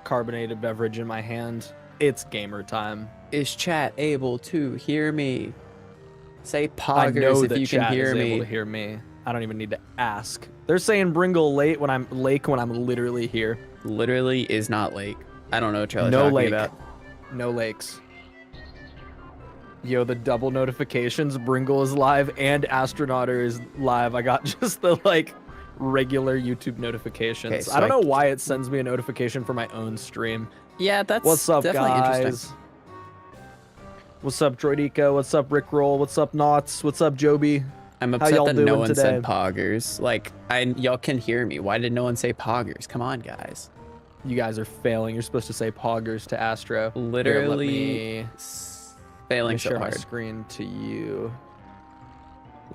carbonated beverage in my hand. It's gamer time. Is chat able to hear me? Say I know poggers if that you can chat hear is me. able to hear me. I don't even need to ask. They're saying Bringle late when I'm lake when I'm literally here. Literally is not lake. I don't know what you're No talking lake. about. No lakes. Yo, the double notifications. Bringle is live and Astronauter is live. I got just the like regular YouTube notifications. Okay, so I don't know why it sends me a notification for my own stream. Yeah, that's What's up, definitely guys? interesting. What's up, Droidika? What's up, Rickroll? What's up, Knots? What's up, Joby? I'm How upset y'all that no doing one today? said poggers. Like, y'all can hear me. Why did no one say poggers? Come on, guys. You guys are failing. You're supposed to say poggers to Astro. Literally Here, failing let me so share my hard. screen to you.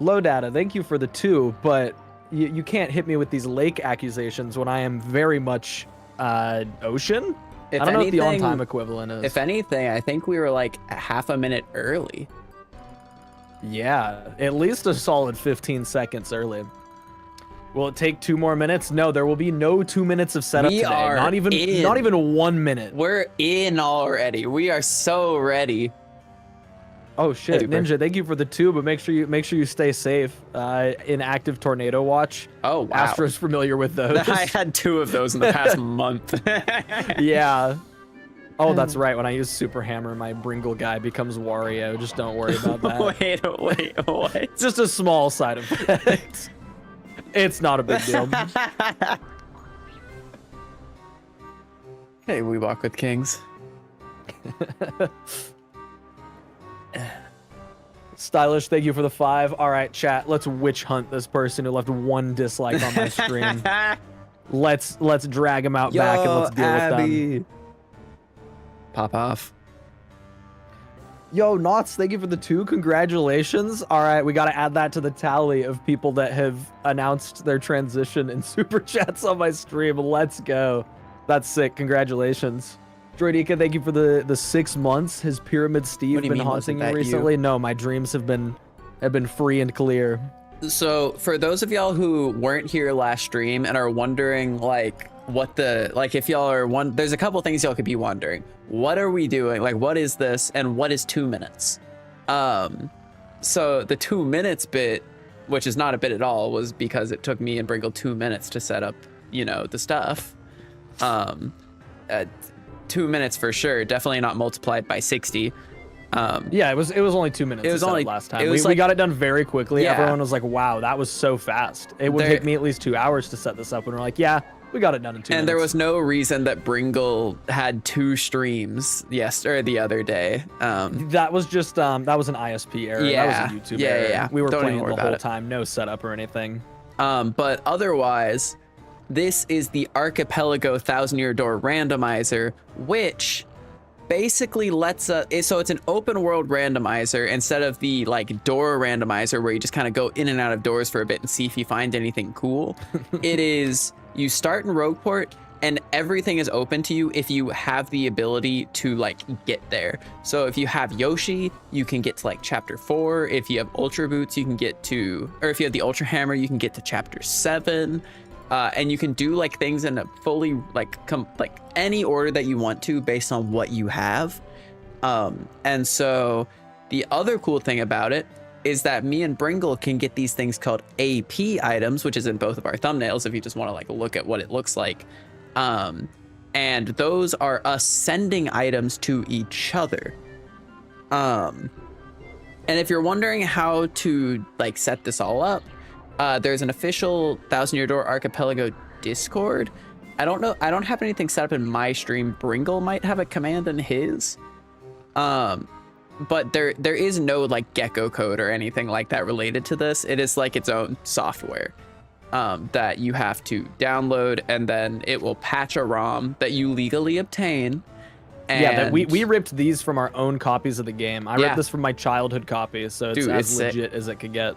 Low data, thank you for the 2, but you can't hit me with these lake accusations when I am very much ocean. If I don't know what the anything- on-time equivalent is. If anything, I think we were like half a minute early. Yeah, at least a solid 15 seconds early. Will it take 2 more minutes? No, there will be no 2 minutes of setup We today. are Not even 1 minute. We're in already. We are so ready. Oh shit, Hey, Duper. Ninja, thank you for the 2, but make sure you stay safe. In active tornado watch. Oh, wow. Astro's familiar with those. I had 2 of those in the past month. Yeah. Oh, that's right. When I use Super Hammer, my Bringle guy becomes Wario. Just don't worry about that. Wait, what? It's just a small side effect. It's not a big deal. Hey, we walk with kings. Stylish, thank you for the 5. All right, chat. Let's witch hunt this person who left 1 dislike on my stream. Let's drag him out back and let's deal with them. Pop off. Yo, Knots, thank you for the 2. Congratulations. All right, we got to add that to the tally of people that have announced their transition in super chats on my stream. Let's go. That's sick. Congratulations. Droidika, thank you for the 6 months. Has Pyramid Steve What do you been mean, haunting wasn't you that you? recently? No, my dreams have been free and clear. So for those of y'all who weren't here last stream and are wondering like if y'all are there's a couple things y'all could be wondering. What are we doing? Like, what is this? And what is 2 minutes? So the 2 minutes bit, which is not a bit at all, was because it took me and Bringle 2 minutes to set up, the stuff. 2 minutes for sure. Definitely not multiplied by 60. Yeah, it was only 2 minutes. It was to set only- up last time. it was We like- got it done very quickly. Yeah. Everyone was like, "Wow, that was so fast." It would take me at least 2 hours to set this up, and we're like, "Yeah, we got it done in 2 minutes." And there was no reason that Bringle had 2 streams the other day. That was just that was an ISP error. Yeah. That was a YouTube Yeah, error. yeah. We were Don't even playing worry the about whole it. time, no setup or anything. But otherwise, this is the Archipelago 1000-Year Door Randomizer, which basically lets us, so it's an open world randomizer instead of the like door randomizer where you just kind of go in and out of doors for a bit and see if you find anything cool. It is, you start in Rogueport and everything is open to you if you have the ability to like get there. So if you have Yoshi, you can get to like chapter 4. If you have Ultra Boots, you can get to, or if you have the Ultra Hammer, you can get to chapter 7. And you can do like things in a fully like any order that you want to based on what you have. And so the other cool thing about it is that me and Bringle can get these things called AP items, which is in both of our thumbnails if you just want to like look at what it looks like. And those are us sending items to each other. And if you're wondering how to like set this all up, there's an official 1000-Year Door Archipelago Discord. I don't know. I don't have anything set up in my stream. Bringle might have a command in his. But there is no like gecko code or anything like that related to this. It is like its own software that you have to download, and then it will patch a ROM that you legally obtain. And Yeah, we ripped these from our own copies of the game. I Yeah. ripped this from my childhood copy, so it's Dude, as it's sick. legit as it could get.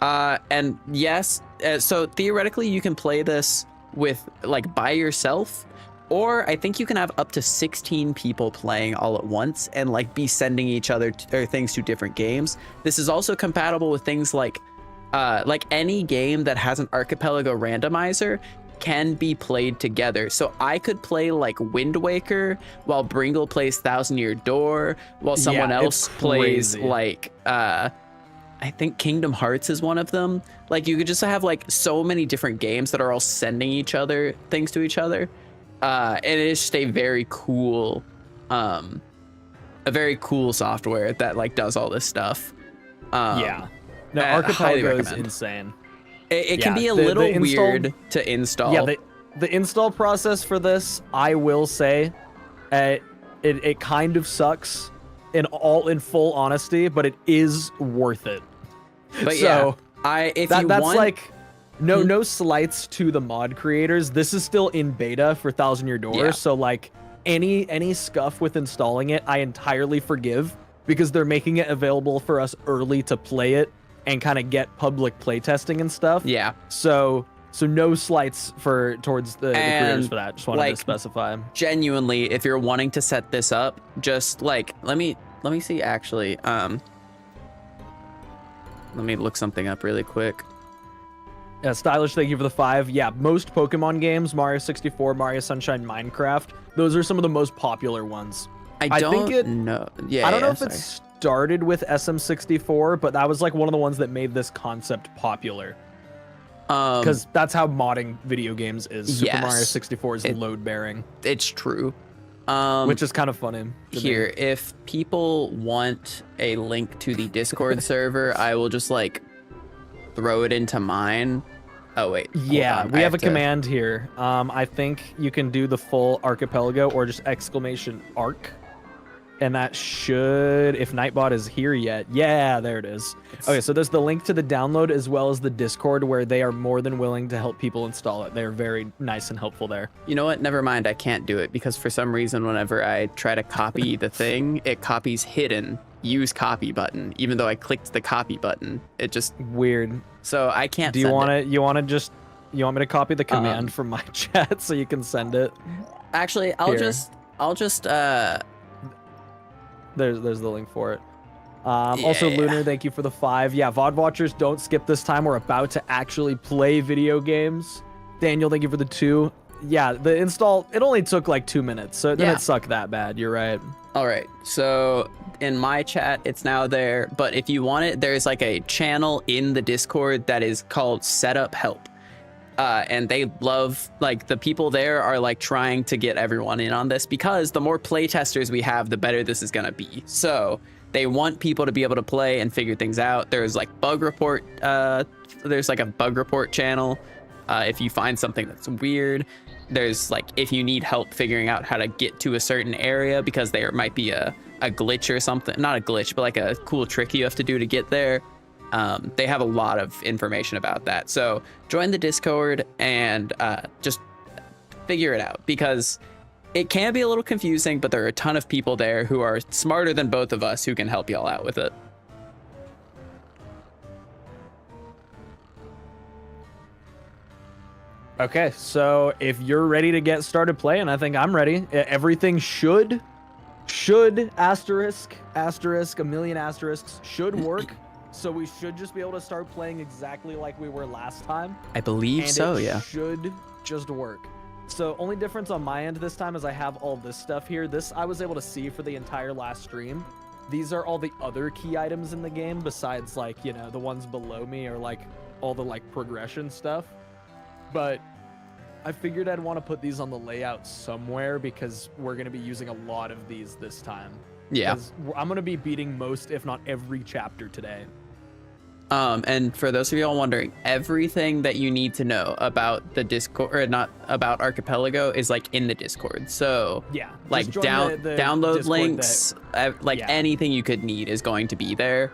And yes, so theoretically you can play this with like by yourself, or I think you can have up to 16 people playing all at once and like be sending each other or things to different games. This is also compatible with things like any game that has an Archipelago randomizer. can be played together. So I could play like Wind Waker while Bringle plays Thousand Year Door, while someone Yeah, else it's plays crazy. like I think Kingdom Hearts is one of them. Like you could just have like so many different games that are all sending each other things to each other. And it is just a very cool software that like does all this stuff. Yeah. No, I highly Archipelago is recommend. insane. It can Yeah, be a the little install- weird to install. Yeah, the install process for this, I will say, it kind of sucks in full honesty, but it is worth it. But So yeah, if that's you want, like no slights to the mod creators. This is still in beta for Thousand Year Door, Yeah. so like any scuff with installing it, I entirely forgive because they're making it available for us early to play it and kind of get public playtesting and stuff. yeah, So no slights towards the creators for that. Just wanted to specify. genuinely, if you're wanting to set this up, just like let me see actually. Let me look something up really quick. Yeah, Stylish, thank you for the 5. Yeah, most Pokemon games, Mario 64, Mario Sunshine, Minecraft, those are some of the most popular ones. I don't think know. Yeah, I don't know if sorry. it started with SM64, but that was like one of the ones that made this concept popular. Because that's how modding video games is. Super Mario 64 is load bearing. It's true. Which is kind of funny. Here, if people want a link to the Discord server, I will just like throw it into mine. Oh wait. Yeah, we have a command here. I think you can do the full archipelago or just exclamation arc. And that should, if Nightbot is here yet. Yeah, there it is. Okay, so there's the link to the download as well as the Discord where they are more than willing to help people install it. They're very nice and helpful there. You know what? Never mind. I can't do it because for some reason, whenever I try to copy the thing, it copies hidden. Use copy button. Even though I clicked the copy button, it just weird. So I can't. Do you want to? You want me to copy the command from my chat so you can send it? Actually, I'll just. There's the link for it. Also, Lunar, thank you for the 5. Yeah, VOD watchers, don't skip this time. We're about to actually play video games. Daniel, thank you for the 2. Yeah, the install, it only took like 2 minutes, so it didn't suck that bad. You're right. All right, so in my chat, it's now there. But if you want it, there's like a channel in the Discord that is called Setup Help. And they love, like, the people there are like trying to get everyone in on this because the more playtesters we have, the better this is going to be. So they want people to be able to play and figure things out. There's like bug report. There's like a bug report channel. If you find something that's weird, there's like, if you need help figuring out how to get to a certain area because there might be a glitch or something, not a glitch, but like a cool trick you have to do to get there. They have a lot of information about that. So join the Discord and just figure it out because it can be a little confusing, but there are a ton of people there who are smarter than both of us who can help y'all out with it. Okay, so if you're ready to get started playing, I think I'm ready. Everything should asterisk, a million asterisks should work. So we should just be able to start playing exactly like we were last time. I believe so, yeah. Should just work. So only difference on my end this time is I have all this stuff here. This I was able to see for the entire last stream. These are all the other key items in the game besides like, you know, the ones below me or like all the like progression stuff. But I figured I'd want to put these on the layout somewhere because we're going to be using a lot of these this time. Yeah. I'm going to be beating most, if not every chapter today. And for those of y'all wondering, everything that you need to know about the Discord, or not about Archipelago, is like in the Discord. So yeah, like download Discord links, anything you could need is going to be there.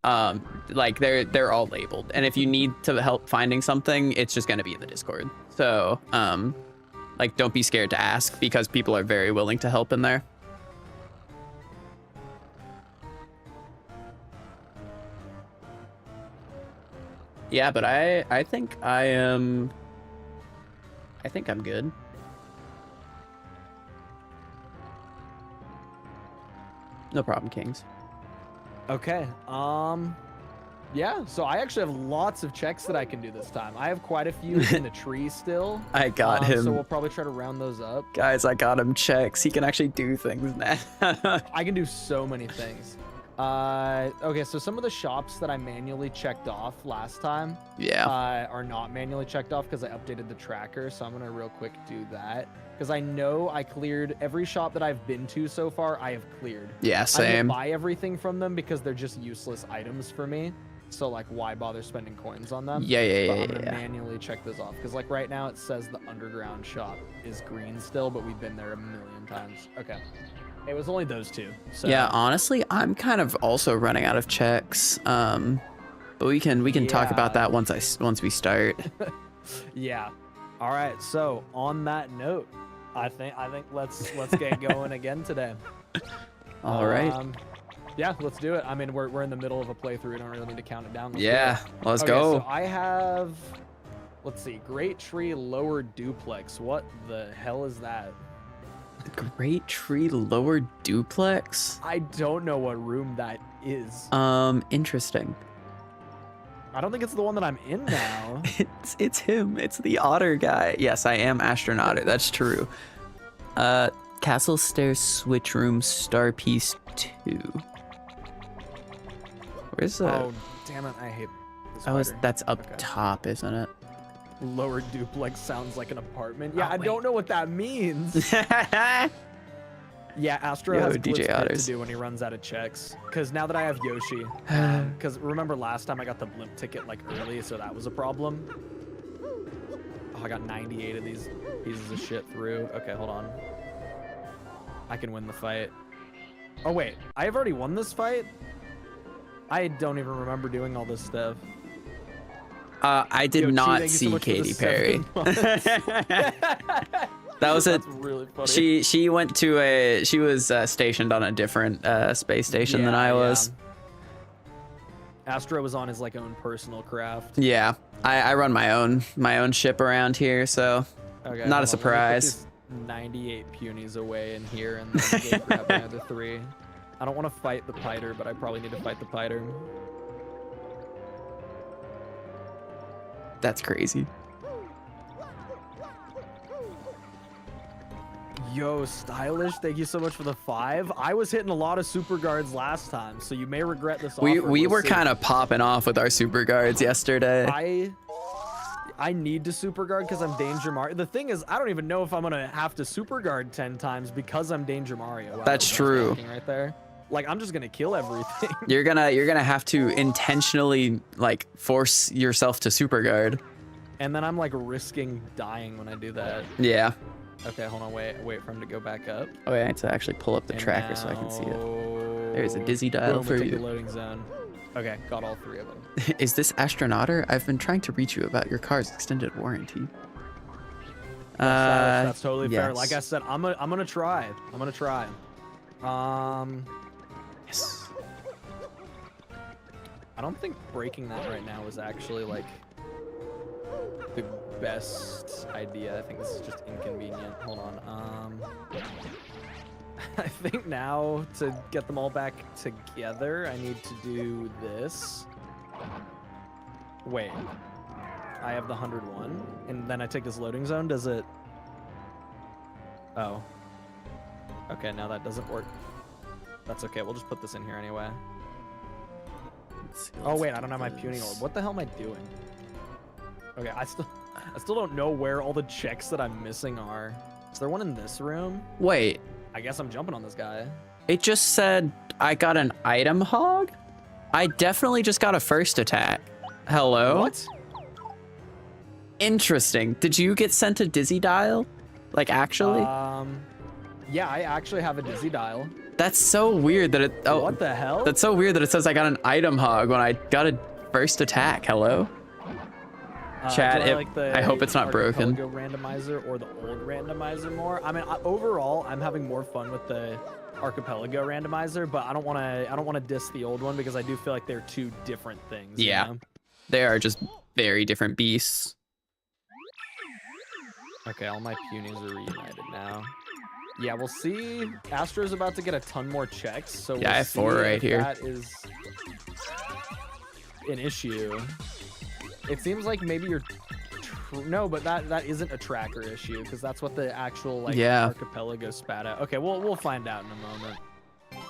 Like they're all labeled, and if you need to help finding something, it's just going to be in the Discord. So like don't be scared to ask because people are very willing to help in there. Yeah, but I think I'm good. No problem, Kings. Okay. Yeah, so I actually have lots of checks that I can do this time. I have quite a few in the tree still. I got him. So we'll probably try to round those up. Guys, I got him checks. He can actually do things now. I can do so many things. Okay, so some of the shops that I manually checked off last time are not manually checked off because I updated the tracker. So I'm going to real quick do that. Because I know I cleared every shop that I've been to so far, I have cleared. Yeah, same. I don't buy everything from them because they're just useless items for me. So, like, why bother spending coins on them? Yeah. I'm going to manually check those off. Because, like, right now it says the underground shop is green still, but we've been there a million times. Okay. It was only those two. So. Yeah, honestly, I'm kind of also running out of checks. But we can talk about that once we start. Yeah. All right. So, on that note, I think let's get going again today. All right. Yeah, let's do it. I mean, we're in the middle of a playthrough. We don't really need to count it down. Let's go. So I have, let's see, Great Tree Lower Duplex. What the hell is that? Great Tree Lower Duplex? I don't know what room that is. Interesting. I don't think it's the one that I'm in now. It's him. It's the otter guy. Yes, I am astronaut. That's true. Castle Stairs Switch Room Star Piece 2. Where's that? Oh, damn it. I hate this. That's up top, isn't it? Lower Duplex sounds like an apartment. Yeah, I don't know what that means. Yeah, Astro has DJ to do when he runs out of checks. Because now that I have Yoshi, because remember last time I got the blimp ticket like early, so that was a problem. Oh, I got 98 of these pieces of shit through. Okay, hold on. I can win the fight. Oh wait, I have already won this fight? I don't even remember doing all this stuff. I did not see Katy Perry. That was That's really funny. She went to she was stationed on a different space station than I was. Yeah. Astro was on his like own personal craft. Yeah, I run my own ship around here, so not a surprise. 98 punies away in here and then go grab the other 3. I don't want to fight the Piter, but I probably need to fight the Piter. That's crazy. Yo, Stylish, thank you so much for the 5. I was hitting a lot of super guards last time, so you may regret this offer. We were kind of popping off with our super guards yesterday. I need to super guard because I'm Danger Mario. The thing is, I don't even know if I'm gonna have to super guard 10 times because I'm Danger Mario. Wow, that's true. Right there. Like, I'm just gonna kill everything. You're gonna have to intentionally like force yourself to super guard. And then I'm like risking dying when I do that. Yeah. Okay, hold on, wait for him to go back up. Oh, yeah, I need to actually pull up the tracker so I can see it. There's a dizzy dial for you. The loading zone. Okay, got all 3 of them. Is this Astronauter? I've been trying to reach you about your car's extended warranty. That's totally fair. Like I said, I'm gonna try. I'm gonna try. Yes. I don't think breaking that right now is actually like the best idea. I think this is just inconvenient. Hold on. I think now to get them all back together, I need to do this. Wait. I have the 101, and then I take this loading zone. Does it? Oh. Okay, now that doesn't work. That's okay. We'll just put this in here anyway. Oh wait, I don't have my puning orb. What the hell am I doing? Okay, I still don't know where all the checks that I'm missing are. Is there one in this room? Wait. I guess I'm jumping on this guy. It just said I got an item hog? I definitely just got a first attack. Hello? What? Interesting. Did you get sent a dizzy dial? Like, actually? Yeah, I actually have a dizzy dial. That's so weird that it... Oh, what the hell? That's so weird that it says I got an item hog when I got a first attack. Hello? Chat, I hope it's not broken. Archipelago Randomizer or the old randomizer more. I mean, overall, I'm having more fun with the Archipelago Randomizer, but I don't want to diss the old one because I do feel like they're 2 different things. Yeah, you know? They are just very different beasts. Okay, all my punies are reunited now. Yeah, we'll see. Astro's about to get a ton more checks, so yeah, I have 4 right here. That is... an issue. It seems like maybe you're... No, but that isn't a tracker issue, because that's what the actual, like, archipelago spat out. Okay, we'll find out in a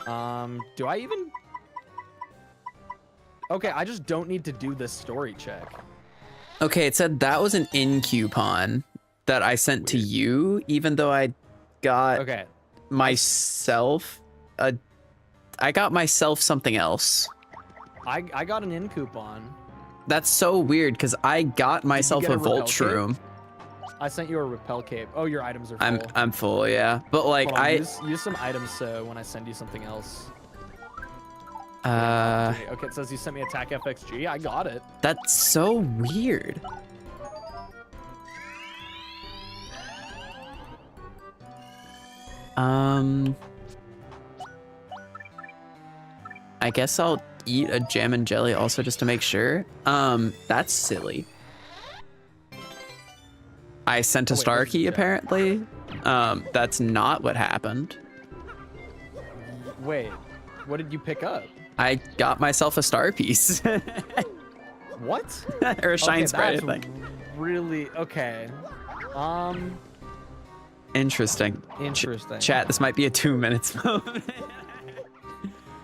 moment. Do I even... Okay, I just don't need to do this story check. Okay, it said that was an in coupon that I sent to you, even though I got myself I got myself something else. I got an in coupon. That's so weird, because I got myself a Voltshroom. I sent you a repel cape. Oh, your items are full. I'm full, yeah. But like use some items so when I send you something else. Okay, it says you sent me attack FXG. I got it. That's so weird. I guess I'll eat a jam and jelly also just to make sure. That's silly. I sent a star key apparently. That's not what happened. Wait, what did you pick up? I got myself a star piece. What? Or a shine spray, I think. Really? Okay. Interesting. Chat, this might be a 2 minutes moment.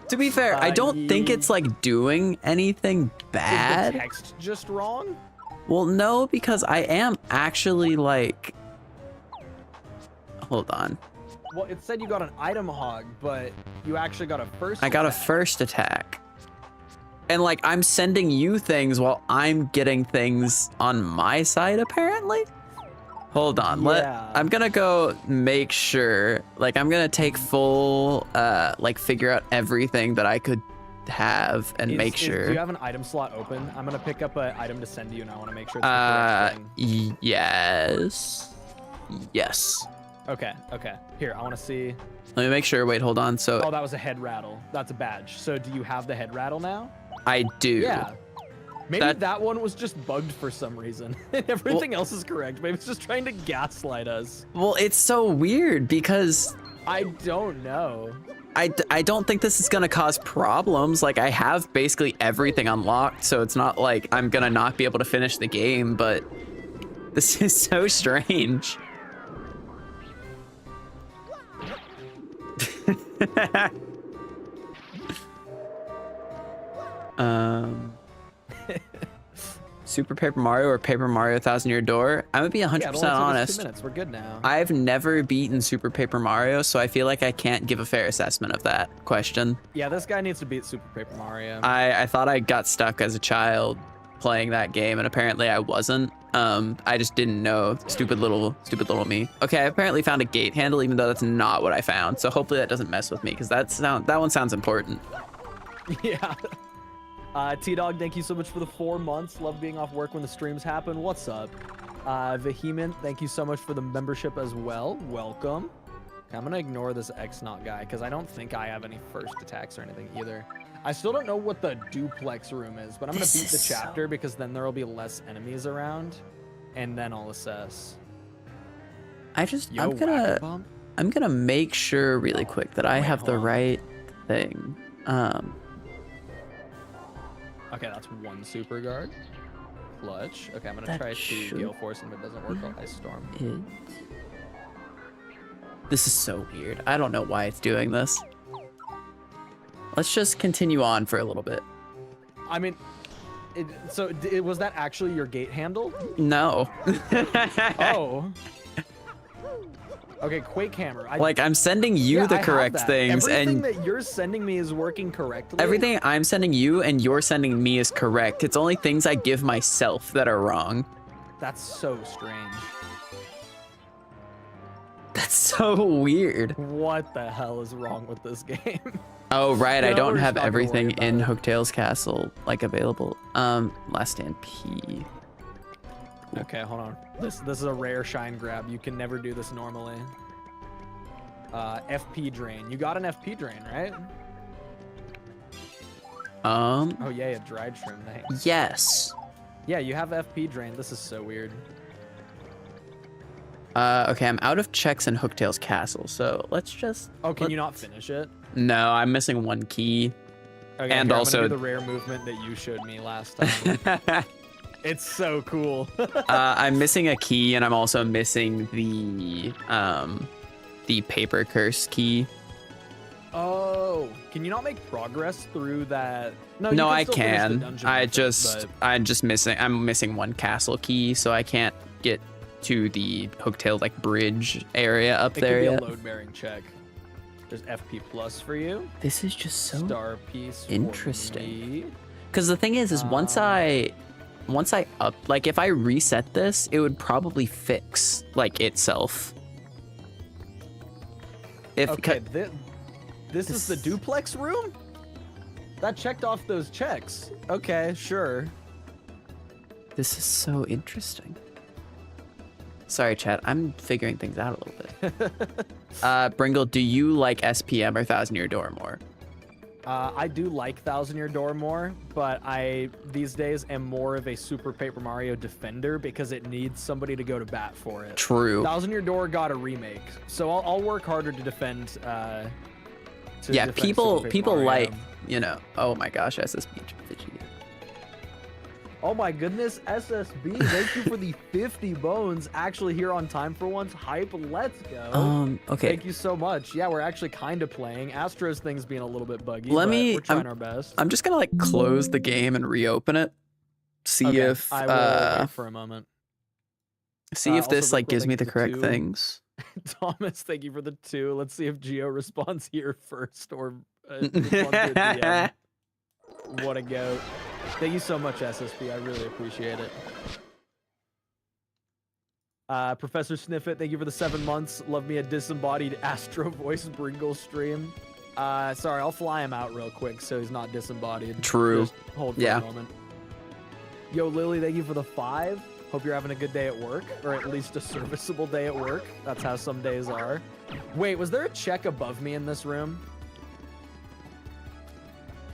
To be fair, I don't think it's like doing anything bad. Is the text just wrong? Well, no, because I am actually like... Hold on. Well, it said you got an item hog, but you actually got a first I got a first attack. And like, I'm sending you things while I'm getting things on my side, apparently? Hold on, I'm gonna go make sure, like I'm gonna take full, like figure out everything that I could have and make sure. Do you have an item slot open? I'm gonna pick up an item to send to you and I wanna make sure it's the correct thing. Yes. Okay. Here, I wanna see. Let me make sure, wait, hold on, so. Oh, that was a head rattle. That's a badge. So do you have the head rattle now? I do. Yeah. Maybe that one was just bugged for some reason. Everything else is correct. Maybe it's just trying to gaslight us. Well, it's so weird because... I don't know. I don't think this is gonna cause problems. Like, I have basically everything unlocked, so it's not like I'm gonna not be able to finish the game, but this is so strange. Super Paper Mario or Paper Mario Thousand Year Door? I'm gonna be 100% honest. 2 minutes. We're good now. I've never beaten Super Paper Mario, so I feel like I can't give a fair assessment of that question. Yeah, this guy needs to beat Super Paper Mario. I thought I got stuck as a child playing that game, and apparently I wasn't. I just didn't know. Stupid little me. Okay, I apparently found a gate handle, even though that's not what I found. So hopefully that doesn't mess with me, because that one sounds important. Yeah. T-Dog, thank you so much for the 4 months. Love being off work when the streams happen. What's up? Vehement, thank you so much for the membership as well. Welcome. Okay, I'm gonna ignore this X-Naught guy because I don't think I have any first attacks or anything either. I still don't know what the duplex room is, but I'm gonna beat the chapter because then there'll be less enemies around, and then I'll assess. I'm gonna make sure really quick that I have the right thing. Okay, that's one super guard. Clutch. Okay, I'm gonna try to Gale Force, and if it doesn't work, I'll Ice Storm. This is so weird. I don't know why it's doing this. Let's just continue on for a little bit. I mean, was that actually your gate handle? No. Oh. Okay, Quake Hammer. I'm sending you the correct things, everything that you're sending me is working correctly. Everything I'm sending you and you're sending me is correct. It's only things I give myself that are wrong. That's so strange. That's so weird. What the hell is wrong with this game? Oh, right. I don't have everything in Hooktail's Castle, like, available. Last Stand P. Okay, hold on. This is a rare shine grab. You can never do this normally. FP drain. You got an FP drain, right? Oh yeah, a dried shrimp. Nice. Yes. Yeah, you have FP drain. This is so weird. Okay, I'm out of checks in Hooktail's Castle, so let's just... Oh, can you not finish it? No, I'm missing one key. Okay, And here, also- I'm gonna do the rare movement that you showed me last time. It's so cool. I'm missing a key, and I'm also missing the paper curse key. Oh, can you not make progress through that? No, you No, can I still finish the can. dungeon I with it, just but- I'm missing one castle key, so I can't get to the Hooktail like bridge area up it there could be yet. a load bearing check. There's FP plus for you. This is just so Star piece. interesting. Because the thing is once Um, I up, like if I reset this, it would probably fix like itself. If Okay, this is the duplex room? That checked off those checks. Okay, sure. this is so interesting. Sorry, chat. I'm figuring things out a little bit. Bringle, do you like SPM or Thousand Year Door more? I do like Thousand Year Door more, but I these days am more of a Super Paper Mario defender because it needs somebody to go to bat for it. True. Thousand Year Door got a remake, so I'll work harder to defend. Yeah, defend people Super Paper Mario. like, you know. Oh my gosh, SSB. Oh my goodness, SSB, thank you for the 50 bones. Actually here on time for once. Hype, let's go. Okay. Thank you so much. Yeah, we're actually kind of playing. Astro's thing's being a little bit buggy, Let but me- we're trying our best. I'm just gonna like close the game and reopen it. See Okay, if I will wait for a moment. see if also this like Bringle, gives me thank the you for correct 2. things. Thomas, thank you for the 2. Let's see if Geo responds here first or responds to a DM. What a goat. Thank you so much, SSB. I really appreciate it. Professor Sniffit, thank you for the 7 months. Love me a disembodied Astro Voice Bringle stream. Sorry, I'll fly him out real quick so he's not disembodied. True. Just hold for Yeah. a moment. Yo, Lily, thank you for the 5. Hope you're having a good day at work, or at least a serviceable day at work. That's how some days are. Wait, was there a check above me in this room?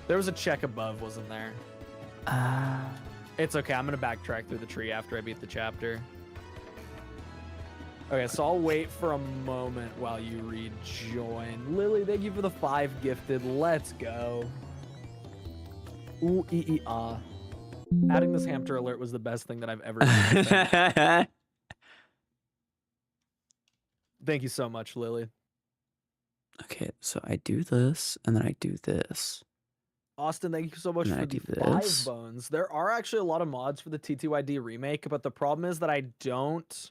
There was a check above, wasn't there? It's okay. I'm going to backtrack through the tree after I beat the chapter. Okay, so I'll wait for a moment while you rejoin. Lily, thank you for the 5 gifted. Let's go. Ooh, ah. Adding this hamster alert was the best thing that I've ever done. Thank you so much, Lily. Okay, so I do this, and then I do this. Austin, thank you so much And I for the do 5 this. bones. There are actually a lot of mods for the TTYD remake, but the problem is that I don't,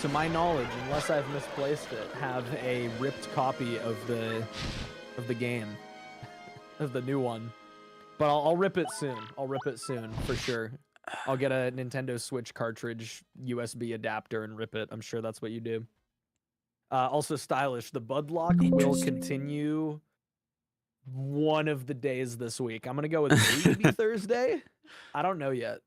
to my knowledge, unless I've misplaced it, have a ripped copy of the game, of the new one. But I'll rip it soon. I'll rip it soon for sure. I'll get a Nintendo Switch cartridge USB adapter and rip it. I'm sure that's what you do. Also, Stylish, the Bud Lock will continue one of the days this week. I'm gonna go with maybe Thursday. I don't know yet.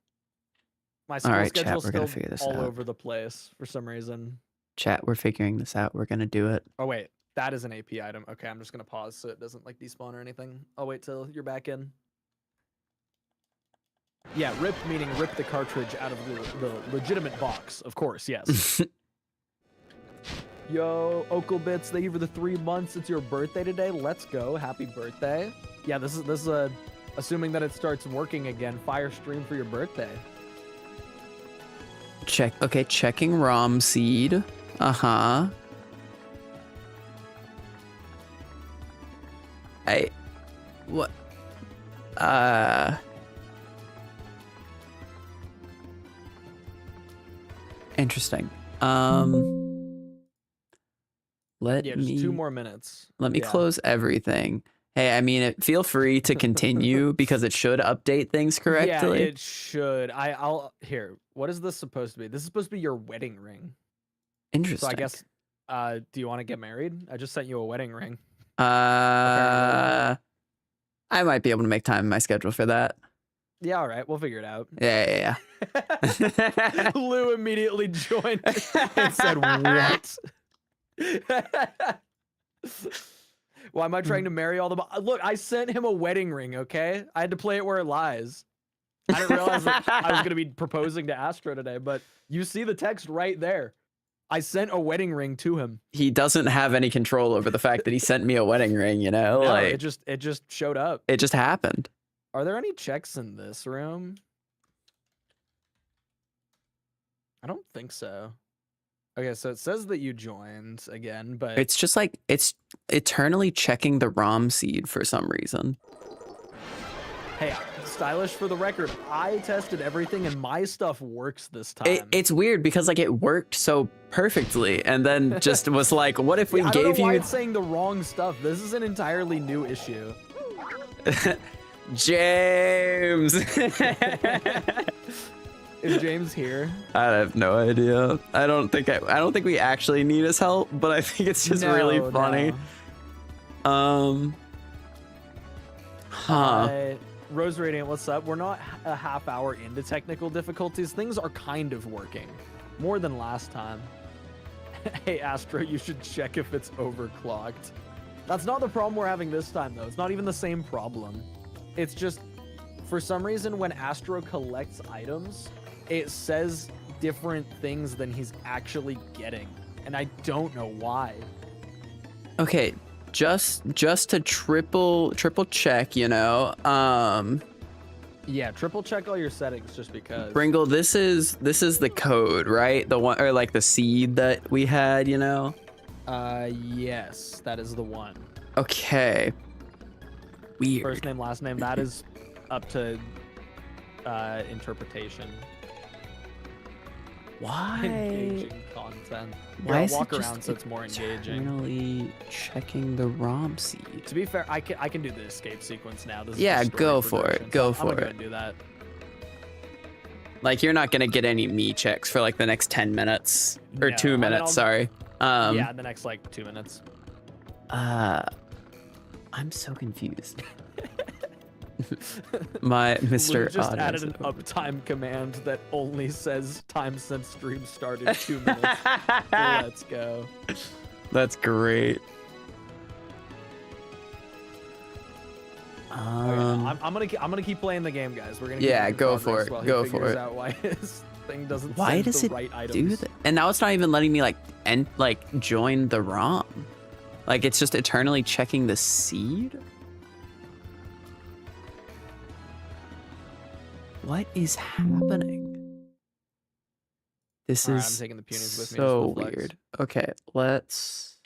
My school right, chat, schedule's we're gonna still figure this all out. over the place for some reason. Chat, we're figuring this out. We're gonna do it. Oh wait, that is an AP item. Okay, I'm just gonna pause so it doesn't like despawn or anything. I'll wait till you're back in. Yeah, rip meaning rip the cartridge out of the legitimate box, of course, yes. Yo, Oaklebits, thank you for the 3 months. It's your birthday today. Let's go. Happy birthday. Yeah, this is a assuming that it starts working again. Fire stream for your birthday. Okay, checking ROM seed. Uh-huh. What? Interesting. Let Yeah, me just 2 more minutes. let me Yeah. close everything. Hey, I mean, feel free to continue because it should update things correctly. Yeah, it should. I'll here. What is this supposed to be? This is supposed to be your wedding ring. Interesting. So I guess do you want to get married? I just sent you a wedding ring. I might be able to make time in my schedule for that. Yeah, all right. We'll figure it out. Yeah. Lou immediately joined and said, "What?" Why am I trying to marry all the... Look, I sent him a wedding ring, okay? I had to play it where it lies. I didn't realize that I was going to be proposing to Astro today, but you see the text right there. I sent a wedding ring to him. He doesn't have any control over the fact that he sent me a wedding ring, you know? No, like it just showed up. it just happened. Are there any checks in this room? I don't think so. Okay, so it says that you joined again, but It's just like it's eternally checking the ROM seed for some reason. hey, stylish for the record. I tested everything and my stuff works this time. It's weird because like it worked so perfectly, and then just was like, what if we I don't gave know why you it's saying the wrong stuff. This is an entirely new issue. James? Is James here? I have no idea. I don't think we actually need his help, but I think it's just really funny. No. Huh. Rose Radiant, what's up? We're not a half hour into technical difficulties. Things are kind of working. More than last time. Hey, Astro, you should check if it's overclocked. That's not the problem we're having this time, though. It's not even the same problem. It's just, for some reason, when Astro collects items, it says different things than he's actually getting. And I don't know why. Okay, just to triple check, you know. Yeah, triple check all your settings just because. Bringle, this is the code, right? The one, or like the seed that we had, you know? Yes, that is the one. Okay. Weird. First name, last name, that is up to interpretation. Why? Engaging content. Why Yeah, is walk it around just so it's more engaging. eternally checking the ROM seed? To be fair, I can do the escape sequence now. This is Yeah, just story go for progression, it. Go so for I'm gonna it. do that. Like, you're not gonna get any me checks for like the next 10 minutes or No, 2 I mean, minutes. Sorry. Yeah, the next like 2 minutes. I'm so confused. My Mr. Lou just Audio added an uptime command that only says time since stream started 2 minutes. Let's go. That's great. I'm gonna keep playing the game, guys. We're gonna keep Yeah, making go progress for it. while he Go for figures it. out why his thing doesn't Why send does the it right items. do that? And now it's not even letting me like join the ROM. Like, it's just eternally checking the seed. What is happening? This All right, is I'm taking the punies with me so just for flex. weird. Okay, let's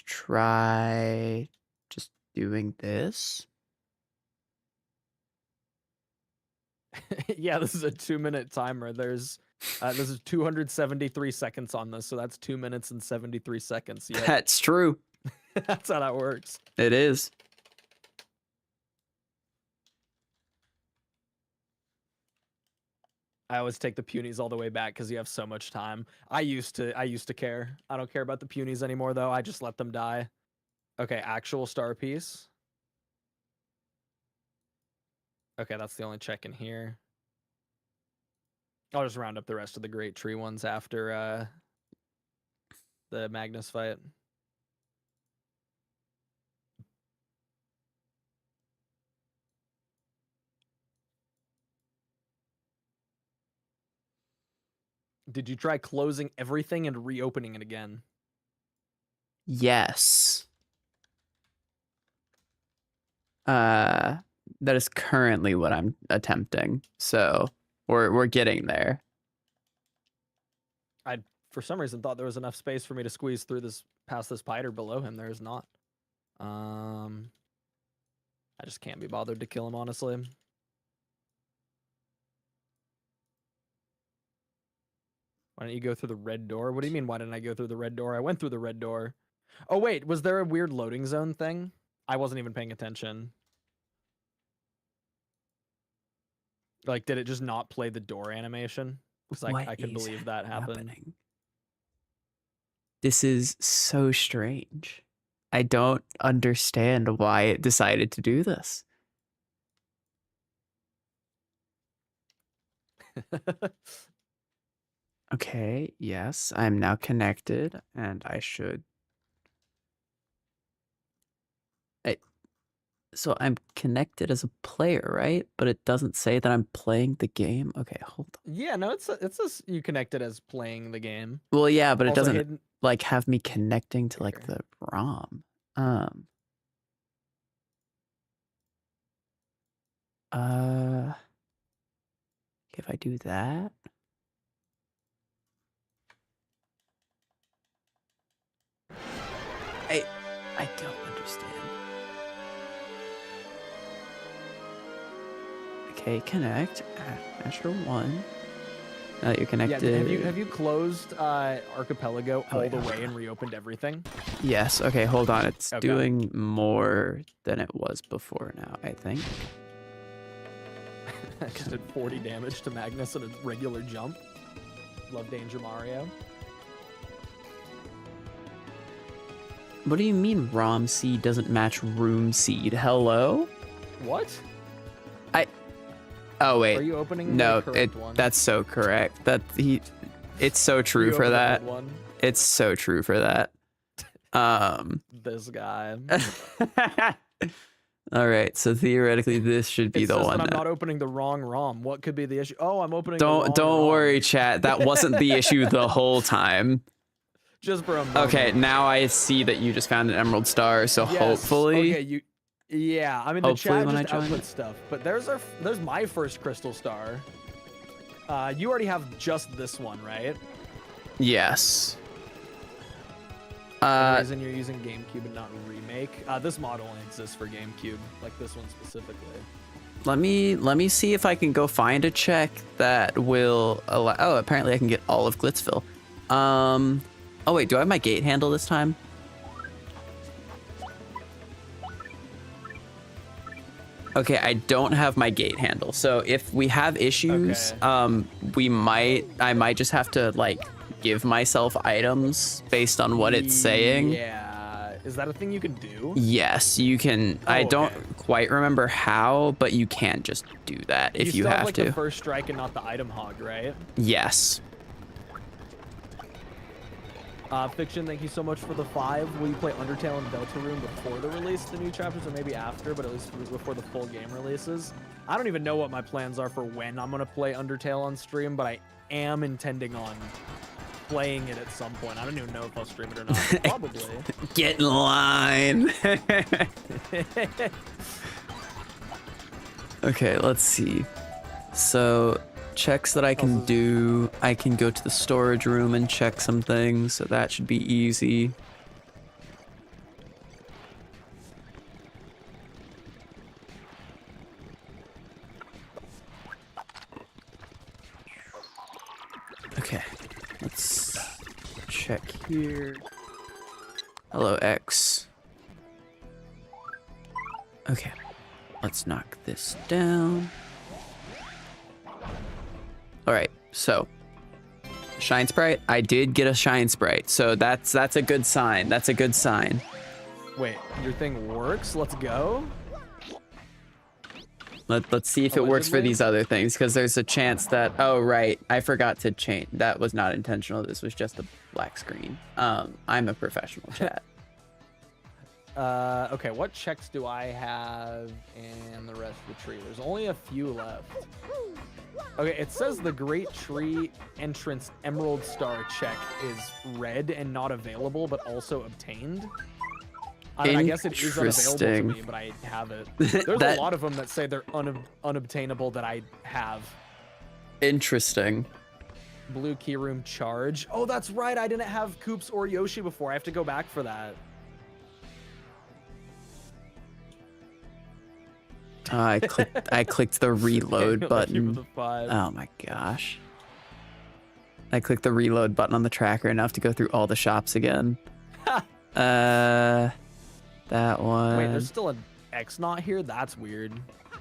try just doing this. Yeah, this is a 2-minute timer. There's 273 seconds on this, so that's 2 minutes and 73 seconds. Yeah, That's true. that's how that works. It is. I always take the punies all the way back because you have so much time. I used to care. I don't care about the punies anymore though. I just let them die. Okay, actual star piece. Okay, that's the only check in here. I'll just round up the rest of the great tree ones after the Magnus fight. Did you try closing everything and reopening it again? Yes. That is currently what I'm attempting. So we're getting there. I, for some reason, thought there was enough space for me to squeeze through this, past this spider below him. There is not. I just can't be bothered to kill him, honestly. Why didn't you go through the red door? What do you mean, why didn't I go through the red door? I went through the red door. Oh, wait, was there a weird loading zone thing? I wasn't even paying attention. Like, did it just not play the door animation? Because I could believe that happened. This is so strange. I don't understand why it decided to do this. Okay, yes, I'm now connected, and I should... So I'm connected as a player, right? But it doesn't say that I'm playing the game. Okay, hold on. Yeah, no, it says you connected as playing the game. Well, yeah, but it Also doesn't hidden like have me connecting to like here. the ROM. Um. If I do that. I don't understand. Okay, connect. Astro 1. Now that you're connected. Yeah, have you closed Archipelago all the way and reopened everything? Yes. Okay, hold on. It's doing more than it was before now, I think. Just did 40 damage to Magnus on a regular jump. Love Danger Mario. What do you mean ROM seed doesn't match room seed? Hello? What? Oh wait. Are you opening no, the correct one? That's so correct. It's so true for that. It's so true for that. This guy. All right, so theoretically this should be the one. I'm not opening the wrong ROM. What could be the issue? Oh, I'm opening. Don't worry, chat. That wasn't the issue the whole time. Just for a moment. Okay, now I see that you just found an emerald star. So yes. hopefully. Okay, yeah, I mean the chat just output stuff, but there's my first crystal star. You already have just this one, right? Yes. The reason you're using GameCube and not Remake. This mod only exists for GameCube, like this one specifically. Let me see if I can go find a check that will allow. Oh, apparently I can get all of Glitzville. Oh wait, do I have my gate handle this time? Okay, I don't have my gate handle. So if we have issues, I might just have to like give myself items based on what it's saying. Yeah. Is that a thing you can do? Yes, you can. I don't quite remember how, but you can just do that if you have to. The first strike and not the item hog, right? Yes. Fiction, thank you so much for the 5. Will you play Undertale and Deltarune before the release of the new chapters, or maybe after, but at least before the full game releases? I don't even know what my plans are for when I'm going to play Undertale on stream, but I am intending on playing it at some point. I don't even know if I'll stream it or not. Probably. Get in line. Okay, let's see. So checks that I can do, I can go to the storage room and check some things, so that should be easy. Okay, let's check here. Hello, X. Okay, let's knock this down. All right, so Shine Sprite. I did get a Shine Sprite, so that's a good sign. That's a good sign. Wait, your thing works? Let's go. Let's see if it works for these other things, because there's a chance that. Oh right, I forgot to change. That was not intentional. This was just a black screen. I'm a professional, chat. Okay, what checks do I have in the rest of the tree? There's only a few left. Okay, it says the Great Tree Entrance Emerald Star check is red and not available, but also obtained. I guess it is unavailable to me, but I have it. There's a lot of them that say they're unobtainable that I have. Interesting. Blue Key Room Charge. Oh, that's right. I didn't have Koops or Yoshi before. I have to go back for that. I clicked the reload button. The oh my gosh. I clicked the reload button on the tracker enough to go through all the shops again. That one. Wait, there's still an X not here? That's weird.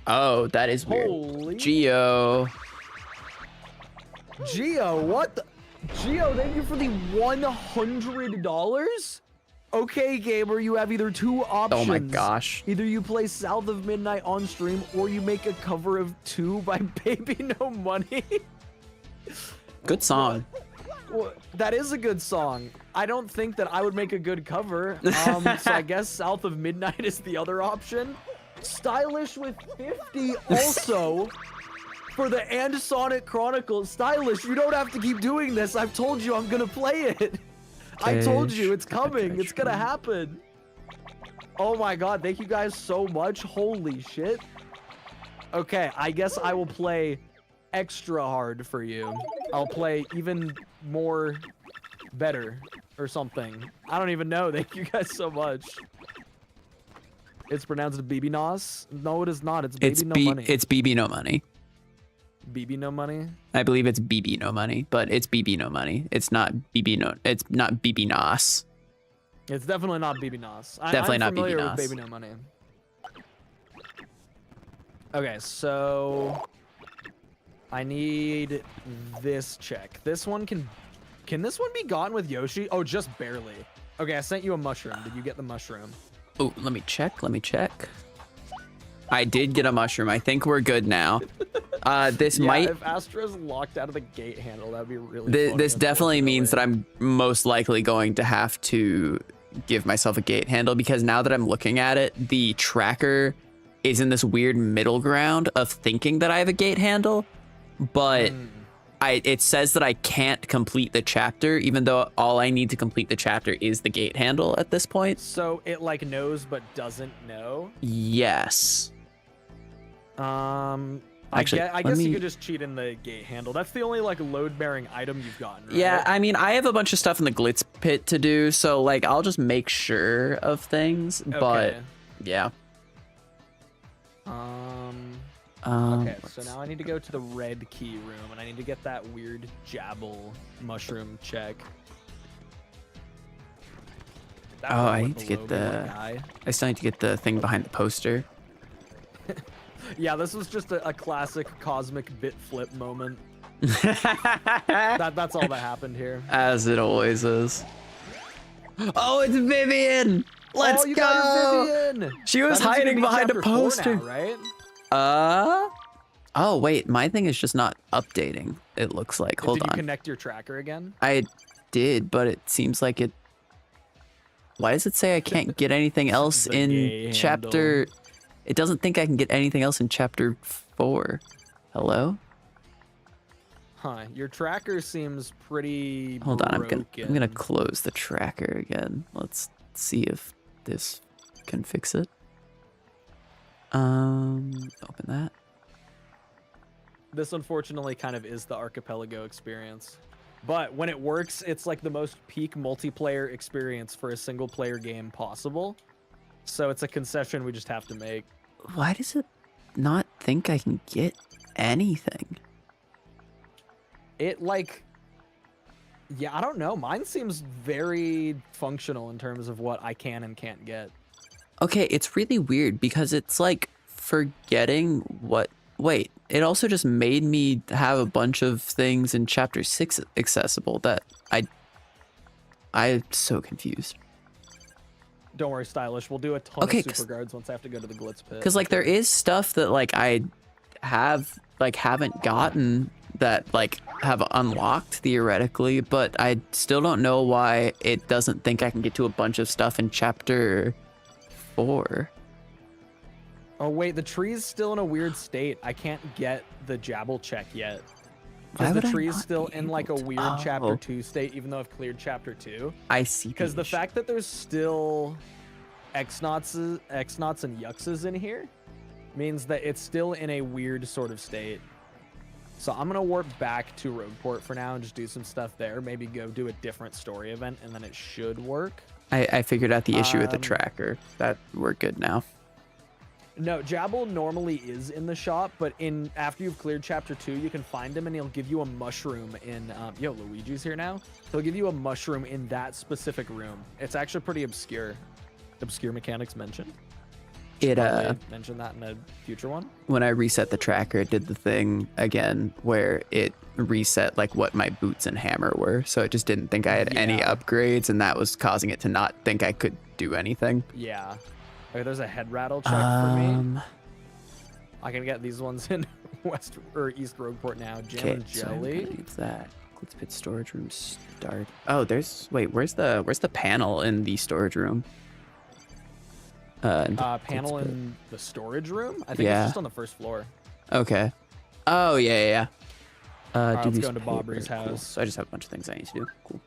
Oh, that is weird. Holy. Geo, what the? Geo, thank you for the $100? Okay, gamer, you have either two options. Oh my gosh. Either you play South of Midnight on stream, or you make a cover of 2 by Baby No Money. Good song. Well, that is a good song. I don't think that I would make a good cover. So I guess South of Midnight is the other option. Stylish with 50 also for the And Sonic Chronicles. Stylish, you don't have to keep doing this. I've told you I'm gonna play it. I told you it's coming. It's gonna happen. Oh my god, thank you guys so much. Holy shit. Okay, I guess I will play extra hard for you. I'll play even more better or something. I don't even know. Thank you guys so much. It's pronounced BB Nos. No, it is not. It's Baby No Money. It's BB No Money. BB No Money? I believe it's BB No Money, but it's BB No Money. It's not BB No. It's not BB Nos. It's definitely not BB Nos. Definitely I'm not BB familiar Nos. with Baby No Money. Okay, so I need this check. This one can this one be gotten with Yoshi? Oh, just barely. Okay, I sent you a mushroom. Did you get the mushroom? Oh, let me check. Let me check. I did get a mushroom. I think we're good now. This might. If Astra's locked out of the gate handle, that'd be really. This definitely means that I'm most likely going to have to give myself a gate handle, because now that I'm looking at it, the tracker is in this weird middle ground of thinking that I have a gate handle, but it says that I can't complete the chapter, even though all I need to complete the chapter is the gate handle at this point. So it like knows but doesn't know. Yes. Actually, I guess you could just cheat in the gate handle. That's the only like load-bearing item you've gotten, right? Yeah, I mean, I have a bunch of stuff in the glitz pit to do, so like I'll just make sure of things. Okay. But yeah. Okay, so now I need to go to the red key room, and I need to get that weird Jabble mushroom check. That Oh, one I with need to get logo the. guy. I still need to get the thing behind the poster. Yeah, this was just a classic cosmic bit flip moment. That's all that happened here. As it always is. Oh, it's Vivian! Let's you go! got your Vivian! She was That means hiding you're gonna behind be a chapter 4 poster. now, right? Oh wait, my thing is just not updating. It looks like. Hold Did you on. connect your tracker again? I did, but it seems like it. Why does it say I can't get anything else The gay in chapter? handle. It doesn't think I can get anything else in chapter 4. Hello? Huh, your tracker seems pretty Hold on, I'm gonna broken. close the tracker again. Let's see if this can fix it. Open that. This unfortunately kind of is the Archipelago experience. But when it works, it's like the most peak multiplayer experience for a single player game possible. So it's a concession we just have to make. Why does it not think I can get anything? It like, yeah, I don't know. Mine seems very functional in terms of what I can and can't get. Okay, it's really weird because it's like forgetting what. Wait, it also just made me have a bunch of things in chapter 6 accessible that I'm so confused. Don't worry, Stylish. We'll do a ton Okay, of super guards once I have to go to the glitz pit. Because like there is stuff that like I have like haven't gotten that like have unlocked theoretically, but I still don't know why it doesn't think I can get to a bunch of stuff in chapter 4. Oh wait, the tree's still in a weird state. I can't get the Jabble check yet. Why Because would the I tree's not still be in like a able to- weird Oh. chapter 2 state, even though I've cleared chapter 2. I see. Because the fact that there's still X-Nauts and Yuxes in here means that it's still in a weird sort of state. So I'm gonna warp back to Rogueport for now and just do some stuff there. Maybe go do a different story event, and then it should work. I figured out the issue with the tracker. That we're good now. No, Jabble normally is in the shop, but after you've cleared chapter 2, you can find him and he'll give you a mushroom in yo, Luigi's here now. He'll give you a mushroom in that specific room. It's actually pretty obscure. Obscure mechanics mentioned. It Probably mention that in a future one. when I reset the tracker, it did the thing again where it reset like what my boots and hammer were. So it just didn't think I had any Yeah. upgrades, and that was causing it to not think I could do anything. Yeah. Okay, there's a head rattle check for me. I can get these ones in West or East Rogueport now. Jam Okay, and so I'm jelly. gonna use that. Glitz pit storage room start. Oh, where's the panel in the storage room? Panel in the storage room? I think Yeah. it's just on the first floor. Okay. Oh, yeah. Alright, do let's these go into papers. Bobry's Cool. house. So I just have a bunch of things I need to do. Cool.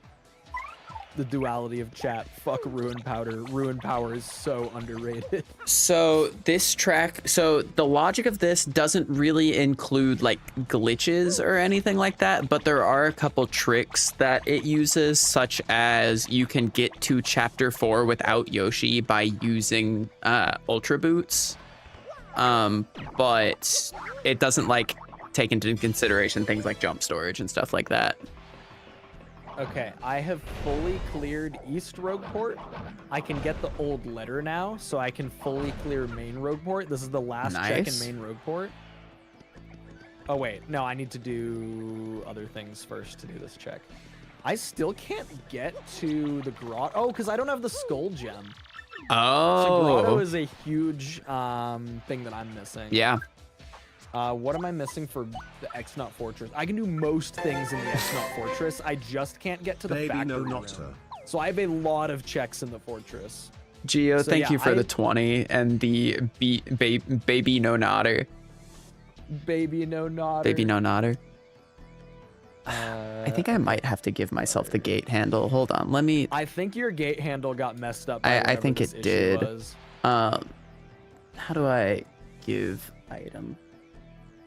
The duality of chat. Fuck Ruin Powder. Ruin Power is so underrated. So this track, so the logic of this doesn't really include like glitches or anything like that, but there are a couple tricks that it uses, such as you can get to chapter 4 without Yoshi by using Ultra Boots. But it doesn't like take into consideration things like jump storage and stuff like that. Okay, I have fully cleared East Rogueport. I can get the old letter now, so I can fully clear main Rogueport. This is the last check in main Rogueport. Oh wait, no, I need to do other things first to do this check. I still can't get to the grotto. Oh, because I don't have the skull gem. Oh. So grotto is a huge thing that I'm missing. Yeah. What am I missing for the X-Nut Fortress? I can do most things in the X-Nut Fortress. I just can't get to the factory room. So I have a lot of checks in the fortress. Gio, So, thank yeah, you for the 20 and the baby no nodder. Baby no nodder. Baby no nodder. I think I might have to give myself the gate handle. Hold on, let me. I think your gate handle got messed up. I think it did. How do I give item?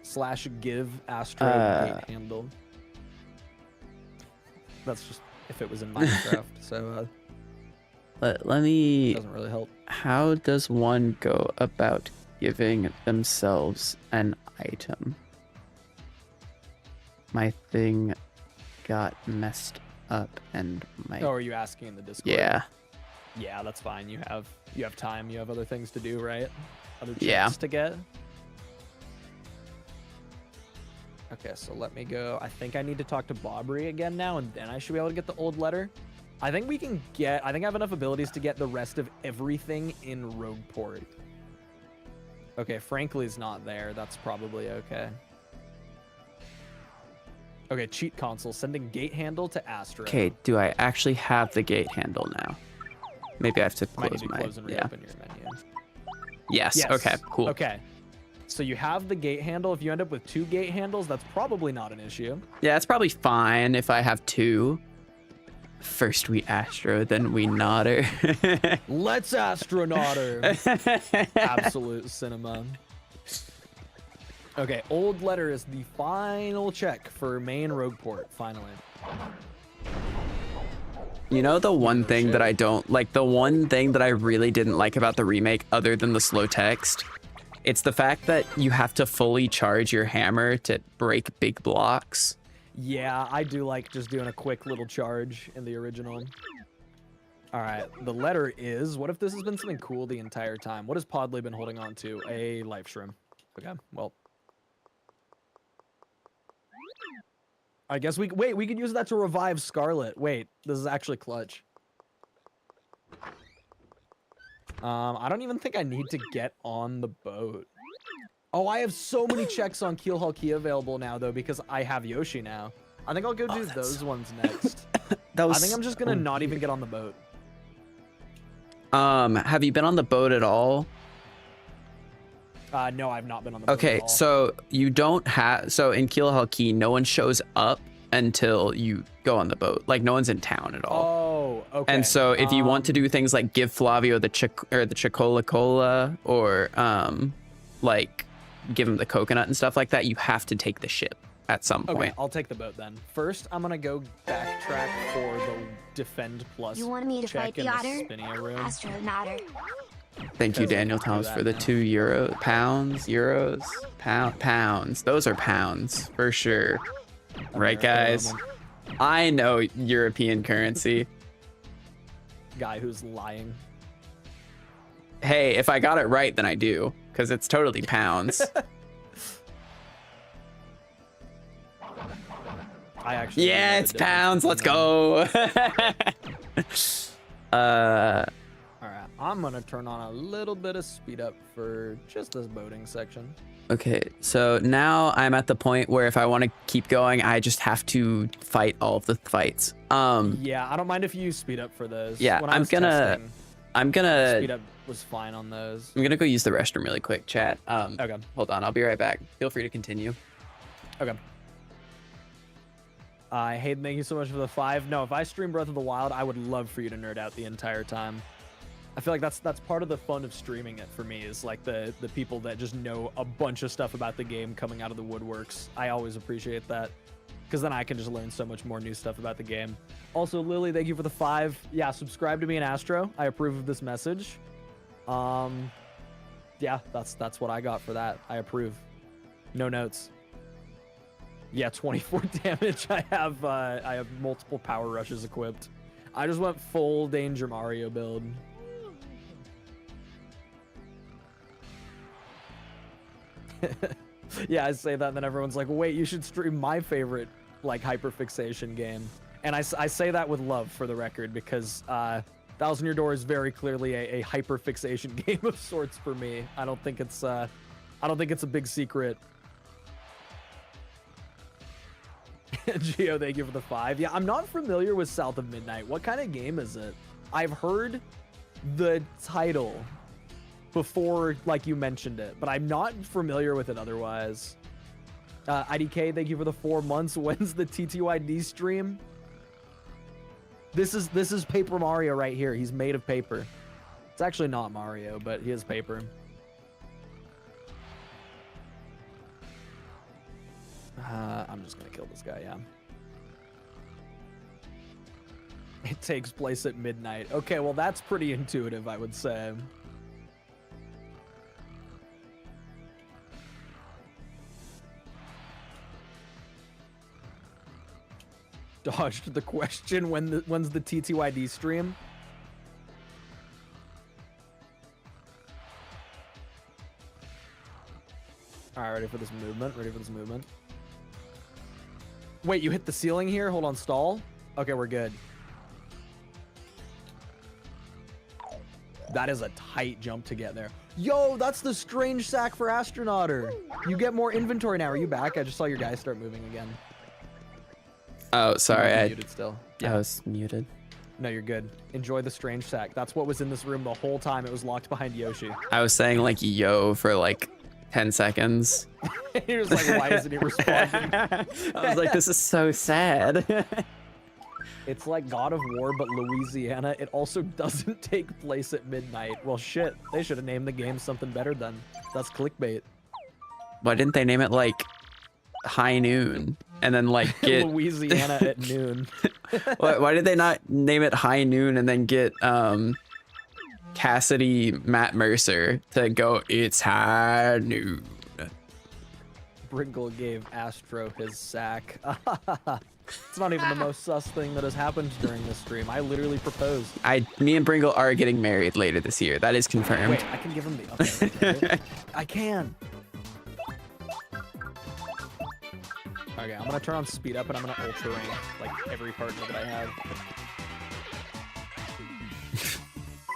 / give asteroid gate handle. That's just if it was in Minecraft. So let me. Doesn't really help. How does one go about giving themselves an item? My thing got messed up and my. Oh, are you asking in the Discord? Yeah. Yeah, that's fine. You have time. You have other things to do, right? Other checks to get. Okay, so let me go. I think I need to talk to Bobry again now, and then I should be able to get the old letter. I think we can get. I think I have enough abilities to get the rest of everything in Rogueport. Okay, Frankly's not there. That's probably okay. Okay, cheat console sending gate handle to Astro. Okay, do I actually have the gate handle now? Maybe I have to close my. Close and reopen your menu. Yes. Okay. Cool. Okay. So you have the gate handle. If you end up with 2 gate handles, that's probably not an issue. Yeah, it's probably fine if I have 2. First we Astro, then we Nodder. Let's Astronauter. Absolute cinema. Okay, old letter is the final check for main Rogueport, finally. You know the one thing that I don't like, the one thing that I really didn't like about the remake other than the slow text? It's the fact that you have to fully charge your hammer to break big blocks. Yeah, I do like just doing a quick little charge in the original. All right, the letter is, what if this has been something cool the entire time? What has Podley been holding on to? A life shroom. Okay, well. I guess we could use that to revive Scarlet. Wait, this is actually clutch. I don't even think I need to get on the boat. Oh, I have so many checks on Keelhaul Key available now, though, because I have Yoshi now. I think I'll go do those ones next. I think I'm just gonna not even get on the boat. Have you been on the boat at all? No, I've not been on the boat at all. So you don't have. So in Keelhaul Key, no one shows up until you go on the boat. Like no one's in town at all. Oh, okay. And so if you want to do things like give Flavio the Chicola Cola or like give him the coconut and stuff like that, you have to take the ship at some point. Okay, I'll take the boat then. First, I'm gonna go backtrack for the Defend Plus. You want me to fight the otter? Spinia room. Astronaut. Thank you, Daniel Thomas, for the pounds. Those are pounds for sure. Right, guys? I know European currency. Guy who's lying. Hey, if I got it right, then I do, because it's totally pounds. I actually. Yeah, it's pounds. Let's go. Alright, I'm gonna turn on a little bit of speed up for just this boating section. Okay, so now I'm at the point where if I want to keep going, I just have to fight all of the fights. Yeah, I don't mind if you speed up for those. Yeah, When I'm gonna. testing, I'm gonna Speed up was fine on those. go use the restroom really quick, chat. Okay. Hold on, I'll be right back. Feel free to continue. Okay. Hayden, thank you so much for the 5. No, if I stream Breath of the Wild, I would love for you to nerd out the entire time. I feel like that's part of the fun of streaming it for me, is like the people that just know a bunch of stuff about the game coming out of the woodworks. I always appreciate that, because then I can just learn so much more new stuff about the game. Also, Lily, thank you for the 5. Yeah, subscribe to me in Astro. I approve of this message. Yeah, that's what I got for that. I approve. No notes. Yeah, 24 damage. I have multiple power rushes equipped. I just went full Danger Mario build. Yeah, I say that, and then everyone's like, wait, you should stream my favorite, like, hyperfixation game. And I say that with love, for the record, because Thousand Year Door is very clearly a hyperfixation game of sorts for me. I don't think it's a big secret. Geo, thank you for the 5. Yeah, I'm not familiar with South of Midnight. What kind of game is it? I've heard the title before, like, you mentioned it, but I'm not familiar with it otherwise. IDK, thank you for the 4 months. When's the TTYD stream? This is Paper Mario right here. He's made of paper. It's actually not Mario, but he is paper. I'm just gonna kill this guy, yeah. It takes place at midnight. Okay, well, that's pretty intuitive, I would say. Dodged the question. When's the TTYD stream? All right, ready for this movement? Ready for this movement? Wait, you hit the ceiling here? Hold on, stall. Okay, we're good. That is a tight jump to get there. Yo, that's the strange sack for Astronauter. You get more inventory now. Are you back? I just saw your guy start moving again. Oh, sorry. I muted still. I was muted. No, you're good. Enjoy the strange sack. That's what was in this room the whole time. It was locked behind Yoshi. I was saying like yo for like 10 seconds. He was like, why isn't he responding? I was like, this is so sad. It's like God of War, but Louisiana. It also doesn't take place at midnight. Well, shit. They should have named the game something better then. That's clickbait. Why didn't they name it like High Noon and then like get Louisiana at noon? why did they not name it High Noon and then get Cassidy Matt Mercer to go, it's high noon? Bringle gave Astro his sack. It's not even the most sus thing that has happened during this stream. I literally proposed. Me and Bringle are getting married later this year. That is confirmed. Wait, I can give him the okay. I can. Okay, I'm gonna turn on speed up and I'm gonna ultra rank like every partner that I have.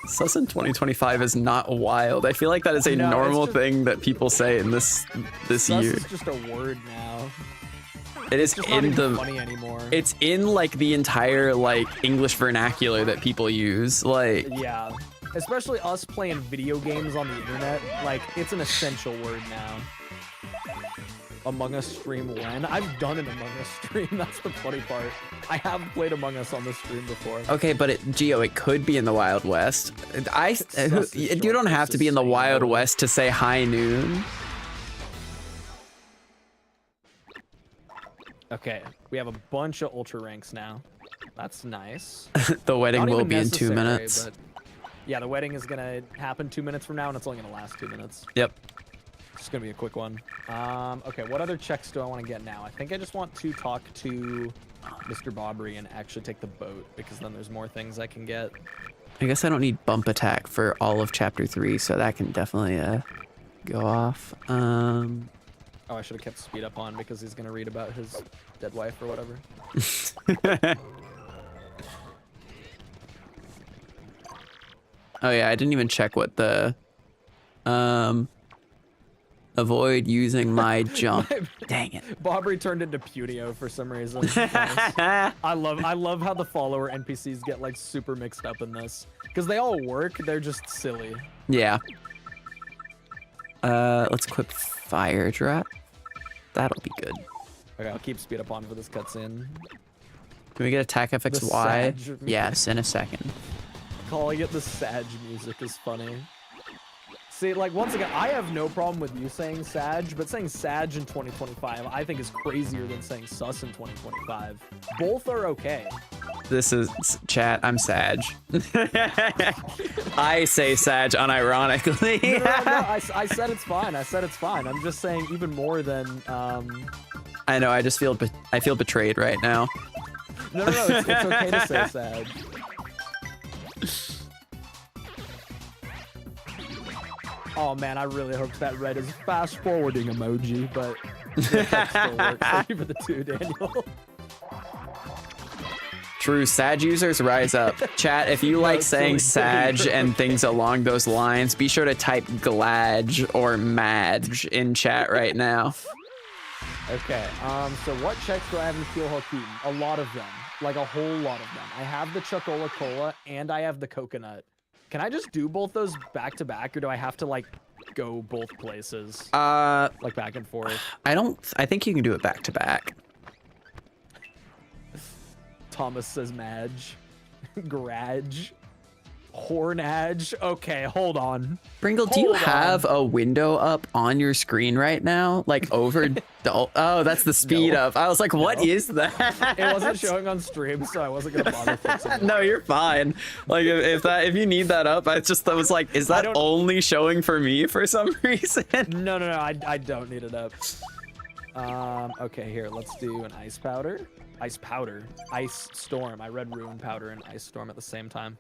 Sus in 2025 is not wild. I feel like that is a normal thing that people say in this sus year. Is just a word now. It is it's in the funny anymore. It's in like the entire like English vernacular that people use. Like yeah, especially us playing video games on the internet. Like it's an essential word now. Among Us stream when? I've done an Among Us stream. That's the funny part. I have played Among Us on this stream before. Okay, but Geo, it could be in the Wild West. You don't have to be in the Wild West to say high noon. Okay, we have a bunch of ultra ranks now. That's nice. The wedding will be in 2 minutes. But yeah, the wedding is gonna happen 2 minutes from now, and it's only gonna last 2 minutes. Yep. It's gonna be a quick one. Okay, what other checks do I want to get now? I think I just want to talk to Mr. Bobbery and actually take the boat, because then there's more things I can get. I guess I don't need bump attack for all of chapter 3, so that can definitely go off. Oh, I should have kept speed up on because he's gonna read about his dead wife or whatever. Oh yeah, I didn't even check what the Avoid using my jump. Dang it. Bobbery turned into Punio for some reason. Nice. I love how the follower NPCs get like super mixed up in this because they all work. They're just silly. Yeah. Let's equip fire drop. That'll be good. Okay, I'll keep speed up on for this cutscene. Can we get attack The FXY? Sag. Yes, in a second. Calling it the Sag music is funny. See, like, once again, I have no problem with you saying Sag, but saying Sag in 2025, I think is crazier than saying Sus in 2025. Both are okay. This is chat. I'm Sag. I say Sag unironically. No, I said it's fine. I said it's fine. I'm just saying even more than. I know. I just feel I feel betrayed right now. No, it's okay to say Sag. Oh man, I really hope that red is fast forwarding emoji, but that still works. Thank you for the 2, Daniel. True, Sag users rise up. Chat, if you like saying Sag and things along those lines, be sure to type Gladge or Madge in chat right now. Okay, so what checks do I have in Keelhaul Keaton? A lot of them, like a whole lot of them. I have the Chocola Cola and I have the coconut. Can I just do both those back to back, or do I have to like go both places? Like back and forth. I think you can do it back to back. Thomas says Madge. Garage. Hornage. Okay, hold on. Pringle, do you have a window up on your screen right now? Like over the, oh, that's the speed No. up. I was like, what is that? It wasn't showing on stream, so I wasn't gonna bother fixing it. No, you're fine. Like if you need that up, I was like, is that only showing for me for some reason? No, I don't need it up. Okay, here, let's do an ice powder. Ice powder. Ice storm. I read ruin powder and ice storm at the same time.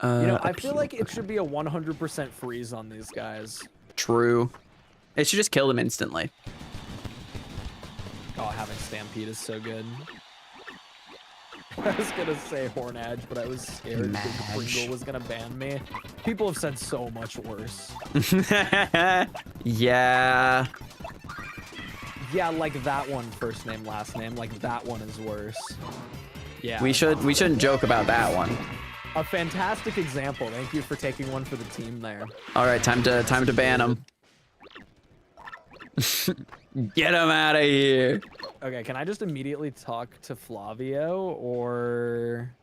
You know, I feel like it should be a 100% freeze on these guys. True. It should just kill them instantly. Oh, having Stampede is so good. I was gonna say Hornage, but I was scared because Pringle was gonna ban me. People have said so much worse. Yeah. Yeah, like that one, first name, last name. Like that one is worse. Yeah. We shouldn't joke about that one. A fantastic example. Thank you for taking one for the team there. All right, time to ban him. Get him out of here. Okay, can I just immediately talk to Flavio, or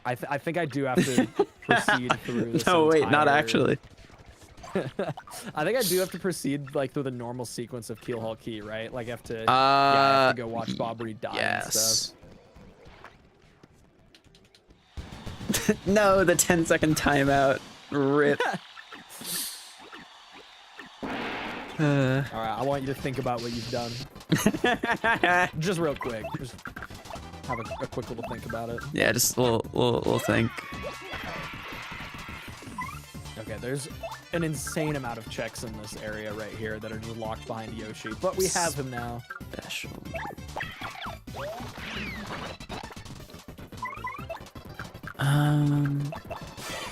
I think I do have to proceed through this. No, wait, not actually. I think I do have to proceed like through the normal sequence of Keelhaul Key, right? Like I have to, yeah, I have to go watch Bobbery die and stuff. No, the 10-second timeout. Rip. All right, I want you to think about what you've done. Just real quick. Just have a quick little think about it. Yeah, just a little think. Okay, there's an insane amount of checks in this area right here that are just locked behind Yoshi, but we have him now. Special.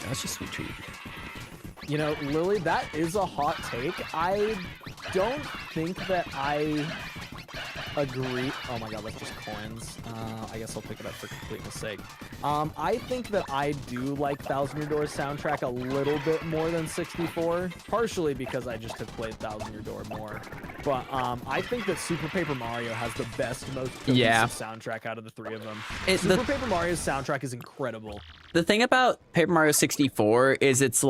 That's just sweet treat. You know, Lily, that is a hot take. I don't think that I agree. Oh my god, that's just coins. I guess I'll pick it up for completeness sake. I think that I do like Thousand Year Door soundtrack a little bit more than 64, partially because I just have played Thousand Year Door more. But I think that Super Paper Mario has the best, most cohesive soundtrack out of the three of them. Super Paper Mario's soundtrack is incredible. The thing about Paper Mario 64 is it's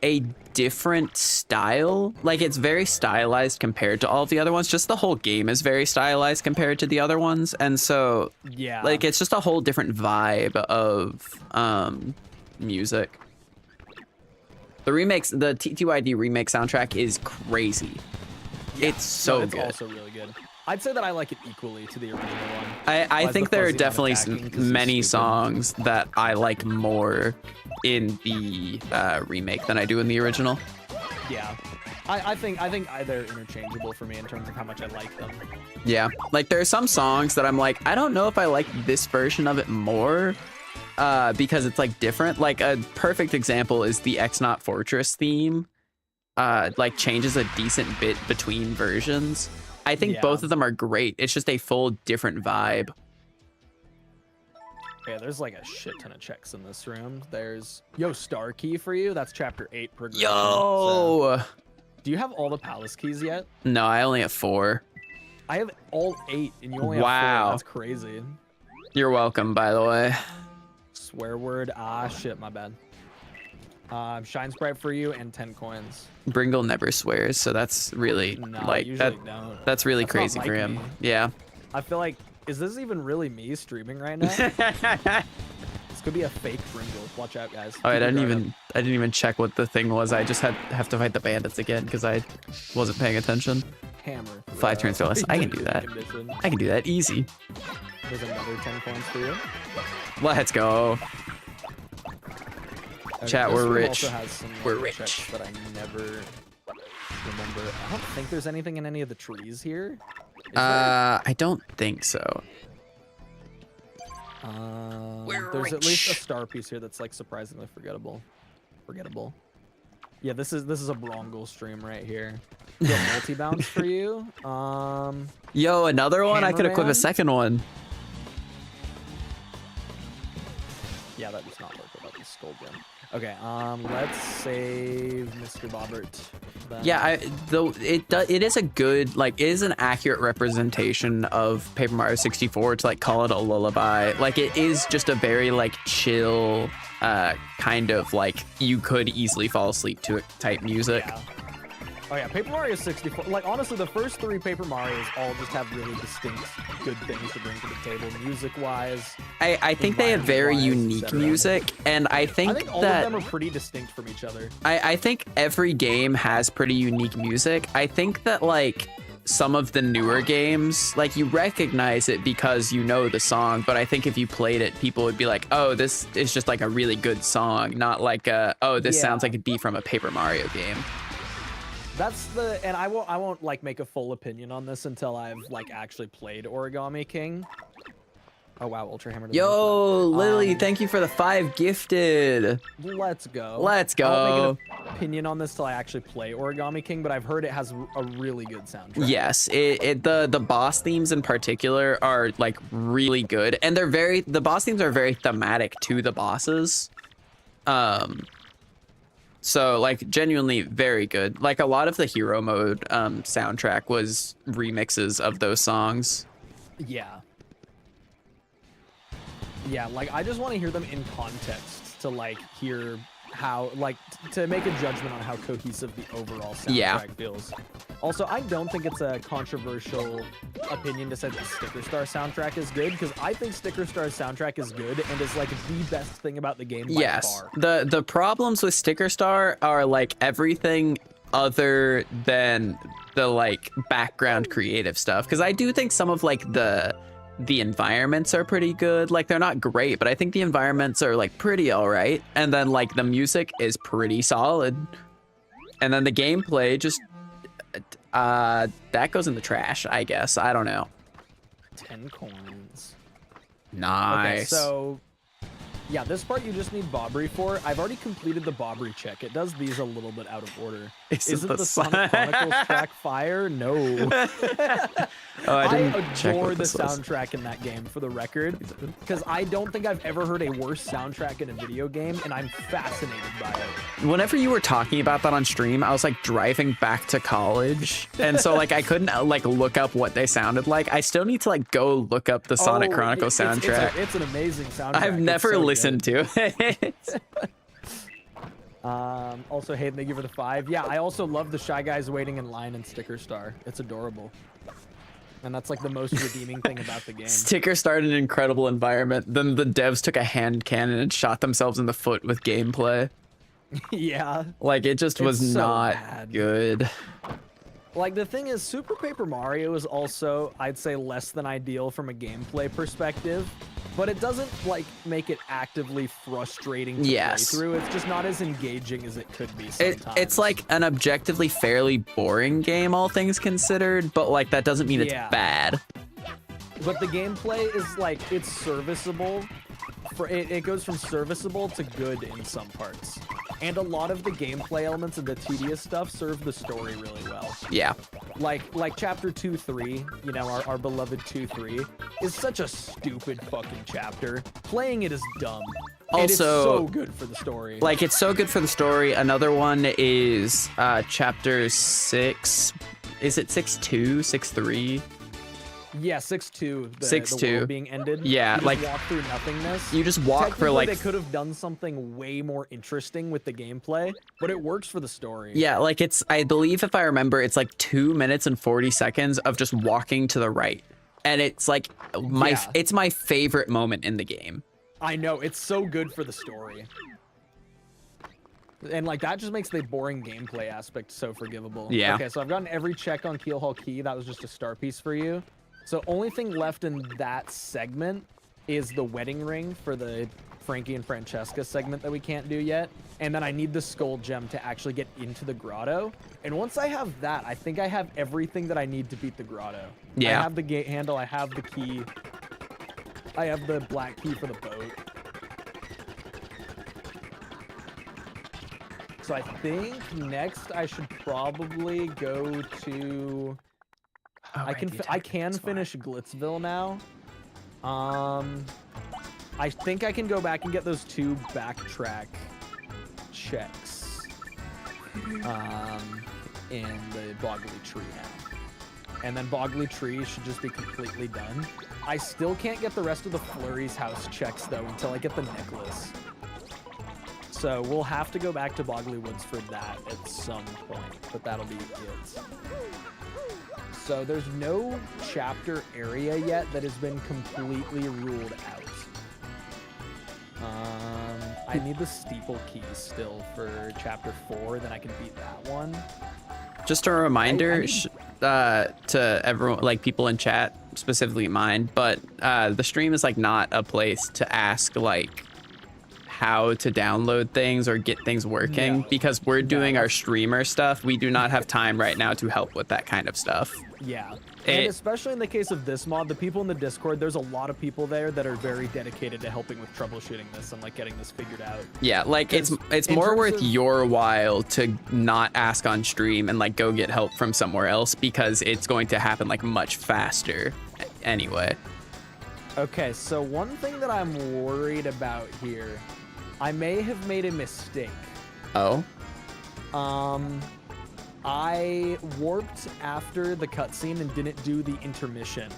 a different style. Like, it's very stylized compared to all of the other ones. Just the whole game is very stylized compared to the other ones. And so, yeah, like, it's just a whole different vibe of music. The TTYD remake soundtrack is crazy. Yeah, it's so good. It's also really good. I'd say that I like it equally to the original one. I think there are definitely many songs that I like more in the remake than I do in the original. Yeah, I think they're interchangeable for me in terms of how much I like them. Yeah, like there are some songs that I'm like, I don't know if I like this version of it more, because it's like different. Like a perfect example is the X-Not Fortress theme. Like changes a decent bit between versions. I think both of them are great. It's just a full different vibe. Yeah, there's like a shit ton of checks in this room. There's Star Key for you. That's chapter 8 progression. Yo. So, do you have all the palace keys yet? No, I only have 4. I have all 8, and you only have 4. That's crazy. You're welcome, by the way. Swear word. Ah, shit, my bad. Shine Sprite for you and 10 coins. Bringle never swears, so that's really that's really crazy for him. Yeah. I feel like, is this even really me streaming right now? This could be a fake Bringle. Watch out, guys. Oh, I didn't even check what the thing was. I just have to fight the bandits again because I wasn't paying attention. Hammer. 5 turns or less. I can do that. I can do that easy. There's another 10 coins for you. Let's go. Okay, Chat, we're rich. We're rich. But I never remember. I don't think there's anything in any of the trees here. I don't think so. There's at least a star piece here that's like surprisingly forgettable. Yeah, this is a Brongle stream right here. Multi bounce for you. Yo, another one. I could equip a Hammerman? second one. Yeah, that does not work without the skull gem. Okay, let's save Mr. Bobbert. Then. Yeah, it is a good, like, it is an accurate representation of Paper Mario 64 to like call it a lullaby. Like, it is just a very like chill, kind of like you could easily fall asleep to it type music. Yeah. Oh yeah, Paper Mario 64. Like honestly, the first 3 Paper Marios all just have really distinct, good things to bring to the table, music-wise. I think they have very unique music, and I think all that of them are pretty distinct from each other. I think every game has pretty unique music. I think that like some of the newer games, like you recognize it because you know the song, but I think if you played it, people would be like, oh, this is just like a really good song, not like oh, this sounds like it'd be from a Paper Mario game. That's the, and I won't like make a full opinion on this until I've like actually played Origami King. Oh wow, Ultra Hammer. Yo, Lily, thank you for the 5 gifted. Let's go. Let's go. I won't make an opinion on this till I actually play Origami King, but I've heard it has a really good soundtrack. Yes, the boss themes in particular are like really good, and the boss themes are very thematic to the bosses. So like genuinely very good. Like a lot of the hero mode soundtrack was remixes of those songs. Yeah. Yeah, like I just want to hear them in context to like hear how like to make a judgment on how cohesive the overall soundtrack feels. Also, I don't think it's a controversial opinion to say that the Sticker Star soundtrack is good, because I think Sticker Star's soundtrack is good and is like the best thing about the game by far. The problems with Sticker Star are like everything other than the like background creative stuff, because I do think some of like the environments are pretty good. Like they're not great, but I think the environments are like pretty all right, and then like the music is pretty solid, and then the gameplay just that goes in the trash, I guess. I don't know. 10 coins. Nice. Okay, so yeah, this part you just need Bobbery for. I've already completed the Bobbery check. It does these a little bit out of order. Isn't the Sonic Chronicles track fire? No. Oh, I adore the soundtrack in that game, for the record, because I don't think I've ever heard a worse soundtrack in a video game, and I'm fascinated by it. Whenever you were talking about that on stream, I was like driving back to college, and so like I couldn't like look up what they sounded like. I still need to like go look up the Sonic Chronicles soundtrack. It's an amazing soundtrack. I've never listened to it. Also, Hayden, thank you for the 5. Yeah, I also love the Shy Guys waiting in line in Sticker Star. It's adorable. And that's like the most redeeming thing about the game. Sticker started an incredible environment. Then the devs took a hand cannon and shot themselves in the foot with gameplay. Yeah. Like it just was so not bad. good. Like the thing is, Super Paper Mario is also, I'd say, less than ideal from a gameplay perspective. But it doesn't like make it actively frustrating to play through. It's just not as engaging as it could be sometimes. It's like an objectively fairly boring game, all things considered, but like that doesn't mean it's bad. But the gameplay is like, it's serviceable it goes from serviceable to good in some parts. And a lot of the gameplay elements and the tedious stuff serve the story really well. Yeah. Like chapter 2-3, you know, our beloved 2-3, is such a stupid fucking chapter. Playing it is dumb. And it's Also, so good for the story. like, it's so good for the story. Another one is chapter 6. Is it 6-2, 6-3? Yeah, 6-2. The 6-2 world being ended. Yeah, You just like, walk through nothingness. you just walk for Technically, like they could have done something way more interesting with the gameplay, but it works for the story. yeah, like it's, I believe if I remember, it's like 2 minutes and 40 seconds of just walking to the right. And it's like Yeah. it's my favorite moment in the game. I know, it's so good for the story. And like that just makes the boring gameplay aspect so forgivable. Yeah. Okay, so I've gotten every check on Keelhaul Key. That was just a star piece for you. So only thing left in that segment is the wedding ring for the Frankie and Francesca segment that we can't do yet. And then I need the skull gem to actually get into the grotto. And once I have that, I think I have everything that I need to beat the grotto. Yeah. I have the gate handle, I have the key. I have the black key for the boat. So I think next I should probably go to... I can finish Glitzville now. I think I can go back and get those 2 backtrack checks. In the Boggly Tree now. And then Boggly Tree should just be completely done. I still can't get the rest of the Flurry's house checks though until I get the necklace. So we'll have to go back to Boggly Woods for that at some point, but that'll be it. So there's no chapter area yet that has been completely ruled out. I need the steeple keys still for chapter 4, then I can beat that one. Just a reminder to everyone, like people in chat, specifically mine, but the stream is like not a place to ask like how to download things or get things working, No. because we're doing our streamer stuff. We do not have time right now to help with that kind of stuff. Yeah. And It- especially in the case of this mod, the people in the Discord, there's a lot of people there that are very dedicated to helping with troubleshooting this and like getting this figured out. Yeah, like it's 'Cause in more terms worth of- your while to not ask on stream and like go get help from somewhere else, because it's going to happen like much faster anyway. Okay, so one thing that I'm worried about here, I may have made a mistake. Oh, I warped after the cutscene and didn't do the intermission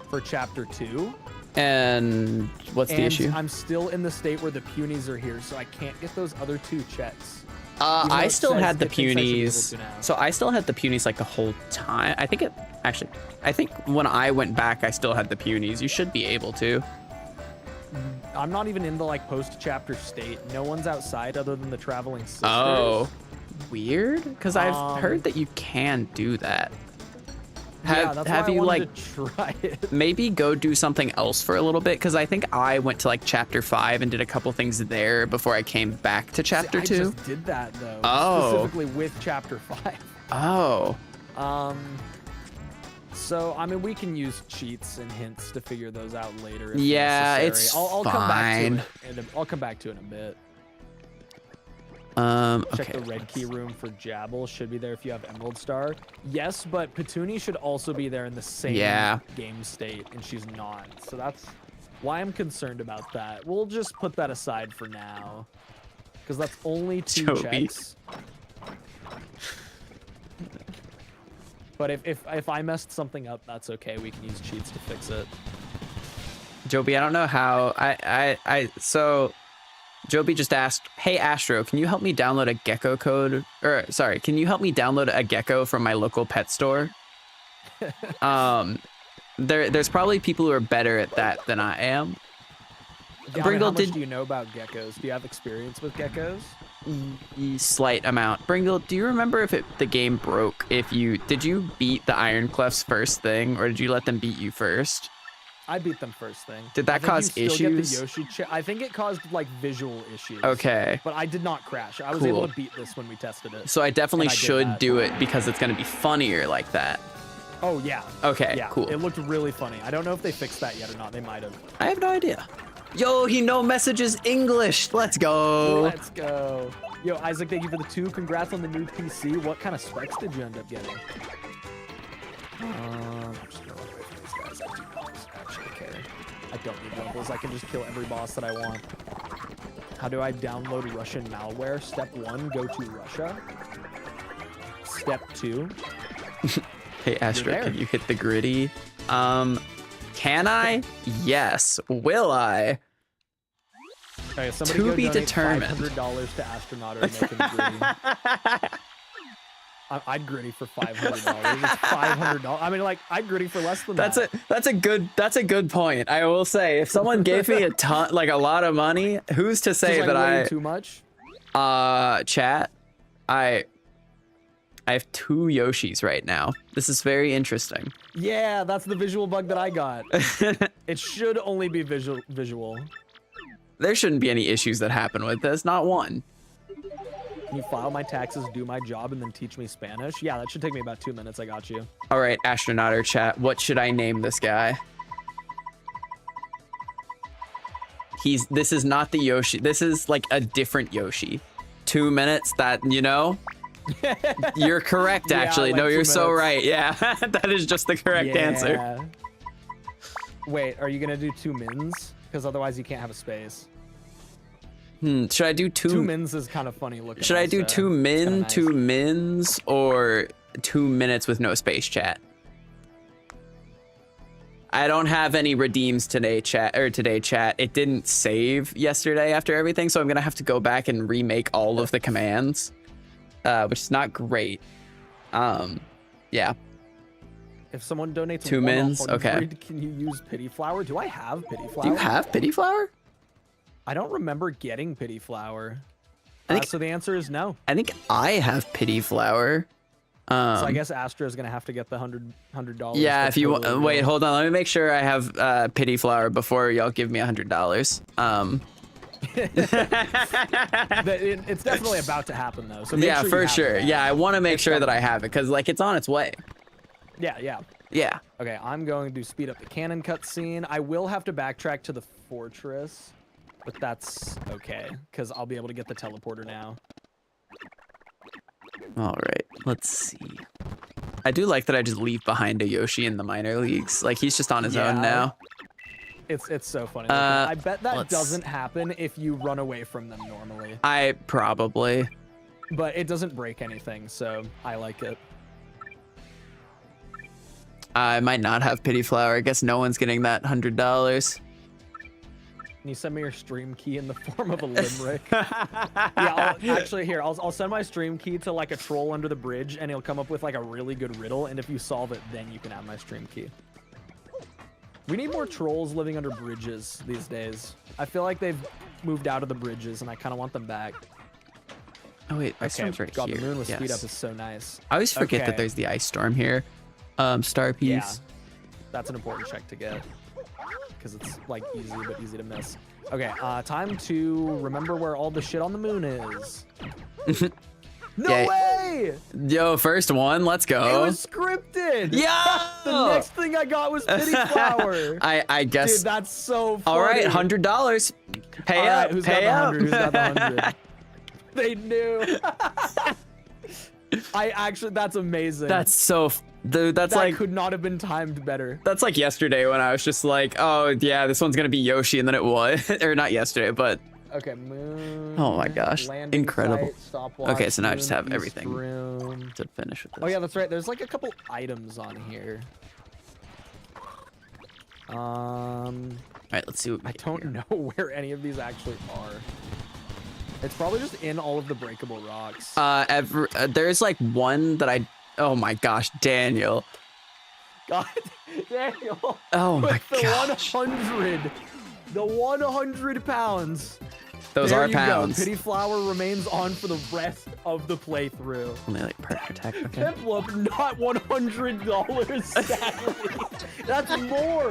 for chapter 2. and what's the And issue? I'm still in the state where the punies are here, so I can't get those other 2 checks. Even though I it still says had the it thinks I should be able punies. to now. So I still had the punies like the whole time. I think when I went back, I still had the punies. You should be able to. I'm not even in the like post-chapter state. No one's outside other than the traveling sisters. Oh, weird. Because I've heard Um, that you can do that. Yeah, that's have why you I like wanted to try it. maybe go do something else for a little bit? Because I think I went to like chapter 5 and did a couple things there before I came back to chapter See, 2. I just did that though. Oh. Specifically with chapter 5. Oh, So I mean, we can use cheats and hints to figure those out later. If Yeah, necessary. it's I'll come back to fine. it. I'll come back to it in a bit. Check okay. the red key room for Jabble. Should be there if you have Emerald Star. Yes, but Petunia should also be there in the same Yeah. game state, and she's not. So that's why I'm concerned about that. We'll just put that aside for now, because that's only 2 Joby. checks. But if I messed something up, that's okay. We can use cheats to fix it. Joby, I don't know how. So Joby just asked, "Hey Astro, can you help me download a gecko code? Or sorry, can you help me download a gecko from my local pet store?" There's probably people who are better at that than I am. Yeah, Bringle, how much did- do you know about geckos? Do you have experience with geckos? Slight amount. Bringle, do you remember if the game broke? Did you beat the Iron Clefs first thing, or did you let them beat you first? I beat them first thing. Did that I think cause you still issues? Get the Yoshi I think it caused like visual issues. Okay. But I did not crash. I was Cool. able to beat this when we tested it. So I definitely And I did should that. do it because it's going to be funnier like that. Oh yeah. Okay, Yeah. cool. It looked really funny. I don't know if they fixed that yet or not. They might have. I have no idea. Yo, he no messages English. Let's go. Let's go. Yo, Isaac, thank you for the 2. Congrats on the new PC. What kind of specs did you end up getting? I'm just gonna run away from these guys. I do not actually care. I don't need levels. I can just kill every boss that I want. How do I download Russian malware? Step 1, go to Russia. Step 2. Hey, Astro, can you hit the gritty? Can I? Yes. Will I? Okay, somebody To go be donate determined. $500 to Astronaut or make him gritty. I'd gritty for $500. It's $500. I mean, like, I'd gritty for less than that. That's a good point. I will say, if someone gave me a ton, like a lot of money, who's to say Just, like, that way I too much? Chat, I have 2 Yoshis right now. This is very interesting. Yeah, that's the visual bug that I got. It should only be visual. There shouldn't be any issues that happen with this, not one. Can you file my taxes, do my job, and then teach me Spanish? Yeah, that should take me about 2 minutes. I got you. All right, Astronaut or chat, what should I name this guy? This is not the Yoshi. This is like a different Yoshi. 2 minutes, that, you know? You're correct, actually. like No, 2 you're so minutes. right. Yeah, that is just the correct answer. Wait, are you gonna do 2 mins? Because otherwise you can't have a space. Should I do 2 mins is kind of funny looking. Should I do also. 2 min, It's kinda nice. 2 mins, or 2 minutes with no space, chat? I don't have any redeems today, chat. It didn't save yesterday after everything, so I'm gonna have to go back and remake all of the commands, which is not great. Yeah. If someone donates 2 mins, 100, okay. can you use Pity Flower? Do I have Pity Flower? Do you have Pity Flower? I don't remember getting Pity Flower. I think- So the answer is no. I think I have Pity Flower. So I guess Astra is gonna have to get the $100. Yeah, for if you total wait, bill. hold on. Let me make sure I have Pity Flower before y'all give me $100. It's definitely about to happen though. So make Yeah, sure you for have sure. it. Yeah, I want to make sure that I have it because like it's on its way. Yeah. Yeah. Okay, I'm going to speed up the cannon cutscene. I will have to backtrack to the fortress, but that's okay because I'll be able to get the teleporter now. All right. Let's see. I do like that I just leave behind a Yoshi in the minor leagues. Like he's just on his own Yeah. now. It's so funny. I bet that let's- doesn't happen if you run away from them normally, I probably. but it doesn't break anything, so I like it. I might not have Pity Flower. I guess no one's getting that $100. Can you send me your stream key in the form of a limerick? Yeah, I'll send my stream key to like a troll under the bridge, and he'll come up with like a really good riddle, and if you solve it, then you can have my stream key. We need more trolls living under bridges these days. I feel like they've moved out of the bridges, and I kind of want them back. Oh wait, ice Okay, storm's right God, here. the moon with speed Yes. up is so nice. I always forget Okay. that there's the ice storm here. Star piece. Yeah, that's an important check to get because it's like easy but easy to miss. Okay, time to remember where all the shit on the moon is. No Yeah. way! Yo, first one. Let's It go. was scripted. Yeah. The next thing I got was Pity Flower. I guess. Dude, that's so funny. All right, $100. Pay All up. right, who's pay got up. the 100? Who's got the 100? They knew. That's amazing. That's so. Dude, that's that like. could not have been timed better. That's like yesterday when I was just like, oh yeah, this one's gonna be Yoshi, and then it was, or not yesterday, but Okay, moon. Oh my gosh, landing incredible. site, stopwatch, Okay, so now I just moon, have east everything. room. to finish with this. Oh yeah, that's right. There's like a couple items on here. All right, let's see what we I get don't here. know where any of these actually are. It's probably just in all of the breakable rocks. There's like one that I. Oh my gosh, Daniel. God, Daniel. Oh my With the gosh. 100. The 100 pounds. Those There are you pounds. Go. Pity Flower remains on for the rest of the playthrough. Only like perk protect. Okay. Piplup, not $100, sadly. That's more.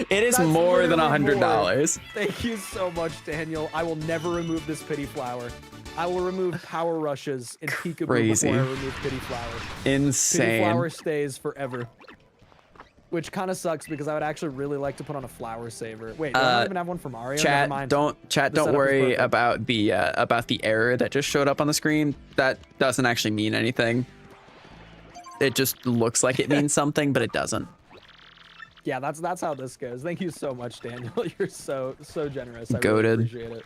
It is That's more than literally $100. Thank you so much, Daniel. I will never remove this Pity Flower. I will remove Power Rushes and Peekaboo Crazy. before I remove Pity Flower. Pity Insane. Flower stays forever. which kind of sucks because I would actually really like to put on a flower saver. Wait, do I not even have one for Mario? Never Chat, mind. don't setup is worry perfect. about the error that just showed up on the screen. That doesn't actually mean anything. It just looks like it means something, but it doesn't. Yeah, that's how this goes. Thank you so much, Daniel. You're so generous. I Goated. really appreciate it.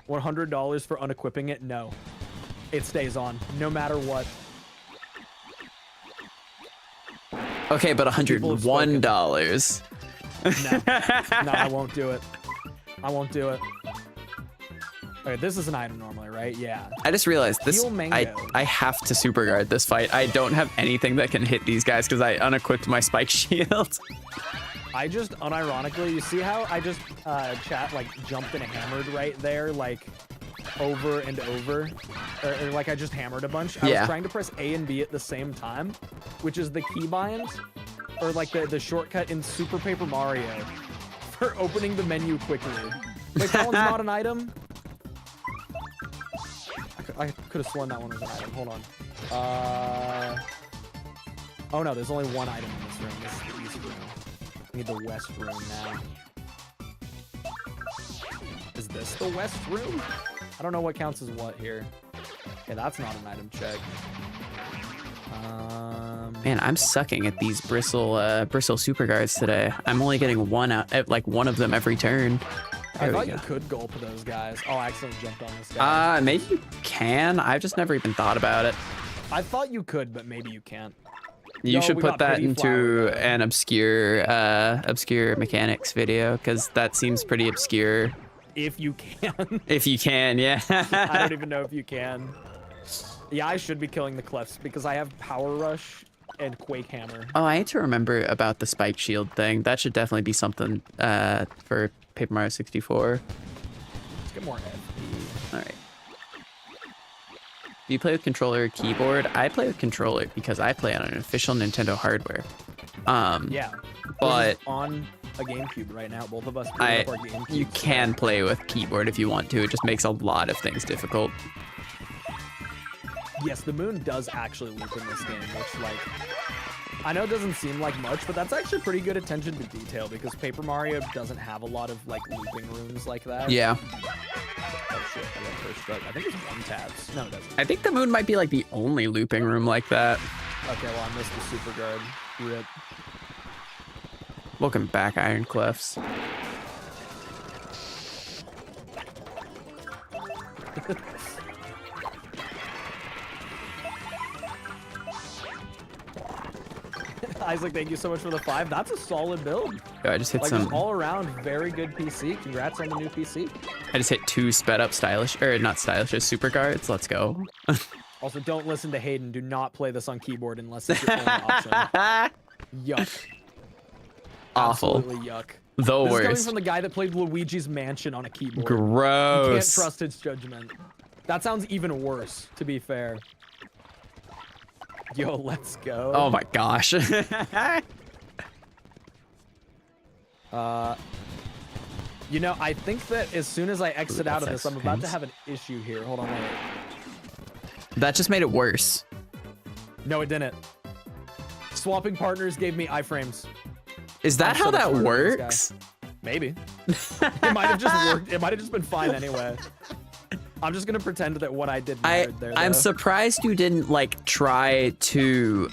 $100 for unequipping it? No. It stays on, no matter what. Okay, but People have spoken. $101. No, I won't do it. I won't do it. Okay, this is an item normally, right? Yeah. I just realized this. Heal mango. I have to super guard this fight. I don't have anything that can hit these guys because I unequipped my spike shield. I just unironically, you see how I just jumped and hammered right there, like over and over, or like I just hammered a bunch. I was trying to press A and B at the same time, which is the keybind, or like the shortcut in Super Paper Mario for opening the menu quickly. Like that one's not an item. I could have sworn that one was an item. Hold on. Oh no, there's only one item in this room. This is the east room. I need the west room now. Is this the west room? I don't know what counts as what here. Okay, that's not an item check. Man, I'm sucking at these bristle super guards today. I'm only getting one of them every turn. I There we thought go. you could gulp those guys. Oh, I accidentally jumped on this guy. Maybe you can. I've just never even thought about it. I thought you could, but maybe you can't. You Yo, should we put got that pity into flower, though. an obscure mechanics video, because that seems pretty obscure. If you can. If you can, yeah. I don't even know if you can. Yeah, I should be killing the clefs because I have Power Rush and Quake Hammer. Oh, I need to remember about the spike shield thing. That should definitely be something for Paper Mario 64. Let's get more FP. All right. Do you play with controller or keyboard? I play with controller because I play on an official Nintendo hardware. Yeah. But on a GameCube right now, both of us. I, up our GameCubes. you can play with keyboard if you want to. It just makes a lot of things difficult. Yes, the moon does actually loop in this game, which, like, I know it doesn't seem like much, but that's actually pretty good attention to detail because Paper Mario doesn't have a lot of, like, looping rooms like that. Yeah. Oh, shit. I got first strike. I think it's one tabs. No, it doesn't. I think the moon might be like the only looping room like that. Okay, well, I missed the super guard. Rip. Welcome back, Iron Clefs. Isaac, thank you so much for the 5. That's a solid build. Yo, I just hit Like, some. just all around, very good PC. Congrats on the new PC. I just hit 2 sped up stylish, or not stylish, just super guards. Let's go. Also, don't listen to Hayden. Do not play this on keyboard unless it's your only option. Yuck. Awful. Absolutely yuck. The This is coming worst. from the guy that played Luigi's Mansion on a keyboard. You can't Gross. trust his judgment. That sounds even worse, to be fair. Yo, let's go. Oh my gosh. You know, I think that as soon as I exit out of this, I'm about to fence. have an issue here. Hold on, wait. That just made it worse. No, it didn't. Swapping partners gave me iframes. Is that I'm how so that much smarter than this works? Maybe. It might have just worked. It might have just been fine anyway. I'm just gonna pretend that what I did mattered there. I'm though. surprised you didn't like try to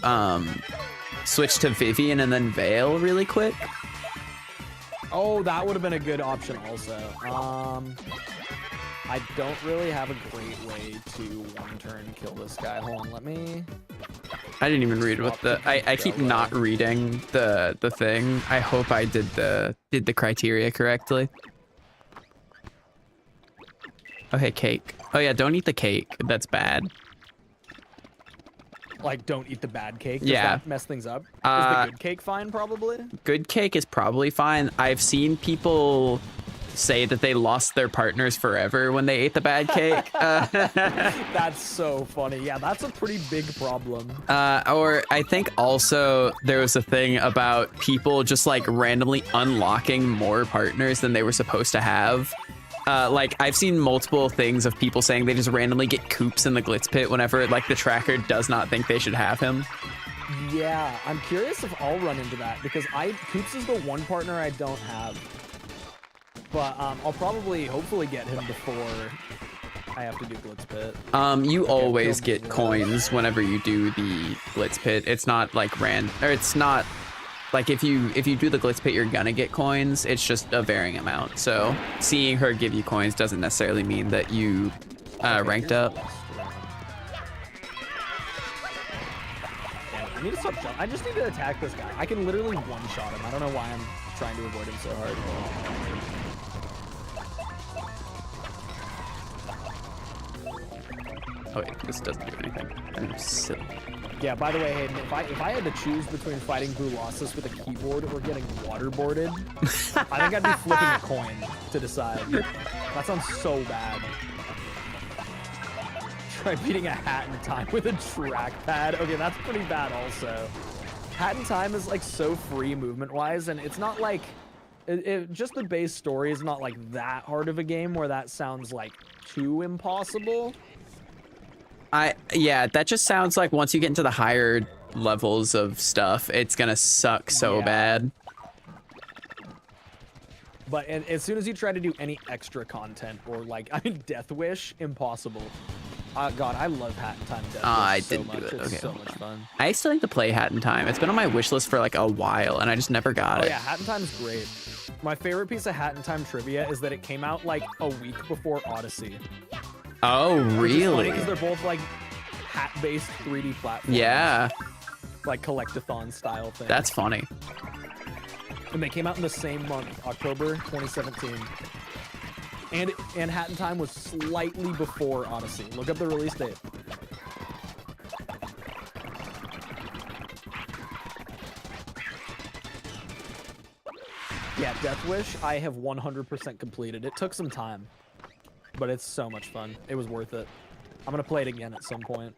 switch to Vivian and then Veil really quick. Oh, that would have been a good option also. I don't really have a great way to one-turn kill this guy. Hold on, let me... I didn't even read what the I keep not reading the thing. I hope I did the criteria correctly. Okay, cake. Oh yeah, don't eat the cake. That's bad. Like, don't eat the bad cake? Does Yeah. that mess things up? Is the good cake fine, probably? Good cake is probably fine. I've seen people say that they lost their partners forever when they ate the bad cake. That's so funny. Yeah, that's a pretty big problem. Or I think also there was a thing about people just like randomly unlocking more partners than they were supposed to have. Like I've seen multiple things of people saying they just randomly get Koops in the Glitz Pit whenever like the tracker does not think they should have him. Yeah, I'm curious if I'll run into that because Coops is the one partner I don't have. But I'll probably, hopefully get him before I have to do Glitz Pit. You Okay, always kill get me. coins whenever you do the Glitz Pit. It's not like it's not like if you do the Glitz Pit, you're gonna get coins. It's just a varying amount. So seeing her give you coins doesn't necessarily mean that you ranked up. I need to stop jumping. I just need to attack this guy. I can literally one-shot him. I don't know why I'm trying to avoid him so hard. Oh wait, this doesn't do anything. I'm silly. Yeah, by the way, Hayden, if I had to choose between fighting Brulosis with a keyboard or getting waterboarded, I think I'd be flipping a coin to decide. That sounds so bad. Try beating a Hat in Time with a trackpad. Okay, that's pretty bad also. Hat in Time is like so free movement-wise, and it's not like... just the base story is not like that hard of a game where that sounds like too impossible. Yeah, that just sounds like once you get into the higher levels of stuff, it's gonna suck so bad. But as soon as you try to do any extra content or like, I mean, Death Wish, impossible. God, I love Hat in Time Death Wish I so didn't much. do it. It's Okay, so hold much on. fun. I still need to play Hat in Time. It's been on my wish list for like a while, and I just never got Oh it. yeah, Hat in Time's great. My favorite piece of Hat in Time trivia is that it came out like a week before Odyssey. Oh, really? Because they're both like hat-based 3D platforms. Yeah, Like collectathon style thing. that's funny. And they came out in the same month, October 2017. And Hat in Time was slightly before Odyssey. Look up the release date. Yeah, Death Wish, I have 100% completed. It took some time, but it's so much fun. It was worth it. I'm gonna play it again at some point.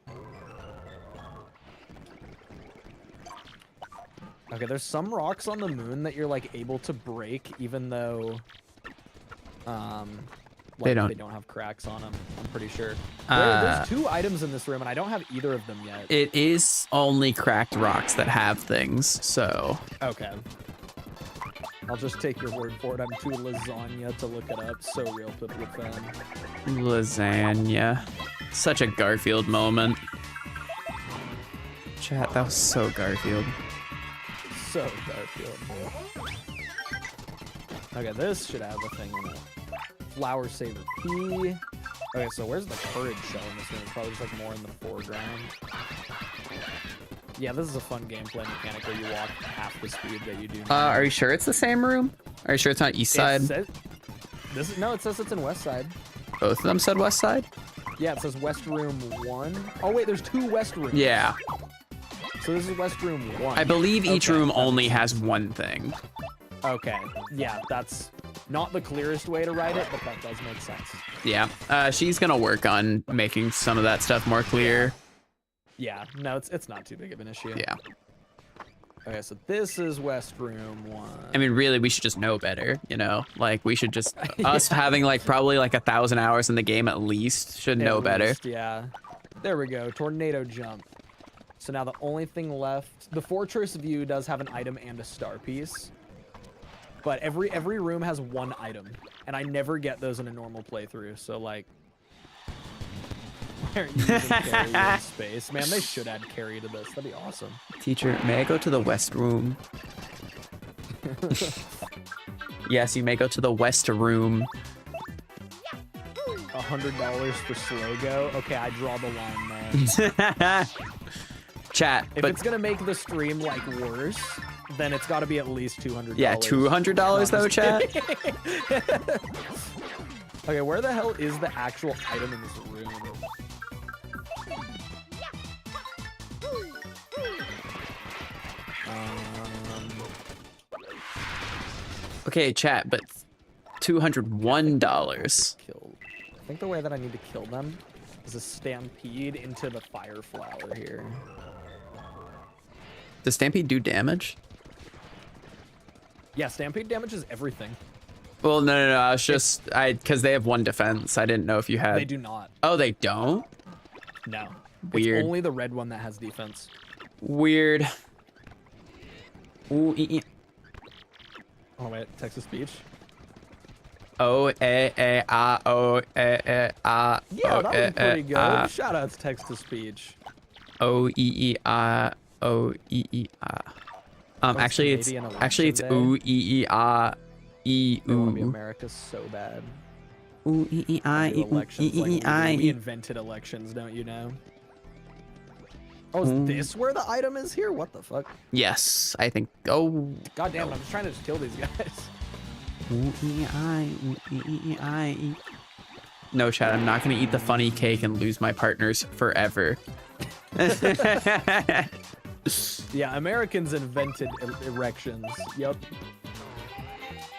Okay, there's some rocks on the moon that you're like able to break, even though, like, They don't. they don't have cracks on them. I'm pretty sure. Uh, There's 2 items in this room, and I don't have either of them yet. It is only cracked rocks that have things, so. Okay. I'll just take your word for it. I'm too lasagna to look it up. So real Piplup fan. Lasagna. Such a Garfield moment. Chat, that was so Garfield. So Garfield. Okay, this should have a thing in it. Flower Saver P. Okay, so where's the courage shell in this one? It's probably just like more in the foreground. Yeah, this is a fun gameplay mechanic where you walk half the speed that you do now. Are you sure it's the same room? Are you sure it's not east side? No, it says it's in West Side. Both of them said west side? Yeah, it says West Room 1. Oh wait, there's 2 West Rooms. Yeah. So this is West Room 1. I believe each Okay, room that only makes has one thing. Okay, yeah, that's not the clearest way to write it, but that does make sense. Yeah. She's gonna work on making some of that stuff more clear. Yeah, no, it's not too big of an issue. Yeah. Okay, so this is West Room 1. I mean, really, we should just know better, you know? Like, we should just, us having, like, probably, like, 1,000 hours in the game at least should know better. Least, yeah. There we go, Tornado Jump. So now the only thing left, the Fortress View does have an item and a star piece. But every room has 1 item, and I never get those in a normal playthrough, so, like... Why aren't you using carry in space? Man, they should add carry to this. That'd be awesome. Teacher, may I go to the west room? Yes, you may go to the west room. $100 for slow go? Okay, I draw the line, man. Chat, If but it's gonna make the stream, like, worse, then it's gotta be at least $200. yeah, $200 though, chat? Okay, where the hell is the actual item in this room? Okay, chat, but $201. Killed. I think the way that I need to kill them is a stampede into the fire flower here. Does Stampede do damage? Yeah, stampede damages everything. Well, no, I was just, because they have 1 defense. I didn't know if you had. They do not. Oh, they don't? No. Weird. It's only the red one that has defense. Weird. Ooh, Oh wait, text to speech. O a ah o ah. Yeah, that was pretty good. Shout out to text to speech. O ah o ah. Actually it's Canadian election day. ooh ah They want to be ooh. America so bad. Ooh They do elections like we invented elections, don't you know? Oh, is this where the item is here? What the fuck? Yes, I think. Oh. God damn it, I'm just trying to just kill these guys. No, Chad, I'm not gonna eat the funny cake and lose my partners forever. Yeah, Americans invented erections. Yep.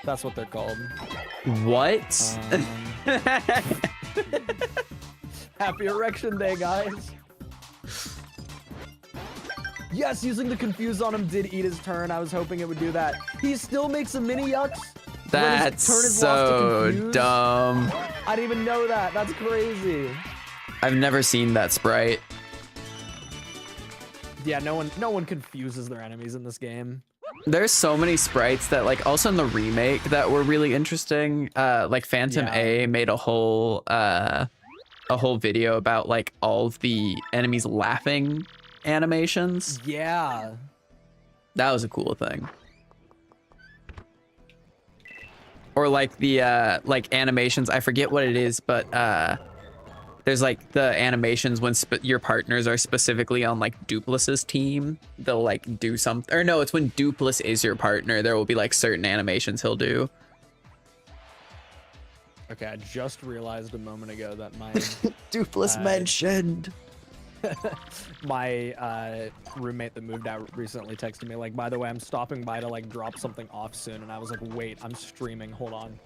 That's what they're called. What? Happy Erection Day, guys. Yes, using the confuse on him did eat his turn. I was hoping it would do that. He still makes a mini yucks. That's when his turn is so lost to confuse. dumb. I didn't even know that. That's crazy. I've never seen that sprite. Yeah, no one confuses their enemies in this game. There's so many sprites that, like, also in the remake that were really interesting. Like Phantom A made a whole video about like all of the enemies laughing animations. Yeah. That was a cool thing. Or like the like animations, I forget what it is, but there's like the animations when your partners are specifically on like Duplus's team. They'll like do something, or no, it's when Duplus is your partner. There will be like certain animations he'll do. Okay, I just realized a moment ago that my Duplus mentioned. my roommate that moved out recently texted me like, by the way, I'm stopping by to like drop something off soon, and I was like, wait, I'm streaming, hold on.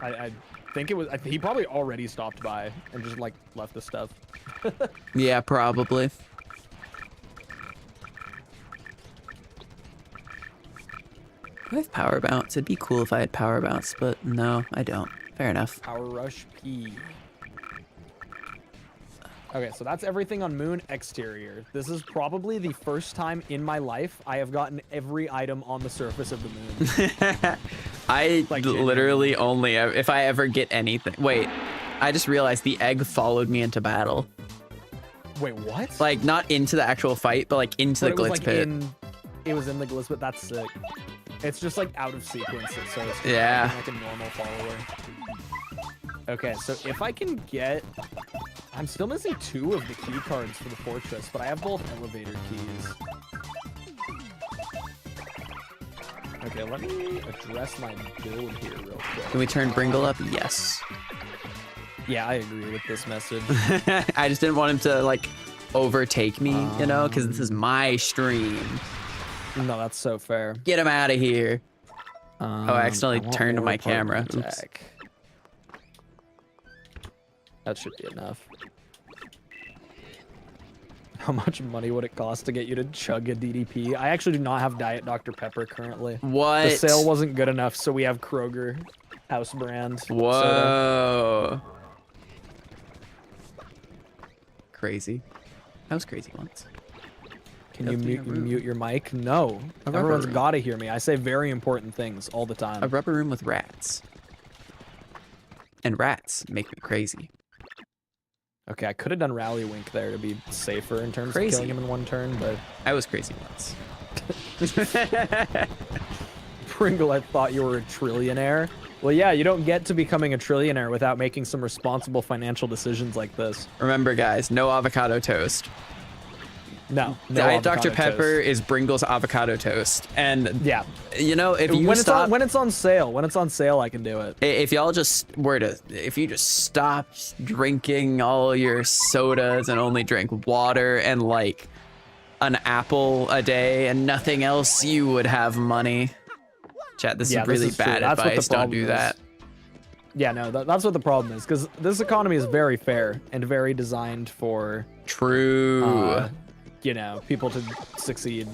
I think it was, he probably already stopped by and just like left the stuff. Yeah, probably. I have power bounce. It'd be cool if I had power bounce, but no, I don't. Fair enough. Power rush P. Okay, so that's everything on Moon exterior. This is probably the first time in my life I have gotten every item on the surface of the moon. I Like, literally only, if I ever get anything. Wait, I just realized the egg followed me into battle. Wait, what? Like, not into the actual fight, but like into the But it was glitz like pit. it was in the glitz pit. That's sick. It's just like out of sequence, so it's just Yeah. like a normal follower. Okay, so if I can get, I'm still missing 2 of the key cards for the fortress, but I have both elevator keys. Okay, let me address my build here real quick. Can we turn Bringle up? Yes. Yeah, I agree with this message. I just didn't want him to like overtake me, you know, because this is my stream. No, that's so fair. Get him out of here. Oh, I accidentally want turned more my partner camera. Oops. attack. That should be enough. How much money would it cost to get you to chug a DDP? I actually do not have Diet Dr. Pepper currently. What? The sale wasn't good enough, so we have Kroger house brand. Whoa. Crazy. That was crazy once. Can you mute your mic? No. A rubber Everyone's room. got to hear me. I say very important things all the time. A rubber room with rats. And rats make me crazy. Okay, I could have done Rally Wink there to be safer in terms Crazy. of killing him in one turn, but... I was crazy once. Pringle, I thought you were a trillionaire. Well, yeah, you don't get to becoming a trillionaire without making some responsible financial decisions like this. Remember, guys, no avocado toast. No. Diet Dr. avocado Pepper toast. is Bringle's avocado toast. And, Yeah. you know, if you when stop... when it's on sale, I can do it. If y'all just were to, if you just stopped drinking all your sodas and only drink water and like an apple a day and nothing else, you would have money. Chat, this Yeah, is this really is true. bad That's what the advice. Don't problem do is. that. Yeah, no, that's what the problem is, because this economy is very fair and very designed for, True. you know, people to succeed.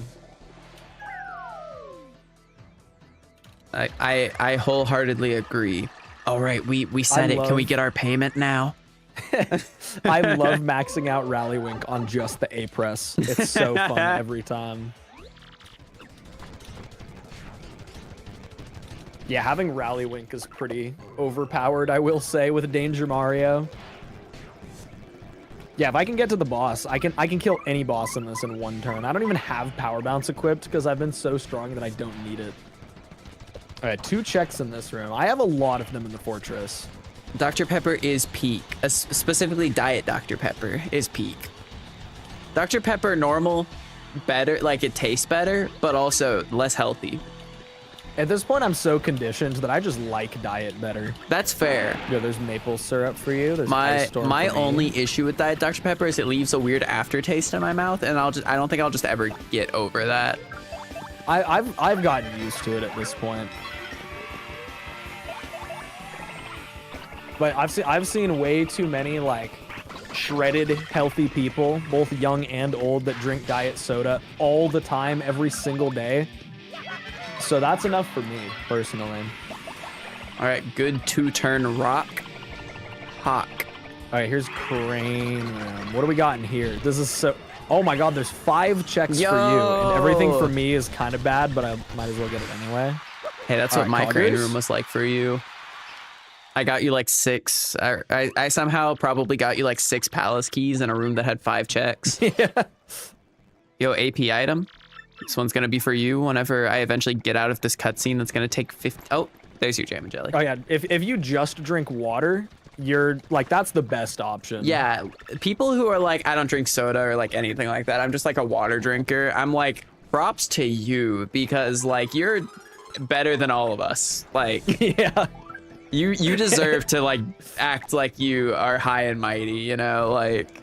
I wholeheartedly agree. All right, we said it. Can we get our payment now? I love maxing out Rallywink on just the A press. It's so fun every time. Yeah, having Rallywink is pretty overpowered, I will say, with Danger Mario. Yeah, if I can get to the boss, I can kill any boss in this in one turn. I don't even have Power Bounce equipped because I've been so strong that I don't need it. All right, 2 checks in this room. I have a lot of them in the fortress. Dr. Pepper is peak. Specifically, Diet Dr. Pepper is peak. Dr. Pepper normal, better, like it tastes better, but also less healthy. At this point, I'm so conditioned that I just like Diet better. That's fair. Yo, there's maple syrup for you. There's My Ice Storm for me. only issue with Diet Dr. Pepper is it leaves a weird aftertaste in my mouth, and I don't think I'll just ever get over that. I've gotten used to it at this point. But I've seen way too many like shredded healthy people, both young and old, that drink diet soda all the time, every single day. So that's enough for me personally. All right, good 2-turn rock. Hawk. All right, here's Crane Room. What do we got in here? This is so... Oh my god, there's 5 checks for you, and everything for me is kind of bad, but I might as well get it anyway. Hey, that's what my crane room was like for you. I got you like 6. I somehow probably got you like 6 palace keys in a room that had 5 checks. Yeah. Yo, AP item. This one's gonna be for you whenever I eventually get out of this cutscene. That's gonna take 50. Oh, there's your jam and jelly. Oh yeah, if you just drink water, you're like, that's the best option. Yeah, people who are like, I don't drink soda or like anything like that. I'm just like a water drinker. I'm like, props to you because like you're better than all of us. Like, yeah. You deserve to like act like you are high and mighty, you know, like.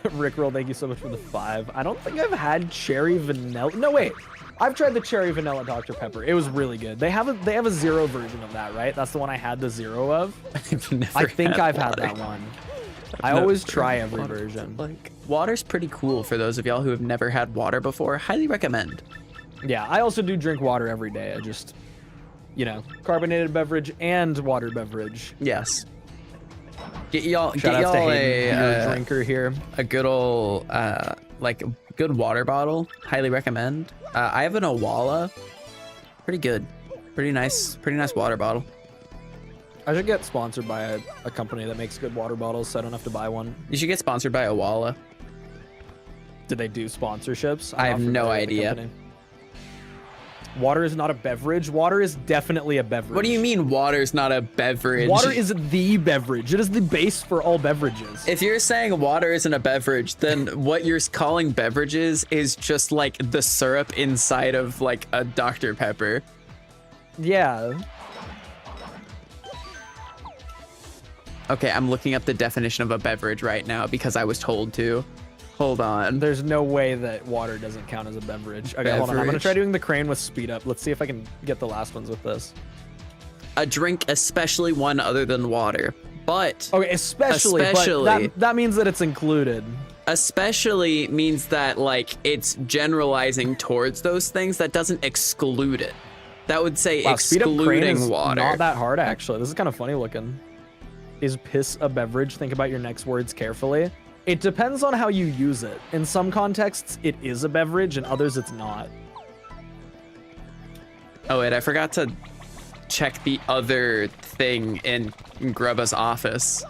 Rickroll, thank you so much for the 5. I don't think I've had cherry vanilla. No, wait. I've tried the cherry vanilla Dr. Pepper. It was really good. They have a 0 version of that, right? That's the one I had the 0 of. I think I've had that one. I always try every version. Like, water's pretty cool for those of y'all who have never had water before. Highly recommend. Yeah, I also do drink water every day. I just, you know, carbonated beverage and water beverage. Yes. Get y'all a drinker here. A good old like good water bottle. Highly recommend. I have an Awala. Pretty good. Pretty nice water bottle. I should get sponsored by a company that makes good water bottles so I don't have to buy one. You should get sponsored by Awala. Do they do sponsorships? I have no idea. Water is not a beverage. Water is definitely a beverage. What do you mean water's not a beverage? Water is the beverage. It is the base for all beverages. If you're saying water isn't a beverage, then what you're calling beverages is just like the syrup inside of like a Dr. Pepper. Yeah. Okay, I'm looking up the definition of a beverage right now because I was told to. Hold on. There's no way that water doesn't count as a beverage. Okay, hold on. I'm gonna try doing the crane with speed up. Let's see if I can get the last ones with this. A drink, especially one other than water. But okay, especially. But that means that it's included. Especially means that like it's generalizing towards those things. That doesn't exclude it. That would say excluding water. Not that hard actually. This is kind of funny looking. Is piss a beverage? Think about your next words carefully. It depends on how you use it. In some contexts, it is a beverage, in others, it's not. Oh, wait, I forgot to check the other thing in Grubba's office.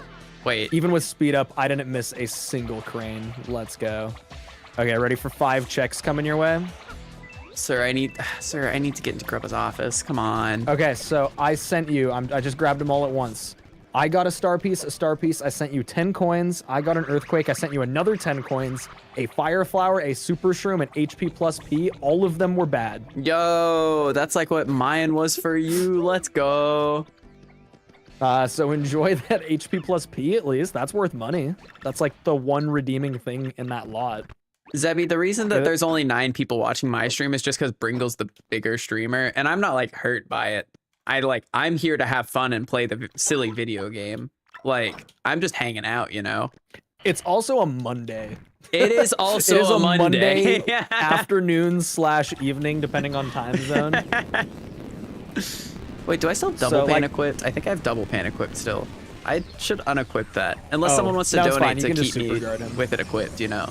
Wait. Even with speed up, I didn't miss a single crane. Let's go. Okay, ready for 5 checks coming your way? Sir, I need to get into Grubba's office. Come on. Okay, so I sent you, I just grabbed them all at once. I got a star piece, I sent you 10 coins. I got an earthquake, I sent you another 10 coins. A fire flower, a super shroom, an HP plus P. All of them were bad. Yo, that's like what mine was for you. Let's go. So enjoy that HP plus P at least. That's worth money. That's like the one redeeming thing in that lot. Zebby, the reason that there's only 9 people watching my stream is just because Bringle's the bigger streamer, and I'm not like hurt by it. I'm here to have fun and play the silly video game. Like, I'm just hanging out, you know? It's also a Monday. It is also a Monday. Afternoon/evening, depending on time zone. Wait, do I still have double pan equipped? I think I have double pan equipped still. I should unequip that. Unless Oh, someone wants to no, it's fine. donate You to can just keep me super guard him. with it equipped, you know.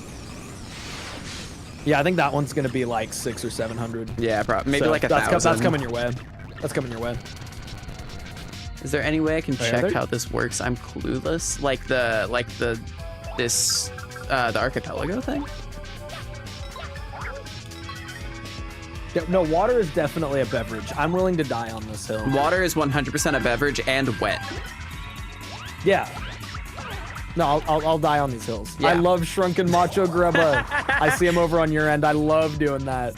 Yeah, I think that one's gonna be like 600 or 700. Yeah, probably maybe So like that's 1,000. That's coming your way. That's coming your way. Is there any way I can Oh, yeah, check there- how this works? I'm clueless. The archipelago thing? Yeah, no, water is definitely a beverage. I'm willing to die on this hill. Water is 100% a beverage and wet. Yeah. No, I'll die on these hills. I Yeah. love Shrunken Macho Grubba. I see him over on your end. I love doing that.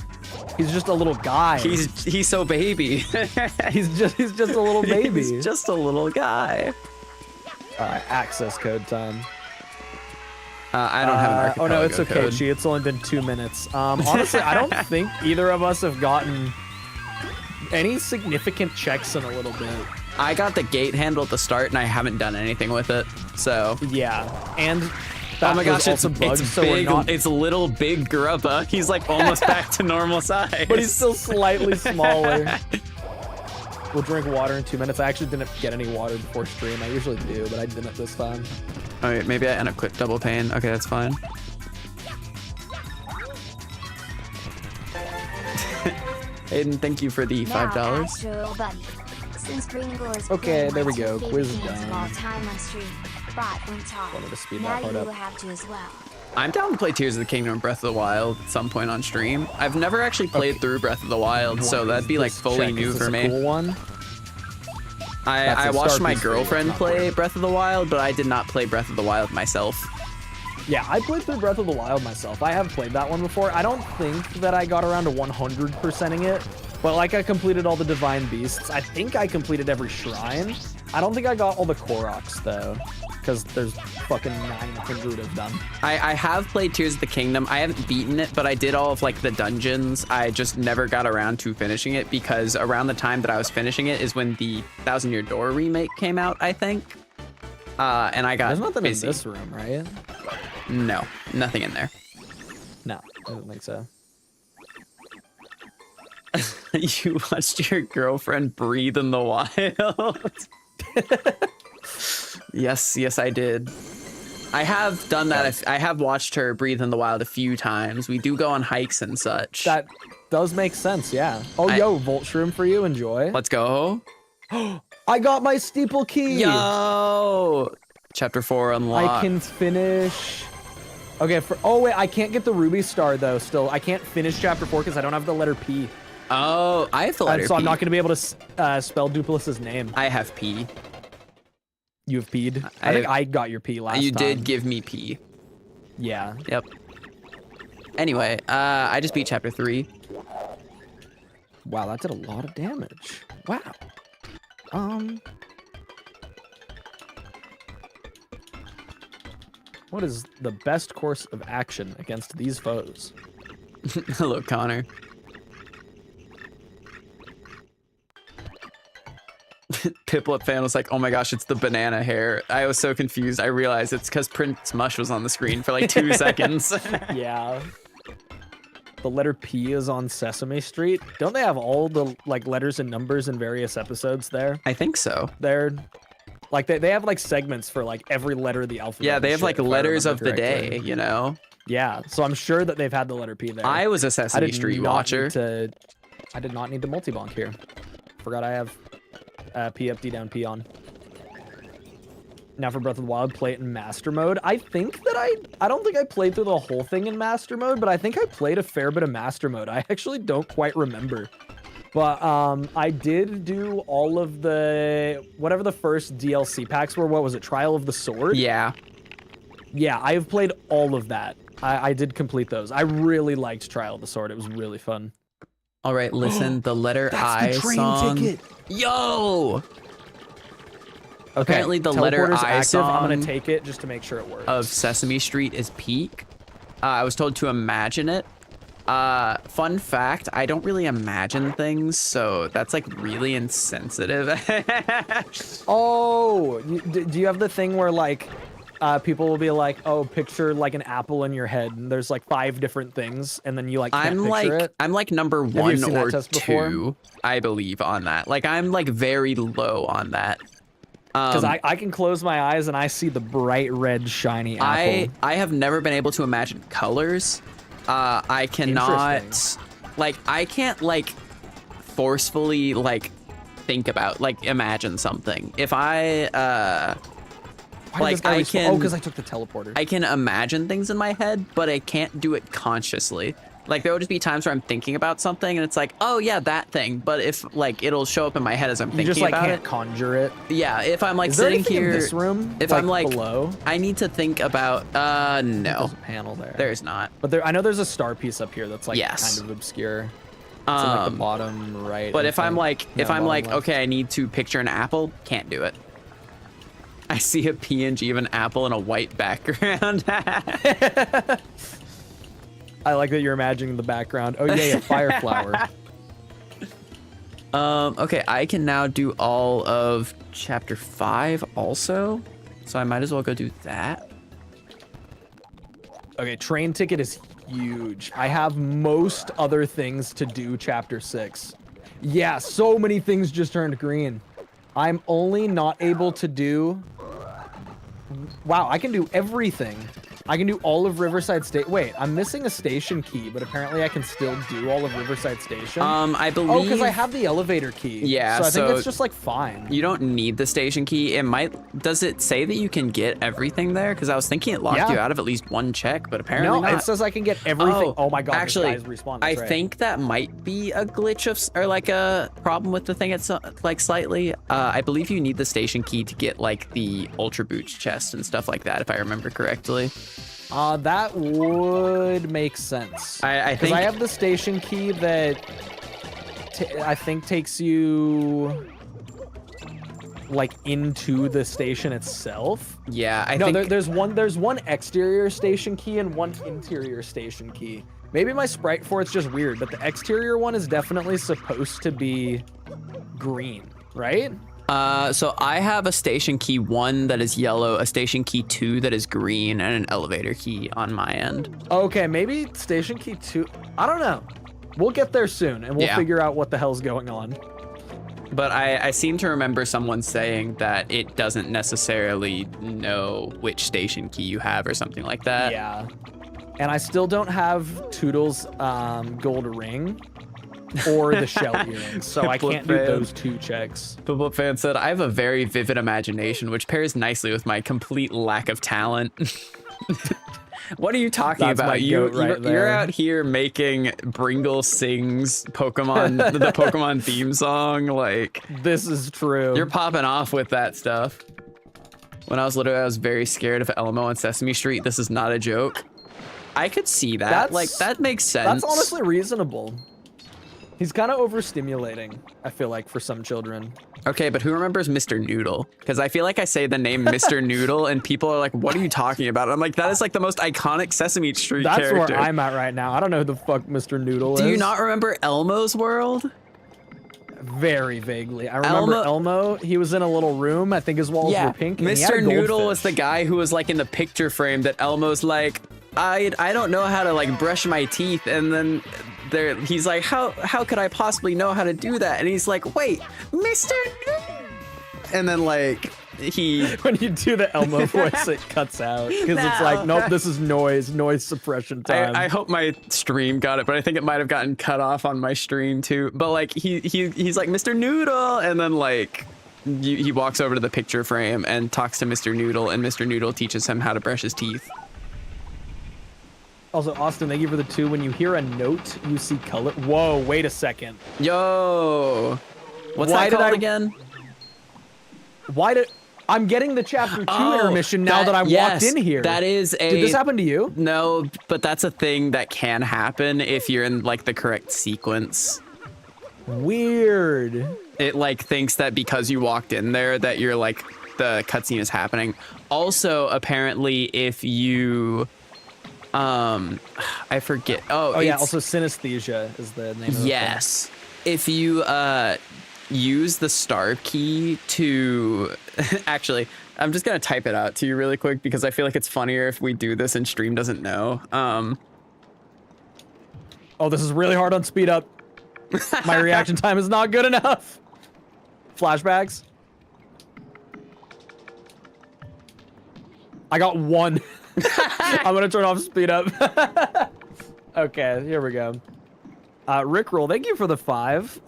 He's just a little guy. He's so baby. he's just a little baby. He's just a little guy. All right, access code time. I don't have an archipelago Oh no, it's okay, code. Chi. It's only been 2 minutes. Honestly, I don't think either of us have gotten any significant checks in a little bit. I got the gate handle at the start and I haven't done anything with it. So. Yeah, and that Oh my gosh, was it's, also bugged, it's so we're big. not. It's little big Grubba. He's like almost back to normal size. But he's still slightly smaller. We'll drink water in 2 minutes. I actually didn't get any water before stream. I usually do, but I didn't this time. Oh, wait, maybe I unequip double pane. Okay, that's fine. Aiden, thank you for the $5. Astro Buddy. Since Pringle is Okay, playing there we my two go. favorite Quiz games done. of all time on stream, Bot and Talk. Wanted to speed Now that part you up. will have to as well. I'm down to play Tears of the Kingdom and Breath of the Wild at some point on stream. I've never actually played through Breath of the Wild, so What that'd is be like this fully check? new Is this for a me. Cool one? That's I a watched star my piece for you, girlfriend not play mine. Breath of the Wild, but I did not play Breath of the Wild myself. Yeah, I played through Breath of the Wild myself. I have played that one before. I don't think that I got around to 100%ing it, but like I completed all the Divine Beasts. I think I completed every shrine. I don't think I got all the Koroks though, because there's fucking 900 of them. I have played Tears of the Kingdom. I haven't beaten it, but I did all of like the dungeons. I just never got around to finishing it because around the time that I was finishing it is when the Thousand Year Door remake came out, I think. And I got There's nothing busy. in this room, right? No, nothing in there. No, I don't think so. You watched your girlfriend breathe in the wild. Yes, I did. I have done that. I have watched her breathe in the wild a few times. We do go on hikes and such. That does make sense, yeah. Oh, yo, Volt Shroom for you. Enjoy. Let's go. I got my steeple key. Yo! Chapter 4 unlocked. I can finish. Okay, oh wait, I can't get the ruby star though. Still, I can't finish chapter 4 because I don't have the letter P. Oh, I have the letter So P. I'm not going to be able to spell Duplic's name. I have P. You have P'd? I think I got your P last You time. did give me P. Yeah. Yep. Anyway, I just beat chapter 3. Wow, that did a lot of damage. Wow. What is the best course of action against these foes? Hello, Connor. Piplup fan was like, oh my gosh, it's the banana hair. I was so confused. I realized it's because Prince Mush was on the screen for like 2 seconds. Yeah. The letter P is on Sesame Street. Don't they have all the like letters and numbers in various episodes there? I think so. They're like they have like segments for like every letter of the alphabet. Yeah, they and have shit, like if I letters of remember the correctly. day, you know? Yeah, so I'm sure that they've had the letter P there. I was a I Sesame did Street not watcher. need to. I did not need to multi-bonk here. Forgot I have P up, D down, P on. Now for Breath of the Wild, play it in Master Mode. I think that I don't think I played through the whole thing in Master Mode, but I think I played a fair bit of Master Mode. I actually don't quite remember. But I did do all of the, whatever the first DLC packs were. What was it? Trial of the Sword? Yeah. Yeah, I have played all of that. I did complete those. I really liked Trial of the Sword. It was really fun. All right, listen, the letter I That's the train song. ticket. Yo! Okay, Apparently the letter teleporter's I active. I'm song gonna take it just to make sure it works. of Sesame Street is peak. I was told to imagine it. Fun fact, I don't really imagine things, so that's like really insensitive. Oh, do you have the thing where like people will be like, oh, picture like an apple in your head, and there's like 5 different things, and then you like can't picture it? I'm like number you 1 seen that or test before? 2, I believe, on that. Like I'm like very low on that. Because I can close my eyes and I see the bright red shiny apple. I have never been able to imagine colors. I cannot, like, I can't like forcefully like think about, like, imagine something. If I like, I can, oh, because I took the teleporter. I can imagine things in my head, but I can't do it consciously. Like, there will just be times where I'm thinking about something and it's like, oh yeah, that thing. But if like, it'll show up in my head as I'm thinking just like about can't it. Conjure it. Yeah, if I'm like Is there sitting anything here, in this room, if like, I'm like below, I need to think about. No, there's a panel there. there's not. But there, I know there's a star piece up here that's like Yes. kind of obscure. It's in like the bottom right. But I if I'm think. like, No, if I'm bottom like, left. okay, I need to picture an apple, can't do it. I see a PNG of an apple in a white background. I like that you're imagining the background. Oh yeah, fire flower. Okay, I can now do all of chapter 5 also, so I might as well go do that. Okay, train ticket is huge. I have most other things to do chapter 6. Yeah, so many things just turned green. I'm only not able to do... Wow, I can do everything. I can do all of Riverside Station. Wait, I'm missing a station key, but apparently I can still do all of Riverside Station. I believe... Oh, because I have the elevator key. Yeah, so I think so it's just like fine. You don't need the station key. It might... Does it say that you can get everything there? Because I was thinking it locked you out of at least one check, but apparently No, not. it says I can get everything. Oh my god, actually, this guy's respawned. I That's right. think that might be a glitch of... Or like a problem with the thing. It's like slightly... I believe you need the station key to get like the Ultra Boots chest and stuff like that, if I remember correctly. That would make sense. I think... Because I have the station key that I think takes you like into the station itself. Yeah, I No, think... there's one exterior station key and one interior station key. Maybe my sprite for it's just weird, but the exterior one is definitely supposed to be green, right? So I have a station key 1 that is yellow, a station key 2 that is green, and an elevator key on my end. Okay, maybe station key 2. I don't know. We'll get there soon, and we'll figure out what the hell's going on. But I seem to remember someone saying that it doesn't necessarily know which station key you have or something like that. Yeah. And I still don't have Toodle's gold ring or the shell earrings, so I can't do those 2 checks. Football fan said, I have a very vivid imagination, which pairs nicely with my complete lack of talent. What are you talking That's about? my goat right You're there. out here making Bringle sings Pokemon, the Pokemon theme song. Like, This is true. you're popping off with that stuff. When I was little, I was very scared of Elmo on Sesame Street. This is not a joke. I could see that. That's- Like, that makes sense. That's honestly reasonable. He's kind of overstimulating, I feel like, for some children. Okay, but who remembers Mr. Noodle? Because I feel like I say the name Mr. Noodle and people are like, what are you talking about? I'm like, that is like the most iconic Sesame Street That's character. where I'm at right now. I don't know who the fuck Mr. Noodle is. Do you not remember Elmo's World? Very vaguely. I remember Elmo, he was in a little room. I think his walls were pink. And he had a Mr. Noodle was goldfish. the guy who was like in the picture frame that Elmo's like, I don't know how to like brush my teeth, and then he's like, how could I possibly know how to do that? And he's like, wait, Mr. Noodle. And then like when you do the Elmo voice, it cuts out because it's like, nope, this is noise suppression time. I hope my stream got it, but I think it might have gotten cut off on my stream too. But like he's like, Mr. Noodle, and then like he walks over to the picture frame and talks to Mr. Noodle, and Mr. Noodle teaches him how to brush his teeth. Also, Austin, thank you for the 2. When you hear a note, you see color. Whoa, wait a second. Yo, what's Why that did called I- again? I'm getting the chapter 2 intermission now that I walked in here. That is a... Did this happen to you? No, but that's a thing that can happen if you're in like the correct sequence. Weird. It like thinks that because you walked in there that you're like the cutscene is happening. Also, apparently, if you I forget. Oh yeah, also synesthesia is the name of the yes. If you use the star key to actually, I'm just gonna type it out to you really quick because I feel like it's funnier if we do this and stream doesn't know. Oh, this is really hard on speed up. My reaction time is not good enough. Flashbacks. I got 1. I'm gonna turn off speed up. Okay, here we go. Rickroll, thank you for the 5.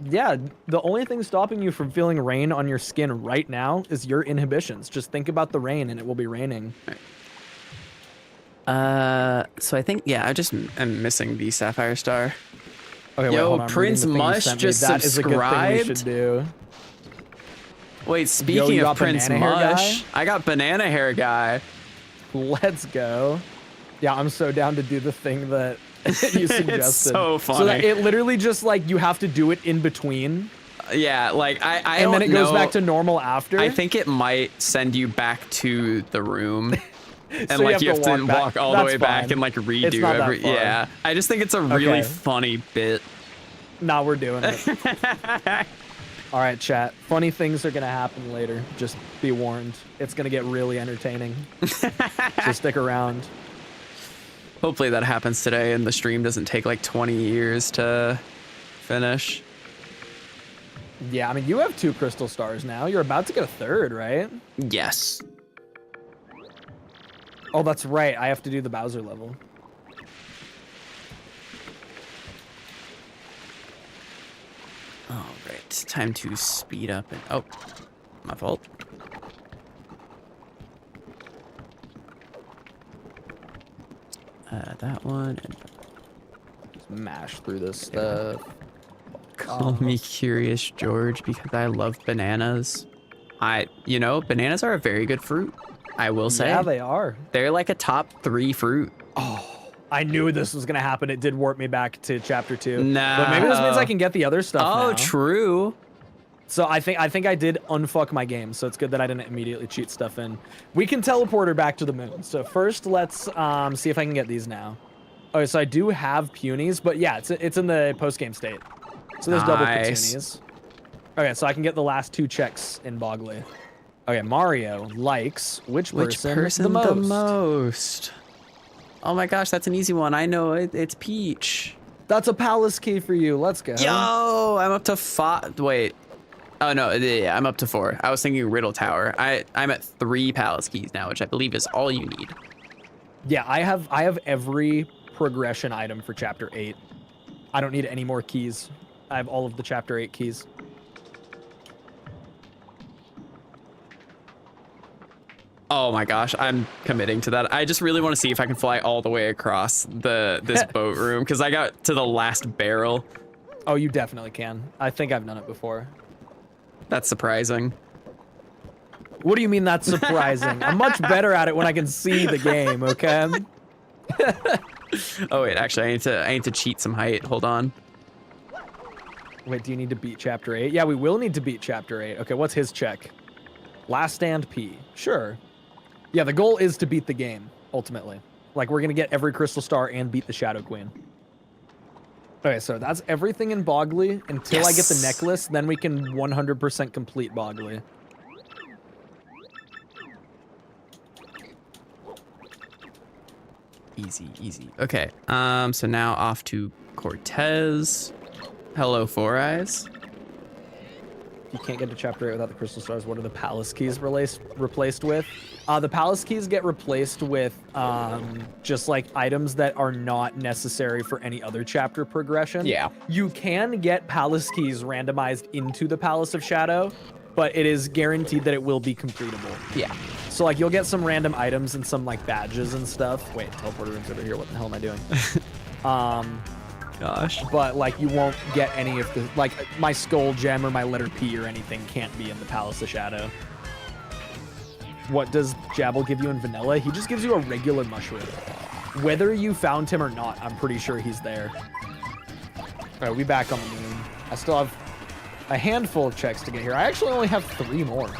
Yeah, the only thing stopping you from feeling rain on your skin right now is your inhibitions. Just think about the rain and it will be raining. So I think, yeah, I just am missing the Sapphire Star. Okay, wait, Yo, hold on, I'm Prince reading the thing you Mush sent me. just That is a good thing we subscribed? should do. Wait, speaking you of got Prince banana hair Mush, I got banana hair guy. Let's go. Yeah, I'm so down to do the thing that you suggested. It's so funny. So that it literally just like you have to do it in between. Yeah, like I And don't then it goes know. back to normal after. I think it might send you back to the room. And So like you have to back. walk all the That's way back fine. and like It's redo not that every. far. Yeah, I just think it's a really Okay. funny bit. Nah, we're doing it. All right, chat. Funny things are gonna happen later. Just be warned. It's gonna get really entertaining. So stick around. Hopefully that happens today and the stream doesn't take like 20 years to finish. Yeah, I mean, you have 2 crystal stars now. You're about to get a 3rd, right? Yes. Oh, that's right. I have to do the Bowser level. All right, time to speed up and oh, my fault. That one. And Just mash through this stuff. call me Curious George because I love bananas. Bananas are a very good fruit. I will say. Yeah, they are. They're like a top 3 fruit. I knew this was gonna happen. It did warp me back to chapter 2. No. But maybe this means I can get the other stuff Oh, now. true. So I think I did unfuck my game. So it's good that I didn't immediately cheat stuff in. We can teleport her back to the moon. So first, let's see if I can get these now. Okay, so I do have punies, but yeah, it's in the post game state. So there's double Nice. petunias. Okay, so I can get the last 2 checks in Bogley. Okay, Mario likes which person, the most? Oh my gosh, that's an easy one. I know it. It's Peach. That's a palace key for you. Let's go. Yo, I'm up to 5. Wait. Oh no, yeah, I'm up to 4. I was thinking Riddle Tower. I'm at 3 palace keys now, which I believe is all you need. Yeah, I have every progression item for chapter 8. I don't need any more keys. I have all of the chapter 8 keys. Oh my gosh, I'm committing to that. I just really want to see if I can fly all the way across this boat room because I got to the last barrel. Oh, you definitely can. I think I've done it before. That's surprising. What do you mean that's surprising? I'm much better at it when I can see the game, okay? Oh wait, actually, I need to cheat some height. Hold on. Wait, do you need to beat chapter 8? Yeah, we will need to beat chapter 8. Okay, what's his check? Last stand P. Sure. Yeah, the goal is to beat the game, ultimately. Like, we're gonna get every crystal star and beat the Shadow Queen. Okay, so that's everything in Bogley. Until I get the Yes. necklace, then we can 100% complete Bogley. Easy, easy. Okay. So now off to Cortez. Hello, Four Eyes. You can't get to chapter 8 without the crystal stars. What are the palace keys replaced with? The palace keys get replaced with just like items that are not necessary for any other chapter progression. Yeah. You can get palace keys randomized into the Palace of Shadow, but it is guaranteed that it will be completable. Yeah. So like you'll get some random items and some like badges and stuff. Wait, teleporter room's over here. What the hell am I doing? Gosh. But like you won't get any of the like my skull gem or my letter P or anything can't be in the Palace of Shadow. What does Jabble give you in vanilla? He just gives you a regular mushroom. Whether you found him or not, I'm pretty sure he's there. All right, we back on the moon. I still have a handful of checks to get here. I actually only have 3 more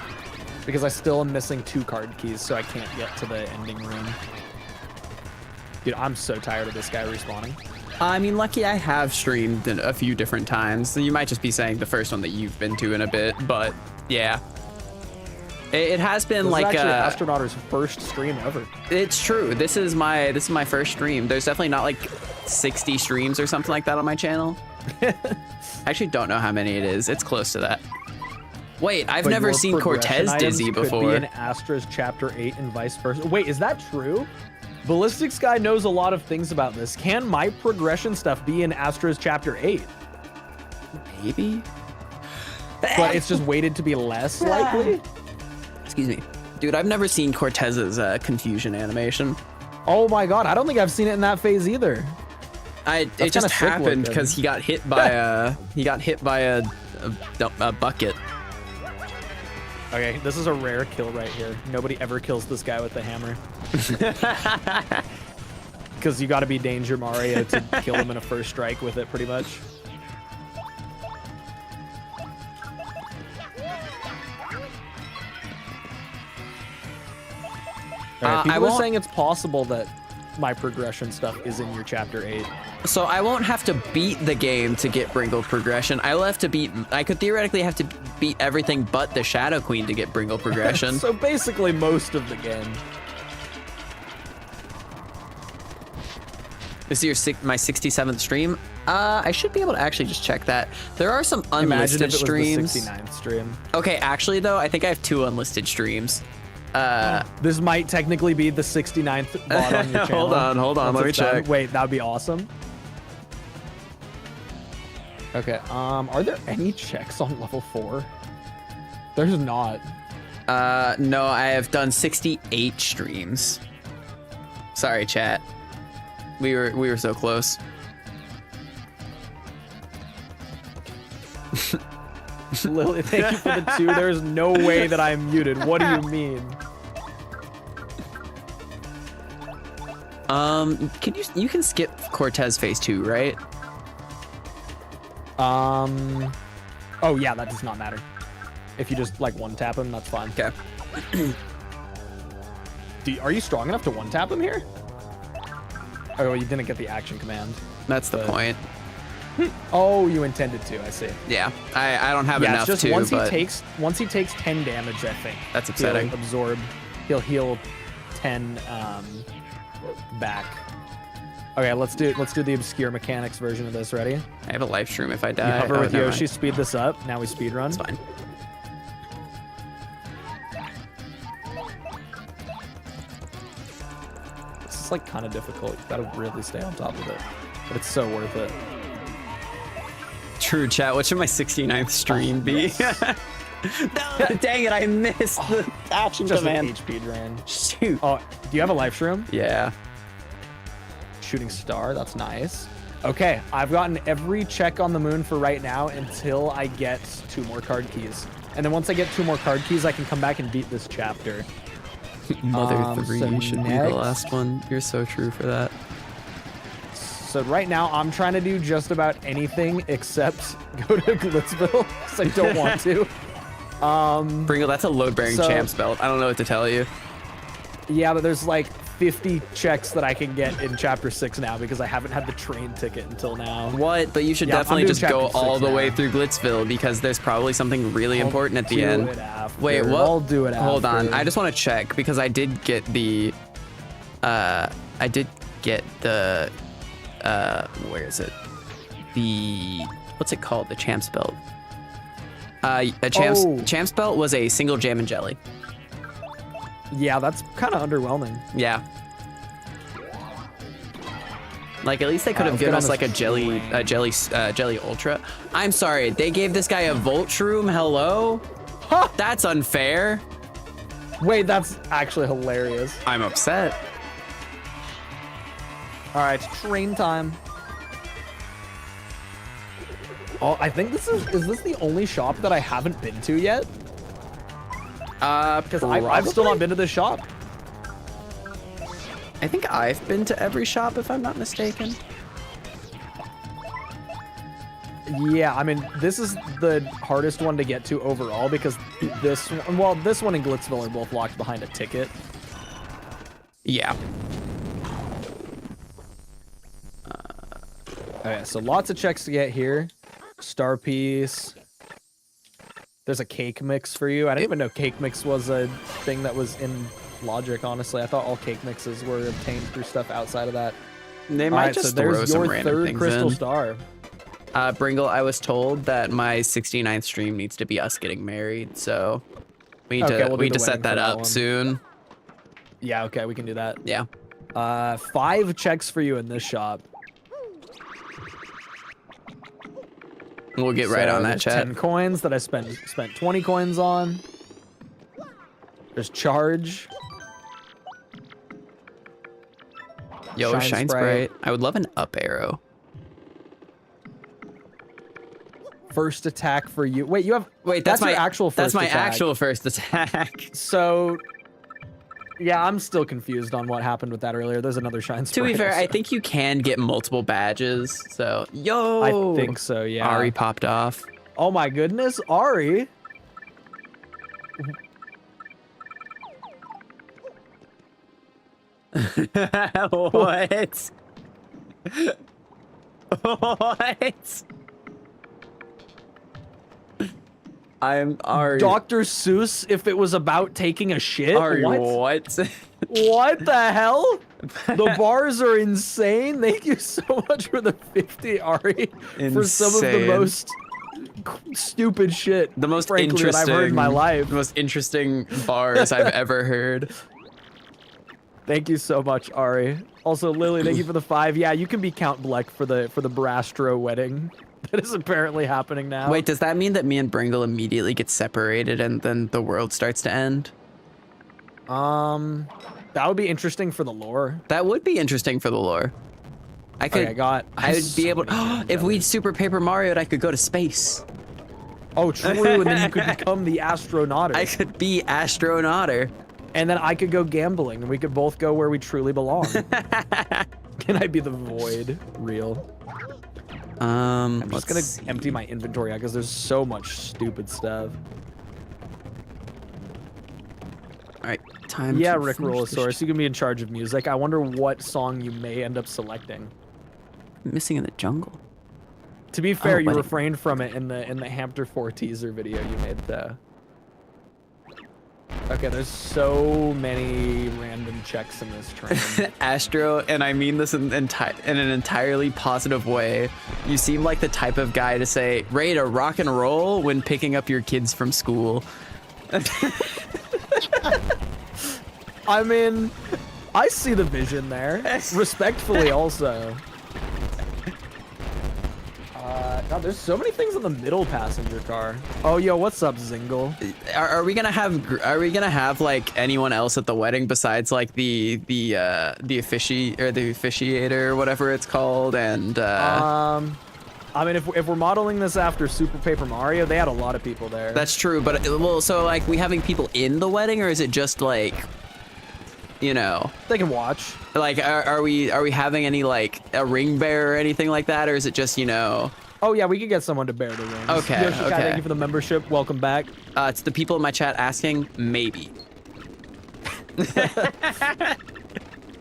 because I still am missing 2 card keys, so I can't get to the ending room. Dude, I'm so tired of this guy respawning. I mean, lucky I have streamed a few different times. So you might just be saying the first one that you've been to in a bit, but yeah. It has been This like is actually Astronauter's first stream ever. It's true. This is my first stream. There's definitely not like 60 streams or something like that on my channel. I actually don't know how many it is. It's close to that. Wait, I've but never your seen progression Cortez items dizzy could before. be in Astra's Chapter 8 and vice versa. Wait, is that true? Ballistics guy knows a lot of things about this. Can my progression stuff be in Astra's Chapter 8? Maybe. But it's just weighted to be less likely? Excuse me. Dude, I've never seen Cortez's confusion animation. Oh my god, I don't think I've seen it in that phase either. It kinda just sick happened looking. because he got hit by a bucket. Okay, this is a rare kill right here. Nobody ever kills this guy with the hammer. Because you gotta be Danger Mario to kill him in a first strike with it, pretty much. People are saying it's possible that my progression stuff is in your Chapter 8. So I won't have to beat the game to get Bringle progression. I could theoretically have to beat everything but the Shadow Queen to get Bringle progression. So basically most of the game. This is my 67th stream. I should be able to actually just check that. There are some Imagine unlisted if it was streams. the 69th stream. Okay, actually though, I think I have 2 unlisted streams. This might technically be the 69th bot on your channel. hold on, once let me it's done. check. Wait, that would be awesome. Okay, are there any checks on level 4? There's not. No, I have done 68 streams. Sorry, chat. We were so close. Lily, thank you for the 2. There's no way that I'm muted. What do you mean? You can skip Cortez phase 2, right? Oh yeah, that does not matter. If you just like one tap him, that's fine. Okay. Are you strong enough to one tap him here? Oh, you didn't get the action command. That's the point. Oh, you intended to. I see. Yeah, I don't have Yeah, enough it's just to. once he takes 10 damage, I think. That's upsetting. He'll heal 10 back. Okay, let's do the obscure mechanics version of this. Ready? I have a live stream if I You die. hover with never Yoshi, mind. speed this up. Now we speed run. It's fine. This is like kind of difficult. You gotta really stay on top of it, but it's so worth it. True, chat. What should my 69th stream be? No, dang it, I missed the action Just command. an HP drain. Shoot. Oh, do you have a life shroom? Yeah. Shooting star, that's nice. Okay, I've gotten every check on the moon for right now until I get 2 more card keys. And then once I get 2 more card keys, I can come back and beat this chapter. Mother 3 so should be next- the last one. You're so true for that. So right now, I'm trying to do just about anything except go to Glitzville, because I don't want to. Bringle, that's a load-bearing So- champs belt. I don't know what to tell you. Yeah, but there's like 50 checks that I can get in Chapter 6 now because I haven't had the train ticket until now. What? But you should Yeah, I'm definitely doing just go chapter all 6 the way now. through Glitzville because there's probably something really important at the end. Wait, what? I'll do it after. Hold on. I just want to check because I did get the where is it? What's it called? The champs belt. A champs belt was a single jam and jelly. Yeah, that's kind of underwhelming. Yeah. Like at least they could have let's given get us on like this jelly ultra. I'm sorry, they gave this guy a Volt Shroom. Hello? Huh! That's unfair. Wait, that's actually hilarious. I'm upset. All right, train time. Oh, I think is this the only shop that I haven't been to yet? Because I've still not been to this shop. I think I've been to every shop if I'm not mistaken. Yeah, I mean, this is the hardest one to get to overall because this one and Glitzville are both locked behind a ticket. Yeah. Okay, so lots of checks to get here. Star piece. There's a cake mix for you. I didn't even know cake mix was a thing that was in Logic, honestly. I thought all cake mixes were obtained through stuff outside of that. They All might right, just so throw there's some your random third things crystal in. star. Bringle, I was told that my 69th stream needs to be us getting married, so we need Okay, to we'll we do need to the set wedding that for that up one. soon. Yeah, okay, we can do that. Yeah. 5 checks for you in this shop. We'll get right on that there's chat. 10 coins that I spent 20 coins on. There's charge. Yo, Shine shine Sprite. sprite. I would love an up arrow. First attack for you. Wait, you have. Wait, that's your my actual first That's my attack. actual first attack. So, yeah, I'm still confused on what happened with that earlier. There's another shine To sprite. be fair, I also. think you can get multiple badges. So, yo. I think so. Yeah. Ari popped off. Oh my goodness, Ari. What? What? I'm Ari. Dr. Seuss, if it was about taking a shit. Ari, What? what? What the hell? The bars are insane. Thank you so much for the 50, Ari. For some of the Insane. most stupid shit, The most frankly, interesting that I've heard in my life. The most interesting bars I've ever heard. Thank you so much, Ari. Also, Lily, thank you for the 5. Yeah, you can be Count Bleck for the Brastro wedding. That is apparently happening now. Wait, does that mean that me and Bringle immediately get separated and then the world starts to end? That would be interesting for the lore. That would be interesting for the lore. I could. Okay, I got. I would be able. If we Super Paper Mario'd, I could go to space. Oh, true, and then you could become the astronauter. I could be astronauter. And then I could go gambling, and we could both go where we truly belong. Can I be the void? Real. I'm just gonna empty my inventory out because there's so much stupid stuff. All right, time. Yeah, to Rick finish this Rollosaurus, you can be in charge of music. I wonder what song you may end up selecting. Missing in the jungle. To be fair, you buddy. refrained from it in the Hampter 4 teaser video you made. Okay, there's so many random checks in this train. Astro, and I mean this in an entirely positive way. You seem like the type of guy to say, "Ready to rock and roll" when picking up your kids from school. I mean, I see the vision there. Respectfully, also. God, there's so many things in the middle passenger car. Oh, yo, what's up, Zingle? Are we gonna have like anyone else at the wedding besides like the officiator or whatever it's called? And I mean, if we're modeling this after Super Paper Mario, they had a lot of people there. that's true. But well, so like we having people in the wedding, or is it just like, you know, They can watch. like are we having any like a ring bearer or anything like that, or is it just, you know? Oh yeah, we could get someone to bear the rings. Okay, Yoshi, okay. thank you for the membership. Welcome back. It's the people in my chat asking. Maybe.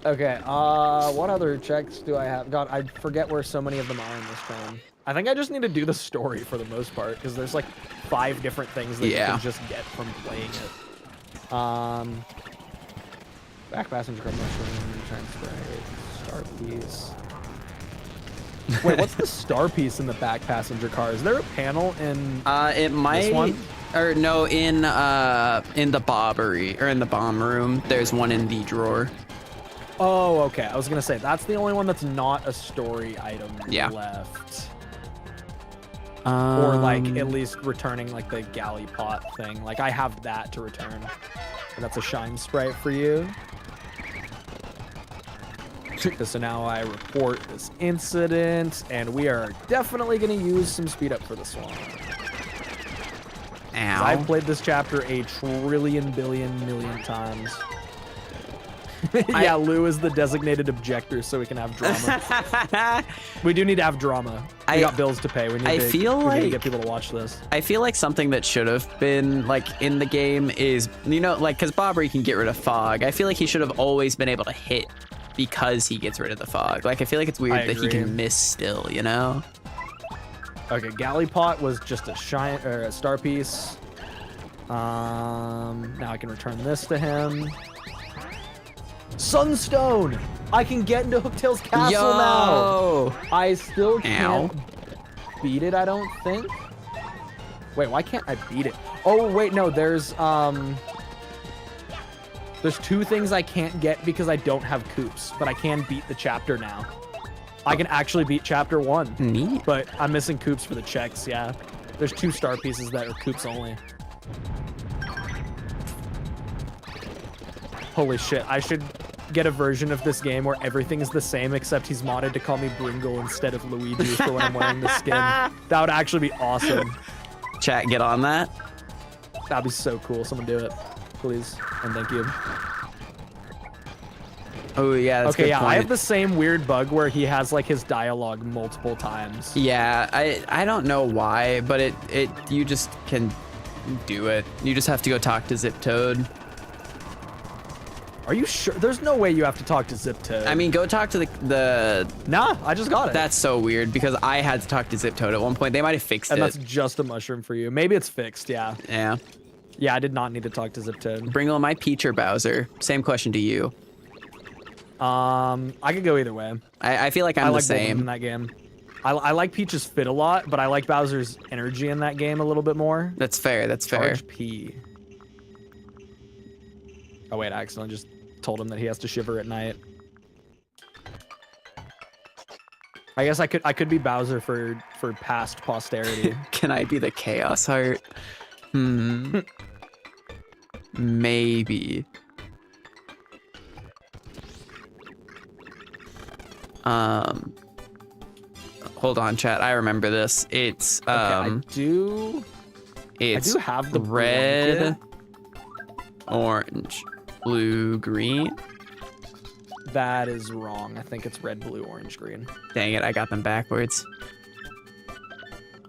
Okay, what other checks do I have? God, I forget where so many of them are in this train. I think I just need to do the story for the most part, because there's like 5 different things that you can just get from playing it. Back passenger car mushroom, shine sprite, star piece. Wait, what's the star piece in the back passenger car? Is there a panel in It might. this one? Or no, in the bobbery or in the bomb room. There's one in the drawer. Oh, okay. I was gonna say that's the only one that's not a story item left. Or like at least returning like the galley pot thing. Like I have that to return. And that's a shine sprite for you. So now I report this incident, and we are definitely gonna use some speed up for this one. 'Cause Ow. I've played this chapter a trillion billion million times. Yeah, Lou is the designated objector, so we can have drama. We do need to have drama. We got bills to pay. We need to get people to watch this. I feel like something that should have been like in the game is, you know, like because Bobbery can get rid of fog. I feel like he should have always been able to hit because he gets rid of the fog. Like I feel like it's weird that he can miss still, you know? Okay, galley pot was just a shine or a star piece. Now I can return this to him. Sunstone! I can get into Hooktail's castle now! I still can't beat it, I don't think. Wait, why can't I beat it? Oh, wait, no, there's 2 things I can't get because I don't have coops, but I can beat the chapter now. I can actually beat chapter 1. Neat. But I'm missing coops for the checks, yeah. There's 2 star pieces that are coops only. Holy shit, I should get a version of this game where everything is the same except he's modded to call me Bringle instead of Luigi for when I'm wearing the skin. That would actually be awesome. Chat, get on that. That'd be so cool. Someone do it, please, and thank you. Oh yeah, that's a okay, good yeah, point. I have the same weird bug where he has like his dialogue multiple times. Yeah, I don't know why, but it you just can do it. You just have to go talk to Zip Toad. Are you sure? There's no way you have to talk to Zip Toad. I mean, go talk to the Nah, I just got it. That's so weird because I had to talk to Zip Toad at one point. They might have fixed and it. that's just a mushroom for you. Maybe it's fixed, yeah. Yeah. Yeah, I did not need to talk to Zip Toad. Bringle, am I Peach or Bowser? Same question to you. I could go either way. I feel like I'm I the like both of them in same. that game. I like Peach's fit a lot, but I like Bowser's energy in that game a little bit more. That's fair. That's fair. Charge P. Oh wait, I accidentally just told him that he has to shiver at night. I guess I could be Bowser for past posterity. Can I be the Chaos Heart? Maybe. Hold on, chat. I remember this. It's Okay, I do have the red, blanket. orange, blue, green. That is wrong. I think it's red, blue, orange, green. Dang it, I got them backwards.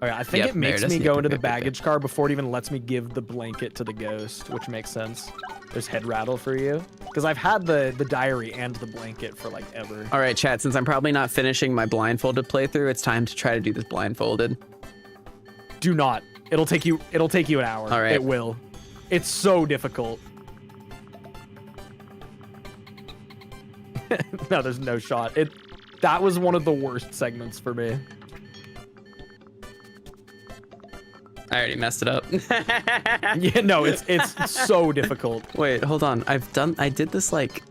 Okay, I think Yep, it makes there it is. me go Yep, into the yep, yep, yep. baggage car before it even lets me give the blanket to the ghost, which makes sense. There's head rattle for you. Because I've had the diary and the blanket for like ever. All right, chat, since I'm probably not finishing my blindfolded playthrough, it's time to try to do this blindfolded. Do not. It'll take you an hour. All right. It will. It's so difficult. No, there's no shot. That was one of the worst segments for me. I already messed it up. Yeah, no, it's so difficult. Wait, hold on. I did this like...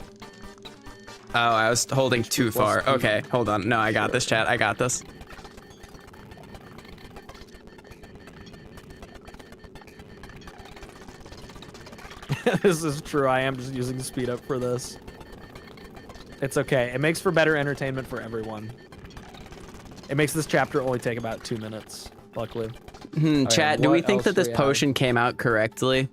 Oh, I was holding too far. Okay, hold on. No, I got this, chat. I got this. This is true. I am just using speed up for this. It's okay. It makes for better entertainment for everyone. It makes this chapter only take about 2 minutes, luckily. Chat, do we what think else that this do we have? potion came out correctly?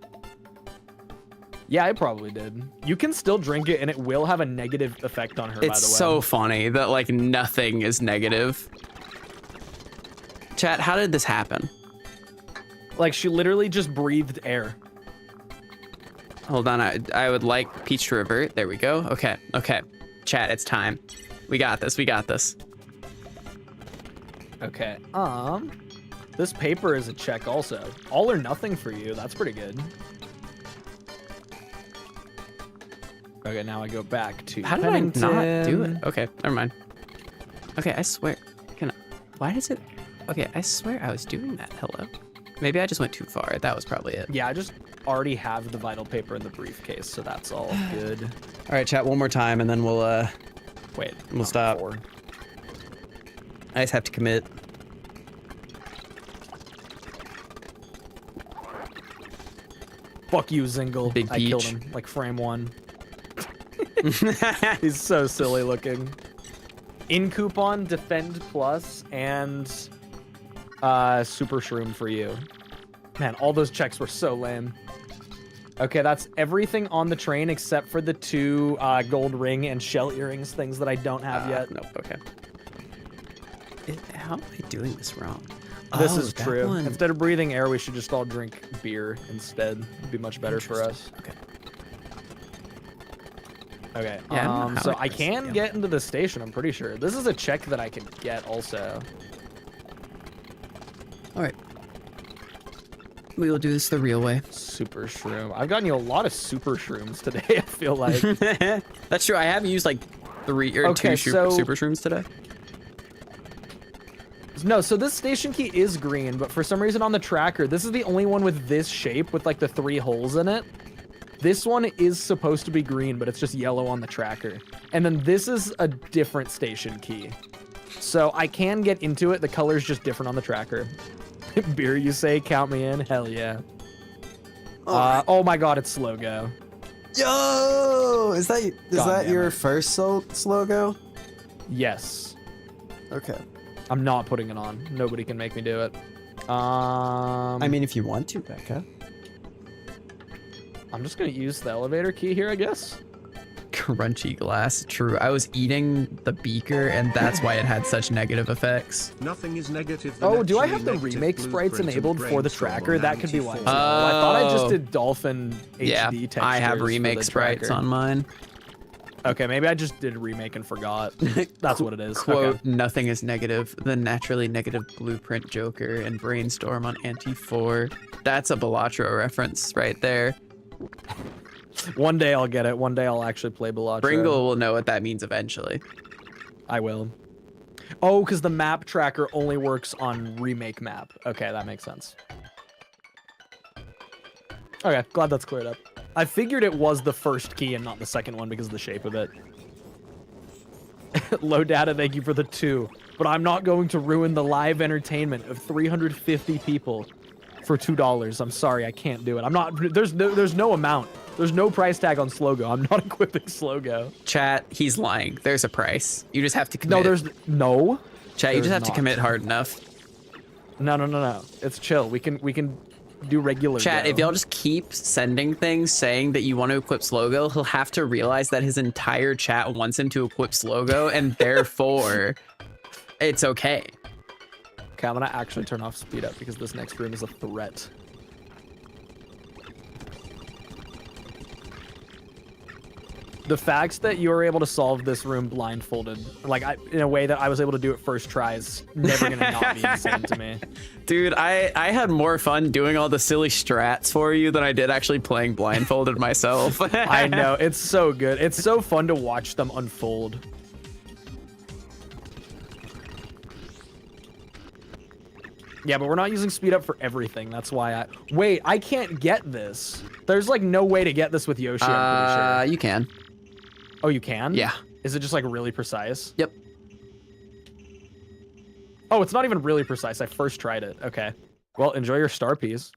Yeah, it probably did. You can still drink it, and it will have a negative effect on her, by the way. It's so funny that, like, nothing is negative. Chat, how did this happen? Like, she literally just breathed air. Hold on, I would like Peach to revert. There we go. Okay, okay. Chat, it's time. We got this, we got this. Okay, this paper is a check also. All or nothing for you. That's pretty good. Okay, now I go back to How did I not do it? Okay, never mind. Okay, I swear. Why does it... Okay, I swear I was doing that. Hello? Maybe I just went too far. That was probably it. Yeah, I just already have the vital paper in the briefcase, so that's all good. All right, chat, one more time, and then we'll Wait, we'll not stop. before. I just have to commit. Fuck you, Zingle. Big I killed peach. him, like frame 1. He's so silly looking. In coupon, Defend Plus, and Super Shroom for you. Man, all those checks were so lame. Okay, that's everything on the train except for the 2 gold ring and shell earrings things that I don't have yet. Nope, okay. How am I doing this wrong? This Oh, is that true. one. Instead of breathing air, we should just all drink beer instead. It'd be much better for us. Okay. Okay, Yeah, I don't know how so it I goes. can Yeah. get into the station, I'm pretty sure. This is a check that I can get also. All right. We will do this the real way. Super Shroom. I've gotten you a lot of Super Shrooms today, I feel like. That's true. I have used like 3 or Okay, 2 so- super shrooms today. No, so this station key is green, but for some reason on the tracker, this is the only one with this shape with like the 3 holes in it. This one is supposed to be green, but it's just yellow on the tracker. And then this is a different station key. So I can get into it. The color's just different on the tracker. Beer, you say? Count me in? Hell yeah. Oh my god, it's slow go. Yo! Is that your first slow go? Yes. Okay. I'm not putting it on. Nobody can make me do it. I mean, if you want to, Becca. I'm just gonna use the elevator key here, I guess. Crunchy glass. True. I was eating the beaker, and that's why it had such negative effects. Nothing is negative. Oh, do I have the remake sprites enabled for the tracker? That could be why. I thought I just did Dolphin HD textures. I have remake sprites on mine. Okay, maybe I just did remake and forgot. That's what it is. Quote, okay. Nothing is negative. The naturally negative blueprint Joker and Brainstorm on Anti 4. That's a Balatro reference right there. One day I'll get it. One day I'll actually play Balatro. Bringle will know what that means eventually. I will. Oh, because the map tracker only works on remake map. Okay, that makes sense. Okay, glad that's cleared up. I figured it was the first key and not the second one because of the shape of it. Low data, thank you for the 2. But I'm not going to ruin the live entertainment of 350 people for $2. I'm sorry, I can't do it. I'm not. There's no amount. There's no price tag on Slogo. I'm not equipping Slogo. Chat, he's lying. There's a price. You just have to commit. No, there's no. Chat, you just have to commit hard enough. No. It's chill. We can do regular. Chat, go. if y'all just keep sending things saying that you want to equip Slogo, he'll have to realize that his entire chat wants him to equip Slogo, and therefore, it's okay. Okay, I'm gonna actually turn off speed up because this next room is a threat. The fact that you were able to solve this room blindfolded, like in a way that I was able to do it first try, is never gonna not be insane to me. Dude, I had more fun doing all the silly strats for you than I did actually playing blindfolded myself. I know, it's so good. It's so fun to watch them unfold. Yeah, but we're not using speed up for everything. That's why wait, I can't get this. There's like no way to get this with Yoshi, I'm pretty sure. You can. Oh, you can? Yeah. Is it just like really precise? Yep. Oh, it's not even really precise. I first tried it. Okay. Well, enjoy your star piece.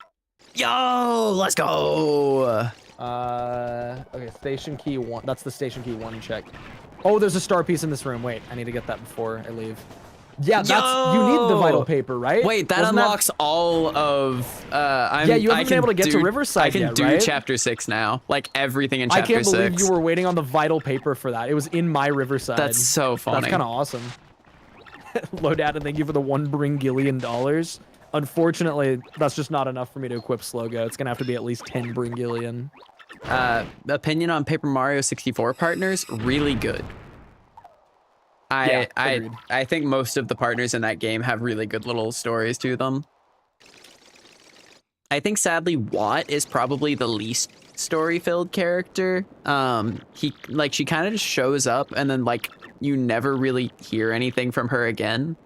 Yo, let's go. Okay, station key 1. That's the station key 1 check. Oh, there's a star piece in this room. Wait, I need to get that before I leave. Yeah, you need the vital paper, right? Wait, that unlocks all of yeah, you haven't been able to get to Riverside I can yet, do right? chapter 6 now. Like everything in chapter 6. I can't believe you were waiting on the vital paper for that. It was in my Riverside. That's so funny. That's kind of awesome. Low data, thank you for the $1 bringillion. Unfortunately, that's just not enough for me to equip Slogo. It's gonna have to be at least 10 bringillion. Opinion on Paper Mario 64 partners, really good. I think most of the partners in that game have really good little stories to them. I think sadly Watt is probably the least story-filled character. She kind of just shows up and then like you never really hear anything from her again.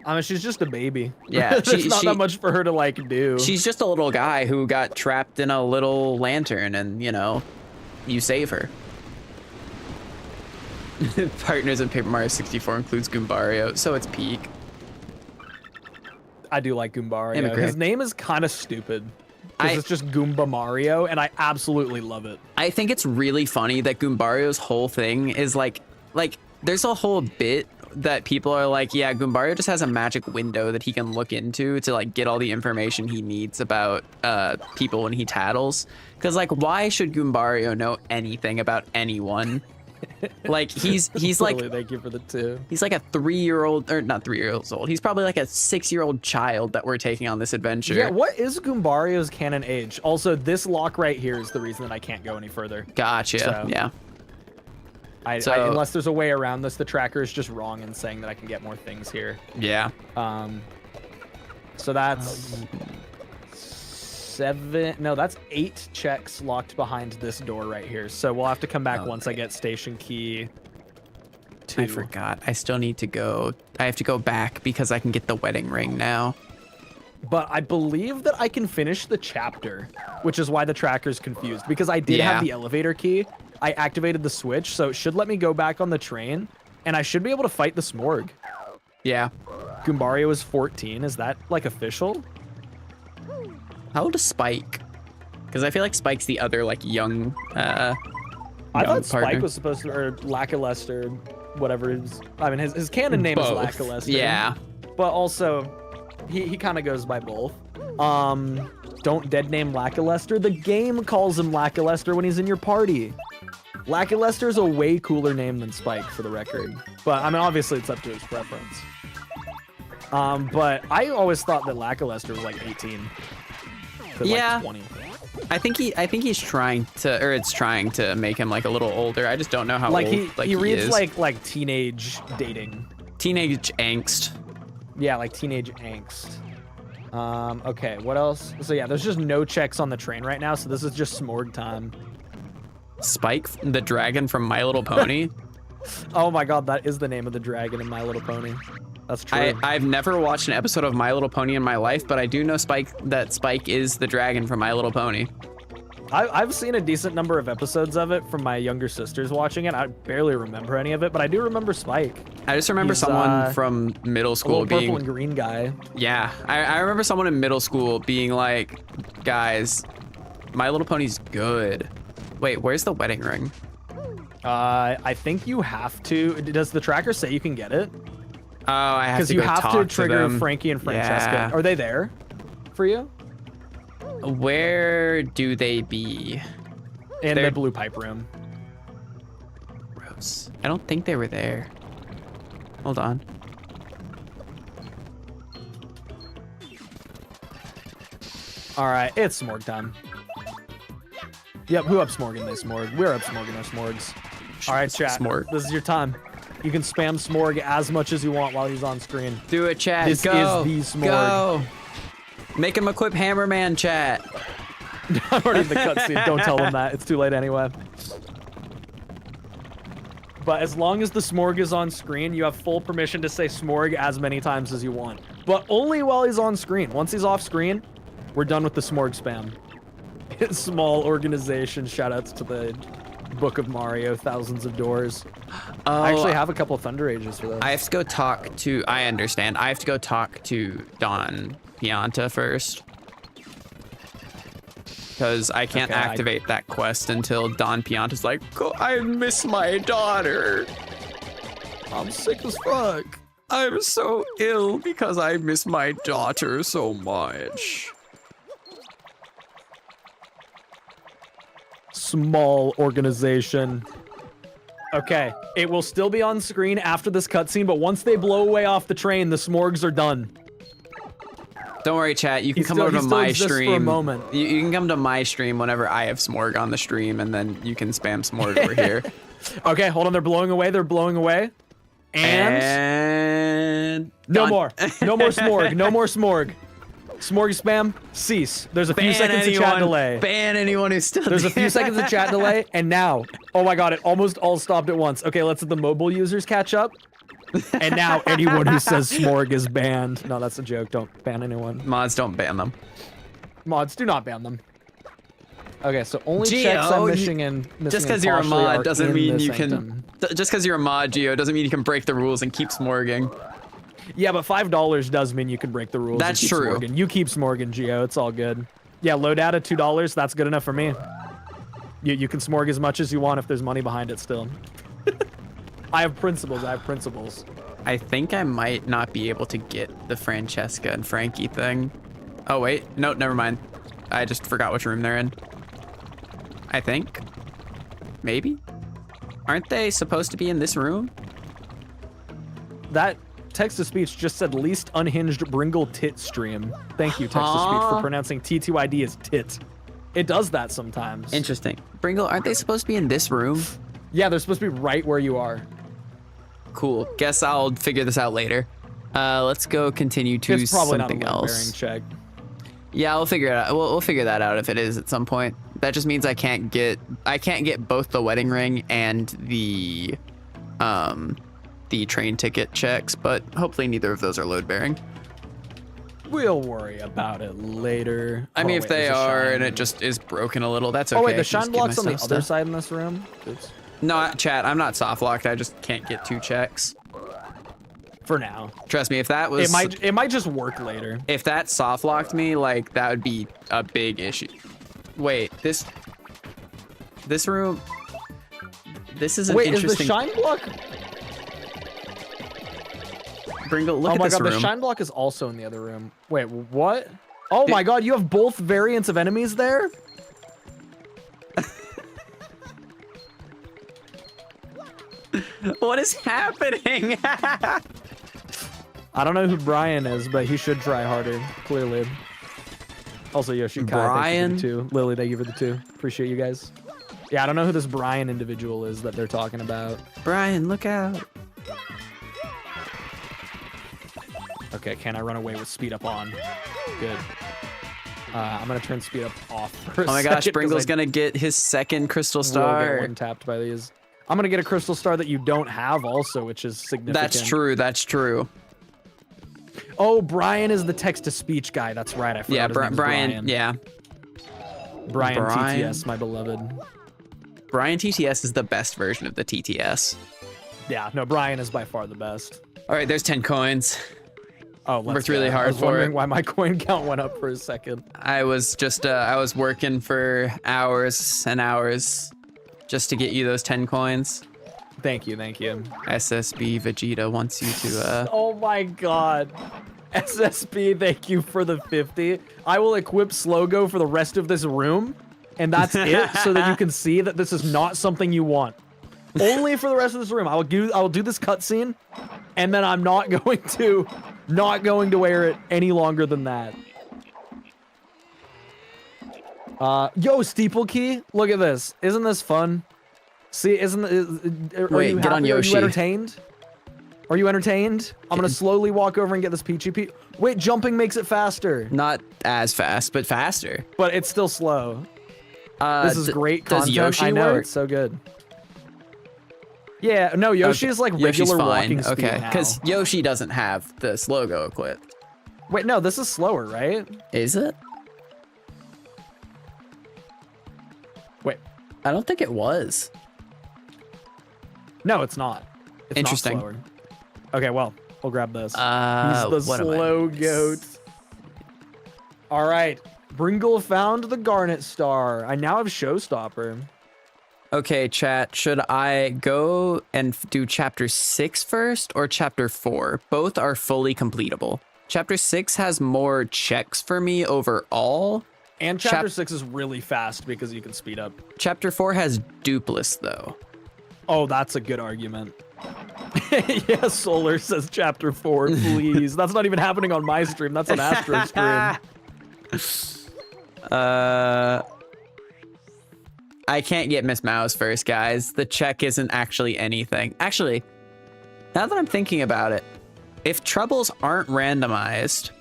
I mean, she's just a baby. Yeah, there's not that much for her to like do. She's just a little guy who got trapped in a little lantern, and you know, you save her. Partners in Paper Mario 64 includes Goombario, so it's peak. I do like Goombario. His name is kind of stupid. It's just Goomba Mario, and I absolutely love it. I think it's really funny that Goombario's whole thing is like there's a whole bit that people are like, yeah, Goombario just has a magic window that he can look into to like get all the information he needs about people when he tattles. Because like, why should Goombario know anything about anyone? Like he's like, thank you for the 2. He's like a 3-year-old, or not 3 years old. He's probably like a 6-year-old child that we're taking on this adventure. Yeah, what is Goombario's canon age? Also, this lock right here is the reason that I can't go any further. Gotcha. So, yeah. Unless there's a way around this, the tracker is just wrong in saying that I can get more things here. Yeah. So that's 7. No, that's 8 checks locked behind this door right here. So we'll have to come back once I get station key 2. I forgot. I still need to go. I have to go back because I can get the wedding ring now. But I believe that I can finish the chapter, which is why the tracker's confused. Because I did have the elevator key. I activated the switch, so it should let me go back on the train. And I should be able to fight the Smorg. Yeah. Goombario is 14. Is that, like, official? How old is Spike? Because I feel like Spike's the other, like, young, I thought partner. Spike was supposed to, or Lackluster, whatever his, I mean, his canon name is Both. Lackluster. Yeah. But also, he kind of goes by both. Don't dead name Lackluster. The game calls him Lackluster when he's in your party. Lackluster is a way cooler name than Spike, for the record. But, I mean, obviously, it's up to his preference. But I always thought that Lackluster was, like, 18. To, Yeah. Like, 20. I think he's trying to, or it's trying to make him like a little older. I just don't know how Like, old he reads is. like teenage dating. Teenage angst. Yeah, like teenage angst. Okay, what else? So yeah, there's just no checks on the train right now, so this is just Smorg time. Spike, the dragon from My Little Pony. Oh my god, that is the name of the dragon in My Little Pony. That's true. I've never watched an episode of My Little Pony in my life, but I do know that Spike is the dragon from My Little Pony. I've seen a decent number of episodes of it from my younger sisters watching it. I barely remember any of it, but I do remember Spike. I just remember He's, someone from middle A school little being... purple and green guy. Yeah, I remember someone in middle school being like, guys, My Little Pony's good. Wait, where's the wedding ring? I think you have to. Does the tracker say you can get it? Oh, I have Because to you go have talk to to trigger them. Frankie and Francesca. Yeah. Are they there for you? Where do they be? In They're- the blue pipe room. Gross. I don't think they were there. Hold on. All right, it's Smorg time. Yep, who up Smorging they Smorg? We're up Smorging our Smorgs. All right, chat. Smorg. This is your time. You can spam Smorg as much as you want while he's on screen. Do it, chat. This Go. is the Smorg. Go. Make him equip Hammerman, chat. I'm already in the cutscene. Don't tell them that. It's too late anyway. But as long as the Smorg is on screen, you have full permission to say Smorg as many times as you want. But only while he's on screen. Once he's off screen, we're done with the Smorg spam. Small organization. Shoutouts to the Book of Mario, Thousands of Doors. I actually have a couple of Thunder Ages for this. I have to go talk to... I understand. I have to go talk to Don Pianta first. Because I can't Okay, activate that quest until Don Pianta's like, I miss my daughter. I'm sick as fuck. I'm so ill because I miss my daughter so much. Small organization. Okay, it will still be on screen after this cutscene, but once they blow away off the train, the Smorgs are done. Don't worry, chat. You can come over to still my exists stream. for a moment. You can come to my stream whenever I have Smorg on the stream, and then you can spam Smorg over here. Okay, hold on. They're blowing away. They're blowing away. And no done. more. No more Smorg. No more Smorg. Smorg spam. Cease. There's a few Ban seconds of chat anyone- delay. Ban anyone who's still There's a few seconds of chat delay, and now, oh my god, it almost all stopped at once. Okay, let's let the mobile users catch up. And now anyone who says Smorg is banned. No, that's a joke. Don't ban anyone. Mods, don't ban them. Mods, do not ban them. Okay, so only Gio, checks I'm missing in Just because you're a mod doesn't mean you can. Just because you're a mod, Gio, doesn't mean you can break the rules and keep smorging. Yeah, but $5 does mean you can break the rules. That's and keep true. Smorging. You keep Smorging, Gio. It's all good. Yeah, low data, $2. That's good enough for me. You can Smorg as much as you want if there's money behind it still. I have principles. I have principles. I think I might not be able to get the Francesca and Frankie thing. Oh, wait. No, never mind. I just forgot which room they're in. I think. Maybe? Aren't they supposed to be in this room? That text-to-speech just said least unhinged Bringle tit stream. Thank you, text-to-speech, Huh? for pronouncing TTYD as tit. It does that sometimes. Interesting. Bringle, aren't they supposed to be in this room? Yeah, they're supposed to be right where you are. Cool. Guess I'll figure this out later. Let's go continue to It's probably not a something load else. bearing check. Yeah, we'll figure it out. We'll figure that out if it is at some point. That just means I can't get both the wedding ring and the the train ticket checks, but hopefully neither of those are load bearing. We'll worry about it later. I mean, if they are and it just is broken a little, that's okay. Oh wait, the Just shine give block's on the myself other stuff. side in this room. Oops. No, chat, I'm not soft locked. I just can't get 2 checks. For now. Trust me, if that was It might just work later. if that soft locked me, like that would be a big issue. Wait, this room. This is an Wait, interesting. is the shine block? Bringle, look Oh at my this god, room. the shine block is also in the other room. Wait, what? Oh my god, you have both variants of enemies there? What is happening? I don't know who Brian is, but he should try harder, clearly. Also, Yoshi Kai, Brian? thank you for the 2. Lily, thank you for the 2. Appreciate you guys. Yeah, I don't know who this Brian individual is that they're talking about. Brian, look out. Okay, can I run away with speed up on? Good. I'm gonna turn speed up off for a Oh my gosh, second, 'cause Bringle's I gonna get his second crystal will get star. one tapped by these. I'm gonna get a crystal star that you don't have also, which is significant. That's true. That's true. Oh, Brian is the text-to-speech guy. That's right. I forgot Yeah, his name's Brian. Yeah, Brian Brian. TTS, my beloved. Brian TTS is the best version of the TTS. Yeah, no, Brian is by far the best. All right, there's 10 coins. Oh, let's Worked really go. hard I was for wondering it. why my coin count went up for a second. I was just I was working for hours and hours just to get you those 10 coins. Thank you, thank you. SSB Vegeta wants you to Oh my god. SSB, thank you for the 50. I will equip Slogo for the rest of this room, and that's it, so that you can see that this is not something you want. Only for the rest of this room. I will do this cutscene, and then I'm not going to wear it any longer than that. Yo, Steeple Key, look at this. Isn't this fun? See, Wait, get on Yoshi. Are you entertained? Are you entertained? I'm gonna slowly walk over and get this Peachy Peach. Wait, jumping makes it faster, not as fast, but faster. but it's still slow. This is great does content. Yoshi I know, work? it's so good. Yeah, no, Yoshi is like Yoshi's regular fine. walking speed Okay, now. because Yoshi doesn't have this logo equipped. Wait, no, this is slower, right? Is it? Wait, I don't think it was. no, it's not. It's Interesting. Not slower. Okay, well, we'll grab this. He's the What am I- slow goat. All right, Bringle found the Garnet Star. I now have Showstopper. Okay, chat, should I go and do chapter 6 first or chapter 4? Both are fully completable. Chapter 6 has more checks for me overall. And chapter 6 is really fast because you can speed up. Chapter 4 has dupless though. Oh, that's a good argument. Yeah, Solar says chapter 4, please. That's not even happening on my stream. That's on Astro's stream. I can't get Miss Mouse first, guys. The check isn't actually anything. Actually, now that I'm thinking about it, if troubles aren't randomized,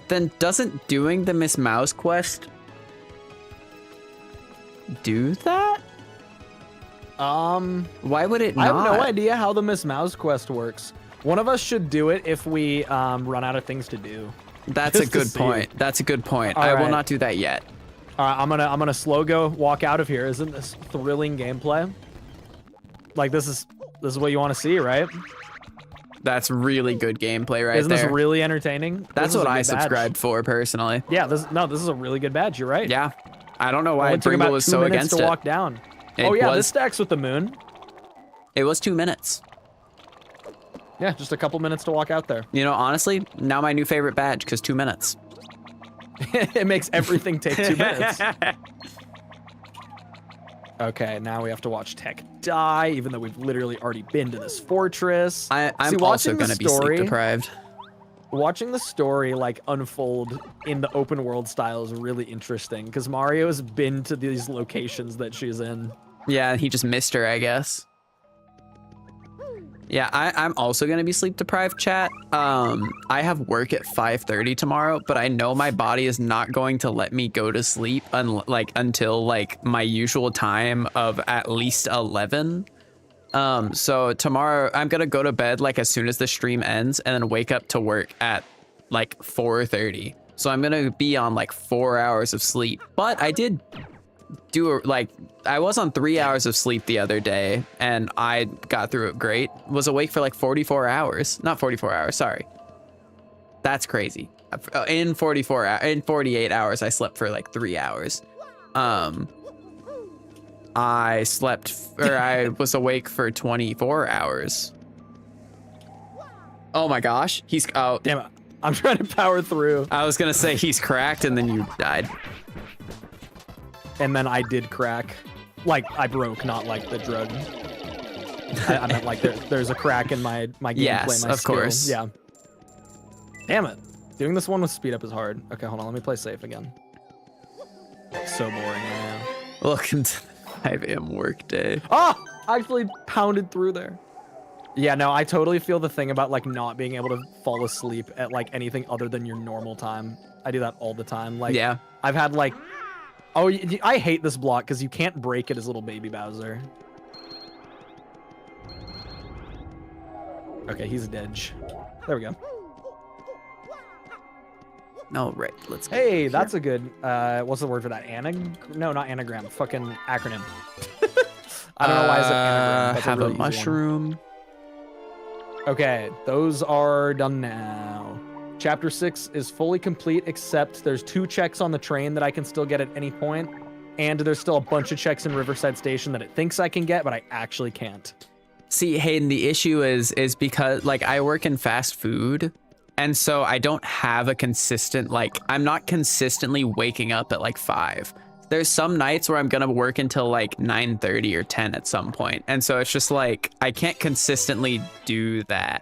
then doesn't doing the Miss Mouse quest do that? Why would it not? I have no idea how the Miss Mouse quest works. One of us should do it if we run out of things to do. That's a Just to good see. point. That's a good point. All I will right. not do that yet. All right, I'm gonna slow go walk out of here. Isn't this thrilling gameplay? Like this is what you want to see, right? That's really good gameplay right Isn't there. this really entertaining? That's This is what a I good badge. subscribed for personally. Yeah, this is a really good badge. You're right. Yeah. I don't know why Only took Bringle about was 2 so minutes against to it. walk down. It Oh yeah, was- this stacks with the moon. It was 2 minutes. Yeah, just a couple minutes to walk out there. You know, honestly, now my new favorite badge, because 2 minutes. It makes everything take 2 minutes. Okay, now we have to watch Tech die, even though we've literally already been to this fortress. I'm See, also watching the going to be sleep story- deprived. Watching the story like unfold in the open world style is really interesting because Mario has been to these locations that she's in. Yeah, he just missed her, I guess. Yeah, I'm also going to be sleep deprived, chat. I have work at 5:30 tomorrow, but I know my body is not going to let me go to sleep until like my usual time of at least 11. So tomorrow I'm gonna go to bed like as soon as the stream ends, and then wake up to work at like 4:30. So I'm gonna be on like 4 hours of sleep. But I did do I was on 3 hours of sleep the other day, and I got through it great. Was awake for like 44 hours. Not 44 hours, sorry. That's crazy. In 48 hours, I slept for like 3 hours. I was awake for 24 hours. Oh my gosh, oh. Damn it, I'm trying to power through. I was gonna say he's cracked and then you died. And then I did crack. Like, I broke, not like the drug. I meant like there's a crack in my gameplay, yes, my of skill. course. Yeah. Damn it. Doing this one with speed up is hard. Okay, hold on, let me play safe again. So boring right now. Welcome to 5 a.m. work day. Oh! I actually pounded through there. Yeah, no, I totally feel the thing about like not being able to fall asleep at like anything other than your normal time. I do that all the time. Like, yeah. I've had like, oh, I hate this block because you can't break it as little baby Bowser. Okay, he's dead. There we go. No, right. Let's go. Hey, that's a good, what's the word for that? No, not anagram. Fucking acronym. I don't know why it's an anagram. That's Have really a easy mushroom. one. Okay, those are done now. Chapter 6 is fully complete, except there's 2 checks on the train that I can still get at any point, and there's still a bunch of checks in Riverside Station that it thinks I can get, but I actually can't. See, Hayden, the issue is because like I work in fast food, and so I don't have a consistent, like I'm not consistently waking up at like 5. There's some nights where I'm gonna work until like 9:30 or 10 at some point, and so it's just like I can't consistently do that.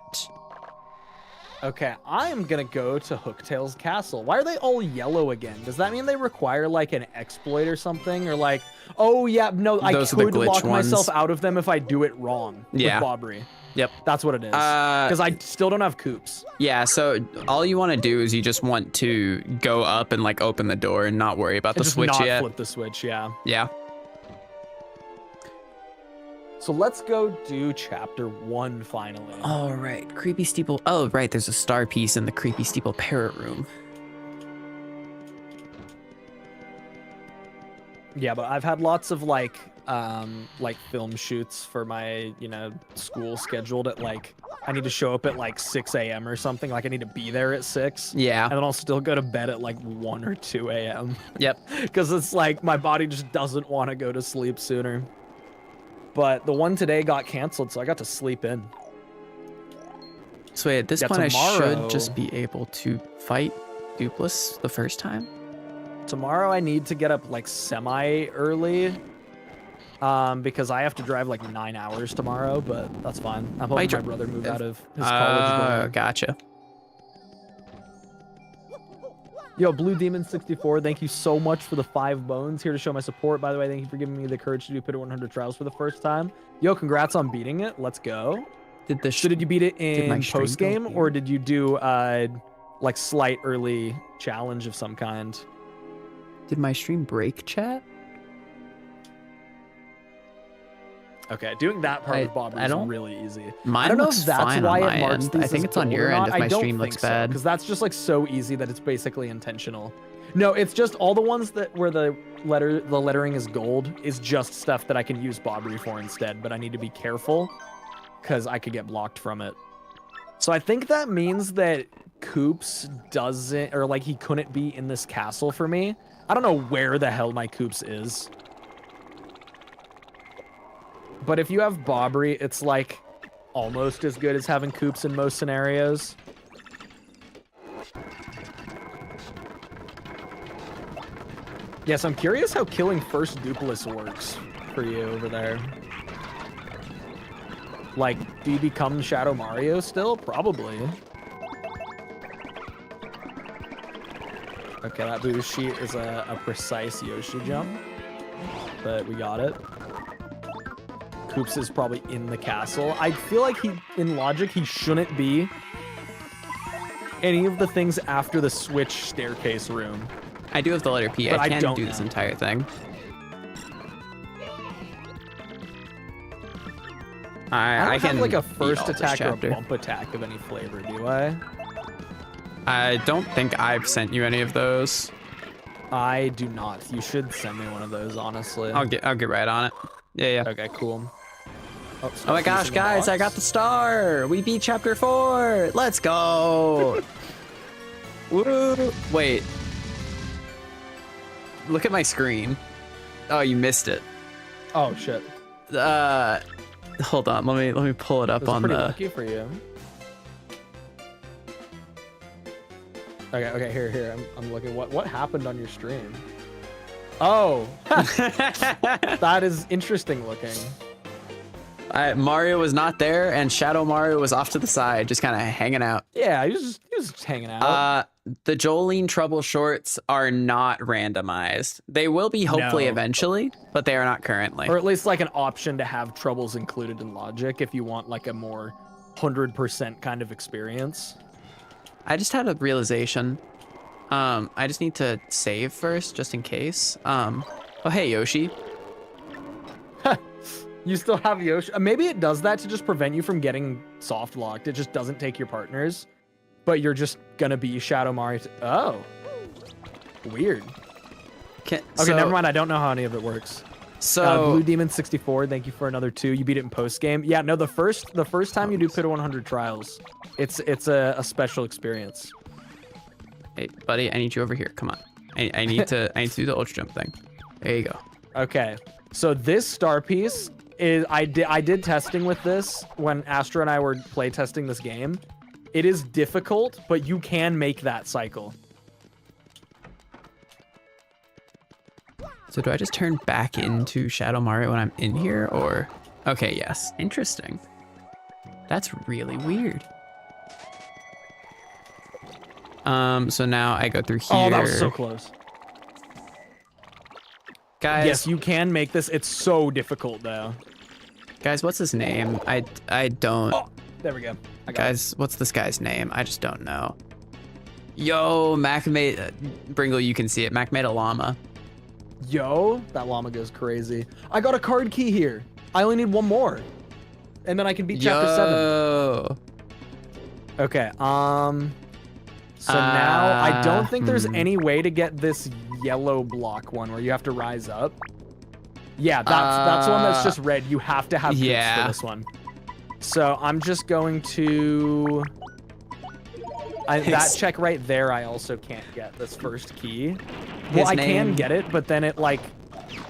Okay, I'm gonna go to Hooktail's castle. Why are they all yellow again? Does that mean they require like an exploit or something? Or like, oh yeah, no, I could lock myself out of them if I do it wrong with Bobbery. Yep. That's what it is. Because I still don't have coops. Yeah, so all you want to do is you just want to go up and like open the door and not worry about the switch just not yet. flip the switch, yeah. Yeah. So let's go do chapter 1 finally. All right, creepy steeple. Oh, right, there's a star piece in the creepy steeple parrot room. Yeah, but I've had lots of like film shoots for my, school scheduled at like, I need to show up at like 6 a.m. or something. Like I need to be there at 6. Yeah. And then I'll still go to bed at like 1 or 2 a.m. Yep. Because it's like my body just doesn't want to go to sleep sooner. But the one today got canceled, so I got to sleep in. So wait, at this point tomorrow, I should just be able to fight Dupless the first time? Tomorrow I need to get up like semi-early. Because I have to drive like 9 hours tomorrow, but that's fine. I'm hoping my brother moved out of his college. Gotcha. Yo, Blue Demon 64, thank you so much for the 5 bones. Here to show my support. By the way, thank you for giving me the courage to do Pit 100 Trials for the first time. Yo, congrats on beating it. Let's go. So did you beat it in post game, or did you do like slight early challenge of some kind? Did my stream break, chat? Okay, doing that part of Bob is really easy. Mine I don't know looks if that's fine why on it my marks end. these I think as it's on gold your or end not. if my I don't stream looks think so, bad. because that's just like so easy that it's basically intentional. No, it's just all the ones that where the lettering is gold is just stuff that I can use Bobbery for instead, but I need to be careful because I could get blocked from it. So I think that means that Coops doesn't, or like he couldn't be in this castle for me. I don't know where the hell my Coops is. But if you have Bobbery, it's like almost as good as having Coops in most scenarios. Yes, I'm curious how killing first Dupless works for you over there. Like, do you become Shadow Mario still? Probably. Okay, that boost sheet is a precise Yoshi jump. But we got it. Coops is probably in the castle. I feel like in logic, he shouldn't be any of the things after the switch staircase room. I do have the letter P. But I can't do this entire thing. I don't can have like a beat first all this attack or a chapter. bump attack of any flavor, do I? I don't think I've sent you any of those. I do not. You should send me one of those, honestly. I'll get right on it. Yeah. Okay, cool. Oh my gosh, guys, I got the star. We beat chapter 4. Let's go. Woo. Wait. Look at my screen. Oh, you missed it. Oh shit. Hold on. Let me pull it up That's on pretty the lucky for you. Okay, here. I'm looking. What happened on your stream? Oh, that is interesting looking. Mario was not there, and Shadow Mario was off to the side, just kind of hanging out. Yeah, he was just hanging out. The Jolene Trouble shorts are not randomized. They will be hopefully No. eventually, but they are not currently. Or at least like an option to have troubles included in logic if you want like a more 100% kind of experience. I just had a realization. I just need to save first, just in case. Oh, hey, Yoshi. You still have Yoshi. Maybe it does that to just prevent you from getting soft locked. It just doesn't take your partners, but you're just gonna be Shadow Mario. Oh, weird. Okay, never mind. I don't know how any of it works. So Blue Demon 64. Thank you for another 2. You beat it in post game. Yeah, no. The first time you do Pit 100 trials, it's a special experience. Hey, buddy, I need you over here. Come on. I need to do the ultra jump thing. There you go. Okay, so this star piece is I did testing with this when Astro and I were play testing this game. It is difficult, but you can make that cycle. So do I just turn back into Shadow Mario when I'm in here, or? Okay, yes. Interesting. That's really weird. So now I go through here. Oh, that was so close. Guys, Yes, you can make this. It's so difficult though. guys, what's his name? I don't. Oh, there we go. I got Guys, what's this guy's name? I just don't know. Yo, Mac made Bringle, you can see it. Mac made a llama. it. Yo, that llama goes crazy. I got a card key here. I only need one more, and then I can beat chapter 7. Yo. Okay. So now I don't think there's any way to get this yellow block one where you have to rise up. Yeah, that's one that's just red. You have to have boots for this one. So I'm just going to. That check right there, I also can't get this first key. Well, I can get it, but then it like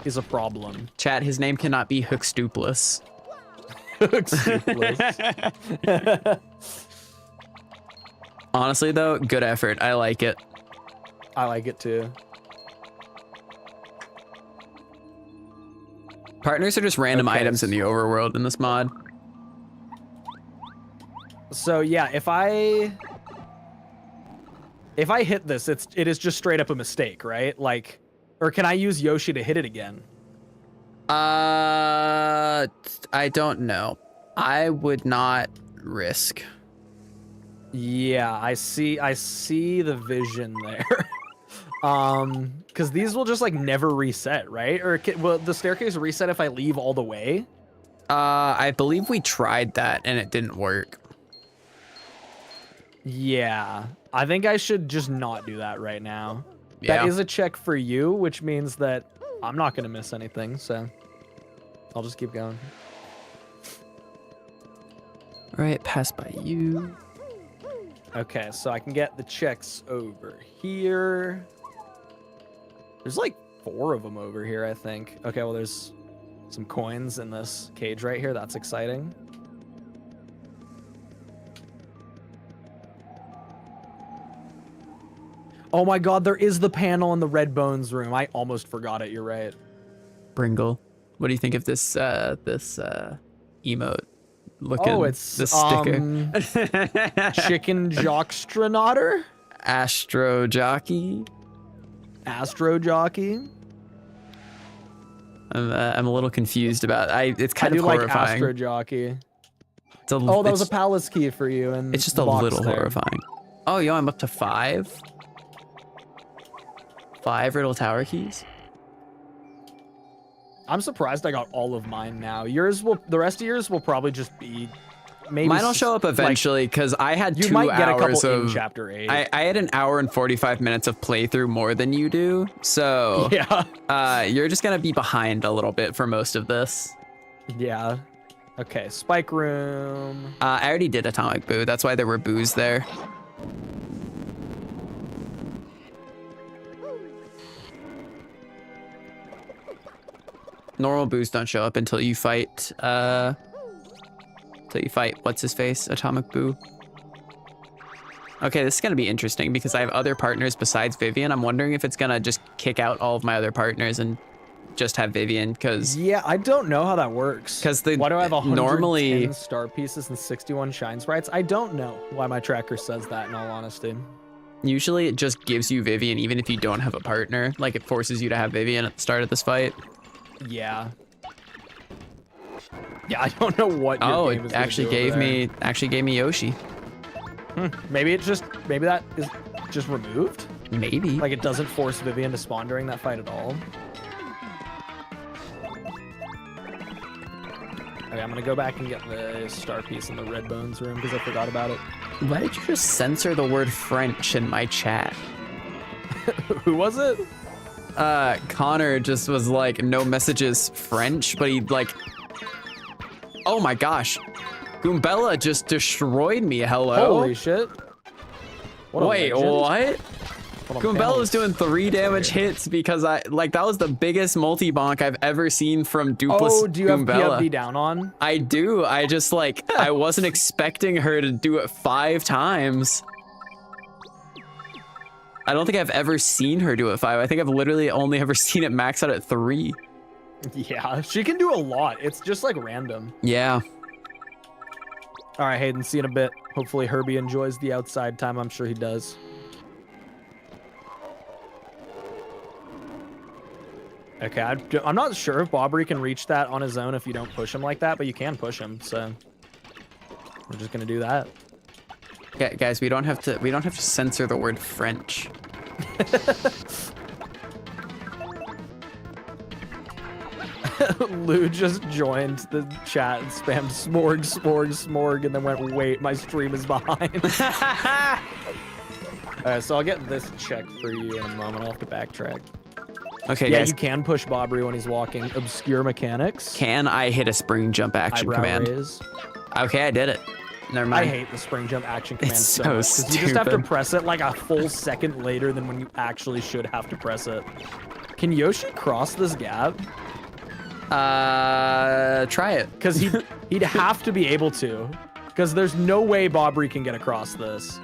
is a problem. Chat, his name cannot be Hookstoopless. Honestly, though, good effort. I like it. I like it too. Partners are just random items in the overworld in this mod. So yeah, if I hit this, it is just straight up a mistake, right? Like, or can I use Yoshi to hit it again? I don't know. I would not risk. Yeah, I see the vision there. Because these will just like never reset, right? Or will the staircase reset if I leave all the way? I believe we tried that and it didn't work. Yeah, I think I should just not do that right now. Yeah. That is a check for you, which means that I'm not gonna miss anything, so I'll just keep going. All right, pass by you. Okay, so I can get the checks over here. There's like 4 of them over here, I think. Okay, well, there's some coins in this cage right here. That's exciting. Oh my god, there is the panel in the Red Bones room. I almost forgot it. You're right. Bringle, what do you think of this emote? Looking, Oh, it's the sticker. Chicken Jockstronaut? Astro Jockey. Astro Jockey? I'm a little confused about. It's kind of like horrifying. Astro Jockey. It's a, Oh, that was a palace key for you. And It's just a little horrifying. Oh, yo, I'm up to 5. 5 Riddle Tower keys. I'm surprised I got all of mine now. The rest of yours will probably just be maybe. Mine will show up eventually because I had you 2 might get a hours couple in of. chapter 8. I had an hour and 45 minutes of playthrough more than you do, so yeah. you're just gonna be behind a little bit for most of this. Yeah. Okay, spike room. I already did Atomic Boo. That's why there were boos there. Normal boos don't show up until you fight. What's his face? Atomic Boo. Okay, this is gonna be interesting because I have other partners besides Vivian. I'm wondering if it's gonna just kick out all of my other partners and just have Vivian, because yeah, I don't know how that works. Because why do I have 110 normally star pieces and 61 shine sprites? I don't know why my tracker says that, in all honesty. Usually it just gives you Vivian even if you don't have a partner. Like it forces you to have Vivian at the start of this fight. Yeah. Yeah, I don't know what your game is it actually gave me Yoshi. Maybe that is just removed? Maybe. Like it doesn't force Vivian to spawn during that fight at all? Okay, I'm gonna go back and get the star piece in the red bones room because I forgot about it. Why did you just censor the word French in my chat? Who was it? Connor just was like, no messages French, but he like, oh my gosh. Goombella just destroyed me, hello? Holy shit. Wait, what? Goombella was doing 3 damage Okay. hits because that was the biggest multi-bonk I've ever seen from Dupless Oh, do you have Goombella. PFD down on? I do. I just like, I wasn't expecting her to do it 5 times. I don't think I've ever seen her do it 5. I think I've literally only ever seen it max out at 3. Yeah, she can do a lot. It's just like random. Yeah. All right, Hayden, see you in a bit. Hopefully Herbie enjoys the outside time. I'm sure he does. Okay, I'm not sure if Bobbery can reach that on his own if you don't push him like that, but you can push him, so we're just gonna do that. Okay, guys, we don't have to censor the word French. Lou just joined the chat and spammed smorg, smorg, smorg, and then went, wait, my stream is behind. Alright, so I'll get this checked for you in a moment. I'll have to backtrack. Okay, Yeah, guys. you can push Bobbery when he's walking. Obscure mechanics. Can I hit a spring jump action Eyebrow command? raise. Okay, I did it. Never I mind. hate the spring jump action command It's so so much, 'cause you just have to stupid. press it like a full second later than when you actually should have to press it. Can Yoshi cross this gap? Try it. Because he'd have to be able to. Because there's no way Bobbery can get across this.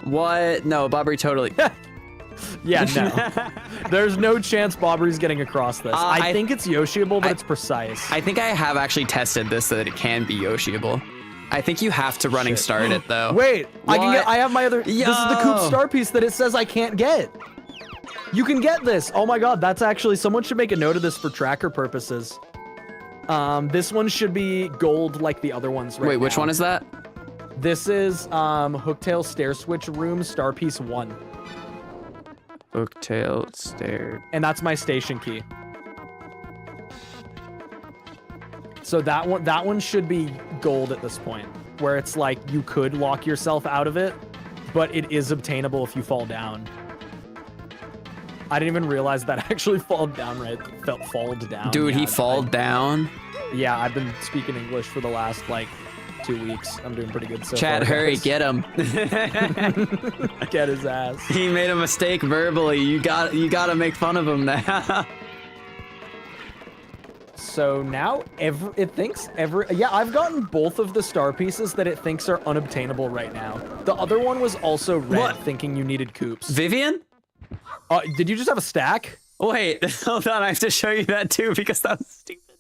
What? No, Bobbery totally. Yeah, no. There's no chance Bobbery's getting across this. I think it's Yoshiable, but it's precise. I think I have actually tested this so that it can be Yoshiable. I think you have to running start it though. Wait, I have my other. Yo! This is the Coop star piece that it says I can't get. You can get this. Oh my god, that's actually, someone should make a note of this for tracker purposes. This one should be gold like the other ones right Wait, which now. one is that? This is Hooktail Stair Switch Room Star Piece 1. Hooktail stair. And that's my station key. So that one should be gold at this point, where it's like you could lock yourself out of it, but it is obtainable if you fall down. I didn't even realize that actually fall down right. Falled down. Dude, Yeah, he fall down. Yeah, I've been speaking English for the last like 2 weeks. I'm doing pretty good so Chad, far. hurry, guys. get him. Get his ass. He made a mistake verbally. You gotta make fun of him now. So now yeah, I've gotten both of the star pieces that it thinks are unobtainable right now. The other one was also red, What? thinking you needed coops. Vivian? Did you just have a stack? Wait, hold on. I have to show you that too because that was stupid.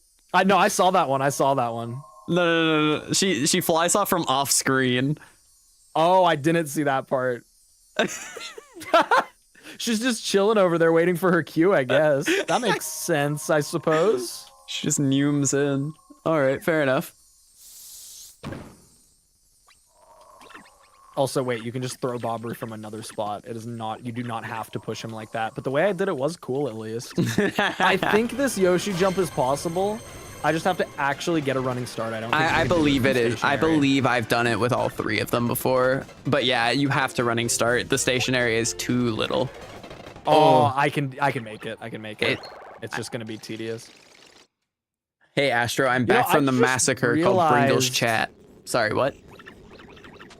No, I saw that one. No. She flies off from off screen. Oh, I didn't see that part. She's just chilling over there waiting for her cue, I guess. That makes sense, I suppose. She just neumes in. All right, fair enough. Also, wait, you can just throw Bobbery from another spot. It is not, you do not have to push him like that. But the way I did it was cool, at least. I think this Yoshi jump is possible. I just have to actually get a running start. I don't think I believe it is. I believe I've done it with all 3 of them before. But yeah, you have to running start. The stationary is too little. Oh, I can make it. I can make it. It's just going to be tedious. Hey, Astro, I'm back from the massacre called Bringle's Chat. Sorry, what?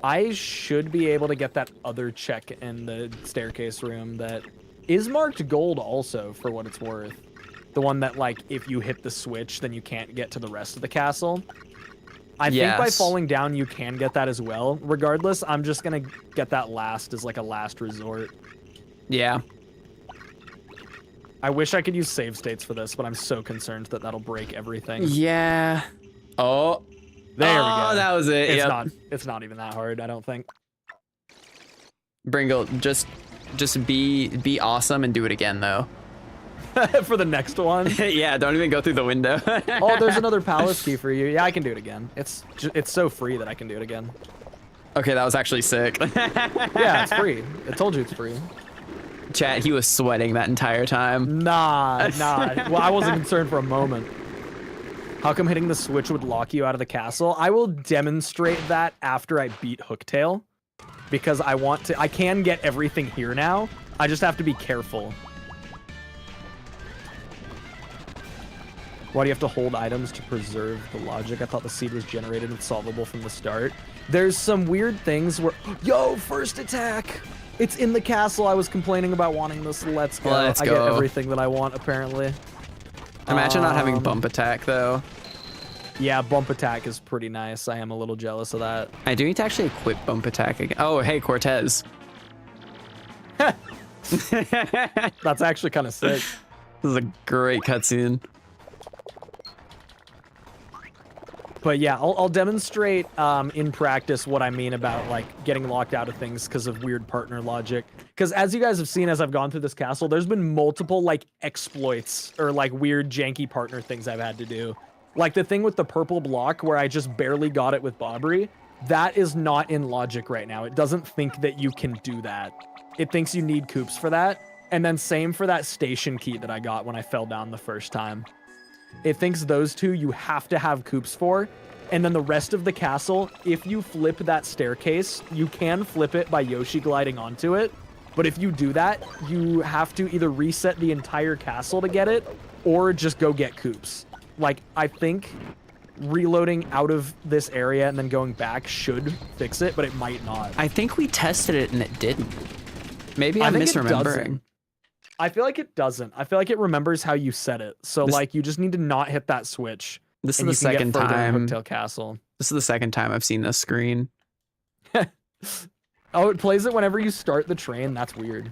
I should be able to get that other check in the staircase room that is marked gold also, for what it's worth. The one that, like, if you hit the switch, then you can't get to the rest of the castle. I think by falling down, you can get that as well. Regardless, I'm just going to get that last as, like, a last resort. Yeah. I wish I could use save states for this, but I'm so concerned that that'll break everything. Yeah. Oh. There we go. Oh, that was it. It's not even that hard, I don't think. Bringle, just be awesome and do it again, though. For the next one. Yeah, don't even go through the window. Oh, there's another palace key for you. Yeah, I can do it again. It's so free that I can do it again. Okay, that was actually sick. Yeah, it's free. I told you it's free. Chat, he was sweating that entire time. Nah. Well, I wasn't concerned for a moment. How come hitting the switch would lock you out of the castle? I will demonstrate that after I beat Hooktail, because I can get everything here now. I just have to be careful. Why do you have to hold items to preserve the logic? I thought the seed was generated and solvable from the start. There's some weird things where... Yo, first attack! It's in the castle. I was complaining about wanting this. Let's go. I get everything that I want, apparently. Imagine not having bump attack, though. Yeah, bump attack is pretty nice. I am a little jealous of that. I do need to actually equip bump attack again. Oh, hey, Cortez. That's actually kind of sick. This is a great cutscene. But yeah, I'll demonstrate in practice what I mean about like getting locked out of things because of weird partner logic. Because as you guys have seen as I've gone through this castle, there's been multiple like exploits or like weird janky partner things I've had to do. Like the thing with the purple block where I just barely got it with Bobbery. That is not in logic right now. It doesn't think that you can do that. It thinks you need coops for that. And then same for that station key that I got when I fell down the first time. It thinks those two you have to have coops for, and then the rest of the castle, if you flip that staircase, you can flip it by Yoshi gliding onto it, but if you do that, you have to either reset the entire castle to get it, or just go get coops. Like, I think reloading out of this area and then going back should fix it, but it might not. I think we tested it and it didn't. Maybe I'm misremembering. I feel like it doesn't. I feel like it remembers how you set it. So like you just need to not hit that switch. This is the second time. Hooktail Castle. This is the second time I've seen this screen. Oh, it plays it whenever you start the train. That's weird.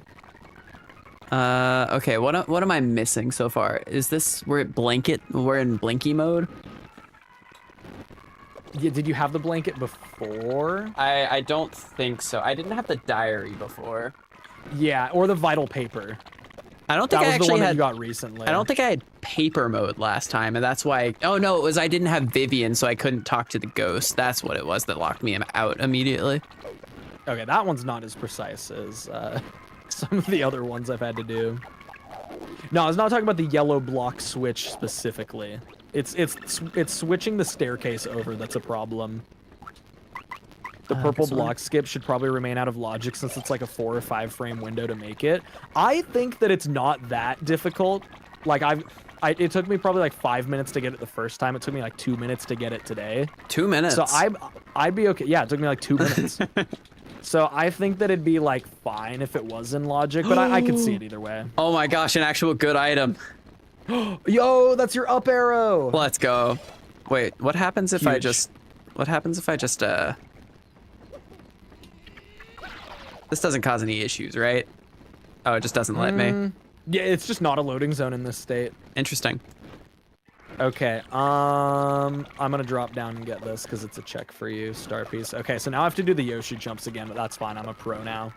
Okay, what am I missing so far? Is this we're in blinky mode? Yeah, did you have the blanket before? I don't think so. I didn't have the diary before. Yeah, or the vital paper. I don't think that I was actually the one had. That you got recently. I don't think I had paper mode last time, and that's why. Oh no, it was I didn't have Vivian, so I couldn't talk to the ghost. That's what it was that locked me out immediately. Okay, that one's not as precise as some of the other ones I've had to do. No, I was not talking about the yellow block switch specifically. It's switching the staircase over that's a problem. The purple block skip should probably remain out of logic since it's like a 4 or 5 frame window to make it. I think that it's not that difficult. Like it took me probably like 5 minutes to get it the first time. It took me like 2 minutes to get it today. 2 minutes. So I'd be okay. Yeah, it took me like 2 minutes. So I think that it'd be like fine if it was in logic, but I could see it either way. Oh my gosh, an actual good item. Yo, that's your up arrow. Let's go. Wait, what happens if I just This doesn't cause any issues, right? Oh, it just doesn't let me. Yeah, it's just not a loading zone in this state. Interesting. Okay, I'm gonna drop down and get this because it's a check for you, star piece. Okay, so now I have to do the Yoshi jumps again, but that's fine. I'm a pro now.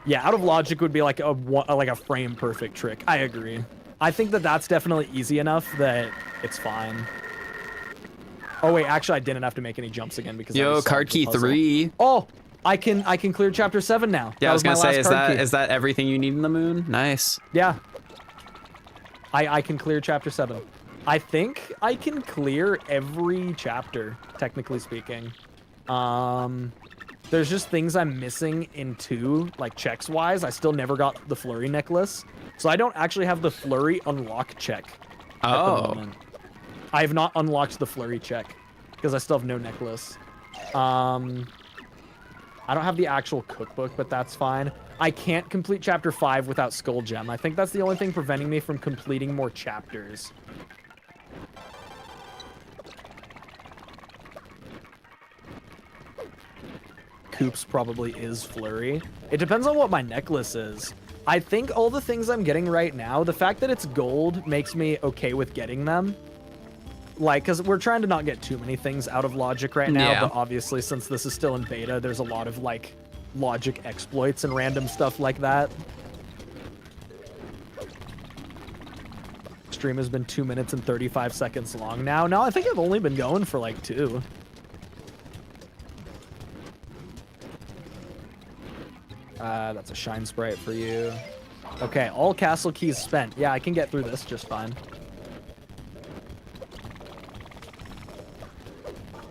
Yeah, out of logic would be like a frame perfect trick. I agree. I think that that's definitely easy enough that it's fine. Oh wait, actually I didn't have to make any jumps again because I Yo, just solved card the key puzzle. 3. Oh, I can clear chapter 7 now. Yeah, I was my gonna say, last card key. is that everything you need in the moon? Nice. Yeah. I can clear chapter 7. I think I can clear every chapter, technically speaking. There's just things I'm missing in 2, like checks wise. I still never got the flurry necklace. So I don't actually have the flurry unlock check at the moment. I have not unlocked the flurry check because I still have no necklace. I don't have the actual cookbook, but that's fine. I can't complete chapter 5 without Skull Gem. I think that's the only thing preventing me from completing more chapters. Coops probably is flurry. It depends on what my necklace is. I think all the things I'm getting right now, the fact that it's gold makes me okay with getting them. Like, because we're trying to not get too many things out of logic right now, Yeah. but obviously since this is still in beta, there's a lot of like logic exploits and random stuff like that. Stream has been 2 minutes and 35 seconds long now. No, I think I've only been going for like 2. That's a shine sprite for you. Okay, all castle keys spent. Yeah, I can get through this just fine.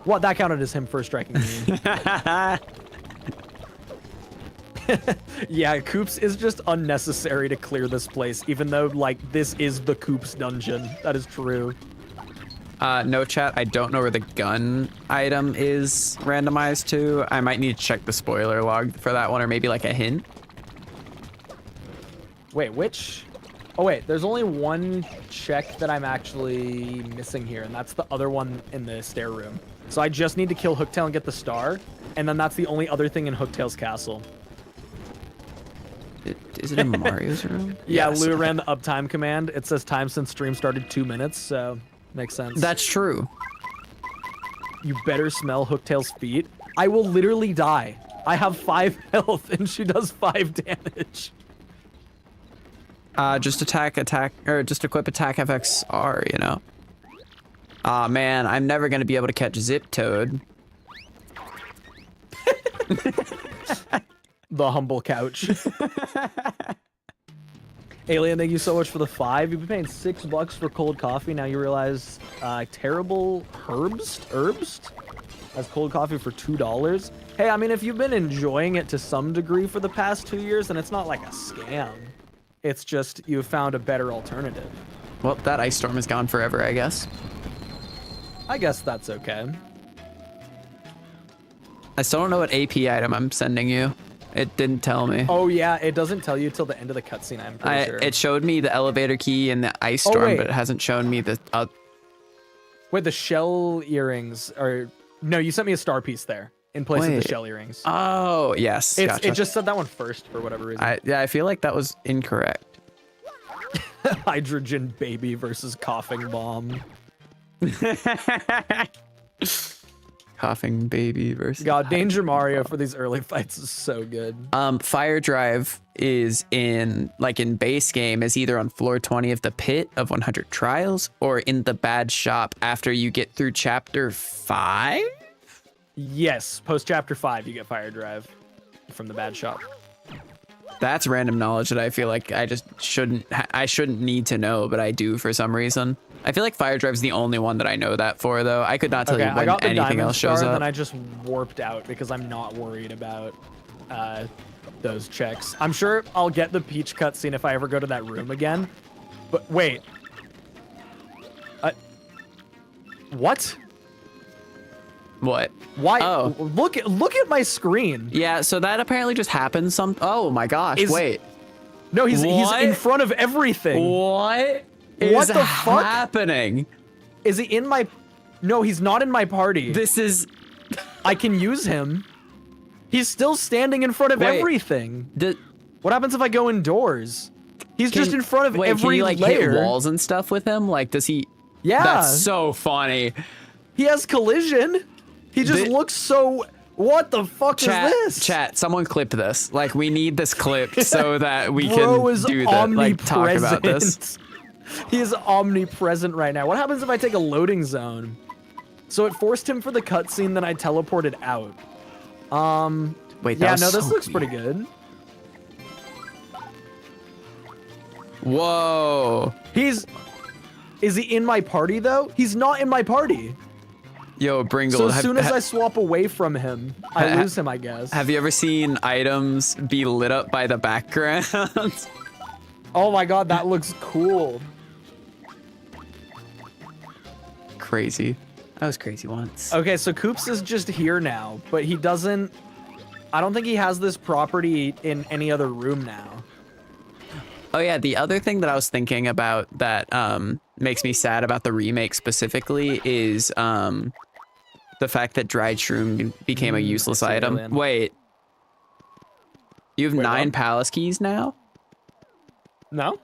What? That counted as him first striking me. Yeah, Coops is just unnecessary to clear this place, even though, like, this is the Coops dungeon. That is true. No chat, I don't know where the gun item is randomized to. I might need to check the spoiler log for that one, or maybe like a hint. Wait, which? Oh wait, there's only one check that I'm actually missing here, and that's the other one in the stair room. So I just need to kill Hooktail and get the star, and then that's the only other thing in Hooktail's castle. Is it in Mario's room? Yeah, Yes. Lou ran the uptime command. It says time since stream started 2 minutes, so makes sense. That's true. You better smell Hooktail's feet. I will literally die. I have 5 health, and she does 5 damage. Just just equip attack FXR, you know? Aw, man, I'm never gonna be able to catch Zip Toad. The humble couch. Alien, thank you so much for the 5. You've been paying $6 for cold coffee. Now you realize terrible herbst has cold coffee for $2. Hey, I mean, if you've been enjoying it to some degree for the past 2 years, then it's not like a scam. It's just you found a better alternative. Well, that ice storm is gone forever, I guess. I guess that's okay. I still don't know what AP item I'm sending you. It didn't tell me. Oh yeah, it doesn't tell you till the end of the cutscene. I'm pretty sure. It showed me the elevator key and the ice Oh, storm, wait. but it hasn't shown me the. Wait, the shell earrings are. No, you sent me a star piece there in place of Wait. the shell earrings. Oh yes, gotcha. It just said that one first for whatever reason. Yeah, I feel like that was incorrect. Hydrogen baby versus coughing bomb. Coughing baby versus. God, Danger Mario for these early fights is so good. Fire Drive is in base game is either on floor 20 of the pit of 100 trials or in the bad shop after you get through chapter 5. Yes, post chapter 5 you get Fire Drive from the bad shop. That's random knowledge that I feel like I just shouldn't need to know, but I do for some reason. I feel like Fire Drive's the only one that I know that for, though. I could not tell Okay, you I when got the anything diamond else star, shows and up. then I just warped out because I'm not worried about those checks. I'm sure I'll get the Peach cutscene if I ever go to that room again. But wait. What? What? Why? Oh. Look at my screen. Yeah, so that apparently just happened oh my gosh, wait. No, he's What? in front of everything. What What is the fuck? happening? Is he in my... No, he's not in my party. This is... I can use him. He's still standing in front of Wait. everything. The, What happens if I go indoors? He's just in front of wait, every can you, like, layer. hit walls and stuff with him? Like, does he... Yeah. That's so funny. He has collision. He just looks so... What the fuck is this? Chat, someone clip this. Like, we need this clipped so that we Bro can is do that. Like, talk about omnipresent. this. He is omnipresent right now. What happens if I take a loading zone? So it forced him for the cutscene, then I teleported out. Wait, that Yeah, was no, this so looks weird. pretty good. Whoa. Is he in my party though? He's not in my party. Yo, Bringle. So as soon as I swap away from him, I lose him, I guess. Have you ever seen items be lit up by the background? Oh my god, that looks cool. Crazy. I was crazy once. Okay, so Koops is just here now, but he doesn't... I don't think he has this property in any other room now. Oh yeah, the other thing that I was thinking about that makes me sad about the remake specifically is the fact that dried shroom became a useless item. alien. Wait. You have Wait, 9 what? palace keys now? No?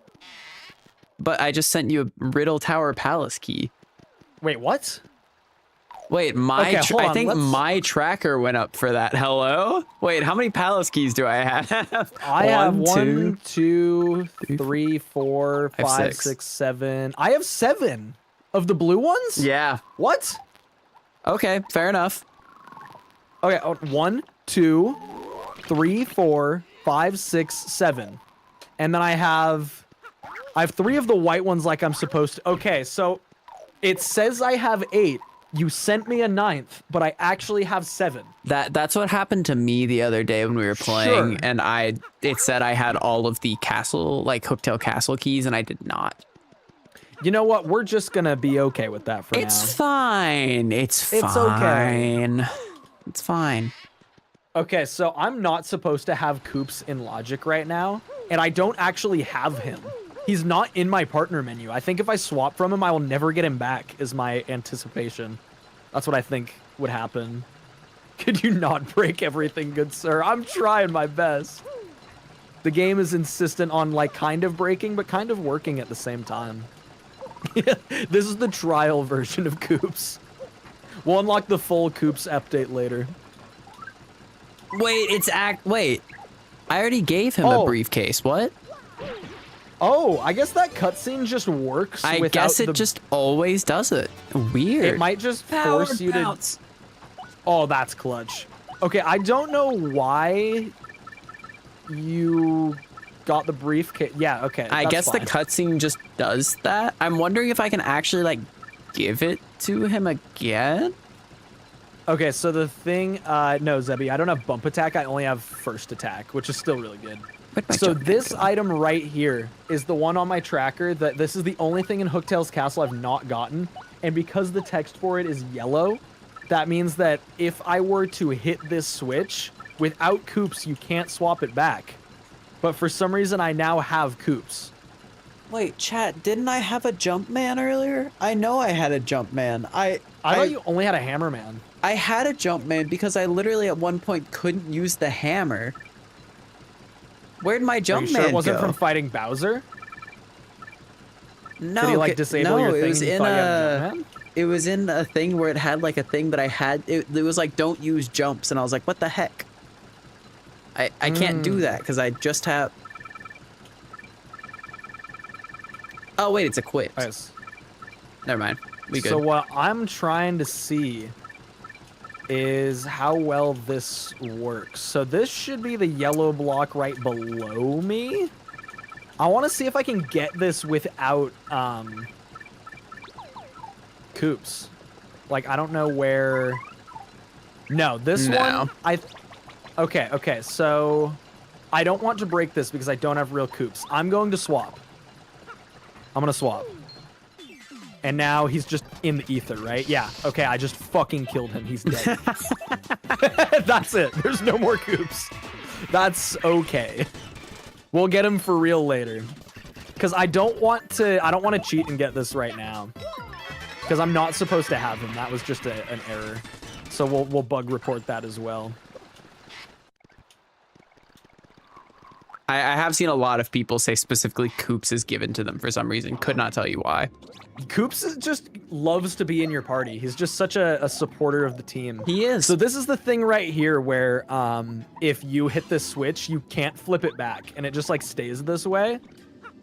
But I just sent you a Riddle Tower palace key. Wait, what? Wait, Okay, hold I on, think let's- my tracker went up for that. Hello? Wait, how many palace keys do I have? I have two. 1, 2, 3, 4, I have 5, six. 6, 7. I have 7 of the blue ones? Yeah. What? Okay, fair enough. Okay, 1, 2, 3, 4, 5, 6, 7. And then I have 3 of the white ones like I'm supposed to. Okay, so it says I have 8. You sent me a 9th, but I actually have 7. That's what happened to me the other day when we were playing, Sure. and it said I had all of the castle, like Hooktail Castle keys, and I did not. You know what? We're just gonna be okay with that for It's now. fine. It's It's okay. fine. It's fine. Okay, so I'm not supposed to have Koops in Logic right now, and I don't actually have him. He's not in my partner menu. I think if I swap from him, I will never get him back, is my anticipation. That's what I think would happen. Could you not break everything, good sir? I'm trying my best. The game is insistent on, like, kind of breaking, but kind of working at the same time. This is the trial version of Koops. We'll unlock the full Koops update later. Wait, wait. I already gave him a Oh. briefcase. What? Oh, I guess that cutscene just works I without guess it the... just always does it. Weird. It might just force you to... Oh, that's clutch. Okay, I don't know why you got the briefcase. Yeah, okay. I that's guess fine. the cutscene just does that. I'm wondering if I can actually, like, give it to him again? Okay, so the thing... no, Zebby, I don't have bump attack. I only have first attack, which is still really good. Where'd my So jump this go? item right here is the one on my tracker that this is the only thing in Hooktail's Castle I've not gotten. And because the text for it is yellow, that means that if I were to hit this switch, without Koops, you can't swap it back. But for some reason, I now have Koops. Wait, chat, didn't I have a jump man earlier? I know I had a jump man. I thought you only had a Hammerman. I had a jump man because I literally at one point couldn't use the hammer. Where'd my Are jump you sure man it wasn't go? from fighting Bowser? No, Did he like c- disable your no, thing? it was and you in thought you had a. Jumpman? It was in a thing where it had like a thing that I had. It was like don't use jumps, and I was like, what the heck? I can't do that because I just have. Oh wait, it's equipped. Nice. Never mind. We good. So what I'm trying to see is how well this works. So this should be the yellow block right below me. I want to see if I can get this without Koops. Like, I don't know where... No, this No. one... Okay, so... I don't want to break this because I don't have real Koops. I'm going to swap. I'm going to swap. And now he's just in the ether, right? Yeah, okay, I just fucking killed him. He's dead. That's it. There's no more Koops. That's okay. We'll get him for real later. Because I don't want to cheat and get this right now. Because I'm not supposed to have him. That was just an error. So we'll bug report that as well. I have seen a lot of people say specifically Koops is given to them for some reason. Could not tell you why. Koops just loves to be in your party. He's just such a supporter of the team. He is. So this is the thing right here where if you hit this switch, you can't flip it back. And it just like stays this way.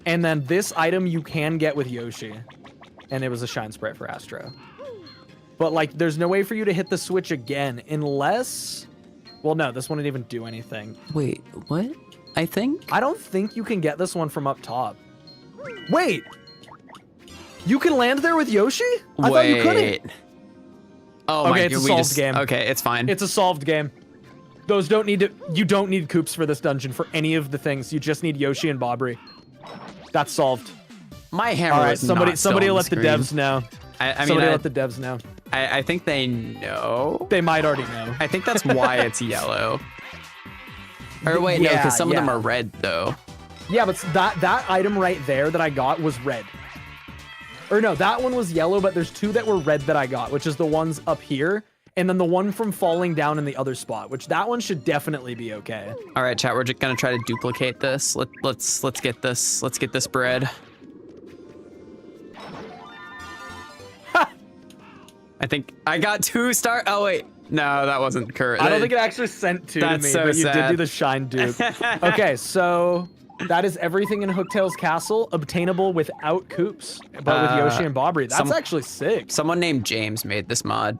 And then this item you can get with Yoshi. And it was a Shine Sprite for Astro. But like, there's no way for you to hit the switch again unless, well, no, this one didn't even do anything. Wait, what? I think? I don't think you can get this one from up top. Wait, you can land there with Yoshi? I thought you couldn't. Oh Okay, my it's a god, solved game. Okay, it's fine. It's a solved game. Those don't need to, you don't need Koops for this dungeon for any of the things. You just need Yoshi and Bobbery. That's solved. My hammer All right, is somebody not still on let the screen. devs know. I mean, Somebody let the devs know. I think they know. They might already know. I think that's why it's yellow. Or wait, no, Yeah, because some of them yeah. are red though. Yeah, but that item right there that I got was red. Or no, that one was yellow, but there's two that were red that I got, which is the ones up here, and then the one from falling down in the other spot, which that one should definitely be okay. All right, chat. We're just gonna try to duplicate this. Let's get this. Let's get this bread. I think I got 2 star. Oh wait, no, that wasn't correct. I don't think it actually sent two to That's me, so but you did sad. do the shine dupe. Okay, so that is everything in Hooktail's castle, obtainable without Koops, but with Yoshi and Bobbery. That's actually sick. Someone named James made this mod.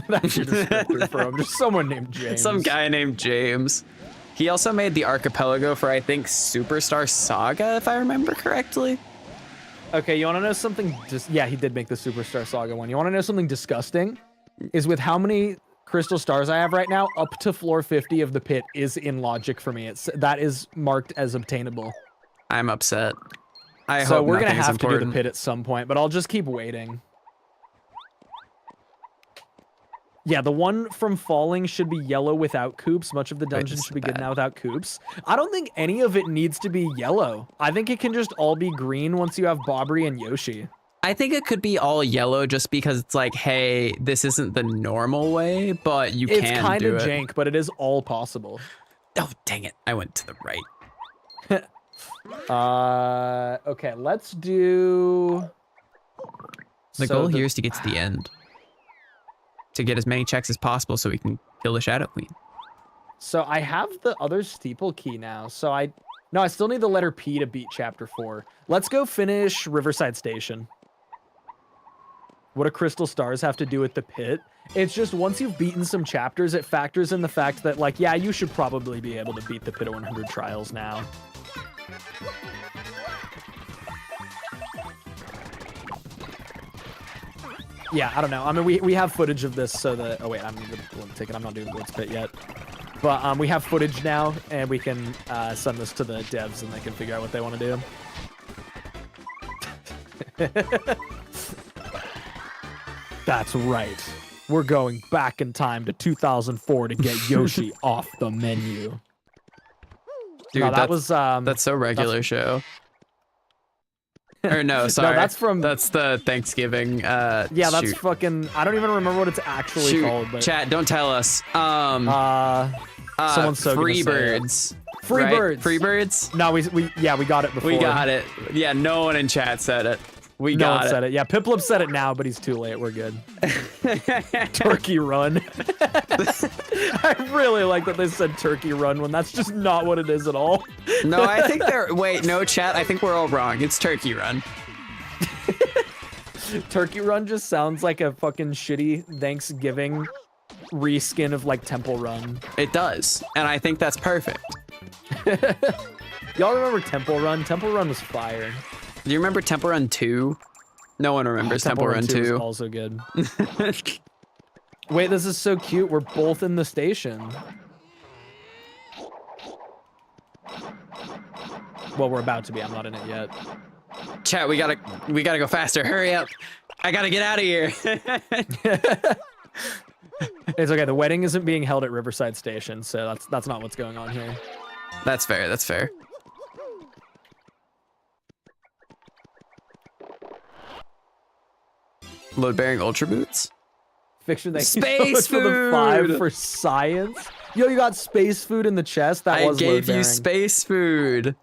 That's your descriptor for him. Just someone named James. Some guy named James. He also made the archipelago for, I think, Superstar Saga, if I remember correctly. Okay, you want to know something? Yeah, he did make the Superstar Saga one. You want to know something disgusting? Is with how many crystal stars I have right now, up to floor 50 of the pit is in logic for me. That is marked as obtainable. I'm upset. I So hope we're gonna nothing's have to do the important. pit at some point, but I'll just keep waiting. Yeah, the one from falling should be yellow without Koops. Much of the dungeon this should be is good bad. now without Koops. I don't think any of it needs to be yellow. I think it can just all be green once you have Bobbery and Yoshi. I think it could be all yellow just because it's like, hey, this isn't the normal way, but you It's can kind do of it. jank, but it is all possible. Oh, dang it. I went to the right. Okay, let's do... The goal here is to get to the end. To get as many checks as possible so we can kill the Shadow Queen. So I have the other steeple key now, so I still need the letter P to beat chapter 4. Let's go finish Riverside Station. What do crystal stars have to do with the pit? It's just once you've beaten some chapters, it factors in the fact that, like, yeah, you should probably be able to beat the pit of 100 trials now. Yeah, I don't know. I mean, we have footage of this so that... Oh, wait, I'm going to take it. I'm not doing Blitz Pit yet. But we have footage now, and we can send this to the devs, and they can figure out what they want to do. That's right. We're going back in time to 2004 to get Yoshi off the menu. Dude, No, that was... that's so regular show. Or no, sorry. No, that's from... That's the Thanksgiving. Yeah, that's shoot. fucking... I don't even remember what it's actually Shoot. called, but... Chat, don't tell us. Someone's so Free gonna say it. Birds. Free right? Birds. Free Birds? No, we got it before. We got it. Yeah, no one in chat said it. We No got one it. said it. Yeah, Piplup said it now, but he's too late. We're good. Turkey Run. I really like that they said Turkey Run when that's just not what it is at all. No, I think they're... Wait, no, chat. I think we're all wrong. It's Turkey Run. Turkey Run just sounds like a fucking shitty Thanksgiving reskin of like Temple Run. It does. And I think that's perfect. Y'all remember Temple Run? Temple Run was fire. Do you remember Temple Run 2? No one remembers Temple Run 2. is also good. Wait, this is so cute. We're both in the station. Well, we're about to be. I'm not in it yet. Chat, we gotta go faster. Hurry up. I gotta get out of here. It's okay. The wedding isn't being held at Riverside Station, so that's not what's going on here. That's fair. That's fair. Load bearing ultra boots. Fiction, thank Space you so much for the 5 food! for science. Yo, you got space food in the chest. That I was gave you load-bearing. space food.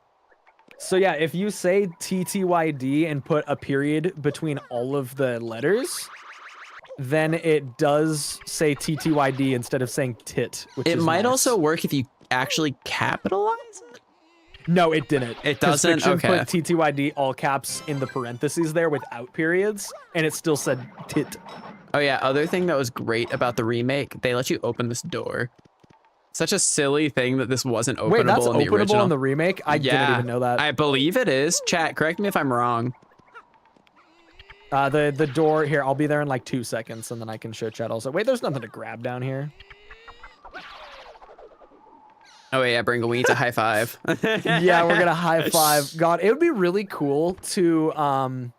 So yeah, if you say TTYD and put a period between all of the letters, then it does say TTYD instead of saying tit, which It is might nice. also work if you actually capitalize it. No, it didn't. It 'Cause doesn't? Fiction Okay. put TTYD all caps in the parentheses there without periods, and it still said tit. Oh yeah, other thing that was great about the remake, they let you open this door. Such a silly thing that this wasn't openable Wait, that's in the openable original. in the remake? I didn't even know that. I believe it is. Chat, correct me if I'm wrong. The door here, I'll be there in like 2 seconds, and then I can show chat also. Wait, there's nothing to grab down here. Oh yeah, Bringle, we need to high five. Yeah, we're gonna high five. God, it would be really cool to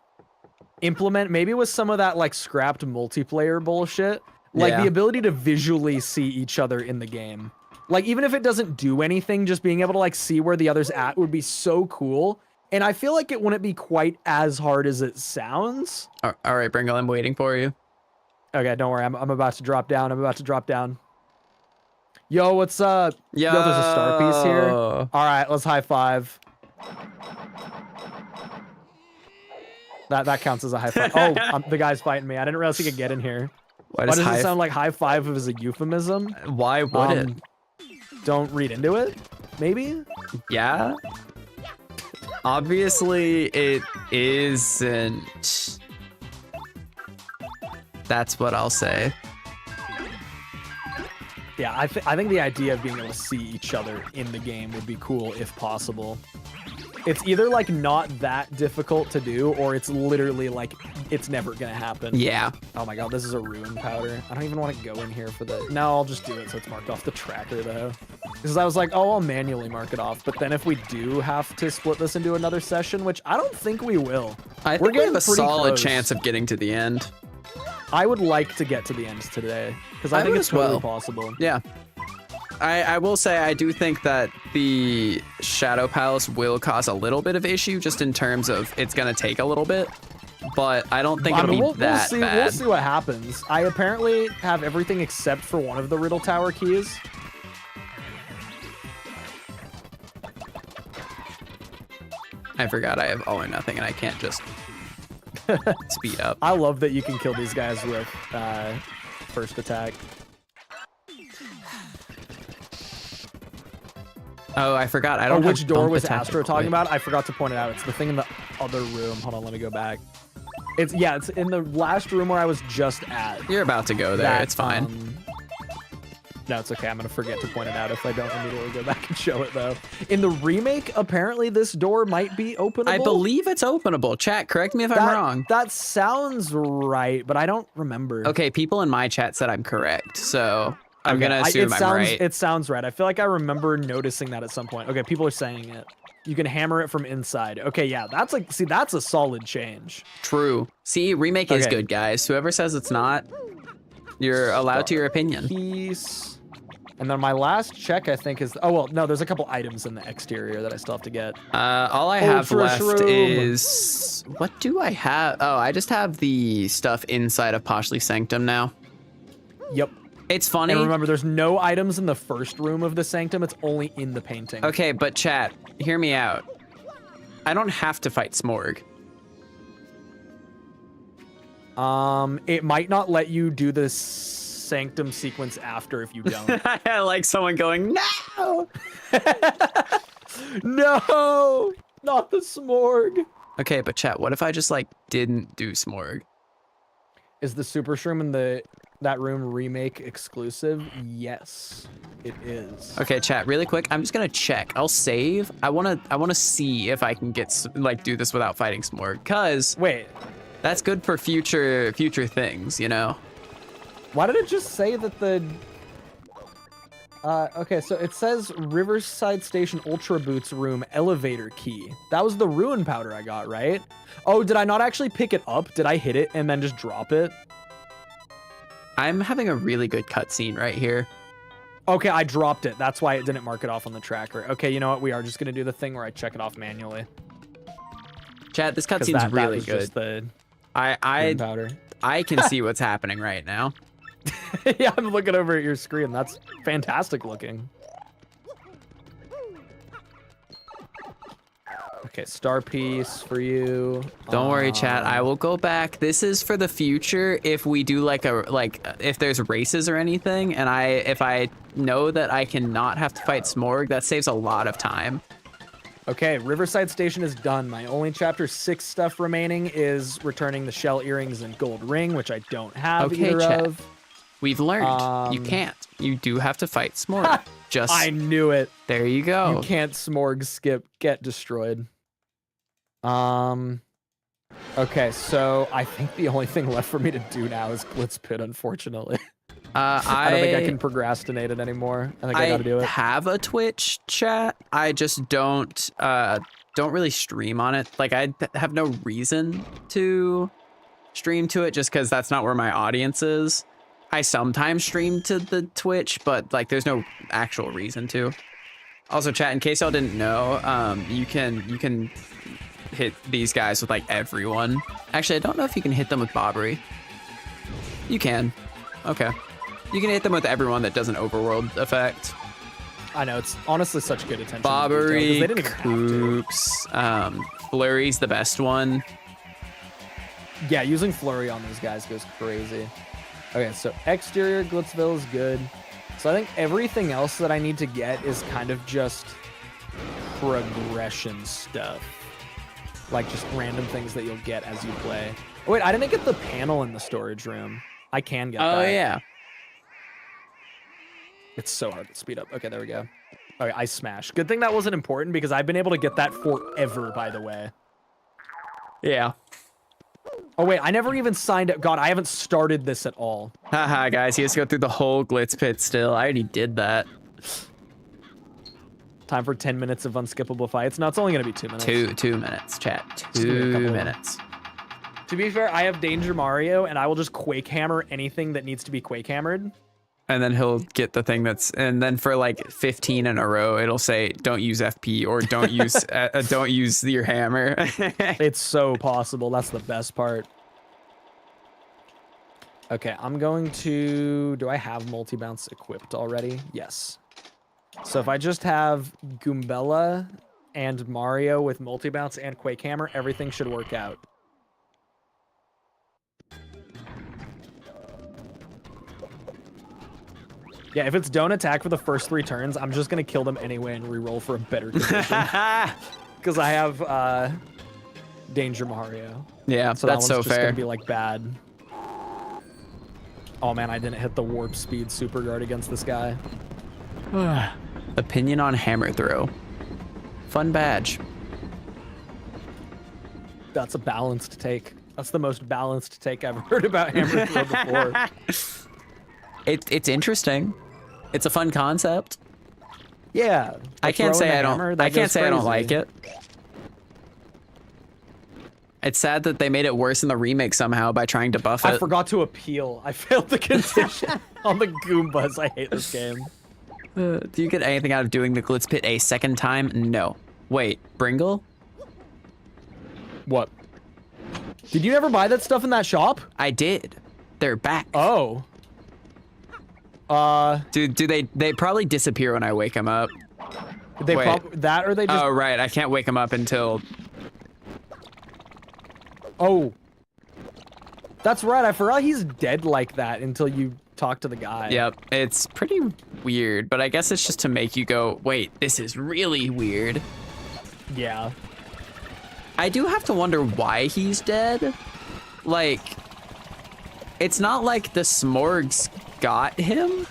implement maybe with some of that like scrapped multiplayer bullshit, like Yeah. the ability to visually see each other in the game. Like even if it doesn't do anything, just being able to like see where the other's at would be so cool. And I feel like it wouldn't be quite as hard as it sounds. All right, Bringle, I'm waiting for you. Okay, don't worry. I'm about to drop down. I'm about to drop down. Yo, what's up? Yo, There's a star piece here. All right, let's high five. That counts as a high five. Oh, the guy's fighting me. I didn't realize he could get in here. Why does it sound like high five as a euphemism? Why would it? Don't read into it, maybe? Yeah. Obviously, it isn't. That's what I'll say. Yeah, I think the idea of being able to see each other in the game would be cool if possible. It's either like not that difficult to do, or it's literally like it's never gonna happen. Yeah. Oh my god, this is a ruin powder. I don't even want to go in here for the... No, I'll just do it so it's marked off the tracker though. Because I was like, oh, I'll manually mark it off. But then if we do have to split this into another session, which I don't think we will. I think we have a solid chance of getting to the end. I would like to get to the end today, because I think it's totally possible. Yeah. I will say I do think that the Shadow Palace will cause a little bit of issue just in terms of it's going to take a little bit, but I don't think it'll be that bad. We'll see what happens. I apparently have everything except for one of the Riddle Tower keys. I forgot I have all or nothing and I can't just speed up. I love that you can kill these guys with first attack. Oh, I forgot. I don't know which door was Astro talking about. I forgot to point it out. It's the thing in the other room. Hold on, let me go back. It's in the last room where I was just at. You're about to go there. It's fine. No, it's okay. I'm gonna forget to point it out if I don't immediately go back and show it though. In the remake, apparently this door might be openable. I believe it's openable. Chat, correct me if I'm wrong. That sounds right, but I don't remember. Okay, people in my chat said I'm correct, so I'm gonna assume I'm right. It sounds right. I feel like I remember noticing that at some point. Okay, people are saying it. You can hammer it from inside. Okay, yeah, that's like, see, that's a solid change. True. See, remake is good, guys. Whoever says it's not, you're allowed to your opinion. Piece. And then my last check, I think, is... Oh, well, no, there's a couple items in the exterior that I still have to get. All I have left is... What do I have? Oh, I just have the stuff inside of Poshly Sanctum now. Yep. It's funny. And remember, there's no items in the first room of the Sanctum. It's only in the painting. Okay, but chat, hear me out. I don't have to fight Smorg. It might not let you do this Sanctum sequence after if you don't. I like someone going, no! No! Not the Smorg! Okay, but chat, what if I just, like, didn't do Smorg? Is the Super Shroom in that room remake exclusive? Yes, it is. Okay, chat, really quick, I'm just gonna check. I'll save. I wanna see if I can get, like, do this without fighting Smorg, cause... Wait. That's good for future things, you know? Why did it just say that the... okay, so it says Riverside Station Ultra Boots room elevator key. That was the ruin powder I got, right? Oh, did I not actually pick it up? Did I hit it and then just drop it? I'm having a really good cutscene right here. Okay, I dropped it. That's why it didn't mark it off on the tracker. Okay, you know what? We are just going to do the thing where I check it off manually. Chat, this cutscene's really good. Just the powder. I can see what's happening right now. Yeah, I'm looking over at your screen. That's fantastic looking. Okay, star piece for you. Don't worry, chat. I will go back. This is for the future. If we do if there's races or anything, and if I know that I cannot have to fight Smorg, that saves a lot of time. Okay, Riverside Station is done. My only chapter 6 stuff remaining is returning the shell earrings and gold ring, which I don't have Okay, either chat. of. We've learned you can't. You do have to fight Smorg. Just I knew it. there you go. You can't Smorg skip, get destroyed. Okay, so I think the only thing left for me to do now is Glitz Pit, unfortunately. I don't think I can procrastinate it anymore. I think I gotta do it. have a Twitch chat. I just don't really stream on it. Like I have no reason to stream to it just because that's not where my audience is. I sometimes stream to the Twitch, but like there's no actual reason to. Also, chat, in case y'all didn't know, you can hit these guys with like everyone. Actually, I don't know if you can hit them with Bobbery. You can. Okay. You can hit them with everyone that does an overworld effect. I know, it's honestly such good attention. Bobbery, to detail, 'cause they didn't even have to. Koops, Flurry's the best one. Yeah, using Flurry on these guys goes crazy. Okay, so exterior Glitzville is good. So I think everything else that I need to get is kind of just progression stuff. Like just random things that you'll get as you play. Oh wait, I didn't get the panel in the storage room. I can get that. Oh yeah. It's so hard to speed up. Okay, there we go. Okay, Ice Smash. Good thing that wasn't important because I've been able to get that forever, by the way. Yeah. Oh wait, I never even signed up. God, I haven't started this at all. Haha, guys, he has to go through the whole Glitz Pit still. I already did that. Time for 10 minutes of unskippable fights. No, it's only gonna be 2 minutes. 2 minutes, chat. gonna be a 2 couple of minutes. To be fair, I have Danger Mario, and I will just Quake Hammer anything that needs to be Quake Hammered. And then he'll get the thing and then for like 15 in a row, it'll say, don't use FP or don't use, don't use your hammer. It's so possible. That's the best part. Okay, I'm going to... Do I have multi-bounce equipped already? Yes. So if I just have Goombella and Mario with multi-bounce and Quake Hammer, everything should work out. Yeah, if it's don't attack for the first 3 turns, I'm just going to kill them anyway and reroll for a better condition. Because I have Danger Mario. Yeah, So that's that so one's just fair. going to be like bad. Oh man, I didn't hit the warp speed super guard against this guy. Opinion on hammer throw. Fun badge. That's a balanced take. That's the most balanced take I've heard about hammer throw before. It's interesting. It's a fun concept. Yeah. I can't say I don't. I can't say I don't like it. It's sad that they made it worse in the remake somehow by trying to buff it. I forgot to appeal. I failed the condition on the Goombas. I hate this game. Do you get anything out of doing the Glitz Pit a second time? No. Wait, Bringle? What? Did you ever buy that stuff in that shop? I did. They're back. Oh. Do they probably disappear when I wake them up? They Wait. that or they just... Oh, right. I can't wake them up until... Oh. That's right. I forgot he's dead like that until you talk to the guy. Yep. It's pretty weird, but I guess it's just to make you go, wait, this is really weird. Yeah. I do have to wonder why he's dead. Like, it's not like the Smorgs got him,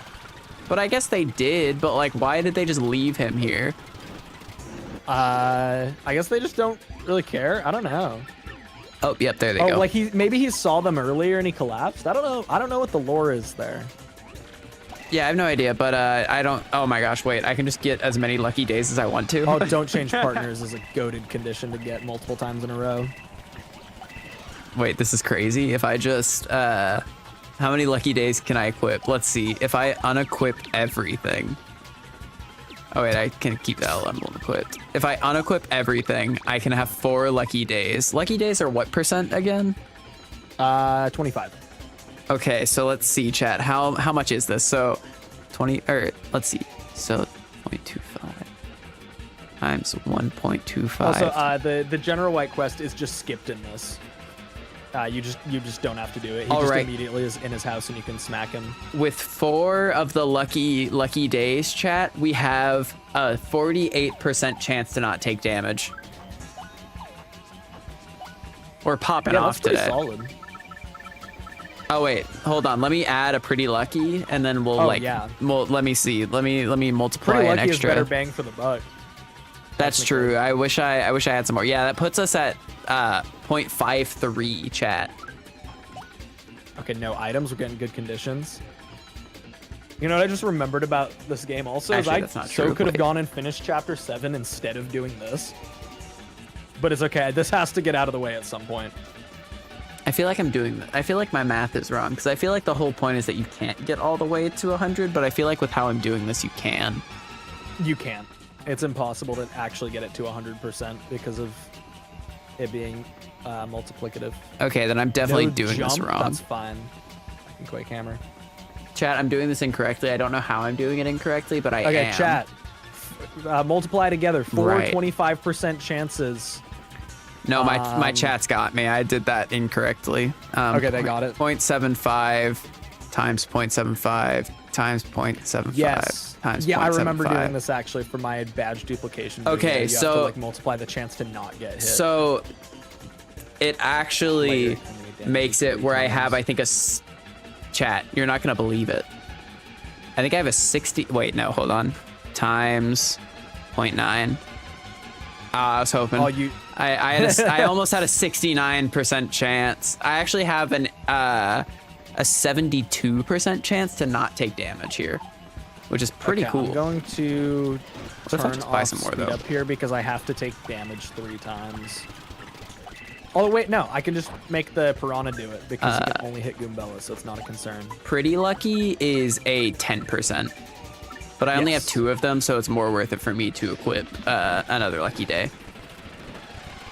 but I guess they did, but like, why did they just leave him here? I guess they just don't really care. I don't know. Oh, yep, there they Oh, go. like maybe he saw them earlier and he collapsed. I don't know. I don't know what the lore is there. Yeah, I have no idea, but I don't... Oh my gosh, wait, I can just get as many lucky days as I want to. Oh, don't change partners is a goated condition to get multiple times in a row. Wait, this is crazy. If I just... how many lucky days can I equip? Let's see. If I unequip everything... Oh wait, I can keep that emblem equipped. If I unequip everything, I can have 4 lucky days. Lucky days are what percent again? 25. Okay, so let's see, chat. How much is this? So 20, or let's see. So 0.25 times 1.25. Also, the General White quest is just skipped in this. You just don't have to do it. He All just right. immediately is in his house and you can smack him. With 4 of the lucky days, chat, we have a 48% chance to not take damage. We're popping Yeah, off that's pretty today. solid. Oh wait, hold on. Let me add a pretty lucky, and then we'll yeah. Well, let me see. Let me multiply Pretty an lucky is extra. better bang for the buck. That's technically. true. I wish I had some more. Yeah, that puts us at 0.53 chat. Okay, no items. We're getting good conditions. You know what I just remembered about this game also Actually, is that's I not so true. could have Wait. gone and finished chapter 7 instead of doing this. But it's okay. This has to get out of the way at some point. I feel like I'm doing that. I feel like my math is wrong because I feel like the whole point is that you can't get all the way to 100, but I feel like with how I'm doing this, you can. You can't. It's impossible to actually get it to 100% because of it being multiplicative. Okay, then I'm definitely No doing this jump, wrong. That's fine. I can Quake Hammer. Chat, I'm doing this incorrectly. I don't know how I'm doing it incorrectly, but I am. Okay, chat. Multiply together. 4 Right. 25% chances. No, my chat's got me. I did that incorrectly. Okay, they got it. 0.75 times 0.75 times 0.75 Yes. times Yeah, I remember 0.75. doing this actually for my badge duplication. video. Okay, you have to, so- like, multiply the chance to not get hit. So it actually Later, enemy damage makes it 3 where I times. have, I think, chat. You're not gonna believe it. I think I have a 60. Wait, no, hold on. Times 0.9. I was hoping. Oh, you. I almost had a 69% chance. I actually have a 72% chance to not take damage here, which is pretty Okay, cool. I'm going to What if I turn just buy off some more, speed though? up here because I have to take damage 3 times. Oh wait, no, I can just make the piranha do it because you can only hit Goombella, so it's not a concern. Pretty lucky is a 10%, but I only have Yes. 2 of them, so it's more worth it for me to equip another lucky day.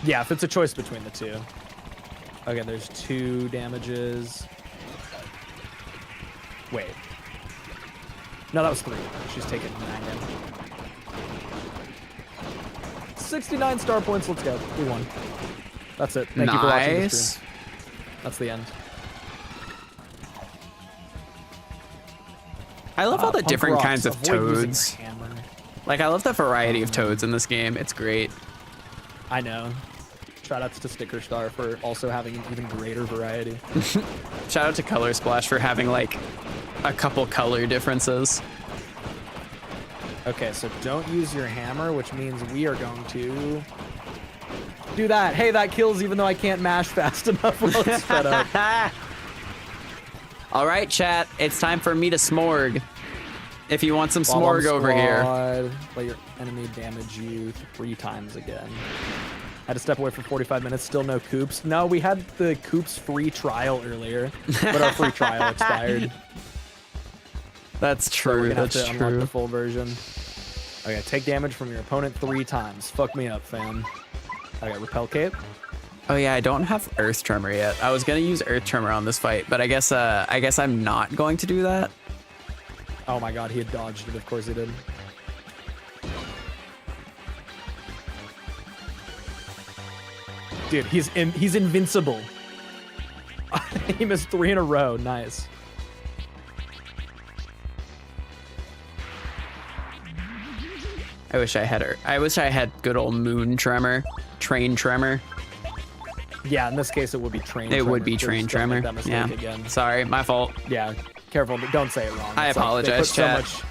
Yeah, if it's a choice between the 2. Okay, there's 2 damages. Wait. No, that was 3. She's taking 9 damage. 69 star points. Let's go. We won. That's it. Thank you for watching the Nice. stream. That's the end. I love all the Punk different rocks. kinds of Avoid using toads. your hammer. Like, I love the variety of toads in this game. It's great. I know. Shoutouts to Sticker Star for also having an even greater variety. Shout out to Color Splash for having, like, a couple color differences. Okay, so don't use your hammer, which means we are going to do that. Hey, that kills even though I can't mash fast enough while it's sped up. All right, chat. It's time for me to smorg. If you want some Bomb smorg over here. squad, let your enemy damage you 3 times again. Had to step away for 45 minutes, still no coops. No, we had the coops free trial earlier, but our free trial expired. That's So we're true. gonna have That's to unlock true. the full version. Okay, take damage from your opponent 3 times. Fuck me up, fam. Okay, repel cape. Oh yeah, I don't have Earth Tremor yet. I was gonna use Earth Tremor on this fight, but I guess I'm not going to do that. Oh my god, he had dodged it. Of course he did. Dude, he's invincible. He missed 3 in a row. Nice. I wish I had good old Moon Tremor, Train Tremor. Yeah, in this case it would be train. It would be Please Train don't make Tremor. that mistake Yeah. again. Sorry, my fault. Yeah, careful. Don't say it wrong. I It's like, they apologize, put so chat. much-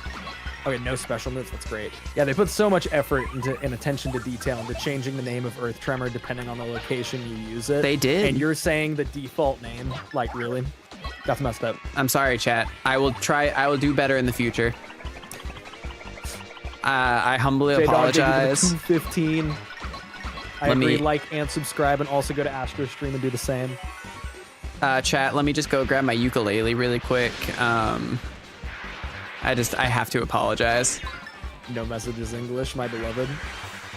Okay, no special moves. That's great. Yeah, they put so much effort and attention to detail into changing the name of Earth Tremor depending on the location you use it. They did. And you're saying the default name? Like, really? That's messed up. I'm sorry, chat. I will do better in the future. I humbly J-Dog gave you the apologize. 215. I Let agree. me- Like and subscribe, and also go to Astro Stream and do the same. Chat, let me just go grab my ukulele really quick. I have to apologize. No messages English, my beloved.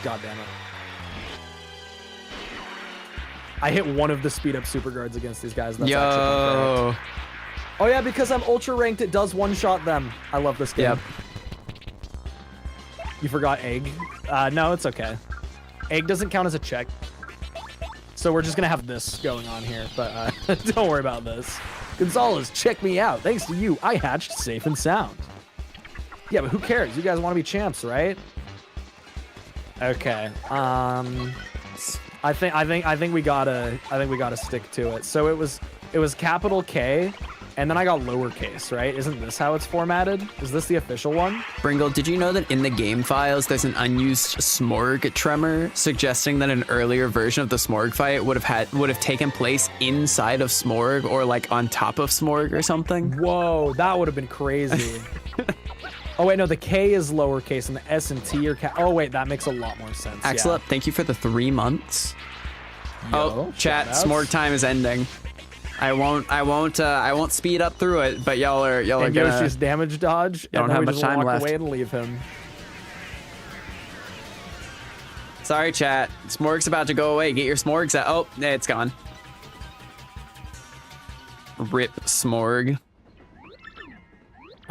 God damn it. I hit one of the speed up super guards against these guys. That's actually incorrect. Yo. Oh yeah, because I'm ultra ranked, it does one-shot them. I love this game. Yep. You forgot egg? No, it's okay. Egg doesn't count as a check. so we're just gonna have this going on here, but don't worry about this. Gonzalez, check me out. Thanks to you, I hatched safe and sound. Yeah, but who cares? You guys want to be champs, right? Okay. I think we gotta stick to it. So it was capital K, and then I got lowercase, right? Isn't this how it's formatted? Is this the official one? Bringle, did you know that in the game files there's an unused Smorg tremor suggesting that an earlier version of the Smorg fight would have taken place inside of Smorg or like on top of Smorg or something? Whoa, that would have been crazy. Oh wait, no, the K is lowercase and the S and T are oh wait, that makes a lot more sense. Excellent. Yeah. Thank you for the 3 months. Yo, Chat, shoutouts. Smorg time is ending. I won't speed up through it, but y'all are And gonna. Yoshi's damage dodge. don't and then have we much just time walk left. away and leave him. Sorry, chat. Smorg's about to go away. Get your Smorgs out. Oh, it's gone. Rip Smorg.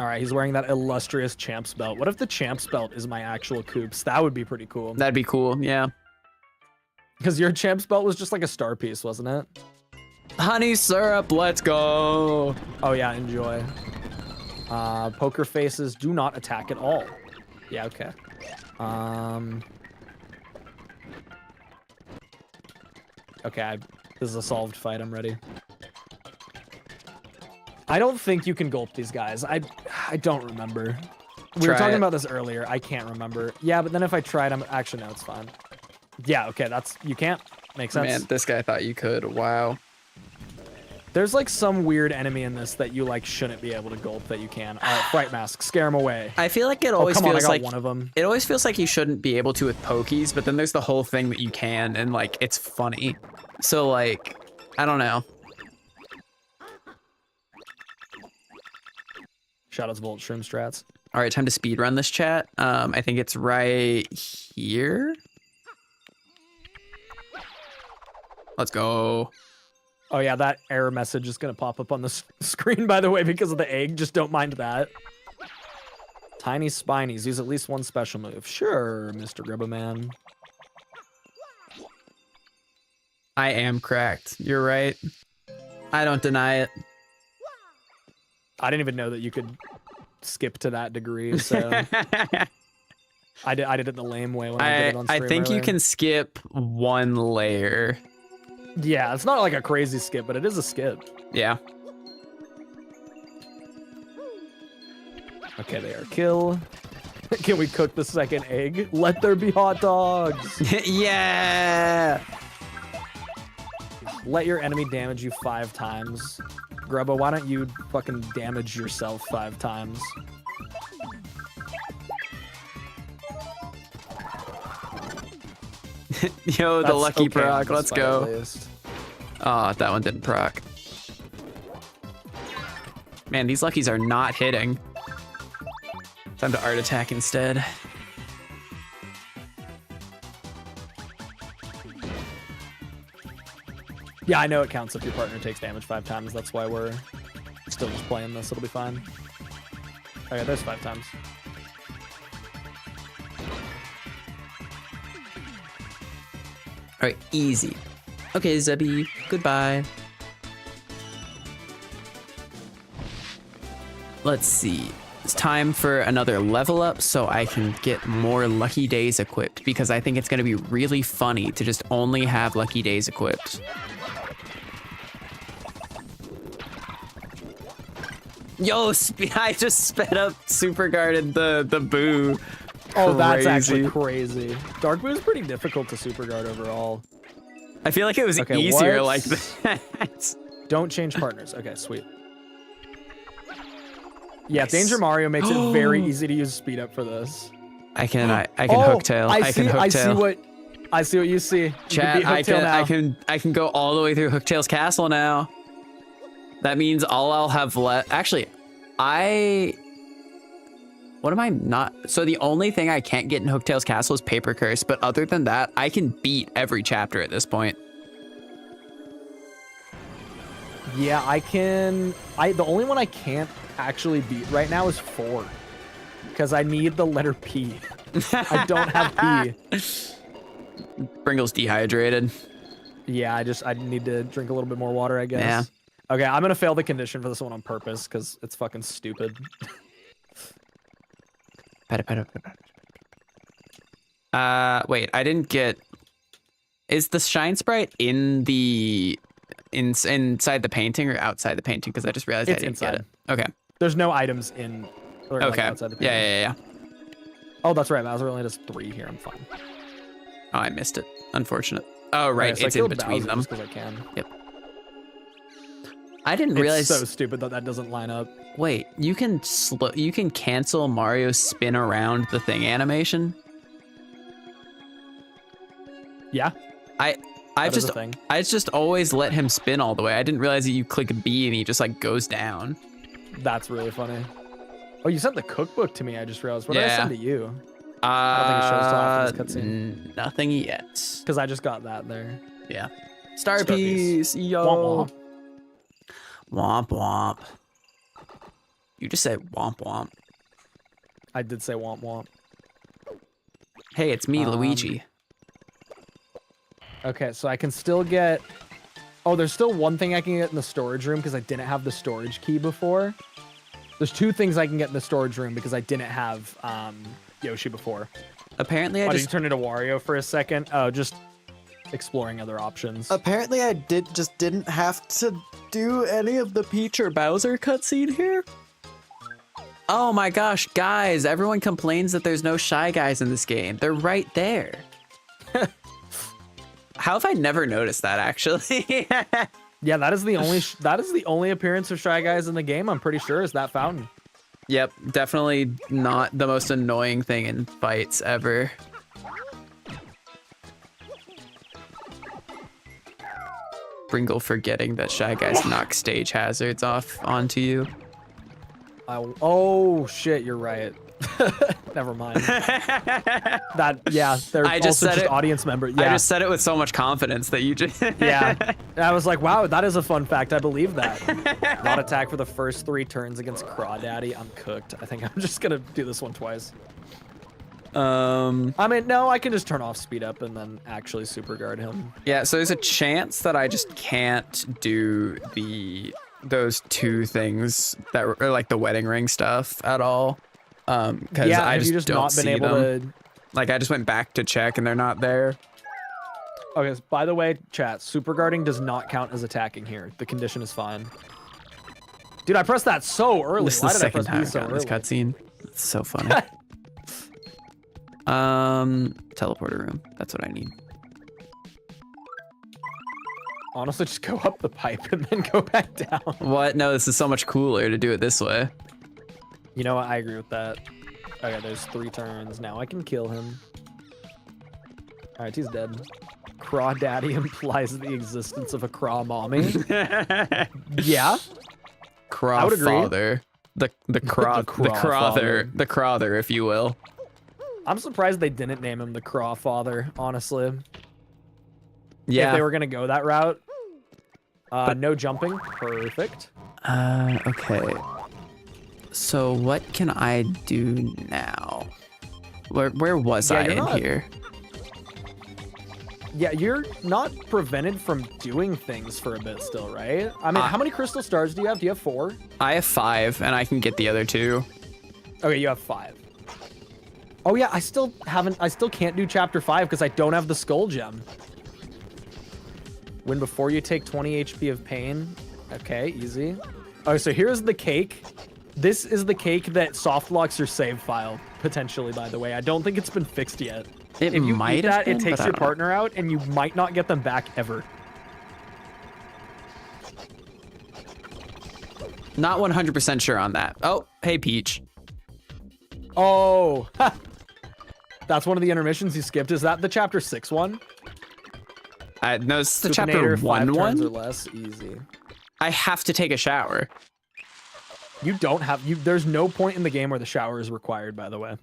All right, he's wearing that illustrious champ's belt. What if the champ's belt is my actual Koops? That would be pretty cool. That'd be cool. Yeah. Because your champ's belt was just like a star piece, wasn't it? Honey syrup. Let's go. Oh yeah, enjoy. Poker faces do not attack at all. Yeah, okay. Okay, this is a solved fight. I'm ready. I don't think you can gulp these guys. I don't remember. We were Try talking it. about this earlier. I can't remember. Yeah, but then if I tried, actually no, it's fine. Yeah, okay, you can't. Makes sense. Man, this guy thought you could. Wow. There's like some weird enemy in this that you like shouldn't be able to gulp that you can. Fright mask, scare him away. I feel like it Oh always come on, I feels got like one of them. it always feels like you shouldn't be able to with pokies, but then there's the whole thing that you can, and like it's funny. So like, I don't know. Shoutouts Volt Shroom Strats. All right, time to speed run this chat. I think it's right here. Let's go. Oh yeah, that error message is gonna pop up on the screen, by the way, because of the egg. Just don't mind that. Tiny Spinies. Use at least one special move. Sure, Mr. Gribbaman. I am cracked. You're right. I don't deny it. I didn't even know that you could skip to that degree, so I did it the lame way when I did it on I stream think you earlier. can skip one layer. Yeah, it's not like a crazy skip, but it is a skip. Yeah. Okay, they are kill. Can we cook the second egg? Let there be hot dogs. Yeah. Let your enemy damage you 5 times. Grubba, why don't you fucking damage yourself 5 times? Yo, the That's lucky okay on proc. the Let's spite go. list. Oh, that one didn't proc. Man, these luckies are not hitting. Time to art attack instead. Yeah, I know it counts if your partner takes damage 5 times. That's why we're still just playing this. It'll be fine. Okay, there's 5 times. All right, easy. Okay, Zebby, goodbye. Let's see. It's time for another level up so I can get more Lucky Days equipped, because I think it's going to be really funny to just only have Lucky Days equipped. Yo, I just sped up super guarded the boo. Oh, that's Crazy. actually crazy. Dark Boo is pretty difficult to super guard overall. I feel like it was Okay, easier like what's- that. Don't change partners. Okay, sweet. Yeah, Danger Mario makes it very easy to use speed up for this. I can hooktail. I can hooktail. I see what you see. You Chat, can beat Hooktail now. I can go all the way through Hooktail's castle now. That means all I'll have left. Actually, what am I not? So the only thing I can't get in Hooktail's castle is Paper Curse, but other than that, I can beat every chapter at this point. Yeah, I can. The only one I can't actually beat right now is 4, because I need the letter P. I don't have P. Bringle's dehydrated. Yeah, I need to drink a little bit more water, I guess. Yeah. Okay, I'm gonna fail the condition for this one on purpose because it's fucking stupid. Wait, I didn't get. Is the shine sprite in the inside the painting or outside the painting? Because I just realized It's I didn't inside. get it. Okay. There's no items in or like, Okay. outside the Yeah, painting. yeah. Oh, that's right. Bowser only does 3 here. I'm fine. Oh, I missed it. Unfortunate. Oh, right. Okay, so I It's in killed between Bowser them. just 'cause I can. Yep. I didn't It's realize. so stupid that doesn't line up. Wait, you can cancel Mario's spin around the thing animation. Yeah, I that is just a thing. always let him spin all the way. I didn't realize that you click B and he just like goes down. That's really funny. Oh, you sent the cookbook to me. I just realized. What did I Yeah. send to you? don't think it shows till after this cutscene. Nothing yet. Because I just got that there. Yeah. Star Star piece. piece. Yo. Womp Womp womp. You just said womp womp. I did say womp womp. Hey, it's me, Luigi. Okay, so I can still get... Oh, there's still one thing I can get in the storage room because I didn't have the storage key before. There's 2 things I can get in the storage room because I didn't have Yoshi before. Apparently, Did you turn into Wario for a second? Oh, just exploring other options. Apparently, I didn't have to do any of the Peach or Bowser cutscene here. Oh my gosh, guys! Everyone complains that there's no Shy Guys in this game. They're right there. How have I never noticed that? Actually. Yeah, that is the only appearance of Shy Guys in the game. I'm pretty sure is that fountain. Yep, definitely not the most annoying thing in fights ever. Bringle forgetting that Shy Guys knock stage hazards off onto you. Oh shit, you're right. Never mind. They're I just also said just it- audience member. Yeah, I just said it with so much confidence that you just... yeah. And I was like, wow, that is a fun fact. I believe that. Not attack for the first 3 turns against Crawdaddy. I'm cooked. I think I'm just gonna do this one twice. I mean, no, I can just turn off speed up and then actually super guard him. Yeah, so there's a chance that I just can't do those 2 things that are like the wedding ring stuff at all. Because Yeah, I have just, you just don't not see been able them. to? Like I just went back to check and they're not there. Okay, so by the way, chat, super guarding does not count as attacking here. The condition is fine. Dude, I pressed that so early. This is Why the did I second press time B I've so gotten this early? cutscene. It's so funny. Teleporter room. That's what I need. Honestly, just go up the pipe and then go back down. What? No, this is so much cooler to do it this way. You know what? I agree with that. Okay, there's 3 turns. Now I can kill him. All right, he's dead. Crawdaddy implies the existence of a craw mommy. Yeah, Craw I would agree. father. The craw The craw father. the crother, if you will. I'm surprised they didn't name him the Craw Father, honestly. Yeah. If they were gonna go that route. No jumping. Perfect. Okay. So what can I do now? Where was Yeah, I you're in not- here? Yeah, you're not prevented from doing things for a bit still, right? I mean, how many crystal stars do you have? Do you have 4? I have 5 and I can get the other 2. Okay, you have 5. Oh yeah, I still can't do chapter 5 because I don't have the skull gem. Win before you take 20 HP of pain. Okay, easy. Oh, so here's the cake. This is the cake that soft locks your save file, potentially, by the way. I don't think it's been fixed yet. It If you might eat have that, it been, takes but I your don't know. partner out, and you might not get them back ever. Not 100% sure on that. Oh, hey Peach. Oh, that's one of the intermissions you skipped. Is that the chapter 6 one? No, it's the Supinator, chapter 5 1 turns or one. less, easy. I have to take a shower. You don't have there's no point in the game where the shower is required, by the way.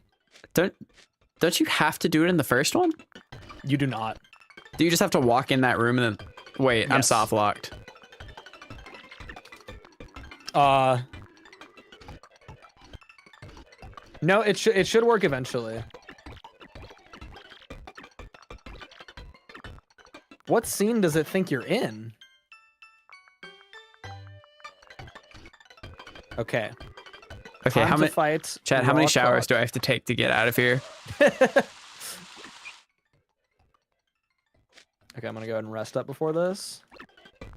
Don't you have to do it in the first one? You do not. Do you just have to walk in that room and then wait? I'm Yes. soft locked. No, it should work eventually. What scene does it think you're in? Okay. Okay, how many fight? Chad, how many raw showers talk. do I have to take to get out of here? Okay, I'm gonna go ahead and rest up before this.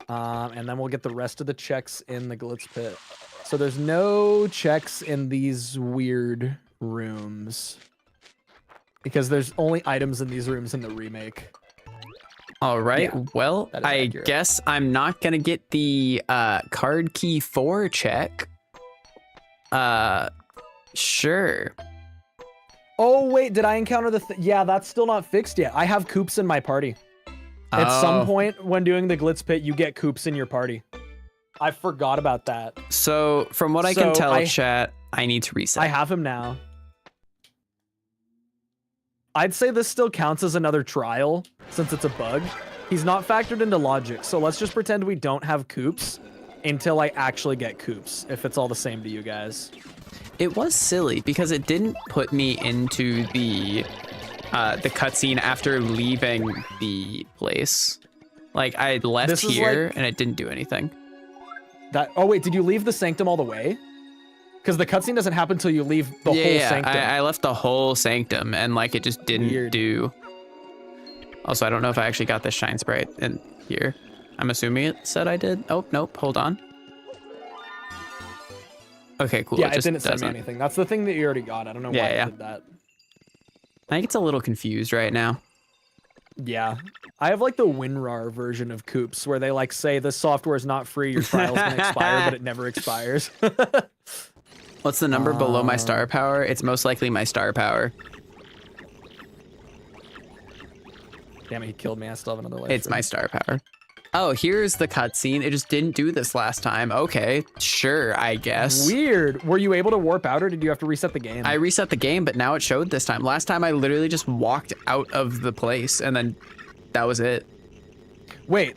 And then we'll get the rest of the checks in the glitz pit. So there's no checks in these weird rooms. Because there's only items in these rooms in the remake. All right. Yeah, Well, that is I accurate. guess I'm not gonna get the card key 4 check. Sure. Oh, wait, did I encounter the yeah, that's still not fixed yet. I have Koops in my party. At some Oh. point when doing the glitz pit, you get Koops in your party. I forgot about that. So from what I can So tell, chat, I need to reset. I have him now. I'd say this still counts as another trial since it's a bug. He's not factored into logic, so let's just pretend we don't have Koops until I actually get Koops, if it's all the same to you guys. It was silly because it didn't put me into the cutscene after leaving the place. Like I left This is here like- and it didn't do anything. Oh wait, did you leave the sanctum all the way? Because the cutscene doesn't happen until you leave the whole sanctum. I left the whole sanctum and like it just didn't Weird. do. Also, I don't know if I actually got this shine sprite in here. I'm assuming it said I did. Oh, nope. Hold on. Okay, cool. Yeah, it just didn't send me doesn't. anything. That's the thing that you already got. I don't know why Yeah. it did that. I think it's a little confused right now. Yeah. I have like the WinRAR version of Koops where they like say this software is not free, your trial's gonna expire, but it never expires. What's the number below my star power? It's most likely my star power. Damn it, he killed me. I still have another life. It's my star power. Oh, here's the cutscene. It just didn't do this last time. Okay, sure, I guess. Weird. Were you able to warp out or did you have to reset the game? I reset the game, but now it showed this time. Last time I literally just walked out of the place and then that was it. Wait.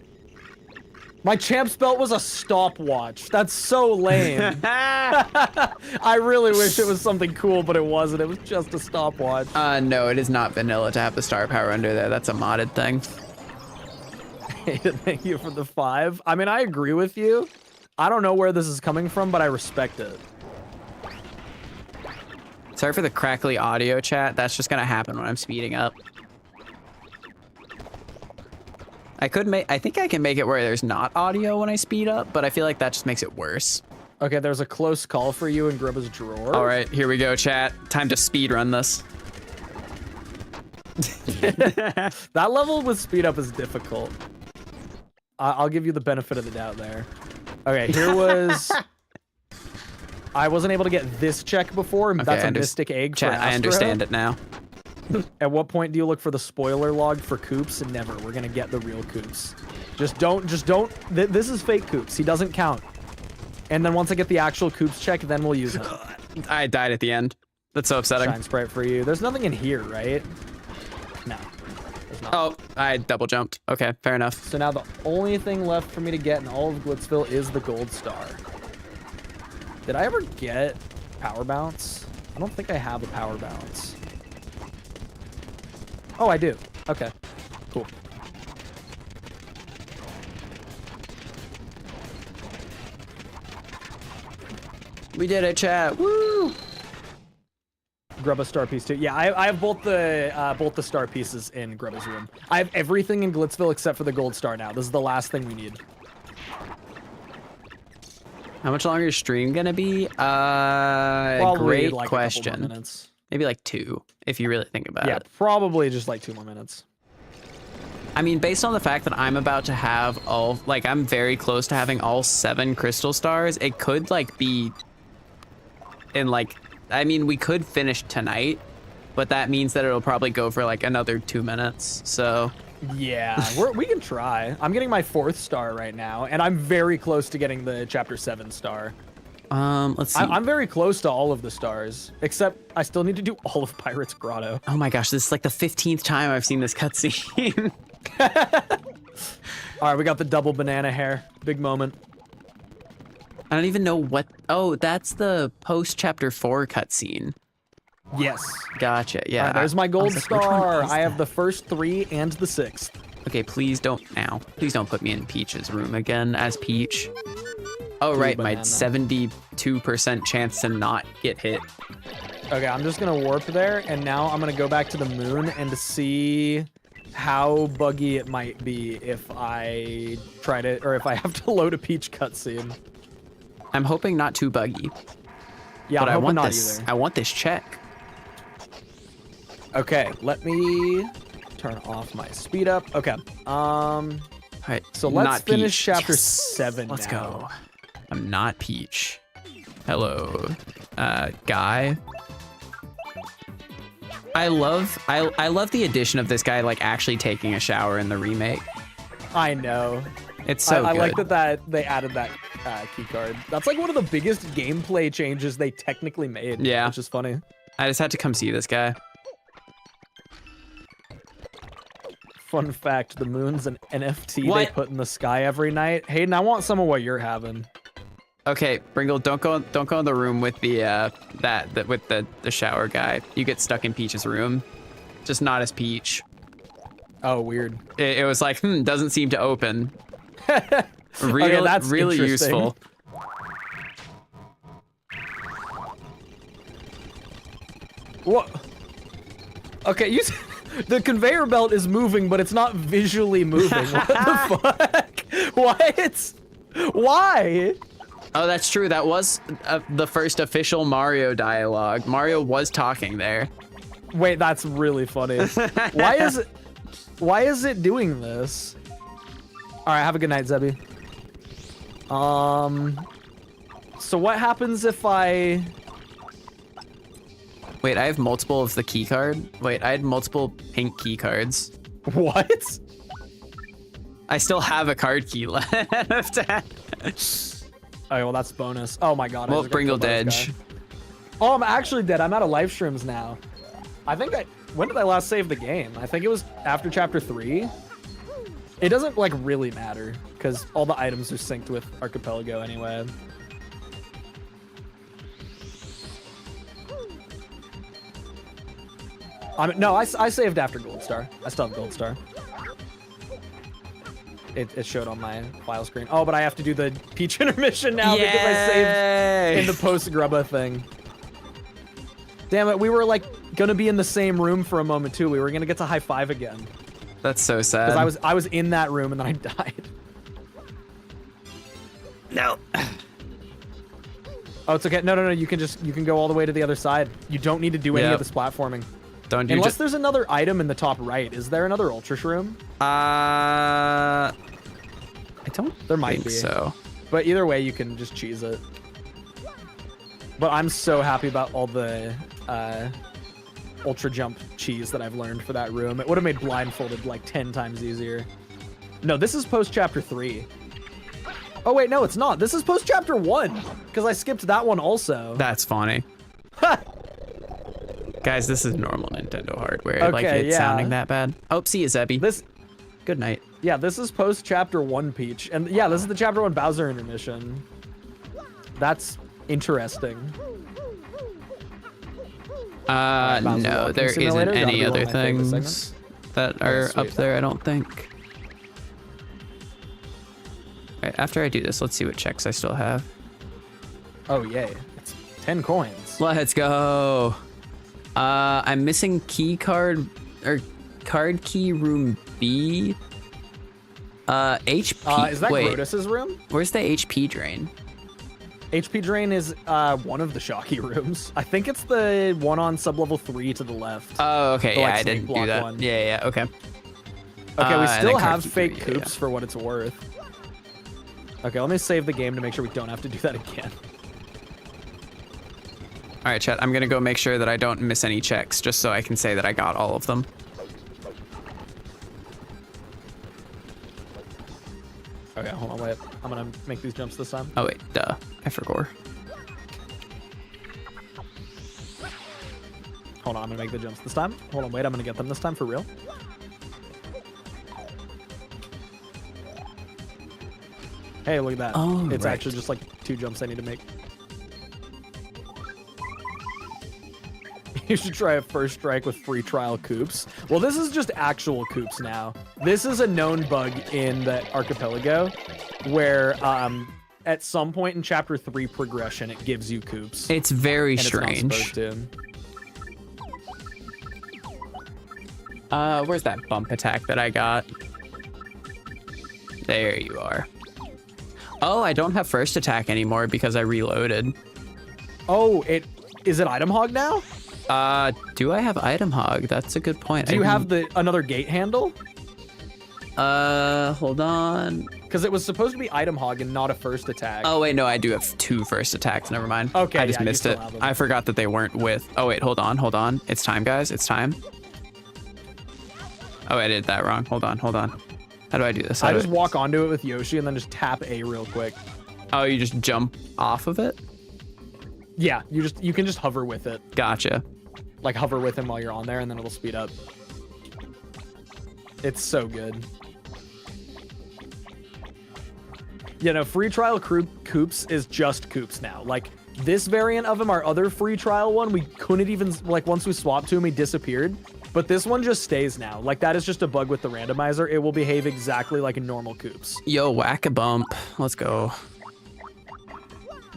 My champ's belt was a stopwatch. That's so lame. I really wish it was something cool, but it wasn't. It was just a stopwatch. No, it is not vanilla to have the star power under there. That's a modded thing. Thank you for the 5. I mean, I agree with you. I don't know where this is coming from, but I respect it. Sorry for the crackly audio, chat. That's just gonna happen when I'm speeding up. I think I can make it where there's not audio when I speed up, but I feel like that just makes it worse. Okay, there's a close call for you in Grubba's drawer. All right, here we go, chat. Time to speed run this. That level with speed up is difficult. I'll give you the benefit of the doubt there. Okay, here was... I wasn't able to get this check before. Okay, That's a mystic egg for Chat, I understand it now. At what point do you look for the spoiler log for Koops? And never. We're gonna get the real Koops. Just don't. This is fake Koops. He doesn't count. And then once I get the actual Koops check, then we'll use him. I died at the end. That's so upsetting. Shine sprite for you. There's nothing in here, right? No. There's not. Oh, I double jumped. Okay, fair enough. So now the only thing left for me to get in all of Glitzville is the gold star. Did I ever get power bounce? I don't think I have a power bounce. Oh, I do. Okay, cool. We did it, chat. Woo! Grub a star piece too. Yeah, I have both the star pieces in Grubba's room. I have everything in Glitzville except for the gold star now. This is the last thing we need. How much longer is stream gonna be? Probably Great like a couple more question. minutes. Maybe like 2, if you really think about Yeah, it. probably just like 2 more minutes. I mean, based on the fact that I'm about to have I'm very close to having all 7 crystal stars, it could like be in I mean, we could finish tonight, but that means that it'll probably go for like another 2 minutes. So Yeah, we can try. I'm getting my 4th star right now, and I'm very close to getting the chapter 7 star. let's see. I'm very close to all of the stars, except I still need to do all of Pirate's Grotto. Oh my gosh, this is like the 15th time I've seen this cutscene. All right, we got the double banana hair. Big moment. I don't even know what. Oh, that's the post chapter 4 cutscene. Yes. Gotcha. Yeah. All right, there's my I gold was like, which one star. is I have that? the first 3 and the 6th. Okay, please don't now. Please don't put me in Peach's room again as Peach. Oh, right, my banana. 72% chance to not get hit. Okay, I'm just gonna warp there, and now I'm gonna go back to the moon and to see how buggy it might be if I try to, or if I have to load a Peach cutscene. I'm hoping not too buggy. Yeah, But I'm I hoping want not this. either. I want this check. Okay, let me turn off my speed up. Okay, All right. so let's not finish Peach. chapter Yes. 7 Let's now. go. I'm not Peach. Hello, guy. I love the addition of this guy like actually taking a shower in the remake. I know. It's so I good. like that they added that key card. That's like one of the biggest gameplay changes they technically made. Yeah. Which is funny. I just had to come see this guy. Fun fact, the moon's an NFT they What? put in the sky every night. Hayden, I want some of what you're having. Okay, Bringle, don't go in the room with the with the shower guy. You get stuck in Peach's room. Just not as Peach. Oh, weird. It was like, doesn't seem to open. Really, Okay, that's really interesting. useful. What? Okay, the conveyor belt is moving, but it's not visually moving. What the fuck? What? Why? Oh, that's true. That was the first official Mario dialogue. Mario was talking there. Wait, that's really funny. Why is it doing this? All right, have a good night, Zebby. So what happens if I... Wait, I have multiple of the key card. Wait, I had multiple pink key cards. What? I still have a card key left. Oh, well, that's bonus. Oh my god. I Well, just got killed Bringle by this Dedge. guy. Oh, I'm actually dead. I'm out of live streams now. When did I last save the game? I think it was after chapter 3. It doesn't like really matter because all the items are synced with Archipelago anyway. No, I saved after Gold Star. I still have Gold Star. It showed on my file screen. Oh, but I have to do the Peach intermission now because I saved in the post-Grubba thing. Damn it, we were like gonna be in the same room for a moment too. We were gonna get to high five again. That's so sad. Because I was in that room and then I died. No. Oh, it's okay. No. You can go all the way to the other side. You don't need to do any Yep. of this platforming. Don't you Unless just... there's another item in the top right. Is there another Ultra Shroom? I don't There might think be. so. But either way, you can just cheese it. But I'm so happy about all the Ultra Jump cheese that I've learned for that room. It would have made blindfolded like 10 times easier. No, this is post chapter 3. Oh wait, no, it's not. This is post chapter 1 because I skipped that one also. That's funny. Guys, this is normal Nintendo hardware. Okay, like, it's yeah. sounding that bad. Oh, see you, Zebby. This, Good night. yeah, this is post chapter 1 Peach, and yeah, this is the chapter 1 Bowser intermission. That's interesting. Bowser No, Walking there Simulator, isn't gotta any be one other of my favorite things segments. that are sweet. up there, I don't think. Alright, after I do this, let's see what checks I still have. Oh yay, it's 10 coins. Let's go. I'm missing key card or card key room B. HP. Is that wait, Grotus's room? where's the HP drain? HP drain is one of the Shocky rooms. I think it's the one on sublevel 3 to the left. Oh, okay. The, Yeah, like, I snake didn't do block that. one. Yeah, okay. Okay, we and still then have card fake key, coops for what it's worth. Okay, let me save the game to make sure we don't have to do that again. All right, chat. I'm gonna go make sure that I don't miss any checks, just so I can say that I got all of them. Okay, hold on, wait. I'm gonna make these jumps this time. Oh wait, duh. I forgot. Hold on, I'm gonna make the jumps this time. Hold on, wait, I'm gonna get them this time for real. Hey, look at that. Oh, It's right. actually just like 2 jumps I need to make. You should try a first strike with free trial coops. Well, this is just actual coops now. This is a known bug in the archipelago where at some point in chapter 3 progression, it gives you coops. It's very and strange. It's not supposed to. Where's that bump attack that I got? There you are. Oh, I don't have first attack anymore because I reloaded. Oh, is it item hog now? Do I have item hog? That's a good point. Do you have another gate handle? Hold on. Because it was supposed to be item hog and not a first attack. Oh wait, no, I do have 2 first attacks. Never mind. Okay, I just yeah, you missed still it. have them. I forgot that they weren't with. Oh wait, hold on. It's time, guys. It's time. Oh, I did that wrong. Hold on. How do I do this? I just walk onto it with Yoshi and then just tap A real quick. Oh, you just jump off of it? Yeah, you can just hover with it. Gotcha. Like hover with him while you're on there and then it'll speed up. It's so good. You know, free trial coops is just coops now. Like this variant of him, our other free trial one, we couldn't even, like once we swapped to him, he disappeared. But this one just stays now. Like that is just a bug with the randomizer. It will behave exactly like a normal coops. Yo, whack a bump. Let's go.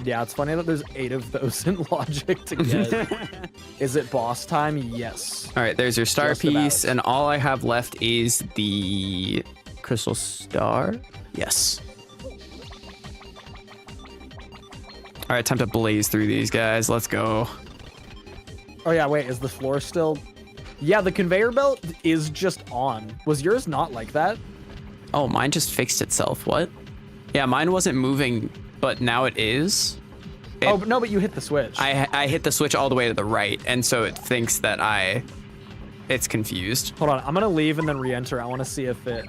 Yeah, it's funny that there's 8 of those in logic to get. Is it boss time? Yes. All right, there's your star Just piece, about. and all I have left is the crystal star. Yes. All right, time to blaze through these guys. Let's go. Oh yeah, wait, is the floor still? Yeah, the conveyor belt is just on. Was yours not like that? Oh, mine just fixed itself. What? Yeah, mine wasn't moving, but now it is. Oh, but no, but you hit the switch. I hit the switch all the way to the right, and so it thinks that it's confused. Hold on, I'm gonna leave and then re-enter. I want to see if it.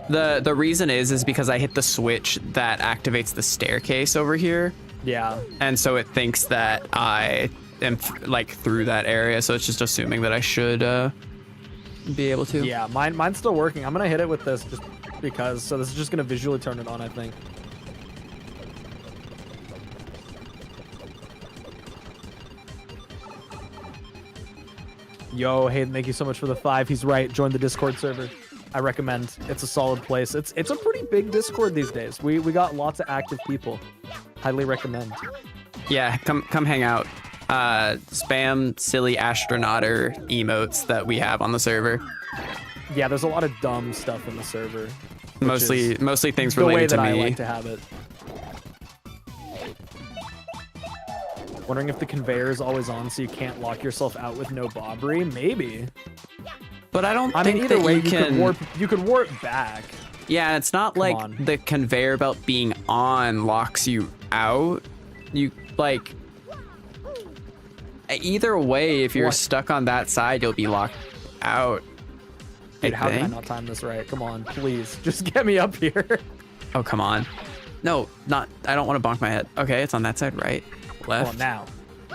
The reason is because I hit the switch that activates the staircase over here, Yeah. and so it thinks that I am like through that area, so it's just assuming that I should be able to. Yeah, mine's still working. I'm gonna hit it with this just because. So this is just gonna visually turn it on, I think. Yo, Hayden, thank you so much for the 5. He's right. Join the Discord server. I recommend. It's a solid place. It's a pretty big Discord these days. We got lots of active people. Highly recommend. Yeah, come hang out. Spam silly astronauter emotes that we have on the server. Yeah, there's a lot of dumb stuff in the server. which Mostly is things the way related that to I me. like to have it. Wondering if the conveyor is always on so you can't lock yourself out with no bobbery? Maybe. But I don't I mean, think either that way, you can. you could warp back. Yeah, it's not like on. the conveyor belt being on locks you out. You like either way, if you're What? stuck on that side, you'll be locked out. Dude, I how can I think. not time this right? Come on, please. Just get me up here. Oh, come on. No, not. I don't want to bonk my head. Okay, it's on that side. Right, Come left, on now.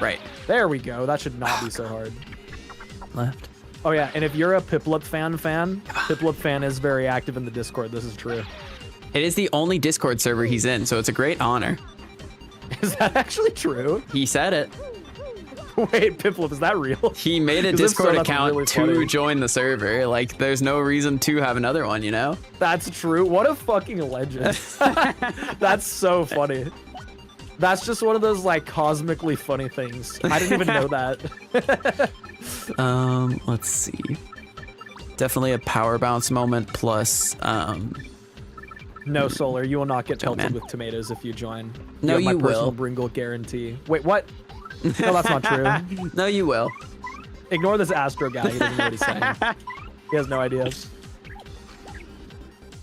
right, There we go. That should not be so hard. left. Oh yeah, and if you're a Piplup fan, Piplup fan is very active in the Discord. This is true. It is the only Discord server he's in, so it's a great honor. Is that actually true? He said it. Wait, Piplup, is that real? He made a 'Cause if so, Discord that's account really to funny. join the server. Like, there's no reason to have another one, you know? That's true. What a fucking legend. That's so funny. That's just one of those like cosmically funny things. I didn't even know that. Let's see. Definitely a power bounce moment plus, No, Solar, you will not get Jump pelted man. with tomatoes if you join. No, have my you personal will. Bringle guarantee. Wait, what? No, that's not true. No, you will. Ignore this Astro guy. He doesn't know what he's saying. He has no idea.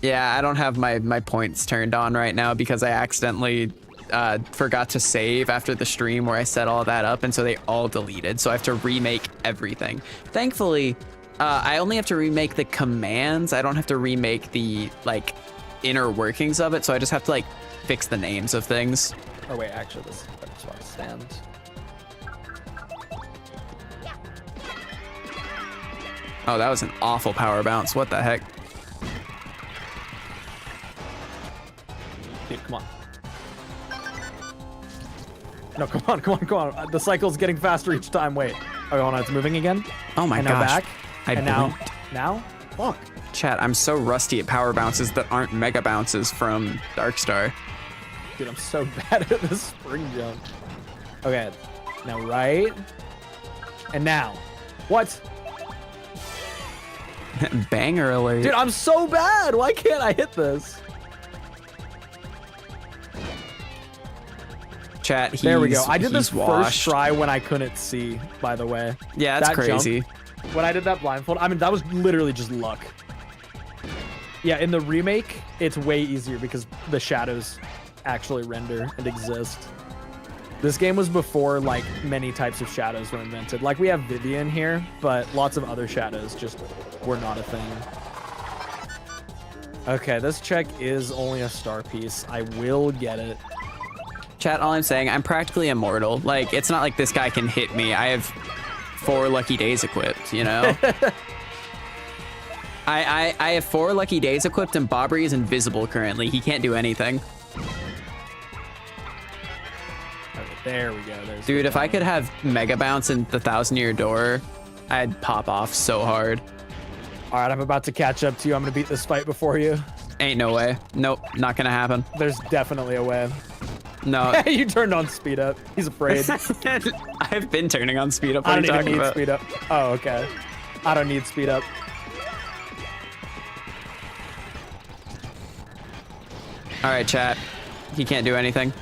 Yeah, I don't have my points turned on right now because I accidentally forgot to save after the stream where I set all that up, and so they all deleted. So I have to remake everything. Thankfully, I only have to remake the commands. I don't have to remake the like inner workings of it. So I just have to like fix the names of things. Oh wait, actually, this is a better spot to stand. Oh, that was an awful power bounce. What the heck? Dude, come on. No, come on. The cycle's getting faster each time. Wait. Oh, hold on, it's moving again. Oh my And now gosh. back. I And now, blinked. now, fuck. Chat, I'm so rusty at power bounces that aren't mega bounces from Darkstar. Dude, I'm so bad at this spring jump. Okay, now right. And now. What? Banger alert. Dude, I'm so bad. Why can't I hit this? Chat, There we go. I did he's this washed. first try when I couldn't see, by the way. Yeah, that's That jump, crazy. when I did that blindfold, I mean, that was literally just luck. Yeah, in the remake, it's way easier because the shadows actually render and exist. This game was before, like, many types of shadows were invented. Like, we have Vivian here, but lots of other shadows just were not a thing. Okay, this check is only a star piece. I will get it. Chat, all I'm saying, I'm practically immortal. Like, it's not like this guy can hit me. I have 4 lucky days equipped, you know? I have 4 lucky days equipped, and Bobbery is invisible currently. He can't do anything. Okay, there we go. There's Dude, if I could have Mega Bounce in the 1,000-year door, I'd pop off so hard. All right, I'm about to catch up to you. I'm going to beat this fight before you. Ain't no way. Nope, not gonna happen. There's definitely a way. No. You turned on speed up. He's afraid. I've been turning on speed up. What I are you don't even talking need about? speed up. Oh, okay. I don't need speed up. All right, chat. He can't do anything.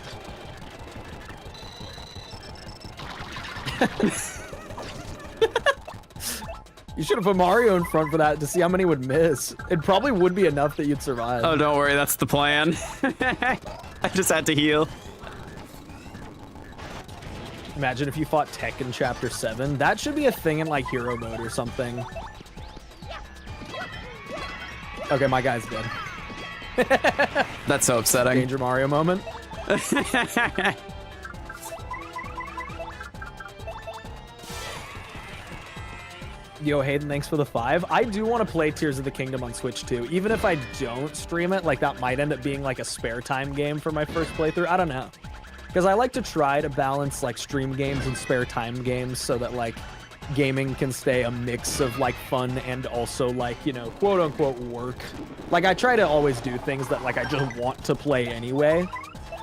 You should have put Mario in front for that to see how many would miss. It probably would be enough that you'd survive. Oh, don't worry. That's the plan. I just had to heal. Imagine if you fought Tech in Chapter 7. That should be a thing in, like, hero mode or something. Okay, my guy's dead. That's so upsetting. Danger Mario moment. Yo, Hayden, thanks for the 5. I do want to play Tears of the Kingdom on Switch too. Even if I don't stream it, like, that might end up being like a spare time game for my first playthrough. I don't know. Because I like to try to balance like stream games and spare time games so that like gaming can stay a mix of like fun and also like, you know, quote unquote work. Like I try to always do things that like I just want to play anyway.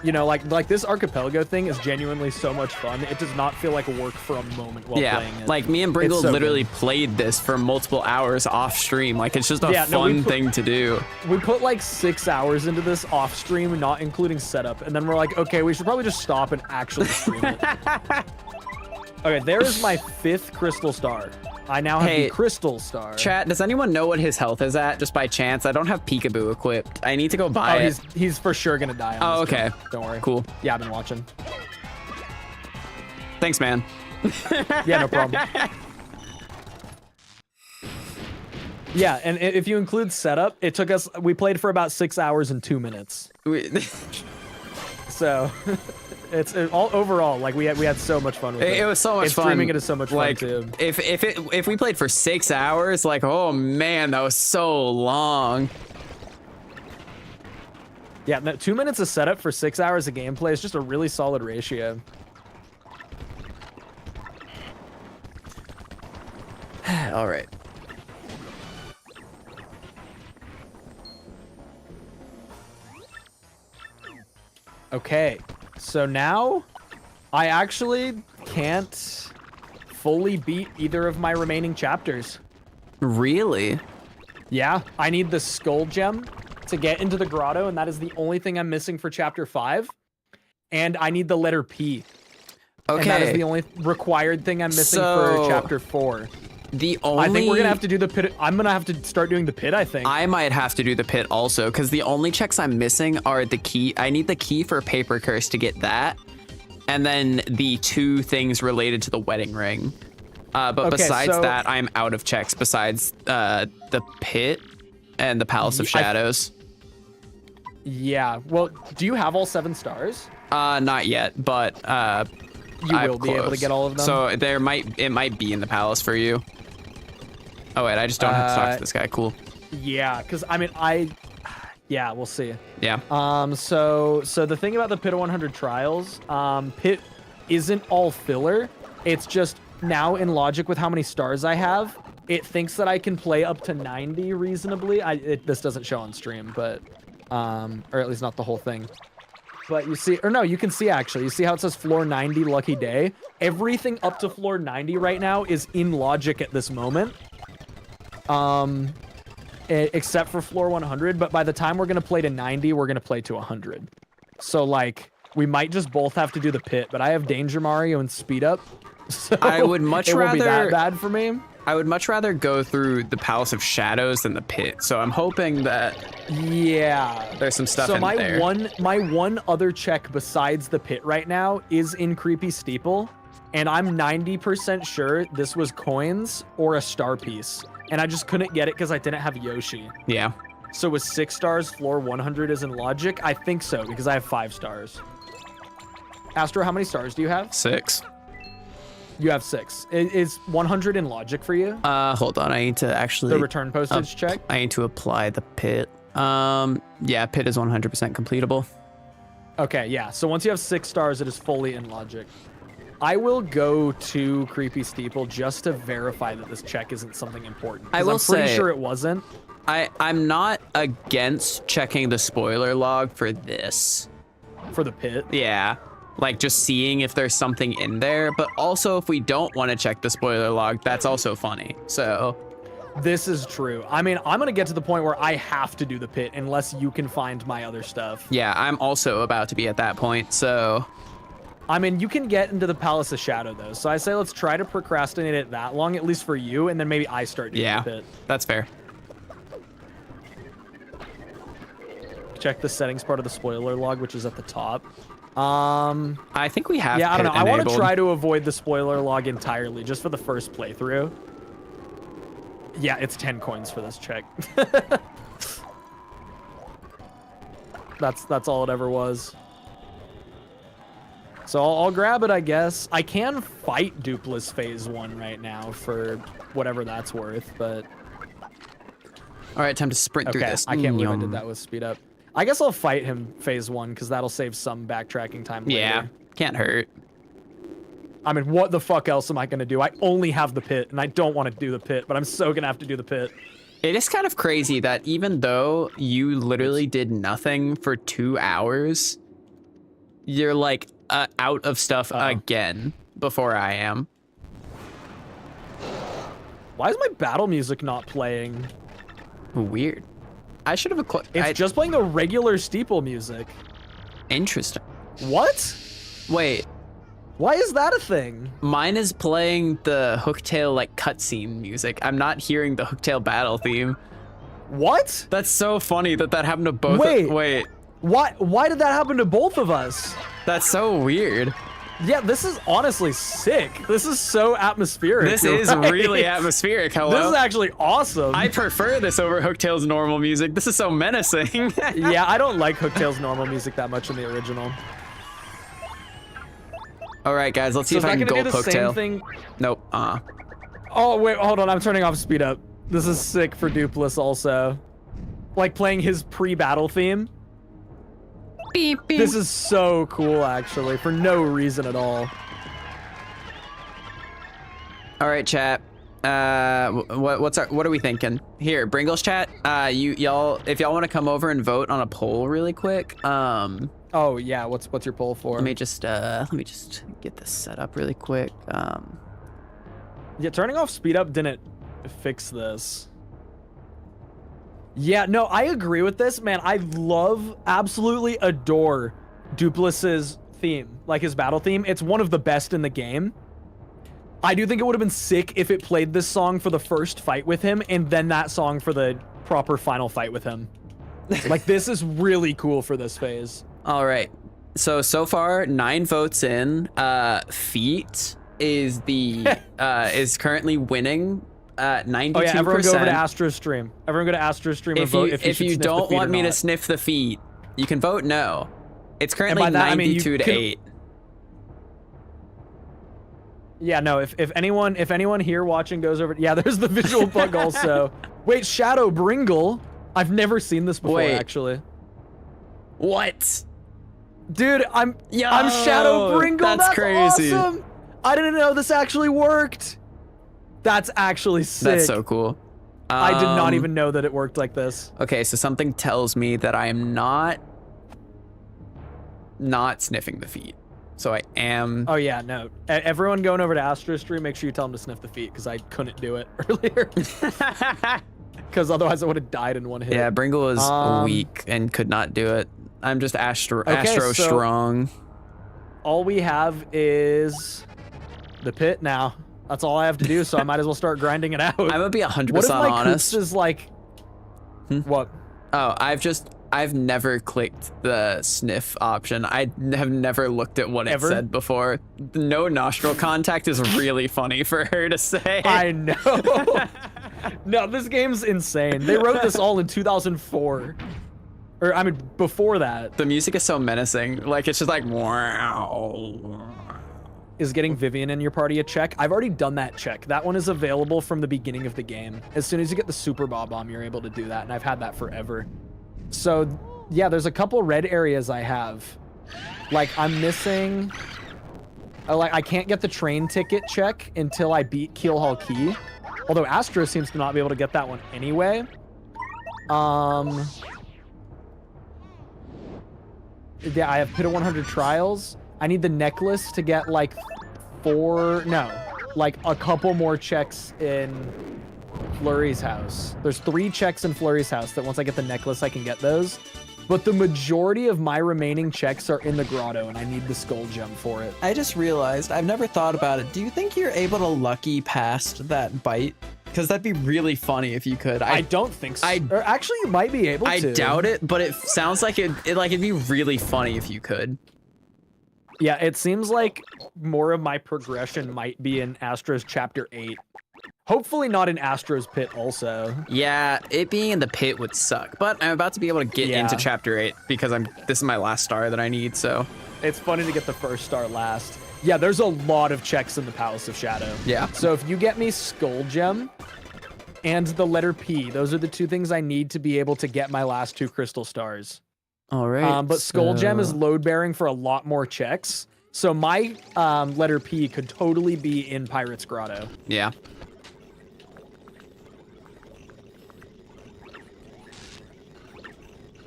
You know, like this archipelago thing is genuinely so much fun. It does not feel like work for a moment while playing it. Like me and Bringle It's so literally good. played this for multiple hours off stream. Like it's just a we fun thing to do. We put like 6 hours into this off stream, not including setup, and then we're like, okay, we should probably just stop and actually stream it. Okay, there is my 5th crystal star. I now have the crystal star. Chat, does anyone know what his health is at, just by chance? I don't have Peekaboo equipped. I need to go buy it. He's for sure gonna die. Oh, On this okay. game. Don't worry. Cool. Yeah, I've been watching. Thanks, man. Yeah, no problem. Yeah, and if you include setup, it took us. We played for about 6 hours and 2 minutes. So, it's all overall like we had so much fun with it. It was so much and fun. Streaming it is so much like, fun too. If we played for 6 hours, like, oh man, that was so long. Yeah, no, 2 minutes of setup for 6 hours of gameplay is just a really solid ratio. All right. Okay, so now I actually can't fully beat either of my remaining chapters. Really? Yeah, I need the skull gem to get into the grotto, and that is the only thing I'm missing for chapter 5. And I need the letter P. Okay. And that is the only required thing I'm missing for chapter 4. The only... I think we're gonna have to do the pit. I'm gonna have to start doing the pit, I think. I might have to do the pit also, because the only checks I'm missing are the key. I need the key for Paper Curse to get that, and then the 2 things related to the wedding ring. But Okay, besides so- that, I'm out of checks besides the pit and the Palace of Shadows. Yeah, well, do you have all 7 stars? Not yet, but You will be able to get all of them? So it might be in the palace for you. Oh wait, I just don't have to talk to this guy. Cool. Yeah, because I mean, yeah, we'll see. Yeah. So the thing about the Pit of 100 Trials, Pit isn't all filler. It's just now in logic with how many stars I have, it thinks that I can play up to 90 reasonably. This doesn't show on stream, but, or at least not the whole thing. But you see, or no, you can see actually. You see how it says floor 90 lucky day? Everything up to floor 90 right now is in logic at this moment. Except for floor 100, but by the time we're gonna play to 90, we're gonna play to 100. So like, we might just both have to do the pit, but I have Danger Mario and Speed Up. So I would much it won't be rather that bad for me. I would much rather go through the Palace of Shadows than the pit. So I'm hoping that Yeah. there's some stuff So in there. my one other check besides the pit right now is in Creepy Steeple, and I'm 90% sure this was coins or a star piece, and I just couldn't get it because I didn't have Yoshi. Yeah. So with 6 stars, floor 100 is in logic? I think so, because I have 5 stars. Astro, how many stars do you have? 6. You have 6. Is 100 in logic for you? Hold on. I need to actually... The return postage check? I need to apply the pit. Yeah, pit is 100% completable. Okay, yeah. So once you have 6 stars, it is fully in logic. I will go to Creepy Steeple just to verify that this check isn't something important. I will I'm pretty say- sure it wasn't. I'm not against checking the spoiler log for this. For the pit. Yeah. Like just seeing if there's something in there, but also if we don't want to check the spoiler log, that's also funny. So This is true. I mean, I'm going to get to the point where I have to do the pit unless you can find my other stuff. yeah, I'm also about to be at that point. So I mean, you can get into the Palace of Shadow, though. So I say let's try to procrastinate it that long, at least for you, and then maybe I start doing yeah, the pit. that's fair. Check the settings part of the spoiler log, which is at the top. I think we have Yeah, I don't know. pit I want to enabled. try to avoid the spoiler log entirely, just for the first playthrough. Yeah, it's 10 coins for this check. That's all it ever was. So I'll grab it, I guess. I can fight Dupless Phase 1 right now for whatever that's worth, but... All right, time to sprint through Okay, this. I can't believe I Yum. did that with speed up. I guess I'll fight him Phase 1, because that'll save some backtracking time later. Yeah, can't hurt. I mean, what the fuck else am I going to do? I only have the pit, and I don't want to do the pit, but I'm so going to have to do the pit. It is kind of crazy that even though you literally did nothing for 2 hours, you're like out of stuff again before I am. Why is my battle music not playing? Weird. I should have It's just playing the regular steeple music. Interesting. What? Wait, Why is that a thing? mine is playing the Hooktail like cutscene music. I'm not hearing the Hooktail battle theme. What? That's so funny that happened to both. Wait. Why did that happen to both of us? That's so weird. Yeah, this is honestly sick. This is so atmospheric. This You're is right. really atmospheric. Hello. This is actually awesome. I prefer this over Hooktail's normal music. This is so menacing. Yeah, I don't like Hooktail's normal music that much in the original. All right, guys, let's see So if is I that can gonna do gulp the same Hooktail. thing? Nope. Oh, wait, hold on. I'm turning off speed up. This is sick for Dupless also. Like playing his pre-battle theme. Beep, beep. This is so cool, actually, for no reason at all. All right, chat. What are we thinking? Here, Bringles chat. Y'all, if y'all want to come over and vote on a poll really quick. Oh yeah, what's your poll for? Let me just get this set up really quick. Yeah, turning off speed up didn't fix this. Yeah, no, I agree with this, man. I absolutely adore Dupless's theme, like his battle theme. It's one of the best in the game. I do think it would have been sick if it played this song for the first fight with him and then that song for the proper final fight with him. Like, this is really cool for this phase. All right. So far, 9 votes in. Feet is is currently winning. 92%. Oh yeah, everyone go over to Astro's stream. Everyone go to Astro's stream and vote if you don't want me to sniff the feet, you can vote no. It's currently by that, I mean, 92 to 8. Yeah, no, if anyone here watching goes over, yeah, there's the visual bug also. Wait, Shadow Bringle? I've never seen this before, actually. What? Dude, I'm Shadow Bringle. That's crazy. Awesome. I didn't know this actually worked. That's actually sick. That's so cool. I did not even know that it worked like this. Okay, so something tells me that I am not sniffing the feet. So I am. Oh yeah, no. Everyone going over to Astro's stream, make sure you tell them to sniff the feet because I couldn't do it earlier. Because otherwise I would have died in one hit. Yeah, Bringle was weak and could not do it. I'm just Astro so strong. All we have is the pit now. That's all I have to do, so I might as well start grinding it out. I'm gonna be 100% what if my honest. Coops is like... What? Oh, I've never clicked the sniff option. I have never looked at what it said before. No nostril contact is really funny for her to say. I know. No, this game's insane. They wrote this all in 2004. Or, I mean, before that. The music is so menacing. Like, it's just like, wow. Is getting Vivian in your party a check? I've already done that check. That one is available from the beginning of the game. As soon as you get the Super Bob-omb, you're able to do that, and I've had that forever. So, yeah, there's a couple red areas I have. Like, I'm missing... Like, I can't get the train ticket check until I beat Keelhaul Key. Although Astro seems to not be able to get that one anyway. Yeah, I have Pit of 100 Trials. I need the necklace to get, like, a couple more checks in Flurry's house. There's 3 checks in Flurry's house that once I get the necklace, I can get those. But the majority of my remaining checks are in the grotto, and I need the skull gem for it. I just realized, I've never thought about it. Do you think you're able to lucky past that bite? Because that'd be really funny if you could. I don't think so. Or actually, you might be able to. I doubt it, but it sounds like it'd be really funny if you could. Yeah, it seems like more of my progression might be in Astro's Chapter 8. Hopefully not in Astro's Pit also. Yeah, it being in the pit would suck, but I'm about to be able to get into Chapter 8 because this is my last star that I need, so. It's funny to get the first star last. Yeah, there's a lot of checks in the Palace of Shadow. Yeah. So if you get me Skull Gem and the letter P, those are the 2 things I need to be able to get my last 2 crystal stars. All right. But Skull Gem is load bearing for a lot more checks. So my letter P could totally be in Pirate's Grotto. Yeah.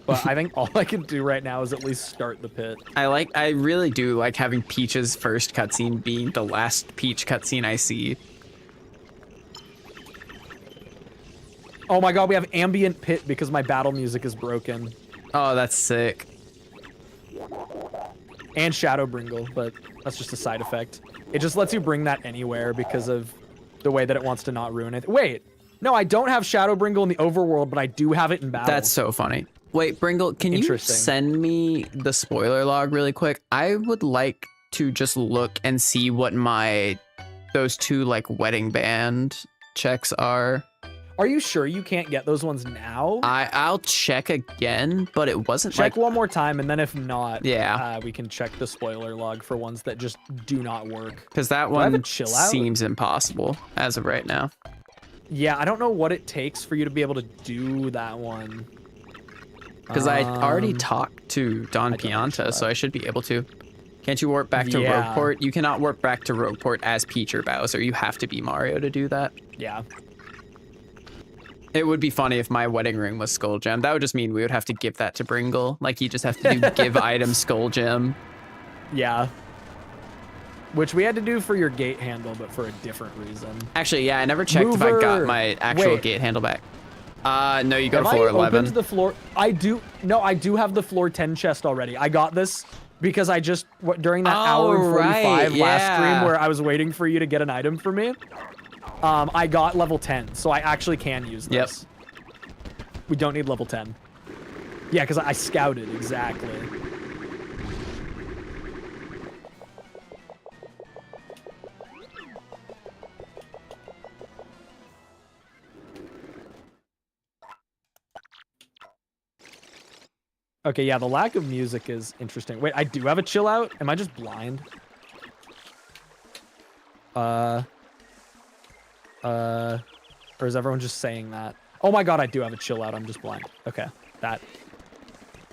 But I think all I can do right now is at least start the pit. I really do like having Peach's first cutscene being the last Peach cutscene I see. Oh my god, we have ambient pit because my battle music is broken. Oh, that's sick. And Shadow Bringle, but that's just a side effect. It just lets you bring that anywhere because of the way that it wants to not ruin it. Wait, no, I don't have Shadow Bringle in the overworld, but I do have it in battle. That's so funny. Wait, Bringle, can you send me the spoiler log really quick? I would like to just look and see what those 2 like wedding band checks are. Are you sure you can't get those ones now? I'll check again, but it wasn't check one more time, and then if not, yeah, we can check the spoiler log for ones that just do not work. Because that one seems impossible as of right now. Yeah, I don't know what it takes for you to be able to do that one. Because I already talked to Don Pianta, so I should be able to. Can't you warp back to Rogueport? You cannot warp back to Rogueport as Peach or Bowser. You have to be Mario to do that. Yeah. It would be funny if my wedding ring was Skull Gem. That would just mean we would have to give that to Bringle. Like, you just have to do give item Skull Gem. Yeah. Which we had to do for your gate handle, but for a different reason. Actually, yeah, I never checked if I got my actual gate handle back. No, you go to floor 11. Opened the floor. I do have the floor 10 chest already. I got this because I just during that hour and 45 last stream where I was waiting for you to get an item for me. I got level 10, so I actually can use this. Yep. We don't need level 10. Yeah, because I scouted exactly. Okay, yeah, the lack of music is interesting. Wait, I do have a chill out? Am I just blind? Or is everyone just saying that? Oh my god, I do have a chill out. I'm just blind. Okay, that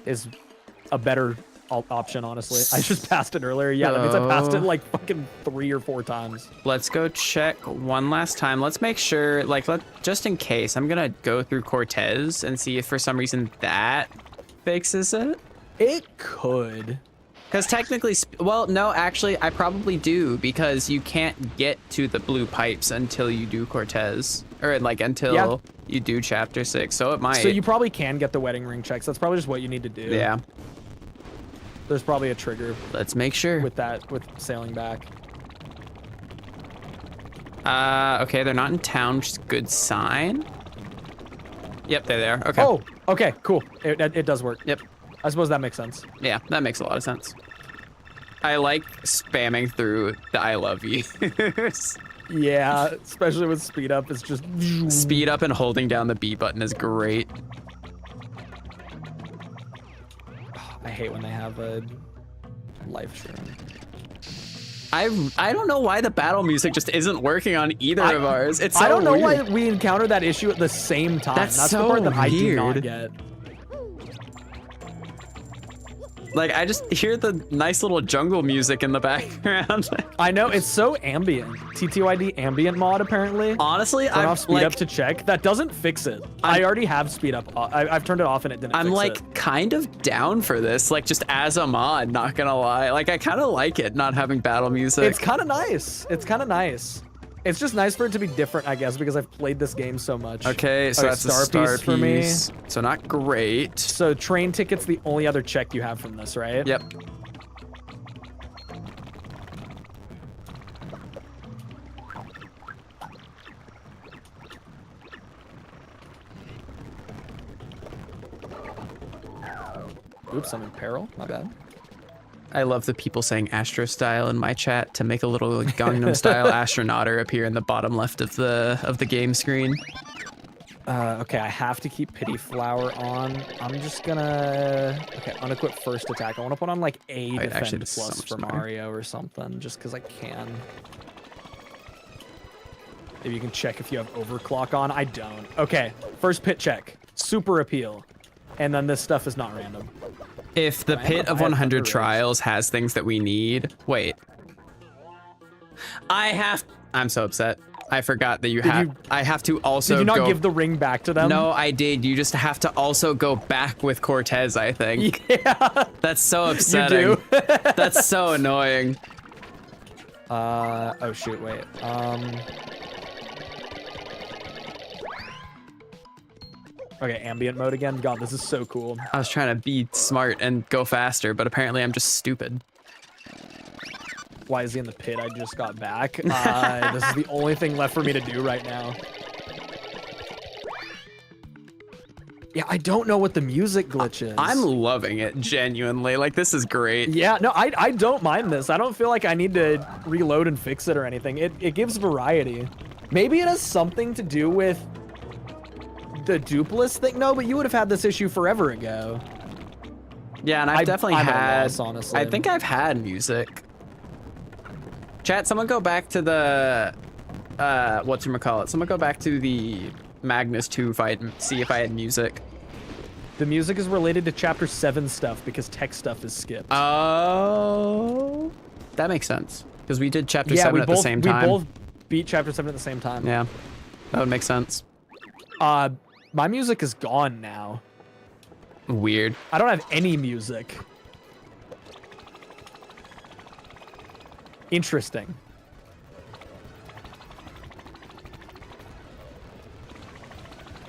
is a better option, honestly. I just passed it earlier. Yeah, that means I passed it like fucking 3 or 4 times. Let's go check one last time. Let's make sure, like, just in case, I'm gonna go through Cortez and see if for some reason that fixes it. It could. Because technically, well, no, actually, I probably do, because you can't get to the blue pipes until you do Cortez, or like until you do Chapter 6. So it might. So you probably can get the wedding ring checks. That's probably just what you need to do. Yeah. There's probably a trigger Let's make sure. with that, with sailing back. Okay, they're not in town, which is a good sign. Yep, there they are. Okay. Oh, okay, cool. It does work. Yep. I suppose that makes sense. Yeah, that makes a lot of sense. I like spamming through the I love yous. Yeah, especially with speed up, it's just Speed up and holding down the B button is great. I hate when they have a live stream. I don't know why the battle music just isn't working on either of ours. It's so I don't know why weird. we encountered that issue at the same time. That's the so part that I do not weird. get. Like, I just hear the nice little jungle music in the background. I know, it's so ambient. TTYD ambient mod, apparently. Honestly, Turn I'm off speed up to check. That doesn't fix it. I already have speed up. I've turned it off and it didn't I'm fix like it. kind of down for this, like just as a mod, not gonna lie. Like I kind of like it not having battle music. It's kind of nice. It's kind of nice. It's just nice for it to be different, I guess, because I've played this game so much. Okay, so that's a star piece for me. So not great. So train ticket's the only other check you have from this, right? Yep. Oops, I'm in peril. My bad. I love the people saying Astro style in my chat to make a little Gangnam style astronauter appear in the bottom left of the game screen. Okay, I have to keep Pity Flower on. I'm just gonna... Okay, unequip first attack. I want to put on like a Wait, defend actually, this is plus so much for better. Mario or something, just because I can. Maybe you can check if you have overclock on. I don't. Okay, first pit check. Super appeal. And then this stuff is not random. If the I pit have of a 100 Thunder Rage. trials has things that we need, wait. I'm so upset. I forgot that I have to also Did you not go. give the ring back to them? No, I did. You just have to also go back with Cortez, I think. Yeah. That's so upsetting. You do? That's so annoying. Oh shoot, wait. Okay, ambient mode again. God, this is so cool. I was trying to be smart and go faster, but apparently I'm just stupid. Why is he in the pit? I just got back. This is the only thing left for me to do right now. Yeah, I don't know what the music glitch is. I'm loving it, genuinely. Like, this is great. Yeah, no, I don't mind this. I don't feel like I need to reload and fix it or anything. It gives variety. Maybe it has something to do with the dupless thing. No, but you would have had this issue forever ago. Yeah, and I've definitely I'm at a had. loss, honestly. I think I've had music. Chat, someone go back to the whatchamacallit. Someone go back to the Magnus 2 fight and see if I had music. The music is related to chapter 7 stuff because tech stuff is skipped. Oh, that makes sense. Because we did chapter 7 we at both, the same time. We both beat chapter 7 at the same time. Yeah, that would make sense. My music is gone now. Weird. I don't have any music. Interesting.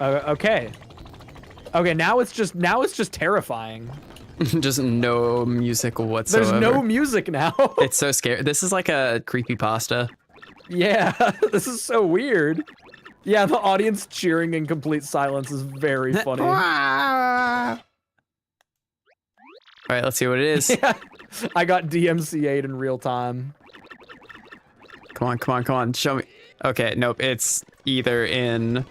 Okay. Okay, now it's just terrifying. Just no music whatsoever. There's no music now. It's so scary. This is like a creepypasta. Yeah, this is so weird. Yeah, the audience cheering in complete silence is very funny. All right, let's see what it is. Yeah, I got DMCA'd in real time. Come on, come on, come on. Show me. Okay, nope. It's either in.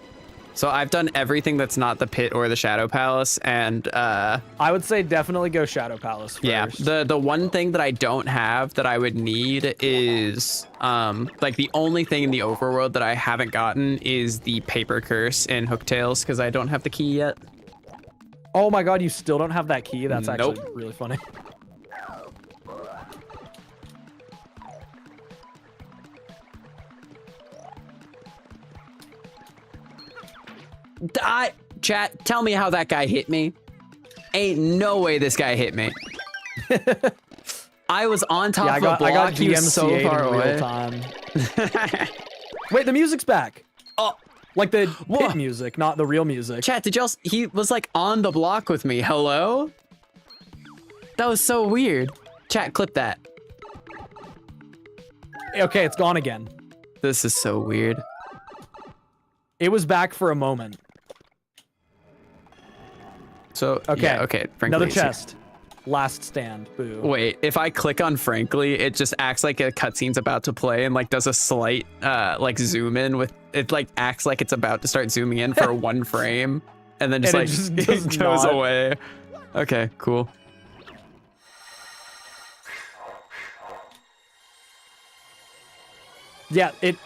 So I've done everything that's not the pit or the Shadow Palace, and I would say definitely go Shadow Palace first. yeah, the one thing that I don't have that I would need is like the only thing in the overworld that I haven't gotten is the paper curse in Hooktails because I don't have the key yet. Oh my god, you still don't have that key? That's Nope. actually really funny. Chat, tell me how that guy hit me. Ain't no way this guy hit me. I was on top of a block. I got He was so DMCA'd far in away. real time. Wait, the music's back. Oh, Like the Whoa. pit music, not the real music. chat, did y'all? He was like on the block with me. Hello? That was so weird. Chat, clip that. Okay, it's gone again. This is so weird. It was back for a moment. So Okay. yeah, okay. Frankly, Another it's here. chest. Last stand. Boo. Wait, if I click on Frankly, it just acts like a cutscene's about to play and like does a slight like zoom in with it, like acts like it's about to start zooming in for one frame and then just And it like just it does goes not. away. Okay, cool. Yeah, it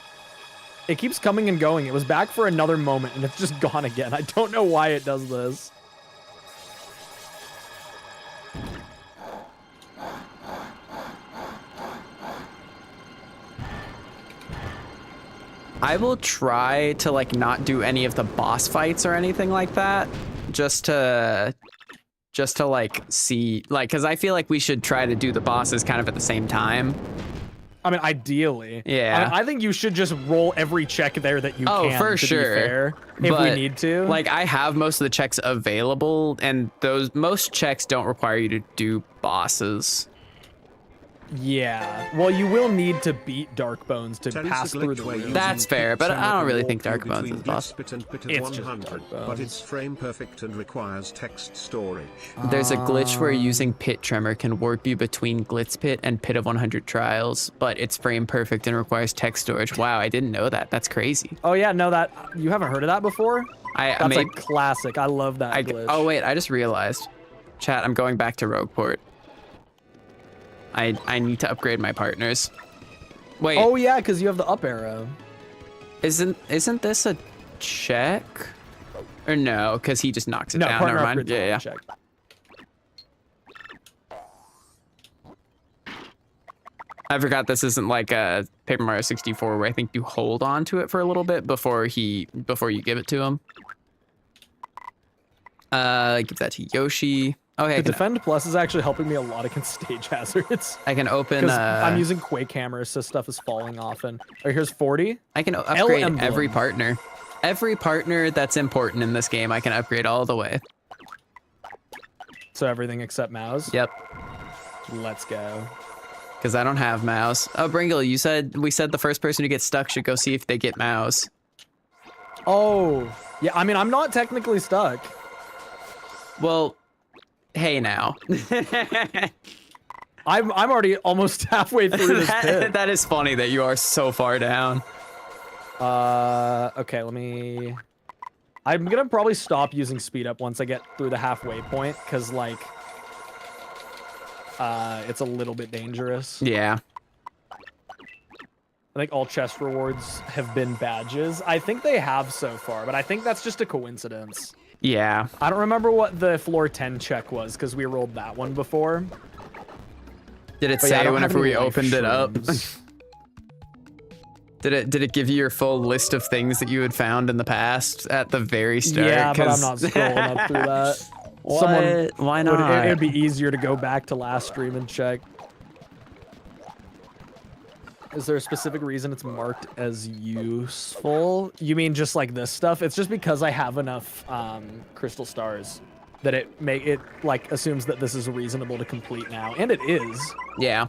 keeps coming and going. It was back for another moment and it's just gone again. I don't know why it does this. I will try to like not do any of the boss fights or anything like that, just to like see, like, because I feel like we should try to do the bosses kind of at the same time. I mean, ideally. Yeah. I think you should just roll every check there that you Oh, can, for to sure. be fair, if we But, need to. Like, I have most of the checks available, and most checks don't require you to do bosses. Yeah. Well, you will need to beat Dark Bones to Tends pass a through glitch the where rooms. using That's fair, but Pit I don't Samurai really can think walk Dark you Bones between is a boss. Blitzpit and Pit at It's just 100, Dark but Bones. it's frame perfect and requires text storage. There's a glitch where using Pit Tremor can warp you between Glitz Pit and Pit of 100 Trials, but it's frame perfect and requires text storage. Wow, I didn't know that. That's crazy. Oh yeah, no, that you haven't heard of that before? I That's made. a classic. I love that glitch. Oh wait, I just realized. Chat, I'm going back to Rogueport. I need to upgrade my partners. Wait, Oh yeah, because you have the up arrow. isn't this a check? Or no, because he just knocks it No, down. partner Never mind. upgrades Yeah, yeah. check. I forgot this isn't like a Paper Mario 64 where I think you hold on to it for a little bit before you give it to him. Give that to Yoshi. Okay, The Defend Plus is actually helping me a lot against stage hazards. I can open. Because I'm using Quake Hammer, so stuff is falling off. And here's 40. I can upgrade emblem. every partner. Every partner that's important in this game, I can upgrade all the way. So everything except Mouse. Yep. Let's go. Because I don't have mouse. Oh, Bringle, we said the first person who gets stuck should go see if they get mouse. Oh, yeah. I mean, I'm not technically stuck. Well, hey now. I'm already almost halfway through this pit. That is funny that you are so far down. Okay, I'm gonna probably stop using speed up once I get through the halfway point, because like, it's a little bit dangerous. Yeah. I think all chest rewards have been badges. I think they have so far, but I think that's just a coincidence. Yeah. I don't remember what the floor 10 check was, because we rolled that one before. Did it But yeah, I say don't have whenever any we life opened it up? shrooms. Did it give you your full list of things that you had found in the past at the very start? Yeah, but I'm 'Cause- not scrolling up through that. What? Why not? It'd be easier to go back to last stream and check. Is there a specific reason it's marked as useful? You mean just like this stuff? It's just because I have enough crystal stars that it like assumes that this is reasonable to complete now, and it is. Yeah.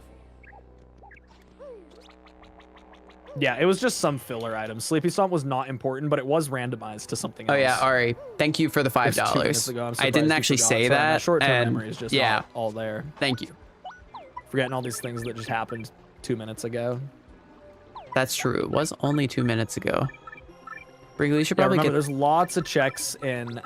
Yeah, it was just some filler item. Sleepy Stomp was not important, but it was randomized to something Oh else. yeah, Ari. Thank you for the It was 2 minutes $5. ago. I'm I surprised didn't you actually forgot. say Sorry, my that. short-term and memory is just yeah, not all there. thank you. Forgetting all these things that just happened 2 minutes ago. That's true. It was only 2 minutes ago. Brinkley, you should Yeah, probably remember, get. there's lots of checks in,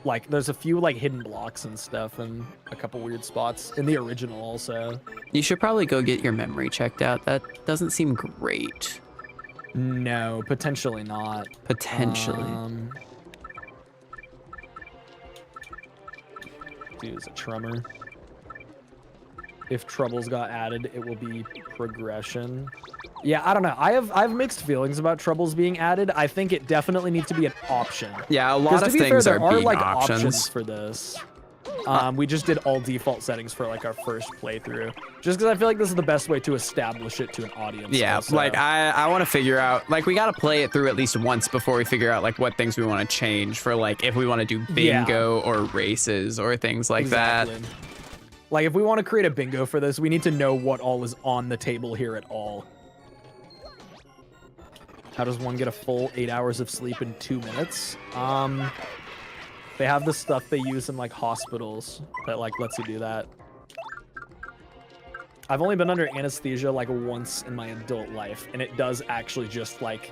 like, there's a few, like, hidden blocks and stuff and a couple weird spots in the original also. You should probably go get your memory checked out. That doesn't seem great. No, potentially not. Potentially. Dude, it's a tremor. If troubles got added, it will be progression. Yeah, I don't know. I have mixed feelings about troubles being added. I think it definitely needs to be an option. Yeah, a 'Cause lot to of be fair, things there are being like options. for this. We just did all default settings for like our first playthrough, just because I feel like this is the best way to establish it to an audience. Yeah, also. like I want to figure out, like, we got to play it through at least once before we figure out like what things we want to change for, like, if we want to do bingo or races or things like that. Like, if we want to create a bingo for this, we need to know what all is on the table here at all. How does one get a full 8 hours of sleep in 2 minutes? They have the stuff they use in like hospitals that like lets you do that. I've only been under anesthesia like once in my adult life, and it does actually just like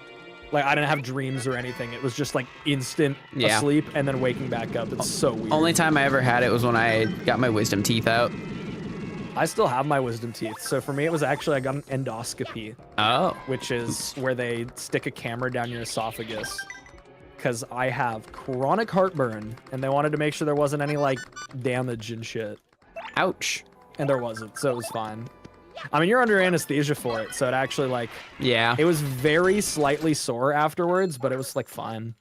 I didn't have dreams or anything. It was just like instant asleep and then waking back up. It's so weird. Only time I ever had it was when I got my wisdom teeth out. I still have my wisdom teeth. So for me, it was actually I got an endoscopy. Oh. Which is where they stick a camera down your esophagus. Because I have chronic heartburn, and they wanted to make sure there wasn't any like damage and shit. Ouch. And there wasn't, so it was fine. I mean, you're under anesthesia for it, so it actually like it was very slightly sore afterwards, but it was like fine.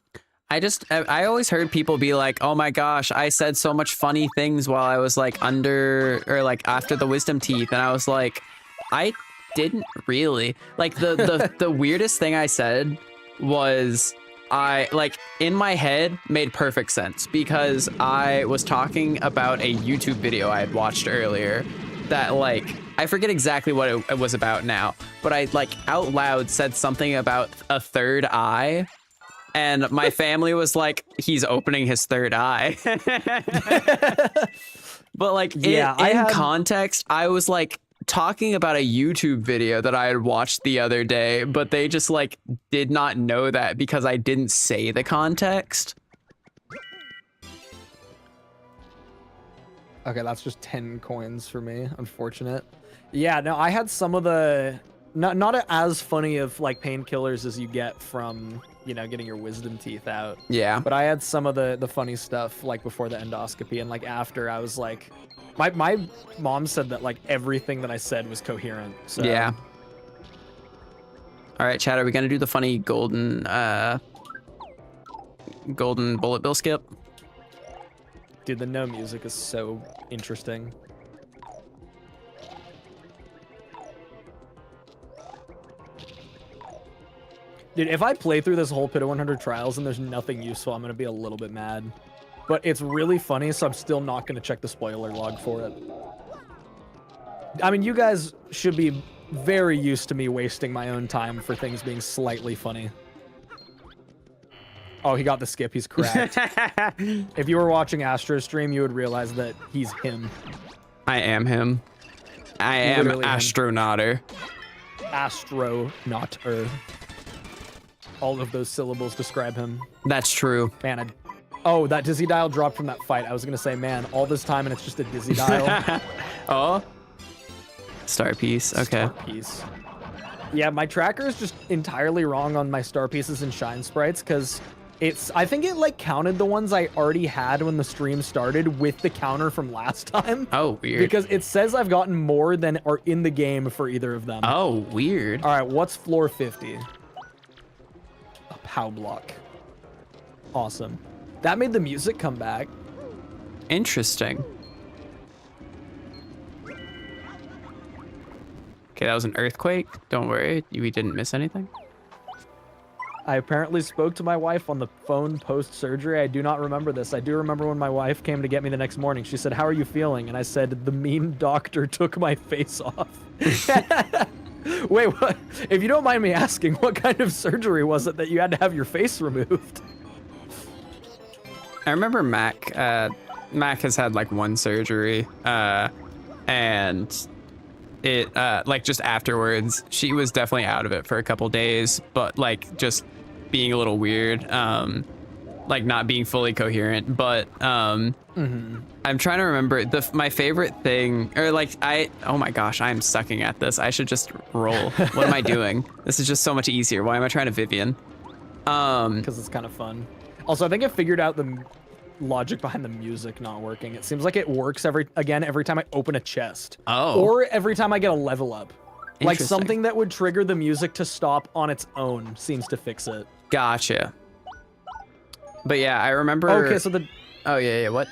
I always heard people be like, oh my gosh, I said so much funny things while I was like under or like after the wisdom teeth, and I was like, I didn't really. Like the weirdest thing I said was I like in my head made perfect sense because I was talking about a YouTube video I had watched earlier that like I forget exactly what it was about now, but I like out loud said something about a third eye, and my family was like, he's opening his third eye. But like in context, I was like talking about a YouTube video that I had watched the other day, but they just like did not know that because I didn't say the context. Okay, that's just 10 coins for me. Unfortunate. Yeah, no, I had some of the not as funny of like painkillers as you get from, you know, getting your wisdom teeth out. Yeah. But I had some of the funny stuff like before the endoscopy, and like after I was like my mom said that like everything that I said was coherent. So yeah. All right, Chad, are we gonna do the funny golden bullet bill skip? Dude, the no music is so interesting. Dude, if I play through this whole Pit of 100 Trials and there's nothing useful, I'm gonna be a little bit mad. But it's really funny, so I'm still not gonna check the spoiler log for it. I mean, you guys should be very used to me wasting my own time for things being slightly funny. Oh, he got the skip. He's correct. If you were watching Astro's stream, you would realize that he's him. I am him. I am Literally him. Astronauter. Astronauter. All of those syllables describe him. That's true. Man, oh, that dizzy dial dropped from that fight. I was gonna say, man, all this time and it's just a dizzy dial. Oh. Star piece. Okay. Star piece. Yeah, my tracker is just entirely wrong on my star pieces and shine sprites because I think it like counted the ones I already had when the stream started with the counter from last time. Oh, weird. Because it says I've gotten more than are in the game for either of them. Oh, weird. All right, what's floor 50? A POW block. Awesome. That made the music come back. Interesting. Okay, that was an earthquake. Don't worry, we didn't miss anything. I apparently spoke to my wife on the phone post-surgery. I do not remember this. I do remember when my wife came to get me the next morning. She said, "How are you feeling?" And I said, "The mean doctor took my face off." Wait, what? If you don't mind me asking, what kind of surgery was it that you had to have your face removed? I remember Mac. Mac has had like one surgery, and it like just afterwards, she was definitely out of it for a couple days, but like just being a little weird, like not being fully coherent. But I'm trying to remember my favorite thing, or like oh my gosh, I'm sucking at this. I should just roll. What am I doing? This is just so much easier. Why am I trying to Vivian? Because it's kind of fun. Also, I think I figured out logic behind the music not working. It seems like it works every time I open a chest. Oh. Or every time I get a level up. Like Interesting. something that would trigger the music to stop on its own seems to fix it. Gotcha. But yeah, I remember. Okay, so the Oh yeah. What?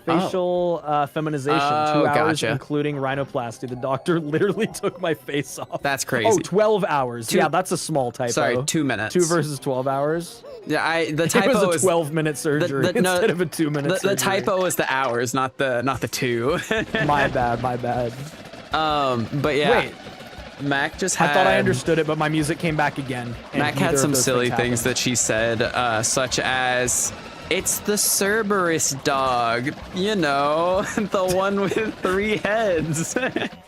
facial feminization, Oh, 2 hours, gotcha. including rhinoplasty. The doctor literally took my face off. That's crazy. Oh, 12 hours. Two- Yeah, that's a small typo. Sorry, 2 minutes. 2 versus 12 hours. Yeah, the It typo was is a 12-minute surgery no, instead of a 2-minute surgery. the typo is the hours, not the 2. My bad. But yeah. Wait, Mac just had. I thought I understood it, but my music came back again. and Mac neither had of some those silly things happened. that she said, such as, "It's the Cerberus dog, you know, the one with 3 heads."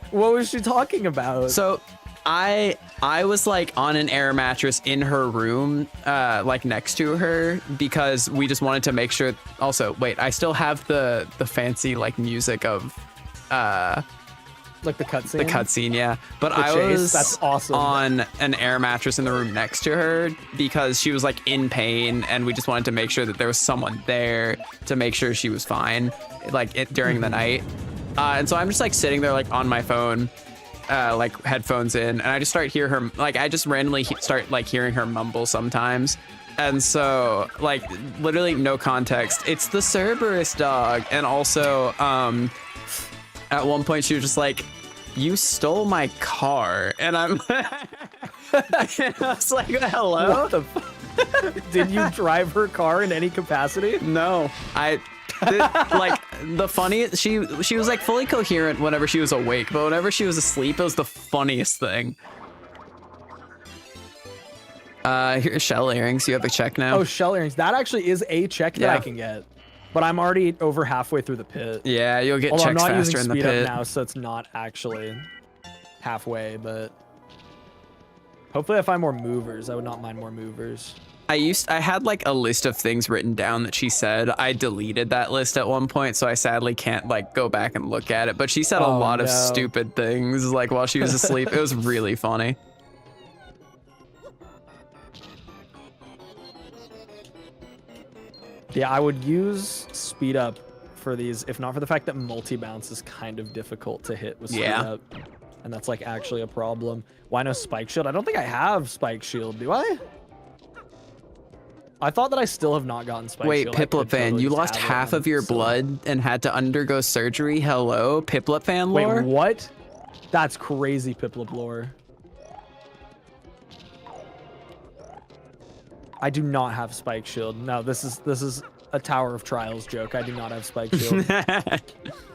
What was she talking about? So, I was like on an air mattress in her room, like next to her, because we just wanted to make sure. Also, wait, I still have the fancy like music of like the cutscene? the cutscene, yeah. But The I chase? was That's awesome. on an air mattress in the room next to her because she was like in pain, and we just wanted to make sure that there was someone there to make sure she was fine, like during the night. And so I'm just like sitting there like on my phone, like headphones in, and I just start hear her like I just randomly start like hearing her mumble sometimes. And so like literally no context. It's the Cerberus dog, and also at one point she was just like, "You stole my car," and I'm I was like, "Hello." What the fuck? Did you drive her car in any capacity? No, like the funniest. She was like fully coherent whenever she was awake, but whenever she was asleep, it was the funniest thing. Here's shell earrings. You have a check now. Oh, shell earrings. That actually is a check that Yeah. I can get. But I'm already over halfway through the pit. Yeah, you'll get Although I'm checks not using faster in the speed pit. up now, so it's not actually halfway, but hopefully I find more movers. I would not mind more movers. I had like a list of things written down that she said. I deleted that list at one point, so I sadly can't like go back and look at it. But she said a Oh, lot of no. stupid things like while she was asleep. It was really funny. Yeah, I would use speed up for these, if not for the fact that multi-bounce is kind of difficult to hit with speed Yeah. up. And that's like actually a problem. Why no spike shield? I don't think I have spike shield, do I? I thought that I still have not gotten spike Wait, shield. I could Piplup fan, totally you just lost have it half when of your it's silly. blood and had to undergo surgery. Hello, Piplup fan lore? Wait, what? That's crazy, Piplup lore. I do not have spike shield. No, this is a Tower of Trials joke. I do not have spike shield.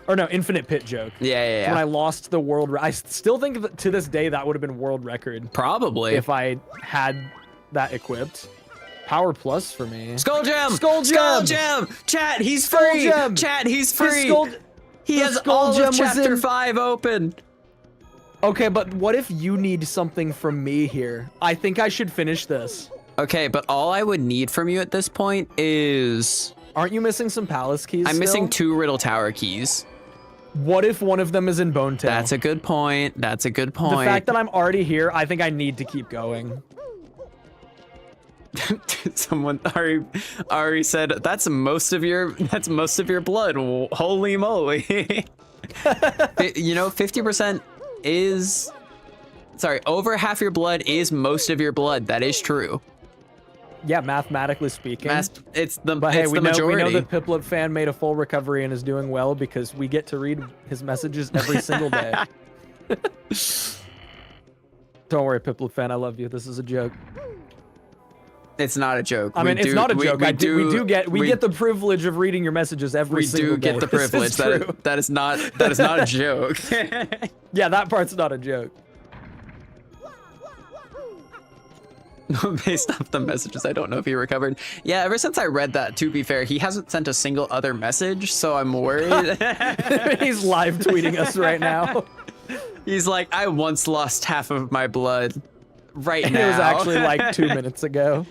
Or no, infinite pit joke. Yeah. When I lost the world, I still think that to this day that would have been world record Probably. if I had that equipped. Power plus for me. Skull Gem! Skull Gem! Skull Gem! Chat, he's Skull free! Gem! Chat, he's His free! He the has Skull all Gem of was Chapter in- 5 open. Okay, but what if you need something from me here? I think I should finish this. Okay, but all I would need from you at this point is... Aren't you missing some palace keys I'm missing still? 2 Riddle Tower keys. What if one of them is in Bone Tail? That's a good point. That's a good point. The fact that I'm already here, I think I need to keep going. Someone Ari said that's most of your blood. Holy moly. You know, 50% is over half your blood is most of your blood. That is true. Yeah, mathematically speaking. It's the But hey, it's we the know majority. that Piplup fan made a full recovery and is doing well because we get to read his messages every single day. Don't worry, Piplup fan, I love you. This is a joke. It's not a joke. I mean, it's not a joke. We get the privilege of reading your messages every single day. We do get the This is privilege. true. That is not a joke. Yeah, that part's not a joke. Based off the messages, I don't know if he recovered. Yeah, ever since I read that, to be fair, he hasn't sent a single other message, so I'm worried. He's live tweeting us right now. He's like, I once lost half of my blood. Right now. It was actually like 2 minutes ago.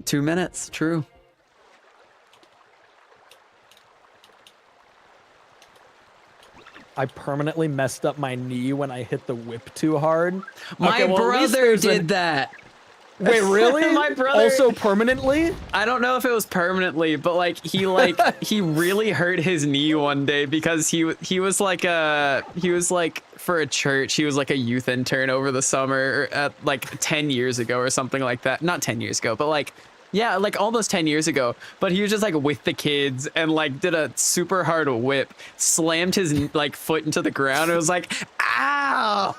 2 minutes, true. I permanently messed up my knee when I hit the whip too hard. My Okay, well, at least brother there's did that. Wait, really? My brother- Also permanently? I don't know if it was permanently, but like he really hurt his knee one day because he was like for a church, he was like a youth intern over the summer at like 10 years ago or something like that. Not 10 years ago, but like yeah, like almost 10 years ago. But he was just like with the kids and like did a super hard whip, slammed his like foot into the ground. It was like, ow!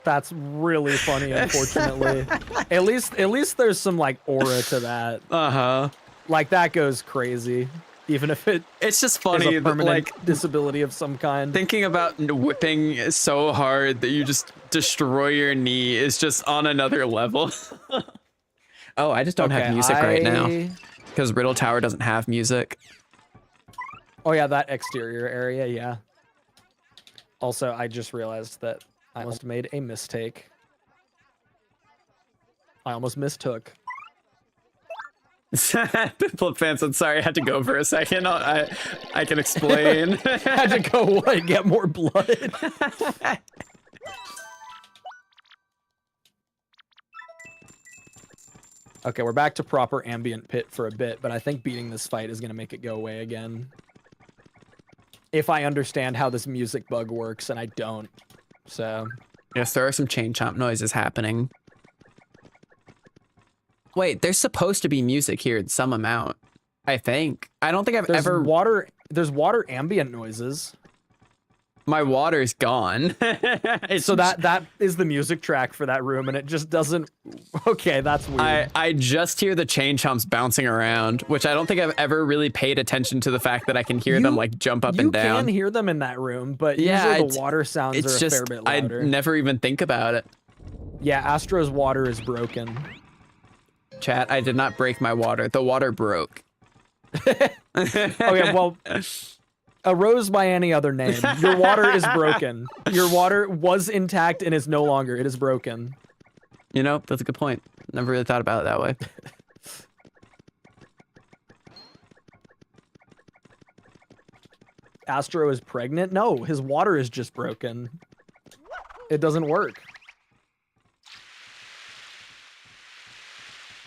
That's really funny, unfortunately. At least there's some like aura to that. Uh-huh. Like that goes crazy. Even if It's just is funny a that permanent like disability of some kind. thinking about whipping so hard that you just destroy your knee is just on another level. Oh, I just don't have music right now because Riddle Tower doesn't have music. Oh yeah, that exterior area, yeah. Also, I just realized that I almost made a mistake. I almost mistook. Flip fans, I'm sorry, I had to go for a second. I can explain. Had to go what? Get more blood. Okay, we're back to proper ambient pit for a bit, but I think beating this fight is gonna make it go away again. If I understand how this music bug works, and I don't. So Yes, there are some chain chomp noises happening. Wait, there's supposed to be music here in some amount. I think. I don't think I've there's ever. there's water ambient noises. My water's gone. It's So that is the music track for that room, and it just doesn't. Okay, that's weird. I just hear the chain chomps bouncing around, which I don't think I've ever really paid attention to the fact that I can hear them like jump up and down. You can hear them in that room, but Yeah, usually the water sounds It's are a just fair bit I louder. never even think about it. Yeah, Astro's water is broken. Chat, I did not break my water. The water broke. Okay, well, a rose by any other name. Your water is broken. Your water was intact and is no longer. It is broken. You know, that's a good point. Never really thought about it that way. Astro is pregnant? No, his water is just broken. It doesn't work.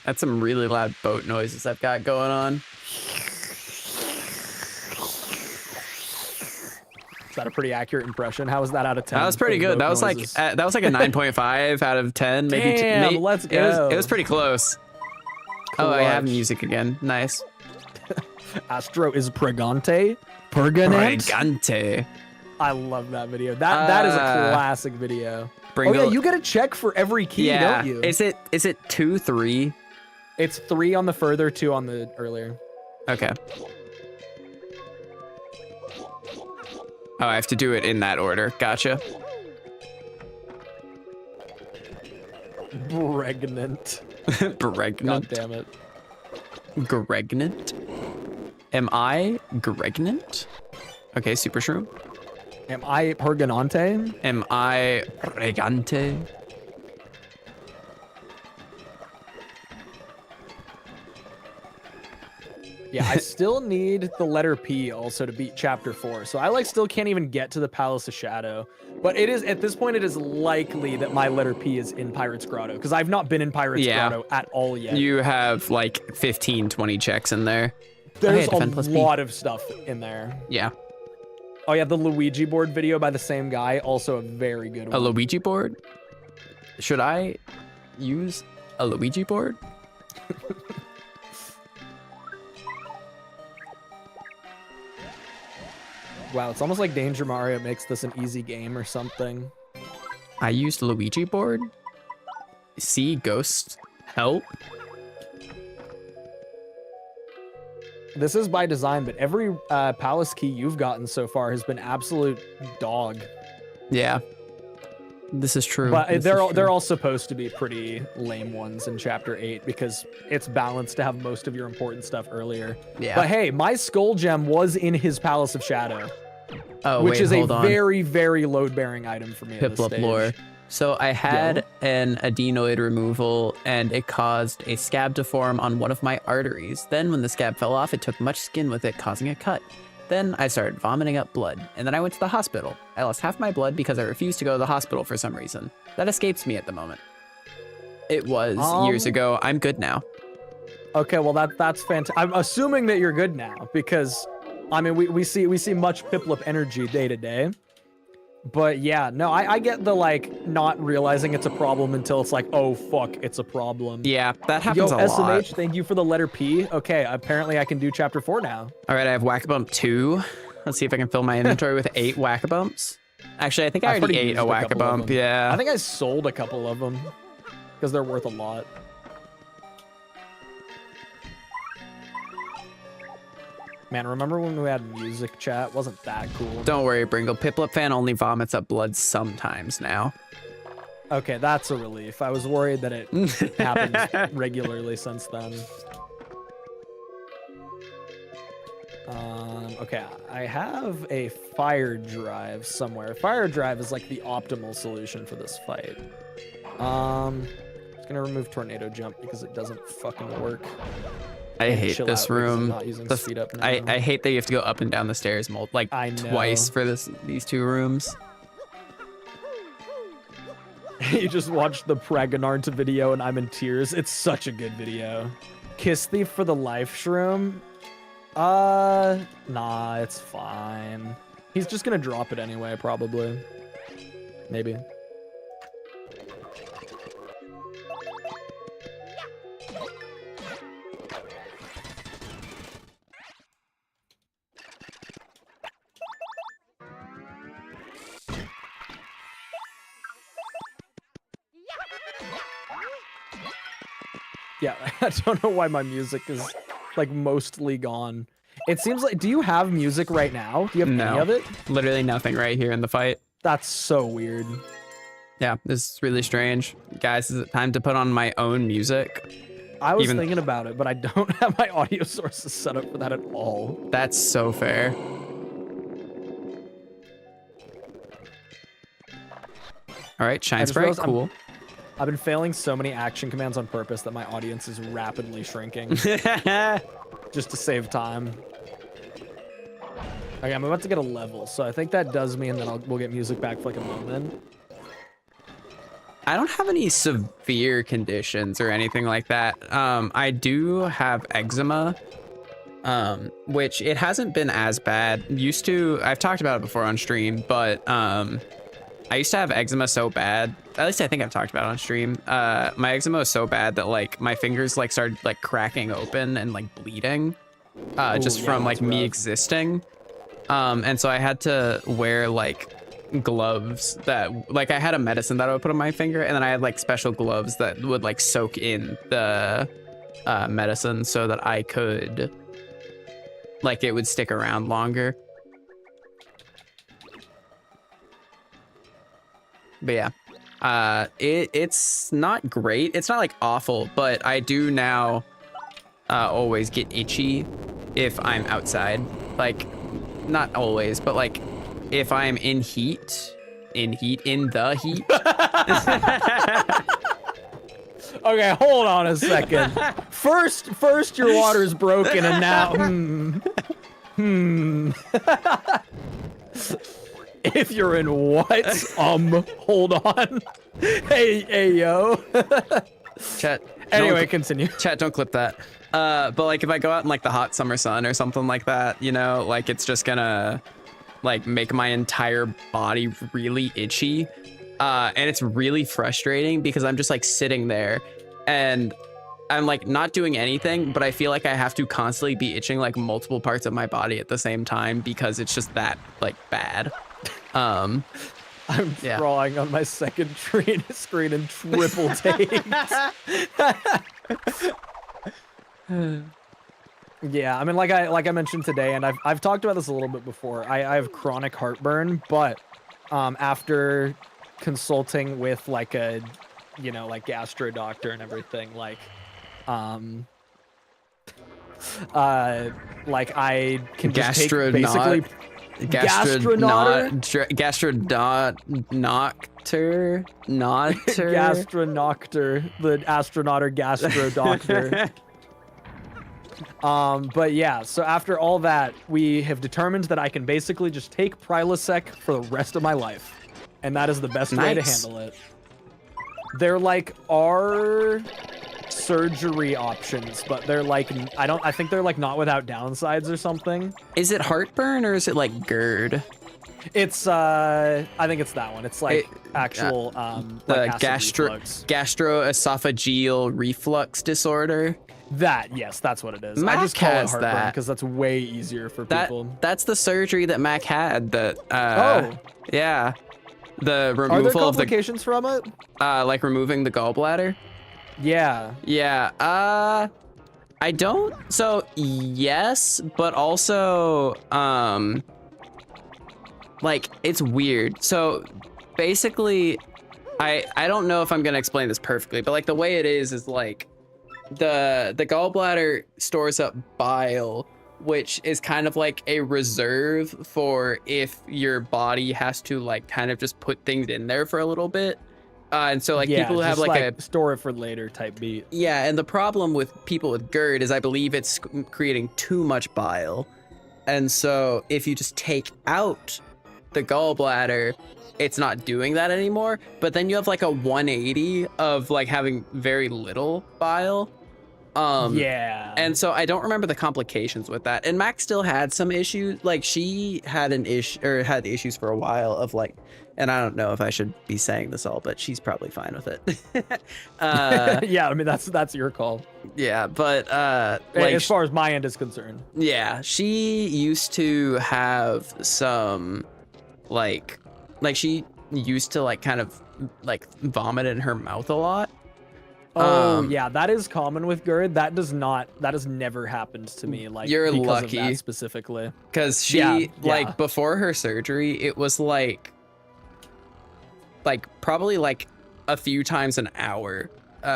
That's some really loud boat noises I've got going on. Is that a pretty accurate impression? How was that out of 10? That was pretty good. That was like a 9.5 out of 10. Maybe. Damn, let's go. It was pretty close. Oh, I have music again. Nice. Astro is pregante. Purganant. Pregante. I love that video. That is a classic video. Bringle. Oh yeah, you get a check for every key, Yeah. don't you? Is it 2, 3? It's 3 on the further, 2 on the earlier. Okay. Oh, I have to do it in that order. Gotcha. Pregnant. Pregnant. God damn it. Pregnant. Am I pregnant? Okay, super shroom. Am I Purganante? Am I pregante? Yeah, I still need the letter P also to beat chapter 4. So I still can't even get to the Palace of Shadow. But it is at this point it is likely that my letter P is in Pirate's Grotto because I've not been in Pirate's Grotto at all yet. You have like 15, 20 checks in there. There's Okay, a defend plus P. lot of stuff in there. Yeah. Oh yeah, the Luigi board video by the same guy, also a very good one. A Luigi board? Should I use a Luigi board? Wow, it's almost like Danger Mario makes this an easy game or something. I used Luigi board? See ghost help? This is by design, but every palace key you've gotten so far has been absolute dog. Yeah. This is true. But they're all supposed to be pretty lame ones in chapter 8 because it's balanced to have most of your important stuff earlier. Yeah. But hey, my skull gem was in his Palace of Shadow, Oh, which wait, is a hold on. very, very load-bearing item for me at this Piplup stage. lore. So I had an adenoid removal and it caused a scab to form on one of my arteries. Then when the scab fell off, it took much skin with it, causing a cut. Then I started vomiting up blood, and then I went to the hospital. I lost half my blood because I refused to go to the hospital for some reason. That escapes me at the moment. It was years ago. I'm good now. Okay, well that's fantastic. I'm assuming that you're good now because, I mean, we see much Piplup energy day to day. But yeah, no, I get the like not realizing it's a problem until it's like, oh fuck, it's a problem. Yeah, that happens Yo, a SMH, lot. thank you for the letter P. Okay, apparently I can do chapter 4 now. All right, I have Whack-A-Bump 2. Let's see if I can fill my inventory with 8 Whack-A-Bumps. Actually, I think I I've already already ate used a a couple of Whack-A-Bump. them. Yeah. I think I sold a couple of them because they're worth a lot. Man, remember when we had music chat? Wasn't that cool? Don't worry, Bringle. Piplup fan only vomits up blood sometimes now. Okay, that's a relief. I was worried that it happens regularly since then. Okay, I have a fire drive somewhere. Fire drive is like the optimal solution for this fight. Just gonna remove tornado jump because it doesn't fucking work. I And hate chill this out because I'm room. not using The- speed up now. I hate that you have to go up and down the stairs like I know. twice for these 2 rooms. You just watched the Pragonart video and I'm in tears. It's such a good video. Kiss Thief for the life shroom? Nah, it's fine. He's just gonna drop it anyway, probably. Maybe. Yeah, I don't know why my music is like mostly gone. It seems like, do you have music right now? Do you have any No. of it? Literally nothing right here in the fight. That's so weird. Yeah, this is really strange. Guys, is it time to put on my own music? I was Even- thinking about it, but I don't have my audio sources set up for that at all. That's so fair. All right, Shine just Sprite, realized I'm- cool. I've been failing so many action commands on purpose that my audience is rapidly shrinking just to save time. Okay, I'm about to get a level, so I think that does mean that we'll get music back for like a moment. I don't have any severe conditions or anything like that. I do have eczema, which it hasn't been as bad. I've talked about it before on stream, but I used to have eczema so bad. At least I think I've talked about it on stream. My eczema was so bad that like my fingers like started like cracking open and like bleeding, just yeah, from like that's me rough. existing. And so I had to wear like gloves that like I had a medicine that I would put on my finger, and then I had like special gloves that would like soak in the medicine so that I could like it would stick around longer. But yeah, it's not great. It's not like awful, but I do now always get itchy if I'm outside. Like, not always, but like if I'm in the heat. Okay, hold on a second. First your water's broken, and now, If you're in what? Hold on. Hey, yo. Chat. Anyway, don't- continue. Chat, don't clip that. But like if I go out in like the hot summer sun or something like that, you know, like it's just gonna like make my entire body really itchy. And it's really frustrating because I'm just like sitting there and I'm like not doing anything, but I feel like I have to constantly be itching like multiple parts of my body at the same time because it's just that like bad. I'm Yeah. drawing on my second screen in triple takes. Yeah, I mean, like I mentioned today, and I've talked about this a little bit before. I have chronic heartburn, but after consulting with like a, you know, like gastro doctor and everything, like I can just take basically Gastronauter. Gastronoctor, the astronaut or gastro doctor. But yeah, so after all that, we have determined that I can basically just take Prilosec for the rest of my life. And that is the best way to Nice. handle it. There like are surgery options, but they're like I think they're like not without downsides or something. Is it heartburn or is it like GERD? It's I think it's that one. It's like actual The like acid reflux. gastroesophageal reflux disorder. That, yes, that's what it is. Mac I just call it has heartburn that. because that's way easier for people. That's the surgery that Mac had. That Oh. yeah, the Are there removal of the complications from it? like removing the gallbladder. Yeah. Yeah. I don't. So yes, but also like it's weird. So basically, I don't know if I'm gonna explain this perfectly, but like the way it is like the gallbladder stores up bile, which is kind of like a reserve for if your body has to like kind of just put things in there for a little bit. And so like people who have just, like a store it for later type beat. yeah, and the problem with people with GERD is I believe it's creating too much bile. And so if you just take out the gallbladder, it's not doing that anymore. But then you have like a 180 of like having very little bile. Yeah. And so I don't remember the complications with that. And Max still had some issues. Like she had an issue or had the issues for a while of like, and I don't know if I should be saying this all, but she's probably fine with it. yeah, I mean that's your call. Yeah, but like As far as my end is concerned. yeah, she used to have some like she used to like kind of like vomit in her mouth a lot. Oh yeah, that is common with GERD. That has never happened to me. Like You're because lucky. of that specifically. Because she Yeah. like before her surgery, it was like probably like a few times an hour.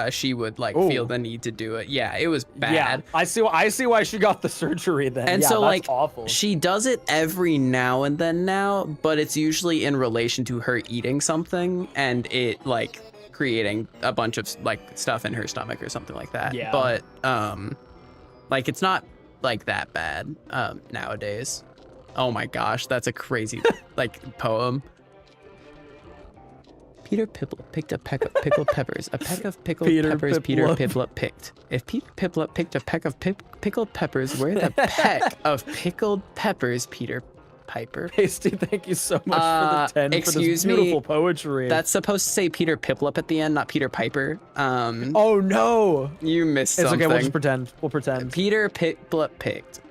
She would like feel the need to do it. Yeah, it was bad. Yeah, I see why she got the surgery then. And yeah, so that's like awful. she does it every now and then now, but it's usually in relation to her eating something and it like creating a bunch of like stuff in her stomach or something like that. Yeah. But like it's not like that bad nowadays. Oh my gosh, that's a crazy like poem. Peter Piplup picked a peck of pickled peppers. A peck of pickled peppers Peter Piplup picked. If Peter Piplup picked a peck of pickled peppers, where the peck of pickled peppers Peter Piper? Pasty, thank you so much for the 10 excuse for me, this beautiful poetry. That's supposed to say Peter Piplup at the end, not Peter Piper. Oh no! You missed It's something. okay, we'll just pretend. We'll pretend. Peter Piplup picked.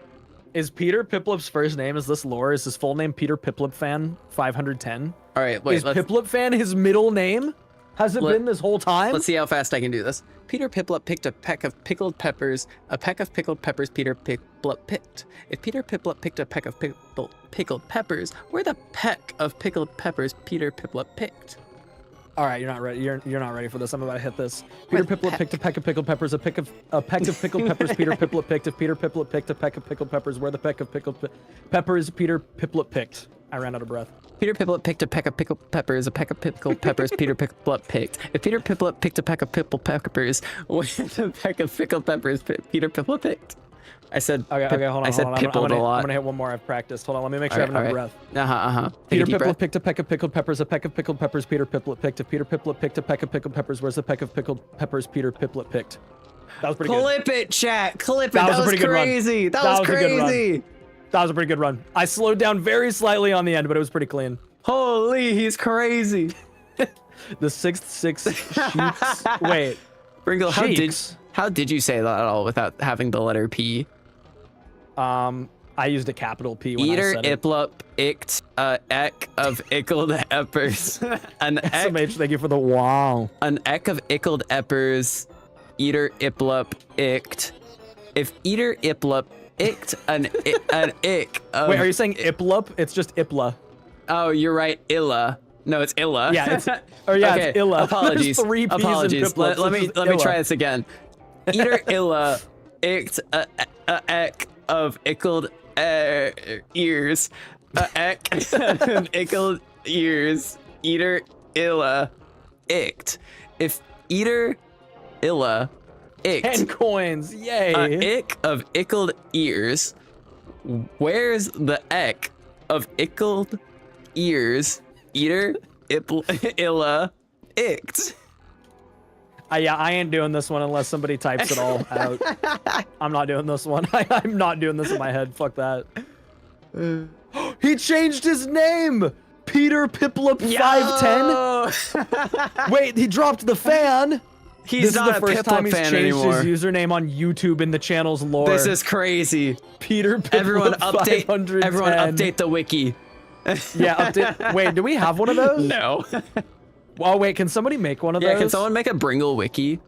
Is Peter Piplup's first name, is this lore? Is his full name Peter Piplup Fan 510? All right, wait. Is Piplup Fan his middle name? Has it been this whole time? Let's see how fast I can do this. Peter Piplup picked a peck of pickled peppers. A peck of pickled peppers Peter Piplup picked. If Peter Piplup picked a peck of pickled peppers, where the peck of pickled peppers Peter Piplup picked? All right, you're not ready. You're not ready for this. I'm about to hit this. Peter Piplup picked a peck of pickled peppers. A peck of pickled peppers. Peter Piplup picked. If Peter Piplup picked a peck of pickled peppers, where the peck of pickled peppers Peter Piplup picked? I ran out of breath. Peter Piplup picked a peck of pickled peppers. A peck of pickled peppers Peter Piplup picked. If Peter Piplup picked a peck of pickled peppers, where the peck of pickled peppers Peter Piplup picked? I said Okay, hold on. I said pippled a lot. I'm gonna hit one more. I've practiced. Hold on, let me make sure I have enough breath. Take Peter a deep Piplup breath. picked a peck of pickled peppers. A peck of pickled peppers Peter Piplup picked. If Peter Piplup picked a peck of pickled peppers, where's the peck of pickled peppers Peter Piplup picked? That was pretty good. Clip it, chat. Clip it. That was a pretty good run. crazy. That That was was a good run. crazy. That was a pretty good run. I slowed down very slightly on the end, but it was pretty clean. Holy, he's crazy. The sixth six sheets. Wait. Bringle, Cheeks. how did you say that at all without having the letter P? I used a capital P when Eater I said it. Iplup icked eck of ickled eppers. An eck, SMH, thank you for the wow. an eck of ickled eppers. Eater Iplup icked. If Eater Iplup icked an ick of... Wait, are you saying Iplup? It's just Ipla. Oh, you're right. Illa. No, it's Illa. Yeah, it's Illa. There's Apologies. 3 P's in Apologies. Piplup, Let me Illa. try this again. Eater Illa icked a eck of ickled ears. A eck of ickled ears. Eater Illa icked. If Eater Illa 10 icked coins, yay. a ick of ickled ears, where's the eck of ickled ears Eater Illa icked? Yeah, I ain't doing this one unless somebody types it all out. I'm not doing this one. I'm not doing this in my head. Fuck that. He changed his name. Peter Piplup 510. Wait, he dropped the fan. He's This not is a the first time Piplup he's fan changed anymore. his username on YouTube in the channel's lore. This is crazy. Peter Piplup Everyone update. 510. Everyone update the wiki. Yeah, update. Wait, do we have one of those? No. Oh, wait, can somebody make one of Yeah, those? can someone make a Bringle wiki?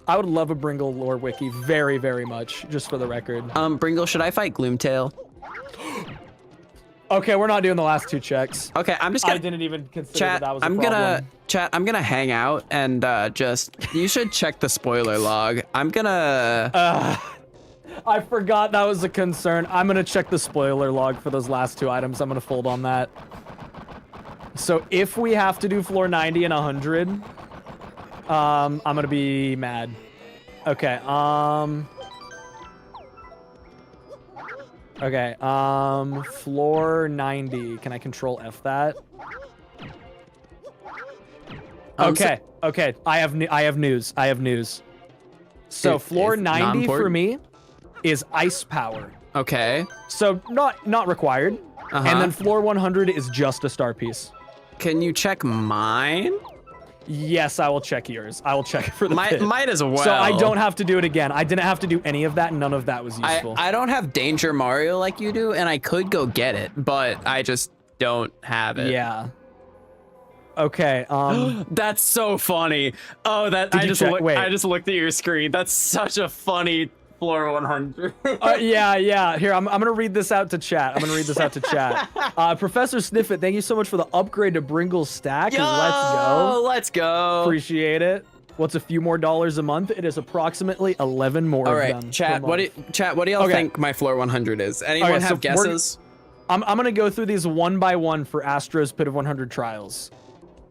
I would love a Bringle lore wiki very, very much, just for the record. Bringle, should I fight Gloomtail? Okay, we're not doing the last 2 checks. Okay, I'm just I gonna didn't even consider chat. that was a I'm problem. gonna hang out and just. You should check the spoiler log. I'm gonna. I forgot that was a concern. I'm gonna check the spoiler log for those last 2 items. I'm gonna fold on that. So if we have to do floor 90 and 100, I'm gonna be mad. Okay, okay, floor 90. Can I control F that? Okay, okay. I have news. I have news. So floor it's 90 for non-important? me is ice power. Okay. So not required. Uh-huh. And then floor 100 is just a star piece. Can you check mine? Yes, I will check yours. I will check it for the pit. Might as well. So I don't have to do it again. I didn't have to do any of that. None of that was useful. I don't have Danger Mario like you do, and I could go get it, but I just don't have it. Yeah. Okay. That's so funny. Oh, that Did I you just check- wait. I just looked at your screen. That's such a funny floor 100. Yeah. Here, I'm gonna read this out to chat. Professor Sniffit, thank you so much for the upgrade to Bringle's stack. Yo, Let's go. let's go. Appreciate it. What's a few more dollars a month? It is approximately 11 more All of right, them. chat. per What do month. y'all Okay. think my floor 100 is? Anyone Okay, so have we're- guesses? I'm gonna go through these one by one for Astro's Pit of 100 Trials.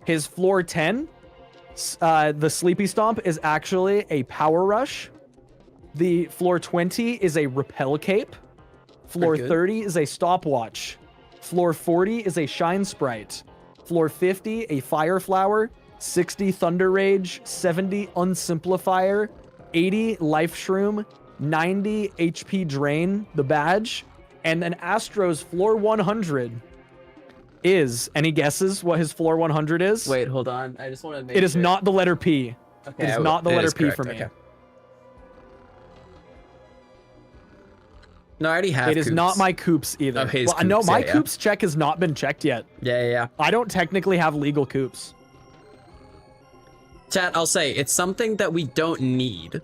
His floor 10, the Sleepy Stomp, is actually a Power Rush. The floor 20 is a Repel Cape. Floor Pretty good. 30 is a Stopwatch. Floor 40 is a Shine Sprite. Floor 50, a Fire Flower. 60, Thunder Rage. 70, Unsimplifier. 80, Life Shroom. 90, HP Drain, the badge. And then Astro's floor 100 is, any guesses what his floor 100 is? Wait, hold on. I just want to make It is sure. not the letter P. Okay, It is not the it letter is P correct, for me. okay. No, I already have. It is Coops. not my Coops either. Oh, his No, Coops, my yeah. Coops check has not been checked yet. Yeah. I don't technically have legal Coops. Chat, I'll say it's something that we don't need,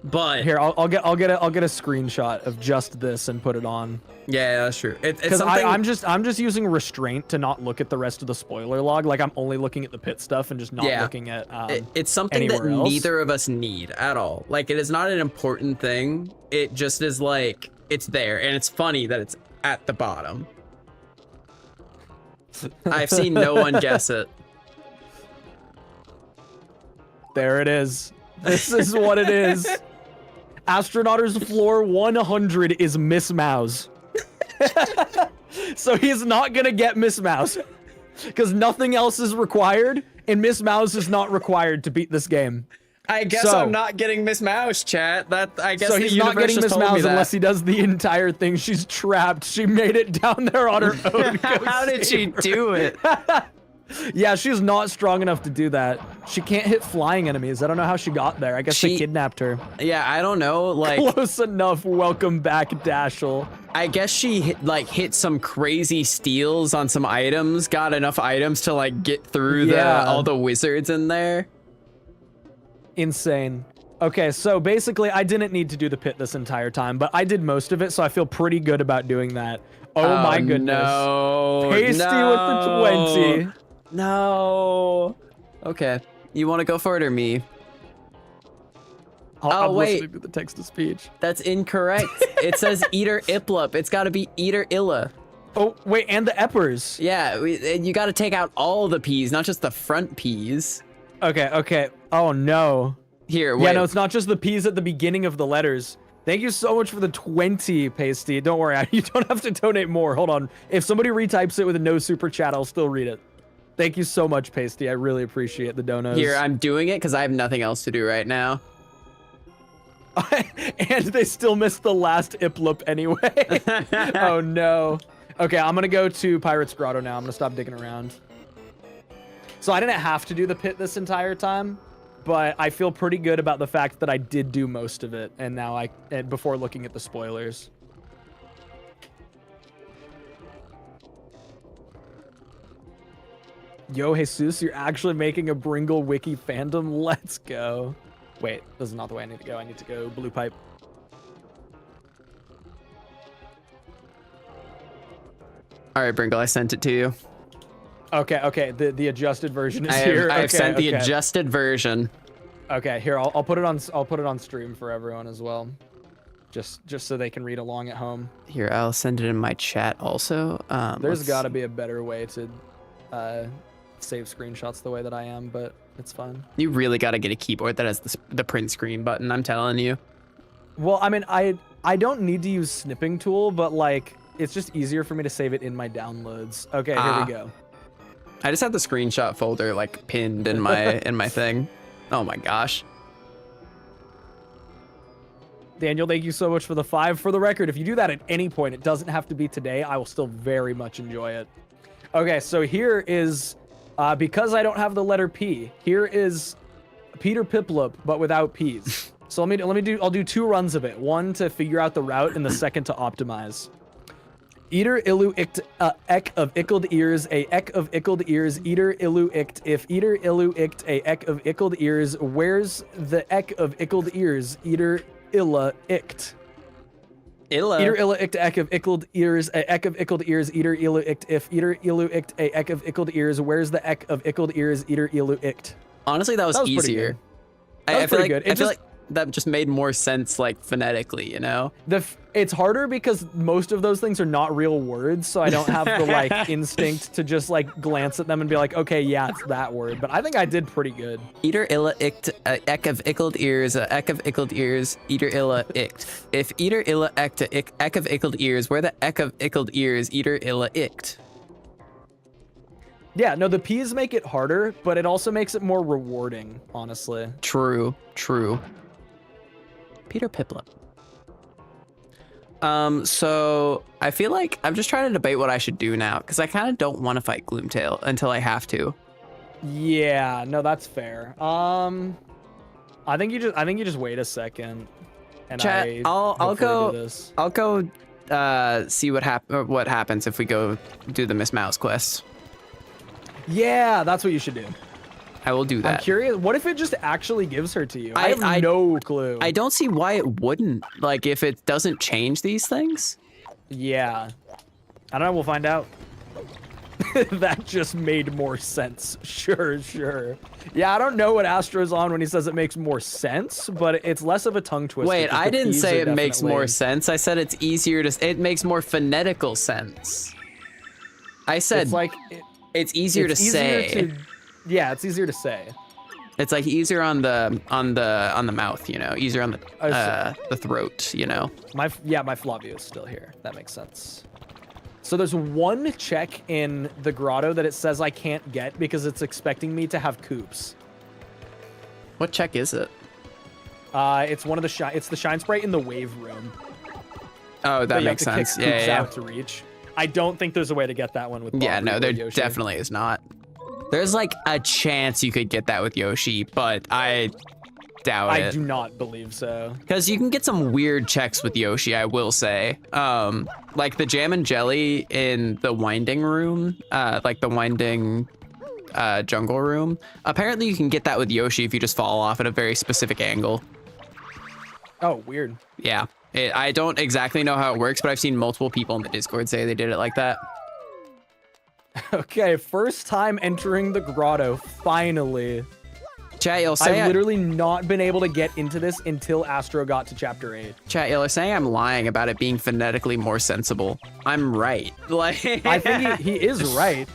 but Here, I'll get a screenshot of just this and put it on. yeah, that's true. It's Because something. I'm just using restraint to not look at the rest of the spoiler log. Like I'm only looking at the pit stuff and just not Yeah. looking at It's something that anywhere else. neither of us need at all. Like, it is not an important thing. It just is like, it's there, and it's funny that it's at the bottom. I've seen no one guess it. There it is. This is what it is. Astronauter's floor 100 is Miss Mouse. So he's not gonna get Miss Mouse. Because nothing else is required, and Miss Mouse is not required to beat this game. I guess So- I'm not getting Miss Mouse, chat. That I guess So the he's not universe getting just Miss told me Mouse that. unless he does the entire thing. She's trapped. She made it down there on her own. Go How did she save her. do it? Yeah, she's not strong enough to do that. She can't hit flying enemies. I don't know how she got there. I guess they She- kidnapped her. Yeah, I don't know. Like, Close enough. Welcome back, Dashel. I guess she hit some crazy steals on some items, got enough items to like get through Yeah. all the wizards in there. Insane. Okay, so basically, I didn't need to do the pit this entire time, but I did most of it, so I feel pretty good about doing that. Oh my goodness. No. Pasty with the 20. No. Okay. You want to go for it or me? I'm wait. listening to the text to speech. That's incorrect. It says Eater Iplup. It's got to be Eater Illa. Oh, wait, and the Eppers. Yeah, you got to take out all the P's, not just the front P's. Okay. Oh, no. Here, wait. Yeah, no, it's not just the P's at the beginning of the letters. Thank you so much for the 20, Pasty. Don't worry, you don't have to donate more. Hold on. If somebody retypes it with a no super chat, I'll still read it. Thank you so much, Pasty. I really appreciate the donos. Here, I'm doing it because I have nothing else to do right now. And they still missed the last Iplip anyway. Oh no. Okay, I'm gonna go to Pirate's Grotto now. I'm gonna stop digging around. So I didn't have to do the pit this entire time, but I feel pretty good about the fact that I did do most of it, and now before looking at the spoilers. Yo, Jesus, you're actually making a Bringle Wiki fandom? Let's go. Wait, this is not the way I need to go. I need to go Blue Pipe. All right, Bringle, I sent it to you. Okay. The adjusted version is here. I have sent the adjusted version. Okay, here I'll put it on stream for everyone as well, just so they can read along at home. Here, I'll send it in my chat also. There's got to be a better way to save screenshots the way that I am, but it's fine. You really got to get a keyboard that has the print screen button. I'm telling you. Well, I mean, I don't need to use snipping tool, but like it's just easier for me to save it in my downloads. Okay, here we go. I just have the screenshot folder like pinned in my in my thing. Oh my gosh. Daniel, thank you so much for the 5. For the record, if you do that at any point, it doesn't have to be today. I will still very much enjoy it. Okay, so here is, because I don't have the letter P, here is Peter Piplup, but without P's. So I'll do 2 runs of it. One to figure out the route and the second to optimize. Eater illu ict ek of ickled ears, a ek of ickled ears, eater illu ict. If eater illu ict a ek of ickled ears, where's the ek of ickled ears? Eater illa ict. Eater illa ict ek of ickled ears, a ek of ickled ears, eater illu ict. If eater illu ict a ek of ickled ears, where's the ek of ickled ears? Eater illu ict. Honestly, that was easier. I feel like that just made more sense, like phonetically, you know. It's harder because most of those things are not real words, so I don't have the like instinct to just like glance at them and be like, okay, yeah, it's that word. But I think I did pretty good. Eater illa ict, ek of ickled ears, ek of ickled ears, eater illa ict. If eater illa ict, ek of ickled ears, where the ek of ickled ears, eater illa ict. Yeah, no, the P's make it harder, but it also makes it more rewarding, honestly. True. Peter Piplup. So I feel like I'm just trying to debate what I should do now, because I kind of don't want to fight Gloomtail until I have to. Yeah, no, that's fair. I think you just wait a second, and Chat, I'll go see what happens if we go do the Miss Mouse quest. Yeah, that's what you should do. I will do that. I'm curious. What if it just actually gives her to you? I have no clue. I don't see why it wouldn't. Like, if it doesn't change these things. Yeah. I don't know. We'll find out. That just made more sense. Sure. Yeah, I don't know what Astro's on when he says it makes more sense, but it's less of a tongue twister. Wait, I didn't say it makes more sense. I said it's easier to. It makes more phonetical sense. I said it's like it's easier to say. Yeah, it's easier to say. It's like easier on the mouth, you know, easier on the throat, you know. My Flavio is still here. That makes sense. So there's one check in the grotto that it says I can't get because it's expecting me to have coops. What check is it? It's one of the it's the shine sprite in the wave room. Oh, that makes sense. Yeah. Out to reach. I don't think there's a way to get that one with. Yeah, no, there Yoshi. definitely is not. There's like a chance you could get that with Yoshi, but I doubt it. I do not believe so. Because you can get some weird checks with Yoshi, I will say. Like the jam and jelly in the winding room, like the winding jungle room. Apparently you can get that with Yoshi if you just fall off at a very specific angle. Oh, weird. Yeah. I don't exactly know how it works, but I've seen multiple people in the Discord say they did it like that. Okay, first time entering the grotto, finally. Chat, you'll say I've literally not been able to get into this until Astro got to chapter 8. Chat, you're saying I'm lying about it being phonetically more sensible. I'm right. Like I think he is right.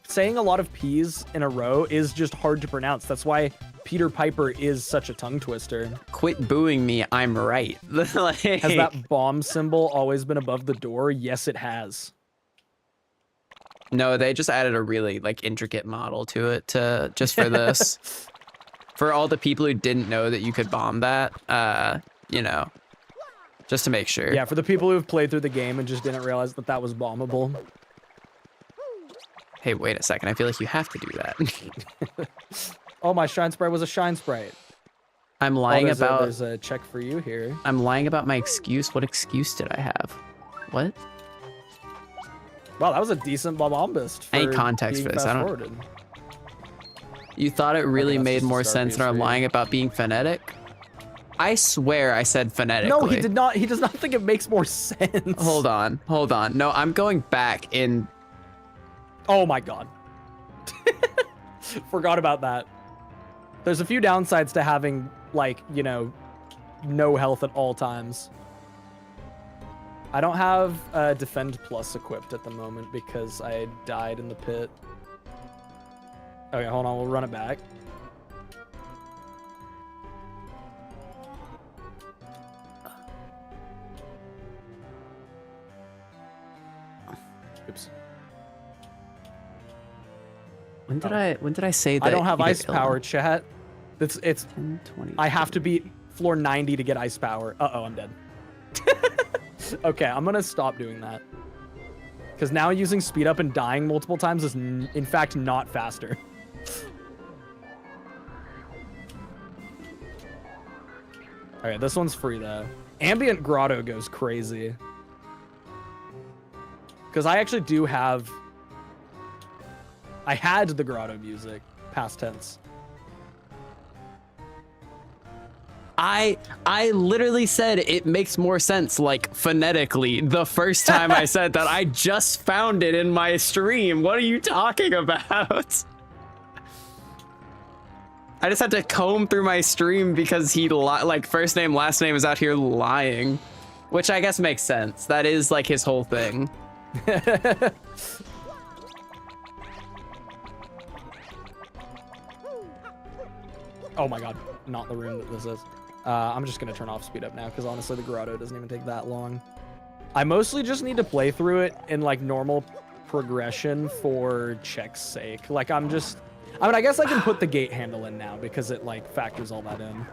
Saying a lot of P's in a row is just hard to pronounce. That's why Peter Piper is such a tongue twister. Quit booing me, I'm right. Like, has that bomb symbol always been above the door? Yes, it has. No, they just added a really like intricate model to it to just for this. For all the people who didn't know that you could bomb that, you know, just to make sure. Yeah, for the people who have played through the game and just didn't realize that that was bombable. Hey, wait a second. I feel like you have to do that. Oh, my shine sprite was a shine sprite. I'm lying there's about. there's a check for you here. I'm lying about my excuse. What excuse did I have? What? Wow, that was a decent bombist. For Any context being for this? I don't- fast-forwarded. You thought it really that's made just a more start sense piece than I'm for you. lying about being phonetic? I swear I said phonetically. No, he did not. He does not think it makes more sense. Hold on. No, I'm going back in. Oh my god. Forgot about that. There's a few downsides to having, like, you know, no health at all times. I don't have Defend Plus equipped at the moment because I died in the pit. Okay, hold on. We'll run it back. Oops. When did I say that? I don't have you get ice ill? power, chat. It's 10, 20. I have to beat floor 90 to get ice power. Uh-oh, I'm dead. Okay, I'm gonna stop doing that. Because now using speed up and dying multiple times is, in fact, not faster. Alright, this one's free, though. Ambient Grotto goes crazy. Because I actually do have... I had the Grotto music, past tense. I literally said it makes more sense, like, phonetically, the first time I said that. I just found it in my stream. What are you talking about? I just had to comb through my stream because he, like, first name, last name is out here lying. Which I guess makes sense. That is, like, his whole thing. Oh my god, not the room that this is. I'm just gonna turn off speed up now because honestly the grotto doesn't even take that long. I mostly just need to play through it in like normal progression for check's sake. Like I mean, I guess I can put the gate handle in now because it like factors all that in.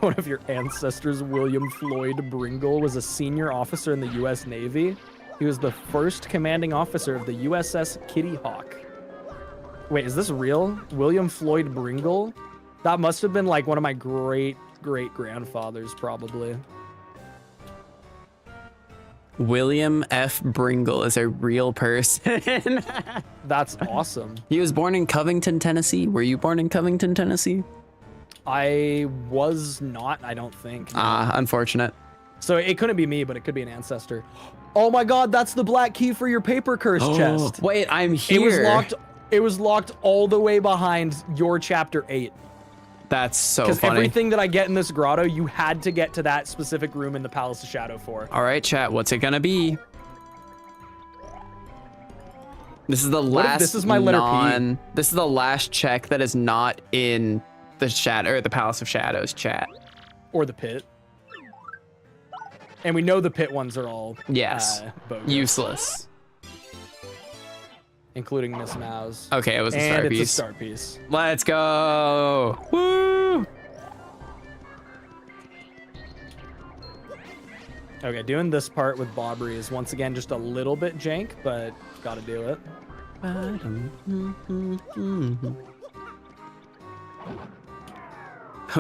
One of your ancestors, William Floyd Bringle, was a senior officer in the U.S. Navy. He was the first commanding officer of the USS Kitty Hawk. Wait, is this real? William Floyd Bringle? That must have been like one of my great-great-grandfathers, probably. William F. Bringle is a real person. That's awesome. He was born in Covington, Tennessee. Were you born in Covington, Tennessee? I was not, I don't think. Ah, unfortunate. So it couldn't be me, but it could be an ancestor. Oh my god, that's the black key for your paper curse chest. Wait, I'm here. It was locked all the way behind your chapter 8. That's so Because funny. everything that I get in this grotto, you had to get to that specific room in the Palace of Shadow for. All right, chat, what's it gonna be? This is the What if last this is my letter P? This is the last check that is not in the chat or the Palace of Shadows chat. Or the pit. And we know the pit ones are all Yes. bogus, Useless. including Miss Mouse. Okay, it was a And star it's piece. a star piece. Let's go. Woo! Okay, doing this part with Bobbery is once again just a little bit jank, but gotta do it.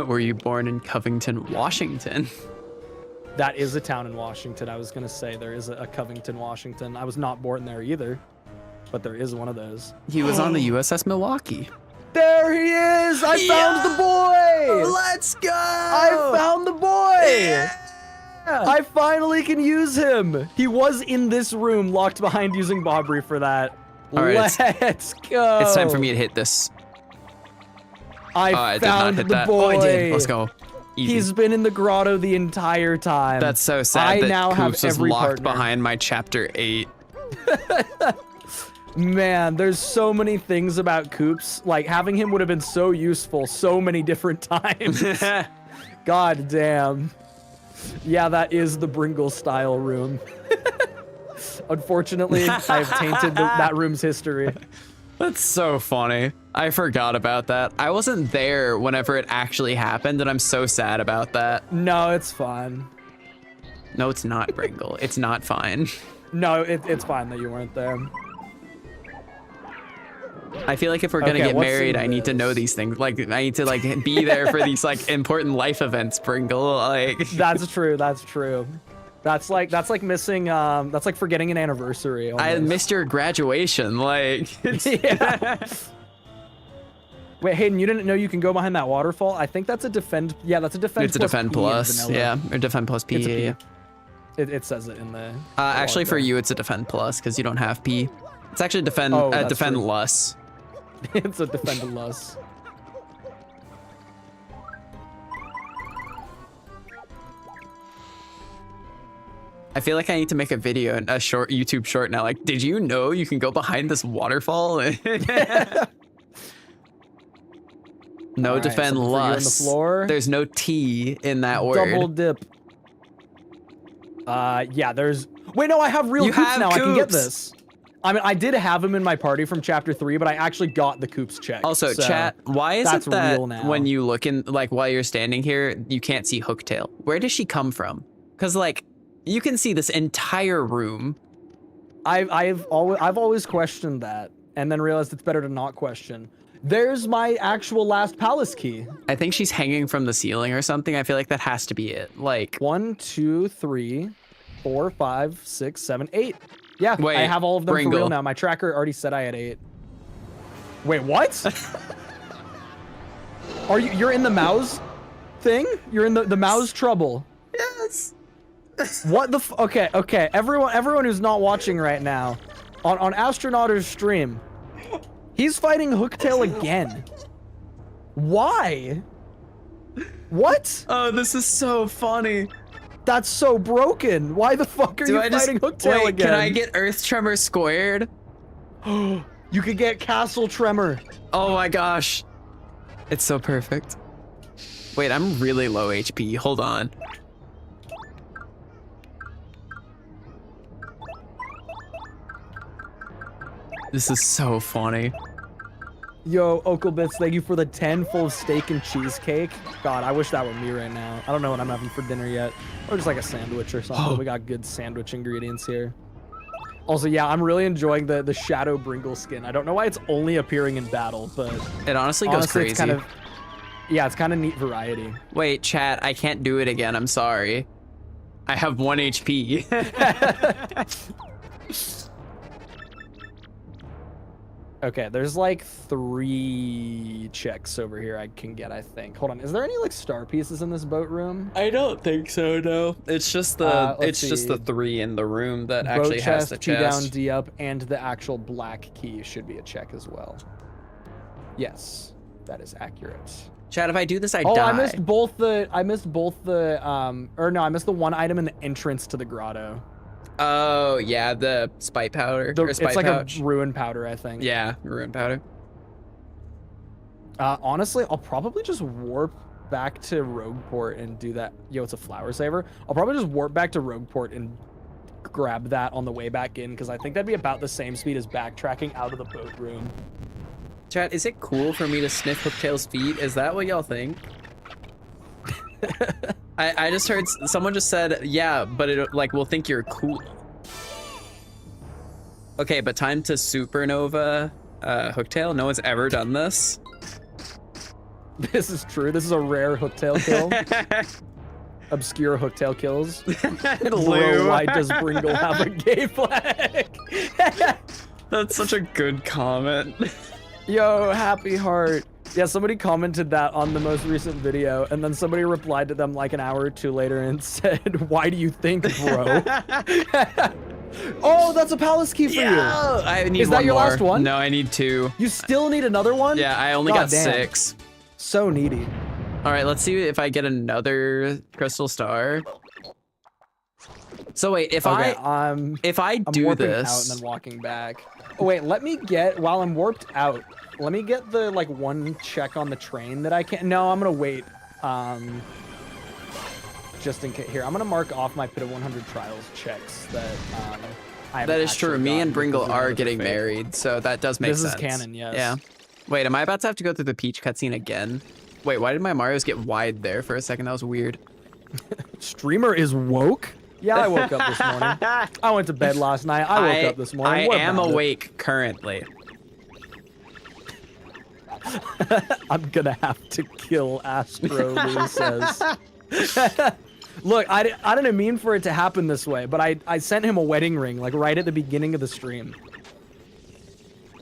Were you born in Covington, Washington? That is a town in Washington. I was gonna say there is a Covington, Washington. I was not born there either, but there is one of those. He was on the USS Milwaukee. There he is! I found the boy! Let's go! I found the boy! I finally can use him! He was in this room, locked behind using Bobbery for that. All right, Let's go! It's time for me to hit this. I did not found hit the that. boy! Oh, I did. Let's go. Easy. He's been in the grotto the entire time. That's so sad I that now have Coops was every locked partner. behind my chapter 8. Man, there's so many things about Coops. Like, having him would have been so useful so many different times. God damn. Yeah, that is the Bringle style room. Unfortunately, I've tainted that room's history. That's so funny. I forgot about that. I wasn't there whenever it actually happened, and I'm so sad about that. No, it's fine. No, it's not, Bringle. It's not fine. No, it's fine that you weren't there. I feel like if we're gonna Okay, get what's married, in I need to know this? these things. Like, I need to like be there for these like important life events, Bringle. Like, That's true. That's true. That's like missing. That's like forgetting an anniversary. I almost. missed your graduation. Like, Yeah. Wait, Hayden, you didn't know you can go behind that waterfall? I think that's a defend. Yeah, that's a defend. it's a defend P in plus. vanilla. Yeah, or defend plus P. It's a P. Yeah. It says it in the. Actually, for logo. you, it's a defend plus because you don't have P. It's actually defend Oh, that's defend true. less. It's a defend less. I feel like I need to make a video, a short YouTube short now. Like, did you know you can go behind this waterfall? No All right, defend something for you on the less. floor. There's no T in that word. Double dip. Yeah, there's. Wait, no, I have real You coops have now. I can get coops. this. I mean, I did have him in my party from chapter 3, but I actually got the coops check. Also, so chat, why is it that's that real now. when you look in, like, while you're standing here, you can't see Hooktail? Where does she come from? Because, like, you can see this entire room. I've always questioned that, and then realized it's better to not question. There's my actual last palace key. I think she's hanging from the ceiling or something. I feel like that has to be it. Like, 1, 2, 3, 4, 5, 6, 7, 8. Yeah, Wait, I have all of them for Bringle. real now. My tracker already said I had 8. Wait, what? You're in the mouse thing? You're in the mouse trouble. yes. What the okay. Everyone who's not watching right now, on Astronauter's stream, he's fighting Hooktail again. Why? What? Oh, this is so funny. That's so broken. Why the fuck are you fighting Hooktail wait, again? can I get Earth Tremor squared? You could get Castle Tremor. Oh my gosh. It's so perfect. Wait, I'm really low HP. Hold on. This is so funny. Yo, Oaklebits, thank you for the 10 full of steak and cheesecake. God, I wish that were me right now. I don't know what I'm having for dinner yet. Or just like a sandwich or something. We got good sandwich ingredients here. Also, yeah, I'm really enjoying the Shadow Bringle skin. I don't know why it's only appearing in battle, but It honestly goes honestly, crazy. it's kind of... Yeah, it's kind of neat variety. Wait, chat, I can't do it again. I'm sorry. I have 1 HP. Okay, there's like 3 checks over here I can get, I think. Hold on, is there any like star pieces in this boat room? I don't think so, no. It's just the let's just the see. 3 in the room that Boat actually has chest, the T down, chest. D up, and the actual black key should be a check as well. Yes, that is accurate. Chat, if I do this, I Oh, die. I missed both the I missed the one item in the entrance to the grotto. Oh, yeah, the spite powder. or spite It's like pouch. a ruin powder, I think. Yeah, ruin powder. Honestly, I'll probably just warp back to Rogueport and do that. Yo, it's a flower saver. I'll probably just warp back to Rogueport and grab that on the way back in, because I think that'd be about the same speed as backtracking out of the boat room. Chat, is it cool for me to sniff Hooktail's feet? Is that what y'all think? I just heard someone just said, yeah, but it like will think you're cool. Okay, but time to supernova Hooktail. No one's ever done this. This is true. This is a rare Hooktail kill. Obscure Hooktail kills. Bro, why does Bringle have a gay flag? That's such a good comment. Yo, happy heart. Yeah, somebody commented that on the most recent video, and then somebody replied to them like an hour or 2 later and said, why do you think, bro? Oh, that's a palace key for you. I need Is that one your more. last one? No, I need 2. You still need another one? Yeah, I only God got damn. 6. So needy. All right, let's see if I get another crystal star. So wait, if Okay, I I'm do warping this, out and then walking back. Oh, wait, let me get, while I'm warped out, let me get the, like, 1 check on the train that I can. No, I'm gonna wait. just in case. Here, I'm gonna mark off my Pit of 100 Trials checks that I That haven't is true. actually Me and gotten Bringle because of are another getting fate. married, so that does make This sense. is canon, yes. Yeah. Wait, am I about to have to go through the Peach cutscene again? Wait, why did my Marios get wide there for a second? That was weird. Streamer is woke? Yeah, I woke up this morning. I went to bed last night. I woke up this morning. I What am about it? awake currently. I'm gonna have to kill Astro, Lou says. Look, I didn't mean for it to happen this way, but I sent him a wedding ring, like, right at the beginning of the stream.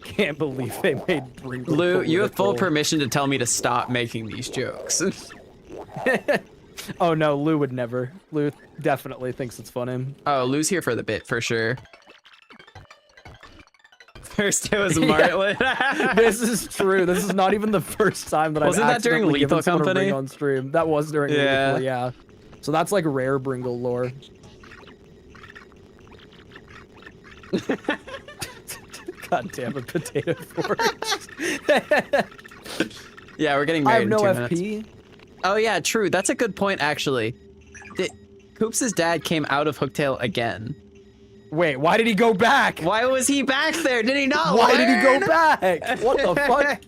Can't believe they made Bringle Lou, you have full political. permission to tell me to stop making these jokes. Oh no, Lou would never. Lou definitely thinks it's funny. Oh, Lou's here for the bit, for sure. First it was Martlet. This is true. This is not even the first time that Wasn't I've that during accidentally given Lethal someone a Company? ring on stream. That was during Yeah. Lethal, yeah. So that's like rare Bringle lore. God damn it, potato forks. Yeah, we're getting I married have no in 2 minutes. FP. Oh yeah, true. That's a good point, actually. Koops' dad came out of Hooktail again. Wait, why did he go back? Why was he back there? Did he not Why did he learn? go back? What the fuck?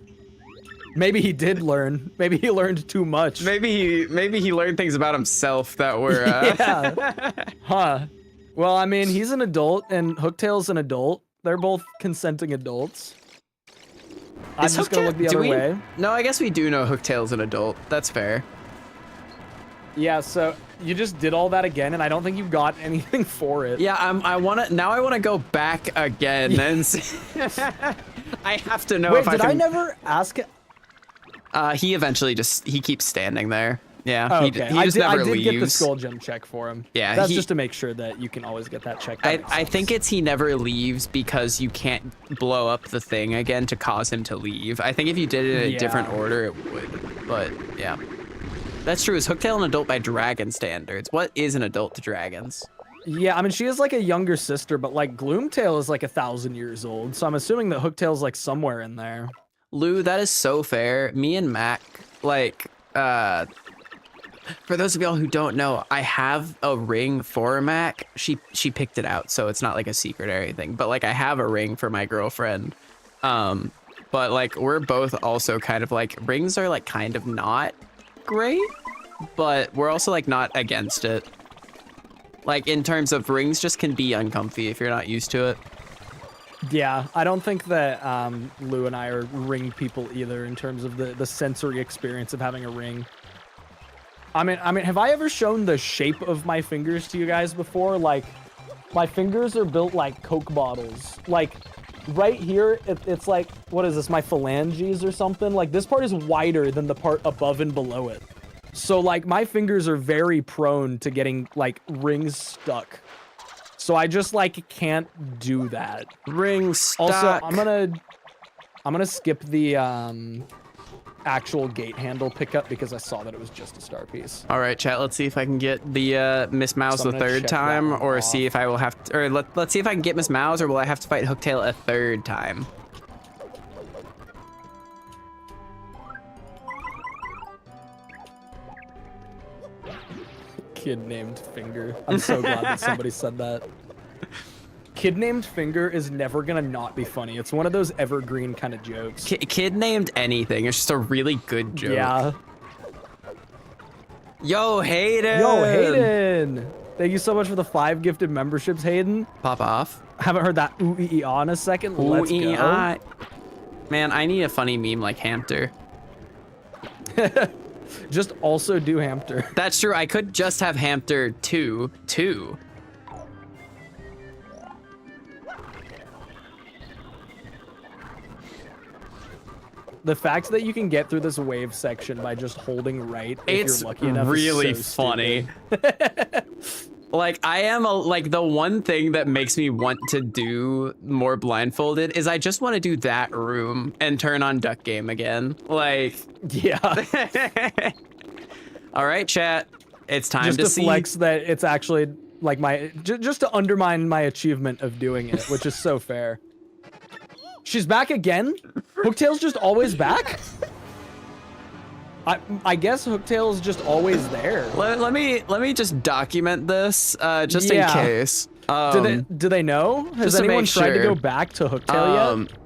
Maybe he did learn. Maybe he learned too much. Maybe he learned things about himself that were. Yeah. Huh. Well, I mean, he's an adult and Hooktail's an adult. They're both consenting adults. I'm Is just gonna look the do other we- way. No, I guess we do know Hooktail's an adult. That's fair. Yeah, so you just did all that again, and I don't think you got anything for it. Yeah, I wanna go back again and see. I have to know Wait, if I did can. I never ask it? He eventually he keeps standing there. Yeah, Oh, he okay, just I never did leaves. get the skull gem check for him. Yeah, that's he- just to make sure that you can always get that check. That makes I sense. think it's he never leaves because you can't blow up the thing again to cause him to leave. I think if you did it in a different Yeah. order, it would. But yeah, that's true. Is Hooktail an adult by dragon standards? What is an adult to dragons? Yeah, I mean, she is like a younger sister, but like Gloomtail is like 1,000 years old, so I'm assuming that Hooktail's like somewhere in there. Lou, that is so fair. Me and Mac, like, for those of y'all who don't know, I have a ring for Mac. She picked it out, so it's not like a secret or anything. But like, I have a ring for my girlfriend. But like, we're both also kind of like, rings are like kind of not great, but we're also like not against it. Like in terms of rings, just can be uncomfy if you're not used to it. Yeah, I don't think that Lou and I are ring people either in terms of the sensory experience of having a ring. I mean, have I ever shown the shape of my fingers to you guys before? Like, my fingers are built like Coke bottles. Like, right here, it's like, what is this, my phalanges or something? Like, this part is wider than the part above and below it. So, like, my fingers are very prone to getting, like, rings stuck. So I just, like, can't do that. Ring stuck. Also, I'm gonna skip the actual gate handle pickup because I saw that it was just a star piece. All right, chat. Let's see if I can get the Miss Mouse So I'm the gonna third check that time, one or off. see if I will have to, or let's see if I can get Miss Mouse, or will I have to fight Hooktail a third time? Kid named Finger. I'm so glad that somebody said that. Kid named Finger is never gonna not be funny. It's one of those evergreen kind of jokes. Kid named anything. It's just a really good joke. Yeah. Yo, Hayden. Yo, Hayden. Thank you so much for the 5 gifted memberships, Hayden. Pop off. Haven't heard that ooh ee ah in a second. Let's Ooh, go. Man, I need a funny meme like Hamster. Just also do Hamster. That's true. I could just have Hamster 2. The fact that you can get through this wave section by just holding right if It's you're lucky enough really is so funny. stupid. Like, I am like the one thing that makes me want to do more blindfolded is I just want to do that room and turn on Duck Game again. Like, Yeah. all right, chat. It's time Just to to see. flex that it's actually like my just to undermine my achievement of doing it, which is so fair. She's back again? Hooktail's just always back? I guess Hooktail is just always there. Let me just document this just in Yeah. case. Do they know? Has just to anyone make tried to sure. go back to Hooktail yet?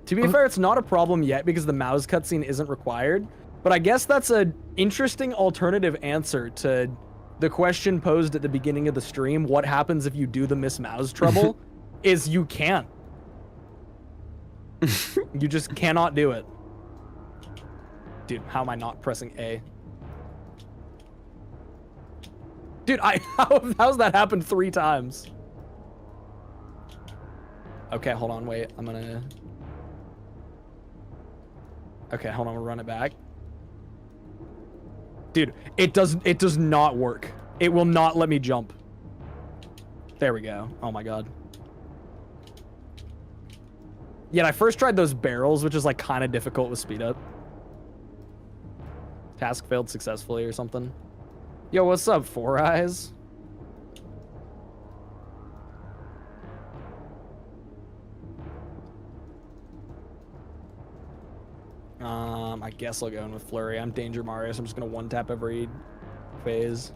To be fair, it's not a problem yet because the mouse cutscene isn't required. But I guess that's an interesting alternative answer to the question posed at the beginning of the stream. What happens if you do the Miss Mouse trouble? Is you can't. You just cannot do it. Dude, how am I not pressing A? Dude, how's that happened 3 times? Okay, hold on, wait. Okay, hold on, we'll run it back. Dude, it does not work. It will not let me jump. There we go. Oh my god. Yeah, I first tried those barrels, which is like kind of difficult with speed up. Task failed successfully or something. Yo, what's up, Four Eyes? I guess I'll go in with Flurry. I'm Danger Mario, so I'm just gonna one-tap every phase.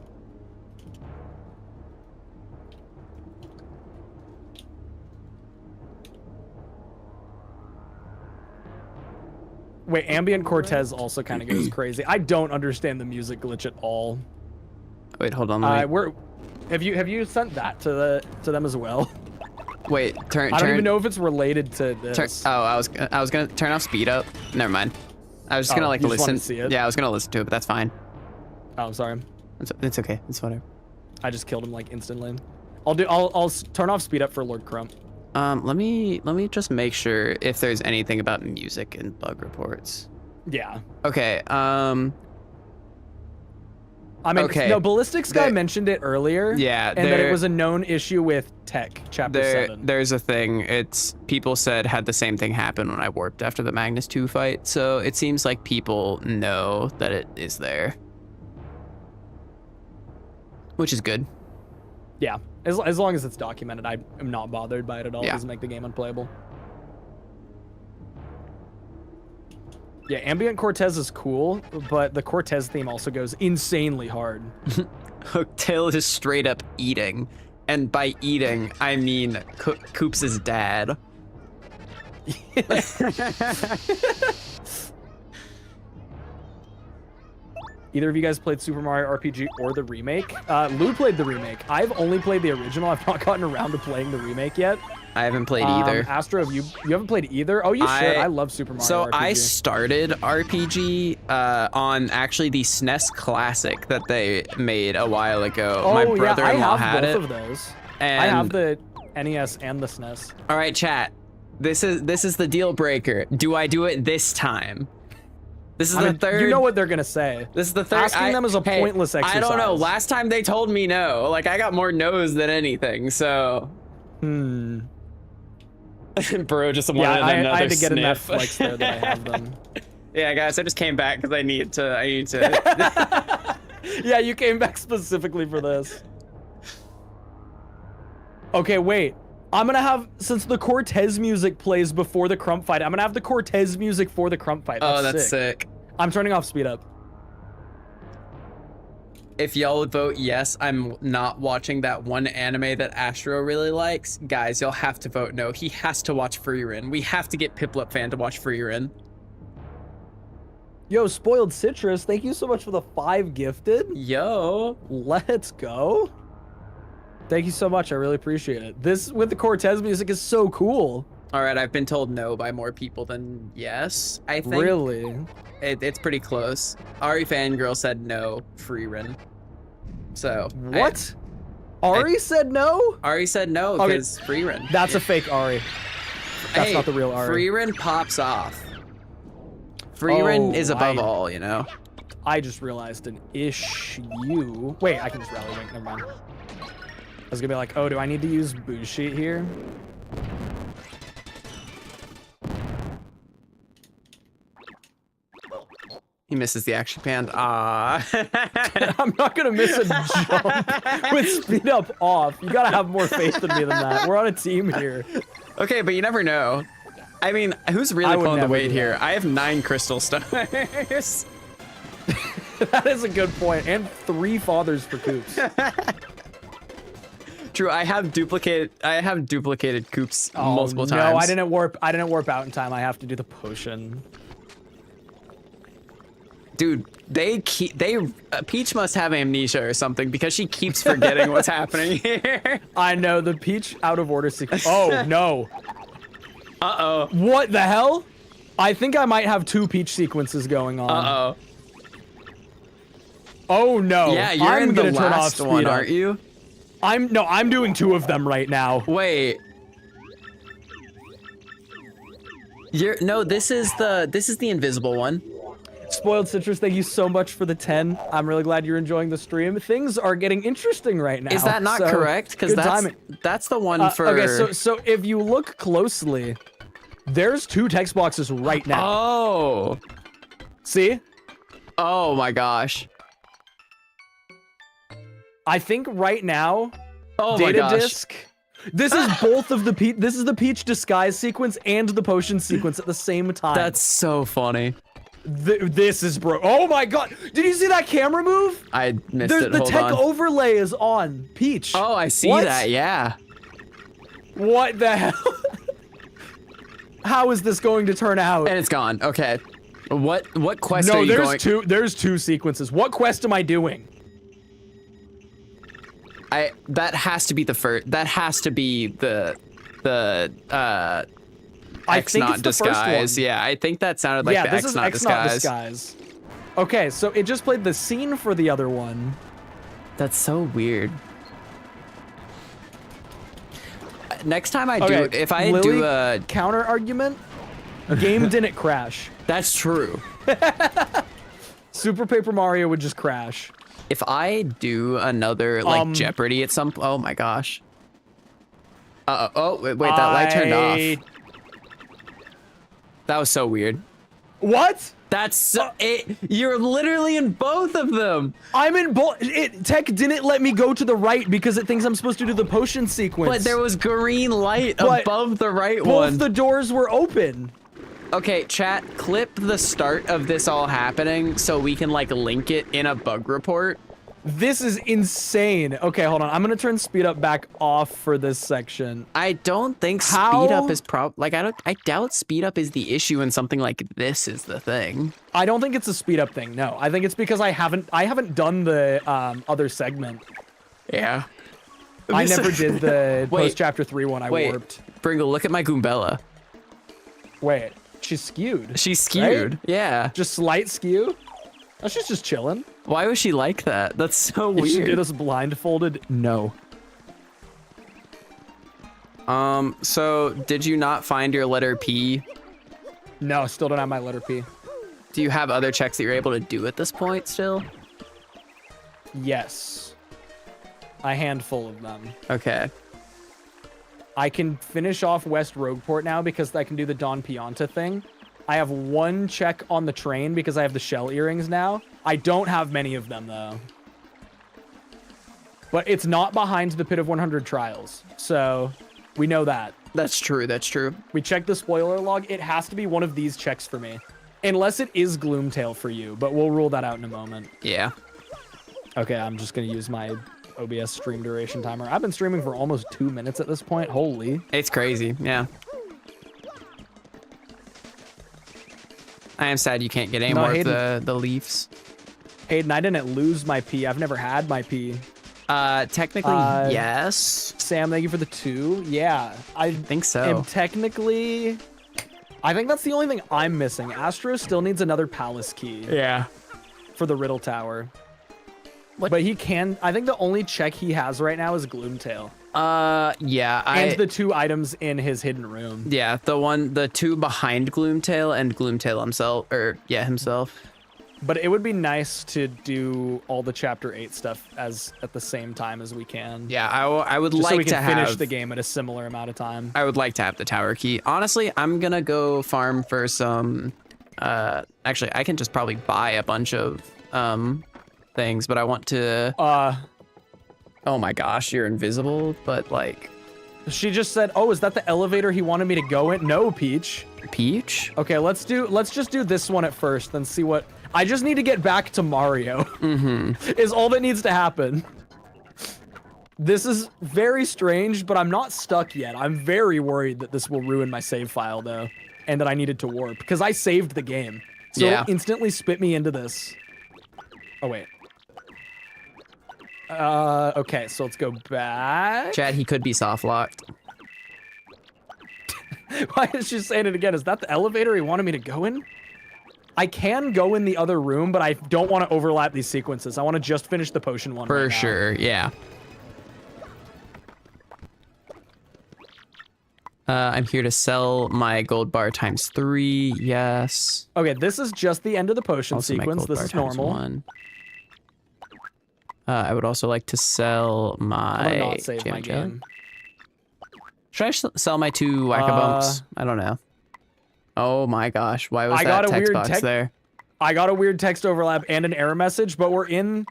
Wait, Ambient Cortez also kind of goes crazy. I don't understand the music glitch at all. Wait, hold on. Let me... Have you sent that to them as well? Wait, turn. I don't even know if it's related to this. I was gonna turn off speed up. Never mind. I was just gonna like you just wanted listen. to see it? Yeah, I was gonna listen to it, but that's fine. Oh, I'm sorry. It's okay. It's whatever. I just killed him like instantly. I'll turn off speed up for Lord Crump. Let me just make sure if there's anything about music and bug reports. Yeah. Okay. I mean, okay. no, Ballistics guy mentioned it earlier. Yeah, and that it was a known issue with Tech Chapter 7. There's a thing. It's people said had the same thing happen when I warped after the Magnus 2 fight. So it seems like people know that it is there, which is good. Yeah, as long as it's documented, I am not bothered by it at all. Yeah. It doesn't make the game unplayable. Yeah, Ambient Cortez is cool, but the Cortez theme also goes insanely hard. Hooktail is straight up eating, and by eating I mean Coops' dad. Either of you guys played Super Mario RPG or the remake? Lou played the remake. I've only played the original. I've not gotten around to playing the remake yet. I haven't played either. Astro, you haven't played either? Oh, you should. I love Super Mario So RPG. I started RPG on actually the SNES Classic that they made a while ago. Oh, My yeah, brother-in-law I have had both it. of those. And I have the NES and the SNES. all right, chat. This is the deal breaker. Do I do it this time? This is the third. You know what they're gonna say. This is the third. Asking them is a pointless exercise. I don't know. Last time they told me no. Like I got more no's than anything. So. Bro, just wanted another I had to get in that sniff. flex there that I have them. Yeah, guys, I just came back because I need to. Yeah, you came back specifically for this. Okay, wait. I'm gonna have, since the Cortez music plays before the Crump fight, I'm gonna have the Cortez music for the Crump fight. That's sick. I'm turning off speed up. If y'all would vote yes, I'm not watching that one anime that Astro really likes. Guys, y'all have to vote no. He has to watch Freerin. We have to get Piplup fan to watch Freerin. Yo, Spoiled Citrus, thank you so much for the 5 gifted. Yo. Let's go. Thank you so much. I really appreciate it. This with the Cortez music is so cool. All right, I've been told no by more people than yes, I think. Really? It's pretty close. Ari Fangirl said no, Freerin. So. What? Ari said no? Ari said no because Freerin. That's a fake Ari. That's not the real Ari. Freerin pops off. Freerin is above all, you know? I just realized an issue. Wait, I can just rally rank. Never mind. I was gonna be like, oh, do I need to use Bushi here? He misses the action band. Ah. I'm not gonna miss a jump with speed up off. You gotta have more faith in me than that. We're on a team here. Okay, but you never know. I mean, who's I really would pulling the never weight do here? that. I have 9 crystal stars. That is a good point. And 3 fathers for Coops. True, I have duplicated Coops multiple times. No, I didn't warp out in time. I have to do the potion. Dude, Peach must have amnesia or something because she keeps forgetting what's happening here. I know the Peach out of order sequence. Oh no. Uh-oh. What the hell? I think I might have 2 Peach sequences going on. Uh-oh. Oh no. Yeah, you're I'm in the gonna turn off last speed one, up. aren't you? I'm doing 2 of them right now. Wait. No, this is the invisible one. Spoiled Citrus, thank you so much for the 10. I'm really glad you're enjoying the stream. Things are getting interesting right now. Is that not so correct? Because good timing. that's the one for. Okay, so if you look closely, there's 2 text boxes right now. Oh. See? Oh my gosh. I think right now, Oh my data gosh. disk. This is both of the this is the Peach disguise sequence and the potion sequence at the same time. That's so funny. This is oh my god! Did you see that camera move? I missed it. The Hold tech on. overlay is on Peach. Oh, I see What? that. Yeah. What the hell? How is this going to turn out? And it's gone. Okay. What quest No, are you there's going? there's 2 sequences. What quest am I doing? That has to be the first. That has to be the I X think not it's the first disguise. one. Yeah, I think that sounded like Yeah, the this X is not X not disguise. disguise. Okay, so it just played the scene for the other one. That's so weird. Next time I do, Okay, if I Lily, do a, counter argument, game didn't crash. that's true. Super Paper Mario would just crash. If I do another like Jeopardy at some, oh my gosh. Oh wait, that light turned off. That was so weird. What? That's so, you're literally in both of them. I'm in both. Tech didn't let me go to the right because it thinks I'm supposed to do the potion sequence. But there was green light But above the right both one. the doors were open. Okay, chat, clip the start of this all happening so we can like link it in a bug report. This is insane. Okay, hold on. I'm gonna turn speed up back off for this section. I don't think How? speed up is I doubt speed up is the issue and something like this is the thing. I don't think it's a speed up thing. No, I think it's because I haven't done the other segment. Yeah. I never did the Wait, post chapter 3 one. I warped. Bringle, look at my Goombella. Wait, she's skewed. She's skewed. Right? Yeah. Just slight skew. Oh, she's just chilling. Why was she like that? That's so Did she weird. get us blindfolded? No. So did you not find your letter P? No, still don't have my letter P. Do you have other checks that you're able to do at this point still? Yes. A handful of them. Okay. I can finish off West Rogueport now because I can do the Don Pianta thing. I have 1 check on the train because I have the shell earrings now. I don't have many of them though. But it's not behind the Pit of 100 Trials. So we know that. That's true. That's true. We checked the spoiler log. It has to be one of these checks for me. Unless it is Gloomtail for you, but we'll rule that out in a moment. Yeah. Okay, I'm just going to use my OBS stream duration timer. I've been streaming for almost 2 minutes at this point. Holy. It's crazy. Yeah. I am sad you can't get any No, more Hayden. of the Leafs. Hayden, I didn't lose my P. I've never had my P. Technically, yes. Sam, thank you for the 2. Yeah, I think so. am technically... I think that's the only thing I'm missing. Astro still needs another palace key Yeah. for the Riddle Tower. What? But he can... I think the only check he has right now is Gloomtail. Yeah. And the 2 items in his hidden room. Yeah, the 2 behind Gloomtail and Gloomtail himself, himself. But it would be nice to do all the Chapter 8 stuff at the same time as we can. Yeah, I would Just like so we to can finish have the game at a similar amount of time. I would like to have the tower key. Honestly, I'm gonna go farm for some. Actually, I can just probably buy a bunch of things, but I want to. Oh my gosh, you're invisible, but like. She just said, "Oh, is that the elevator he wanted me to go in?" No, Peach. Peach? Okay, let's just do this one at first, then see what. I just need to get back to Mario. Is all that needs to happen. This is very strange, but I'm not stuck yet. I'm very worried that this will ruin my save file though, and that I needed to warp because I saved the game. So Yeah. it instantly spit me into this. Oh wait. Okay, so let's go back. Chad, he could be soft locked. Why is she saying it again? Is that the elevator he wanted me to go in? I can go in the other room, but I don't want to overlap these sequences. I want to just finish the potion one For right now. sure, yeah. I'm here to sell my gold bar ×3. Yes. Okay, this is just the end of the potion Also my sequence. gold This bar is normal. ×1. I would also like to sell I'm my gonna not save jam my jug. game. Should I sell my 2 whack-a-bumps? I don't know. Oh my gosh, why was I got that a text weird box there? I got a weird text overlap and an error message, but we're in.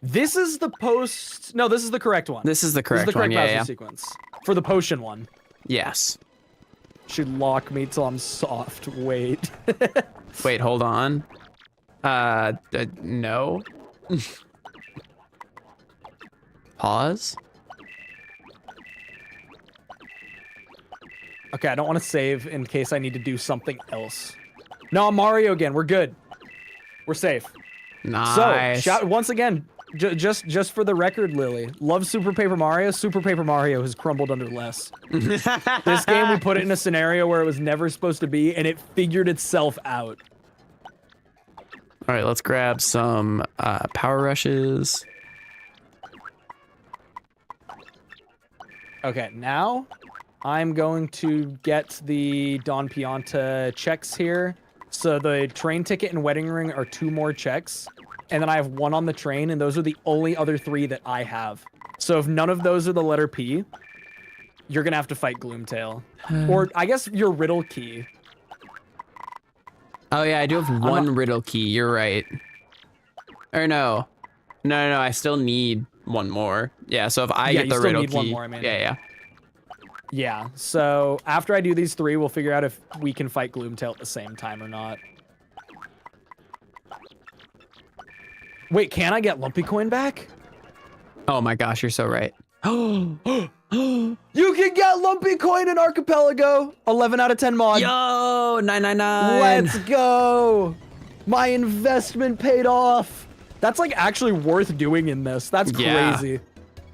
This is the post. No, this is the correct one. This is the This is correct the correct one, yeah, browser yeah. sequence for the potion one. Yes. Should lock me till I'm soft. Wait. Wait, hold on. No. Pause. Okay, I don't want to save in case I need to do something else. No, I'm Mario again. We're good. We're safe. Nice. So, once again, just for the record, Lily, love Super Paper Mario. Super Paper Mario has crumbled under less. This game, we put it in a scenario where it was never supposed to be, and it figured itself out. All right, let's grab some power rushes. Okay, now I'm going to get the Don Pianta checks here. So the train ticket and wedding ring are 2 more checks. And then I have 1 on the train, and those are the only other 3 that I have. So if none of those are the letter P, you're gonna have to fight Gloomtail. Or I guess your riddle key. Oh yeah, I do have one riddle key. You're right. Or no. No, I still need 1 more. Yeah, so if I Yeah, get you the still riddle need key. 1 more, I mean. Yeah. Yeah, so after I do these 3, we'll figure out if we can fight Gloomtail at the same time or not. Wait, can I get Lumpy Coin back? Oh my gosh, you're so right. You can get Lumpy Coin in Archipelago. 11 out of 10 mod. Yo, 999. Let's go. My investment paid off. That's like actually worth doing in this. That's Yeah. crazy.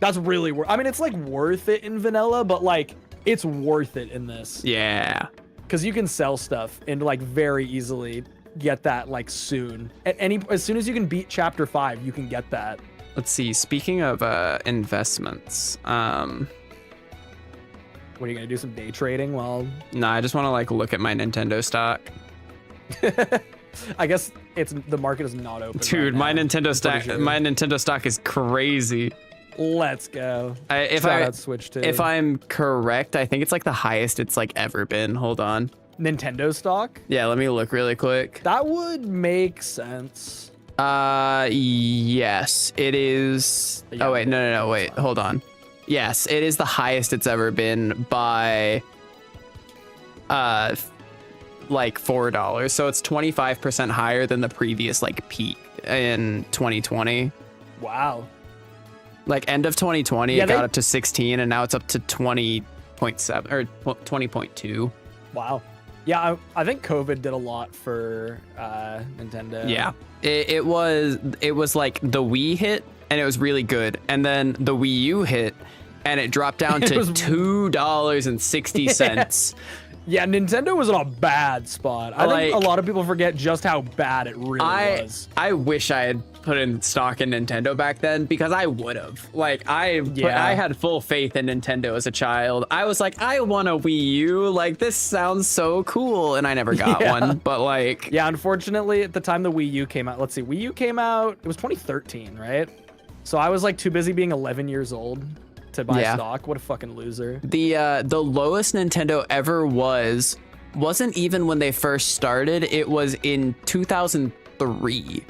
That's really worth. I mean, it's like worth it in vanilla, but like it's worth it in this. Yeah. Because you can sell stuff and like very easily get that like soon. As soon as you can beat chapter 5, you can get that. Let's see. Speaking of investments, What are you gonna do? Some day trading? Well, no, I just want to like look at my Nintendo stock. I guess the market is not open. Dude, right my now. Nintendo I'm stock, pretty sure. my Nintendo stock is crazy. Let's go. If Shout out Switch too. if I'm correct, I think it's like the highest it's like ever been. Hold on. Nintendo stock, Yeah, let me look really quick. that would make sense. Yes, it is. Yeah, Oh wait, no, wait, hold on. Yes, it is the highest it's ever been by like $4. So it's 25% higher than the previous like peak in 2020. Wow. Like end of 2020, Yeah, it got up to 16 and now it's up to 20.7 or 20.2. Wow. Yeah, I think COVID did a lot for Nintendo. Yeah. It was like the Wii hit and it was really good. And then the Wii U hit and it dropped down It to was- $2.60. Yeah, Nintendo was in a bad spot. I think a Like- lot of people forget just how bad it really was. I wish I had put in stock in Nintendo back then because I would have. Like I had full faith in Nintendo as a child. I was like, I want a Wii U. Like this sounds so cool, and I never got Yeah. one. But like, Yeah, unfortunately, at the time the Wii U came out, let's see, Wii U came out, it was 2013, right? So I was like too busy being 11 years old to buy Yeah. stock. What a fucking loser. the lowest Nintendo ever wasn't even when they first started. It was in 2003.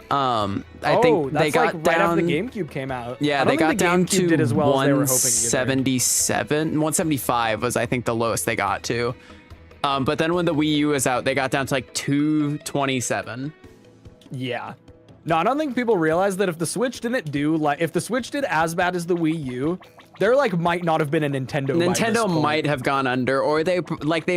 I think that's they got like right down. after the GameCube came out. Yeah, I don't they think got the down GameCube to did as well as they were hoping either. 177. 175 was I think the lowest they got to. But then when the Wii U was out, they got down to like 227. Yeah. No, I don't think people realize that if the Switch didn't do like if the Switch did as bad as the Wii U, there like might not have been a Nintendo. By this Nintendo point. might have gone under, or they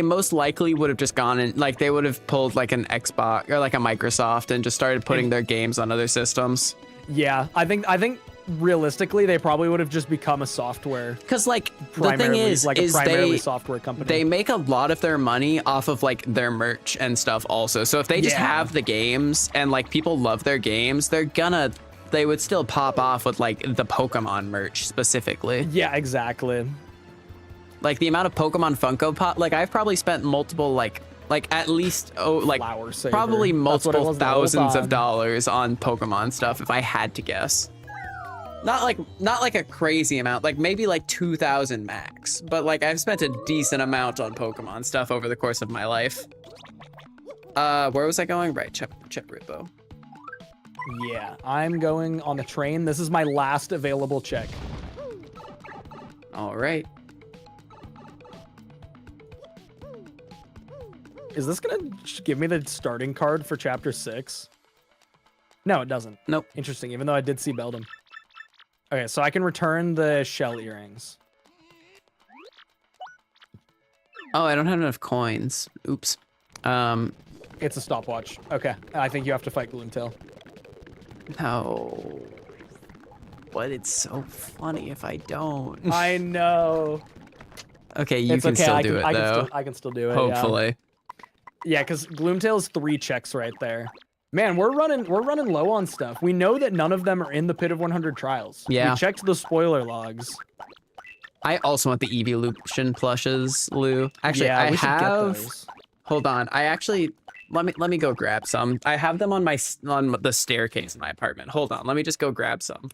most likely would have just gone in, like they would have pulled like an Xbox or like a Microsoft and just started putting their games on other systems. Yeah, I think realistically they probably would have just become a software. Because like the thing Primarily, is, like a primarily software company. They make a lot of their money off of like their merch and stuff also. So if they just have the games and like people love their games, they would still pop off with like the Pokemon merch specifically. Yeah, exactly. Like the amount of Pokemon Funko Pop, like I've probably spent multiple like at least Flower saver. probably That's what it multiple was the whole thousands of time. dollars on Pokemon stuff if I had to guess. Not like a crazy amount, like maybe like 2,000 max, but like I've spent a decent amount on Pokemon stuff over the course of my life. Where was I going? Right, check Rippo. Yeah, I'm going on the train. This is my last available check. All right. Is this gonna give me the starting card for chapter 6? No, it doesn't. Nope. Interesting, even though I did see Beldum. Okay, so I can return the shell earrings. Oh, I don't have enough coins. Oops. It's a stopwatch. Okay, I think you have to fight Gloomtail. No. But it's so funny if I don't. I know. Okay, you It's can okay. still do it though. I can still do it. Hopefully. Yeah, because Gloomtail's 3 checks right there. Man, we're running low on stuff. We know that none of them are in the Pit of 100 trials. Yeah. We checked the spoiler logs. I also want the Evolution plushes, Lou. Actually, Yeah, I we should get have. those. Hold on. I actually let me go grab some. I have them on the staircase in my apartment. Hold on. Let me just go grab some.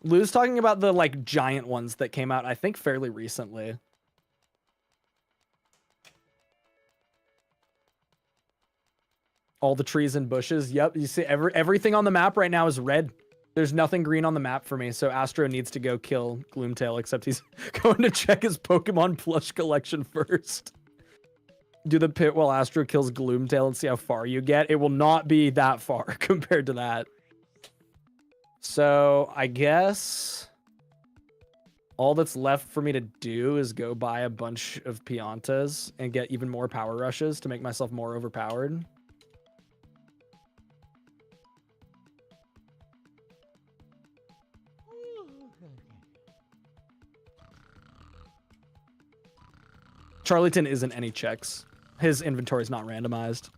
Lou's talking about the like giant ones that came out, I think, fairly recently. All the trees and bushes. Yep, you see everything on the map right now is red. There's nothing green on the map for me, so Astro needs to go kill Gloomtail, except he's going to check his Pokemon plush collection first. Do the pit while Astro kills Gloomtail and see how far you get. It will not be that far compared to that. So I guess all that's left for me to do is go buy a bunch of Piantas and get even more power rushes to make myself more overpowered. Charlieton isn't any checks. His inventory is not randomized.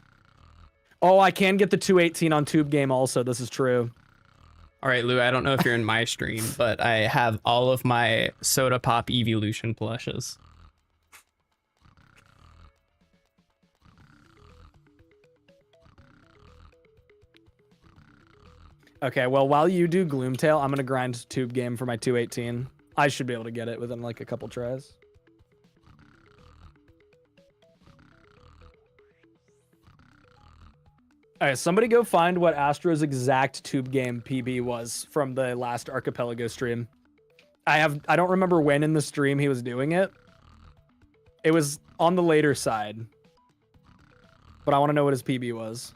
Oh, I can get the 218 on Tube Game also. This is true. All right, Lou, I don't know if you're in my stream, but I have all of my Soda Pop Evolution plushes. Okay, well, while you do Gloomtail, I'm going to grind Tube Game for my 218. I should be able to get it within like a couple tries. All right, somebody go find what Astro's exact Tube Game PB was from the last Archipelago stream. I don't remember when in the stream he was doing it. It was on the later side. But I want to know what his PB was.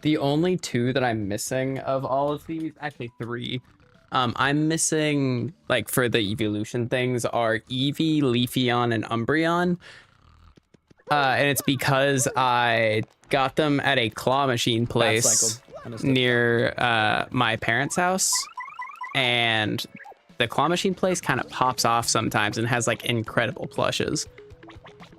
The only 2 that I'm missing of all of these, actually 3, I'm missing, like, for the evolution things, are Eevee, Leafeon, and Umbreon. And it's because I got them at a claw machine place near my parents' house. And the claw machine place kind of pops off sometimes and has, like, incredible plushes.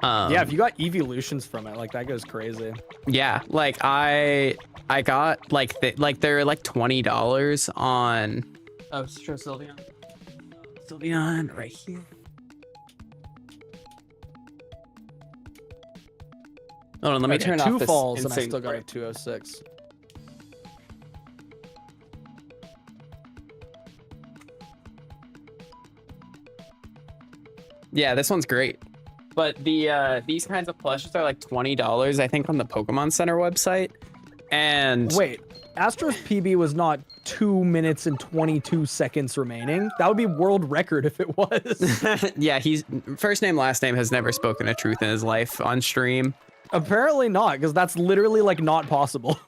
Yeah, if you got evolutions from it, like, that goes crazy. Yeah, like I got like they're like $20 on. Oh, sure, Sylveon. Sylveon right here. Hold on, let me turn off two this falls and I insane still got a break. 206. Yeah, this one's great. But the these kinds of plushes are like $20, I think, on the Pokemon Center website. And Wait, Astro's PB was not 2 minutes and 22 seconds remaining. That would be world record if it was. Yeah, he's first name, last name has never spoken a truth in his life on stream. Apparently not, because that's literally like not possible.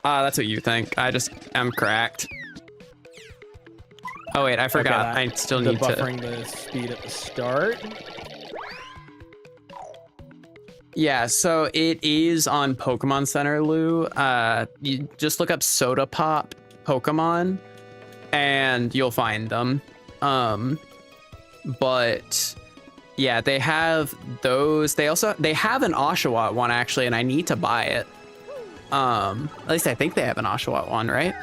That's what you think. I'm cracked. Oh wait, I forgot. Okay, I still the need to. buffering the speed at the start. Yeah, so it is on Pokemon Center, Lou. You just look up Soda Pop Pokemon, and you'll find them. But yeah, they have those. They have an Oshawott one actually, and I need to buy it. At least I think they have an Oshawott one, right?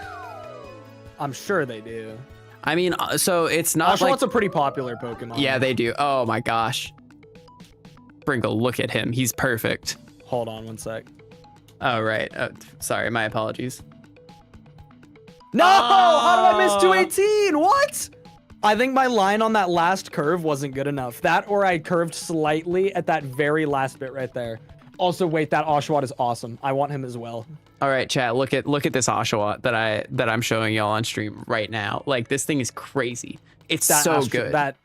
I'm sure they do. I mean, so it's not Oshawott's like a pretty popular Pokemon. yeah, they do. Oh my gosh, Bringle, look at him. He's perfect. Hold on one sec. Oh right. Sorry, my apologies. No! How did I miss 218? What? I think my line on that last curve wasn't good enough. That or I curved slightly at that very last bit right there. Also, wait, that Oshawott is awesome. I want him as well. All right, chat. Look at this Oshawott that I'm showing y'all on stream right now. Like this thing is crazy. It's so good. That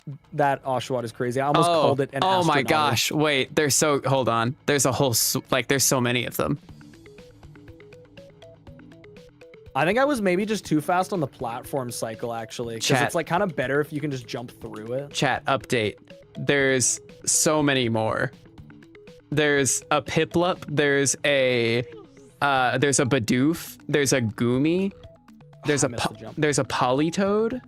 Oshawott is crazy. I almost called it an Oh my astronaut. gosh! Wait, hold on. There's a whole there's so many of them. I think I was maybe just too fast on the platform cycle actually, because Chat. it's like kind of better if you can just jump through it. Chat update. There's so many more. There's a Piplup. There's a Bidoof. There's a Goomy. There's I missed the jump. there's a Politoad.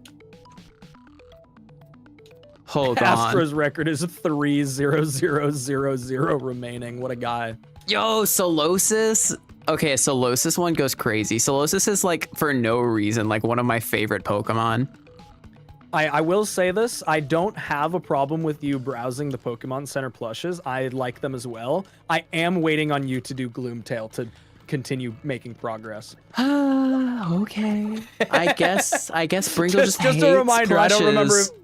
Hold on. Astro's record is 30000 remaining. What a guy. Yo, Solosis. Okay, a Solosis one goes crazy. Solosis is like for no reason like one of my favorite Pokemon. I will say this, I don't have a problem with you browsing the Pokemon Center plushes. I like them as well. I am waiting on you to do Gloomtail to continue making progress. Okay. I guess Bringle just Just hates a reminder, I don't remember plushes. if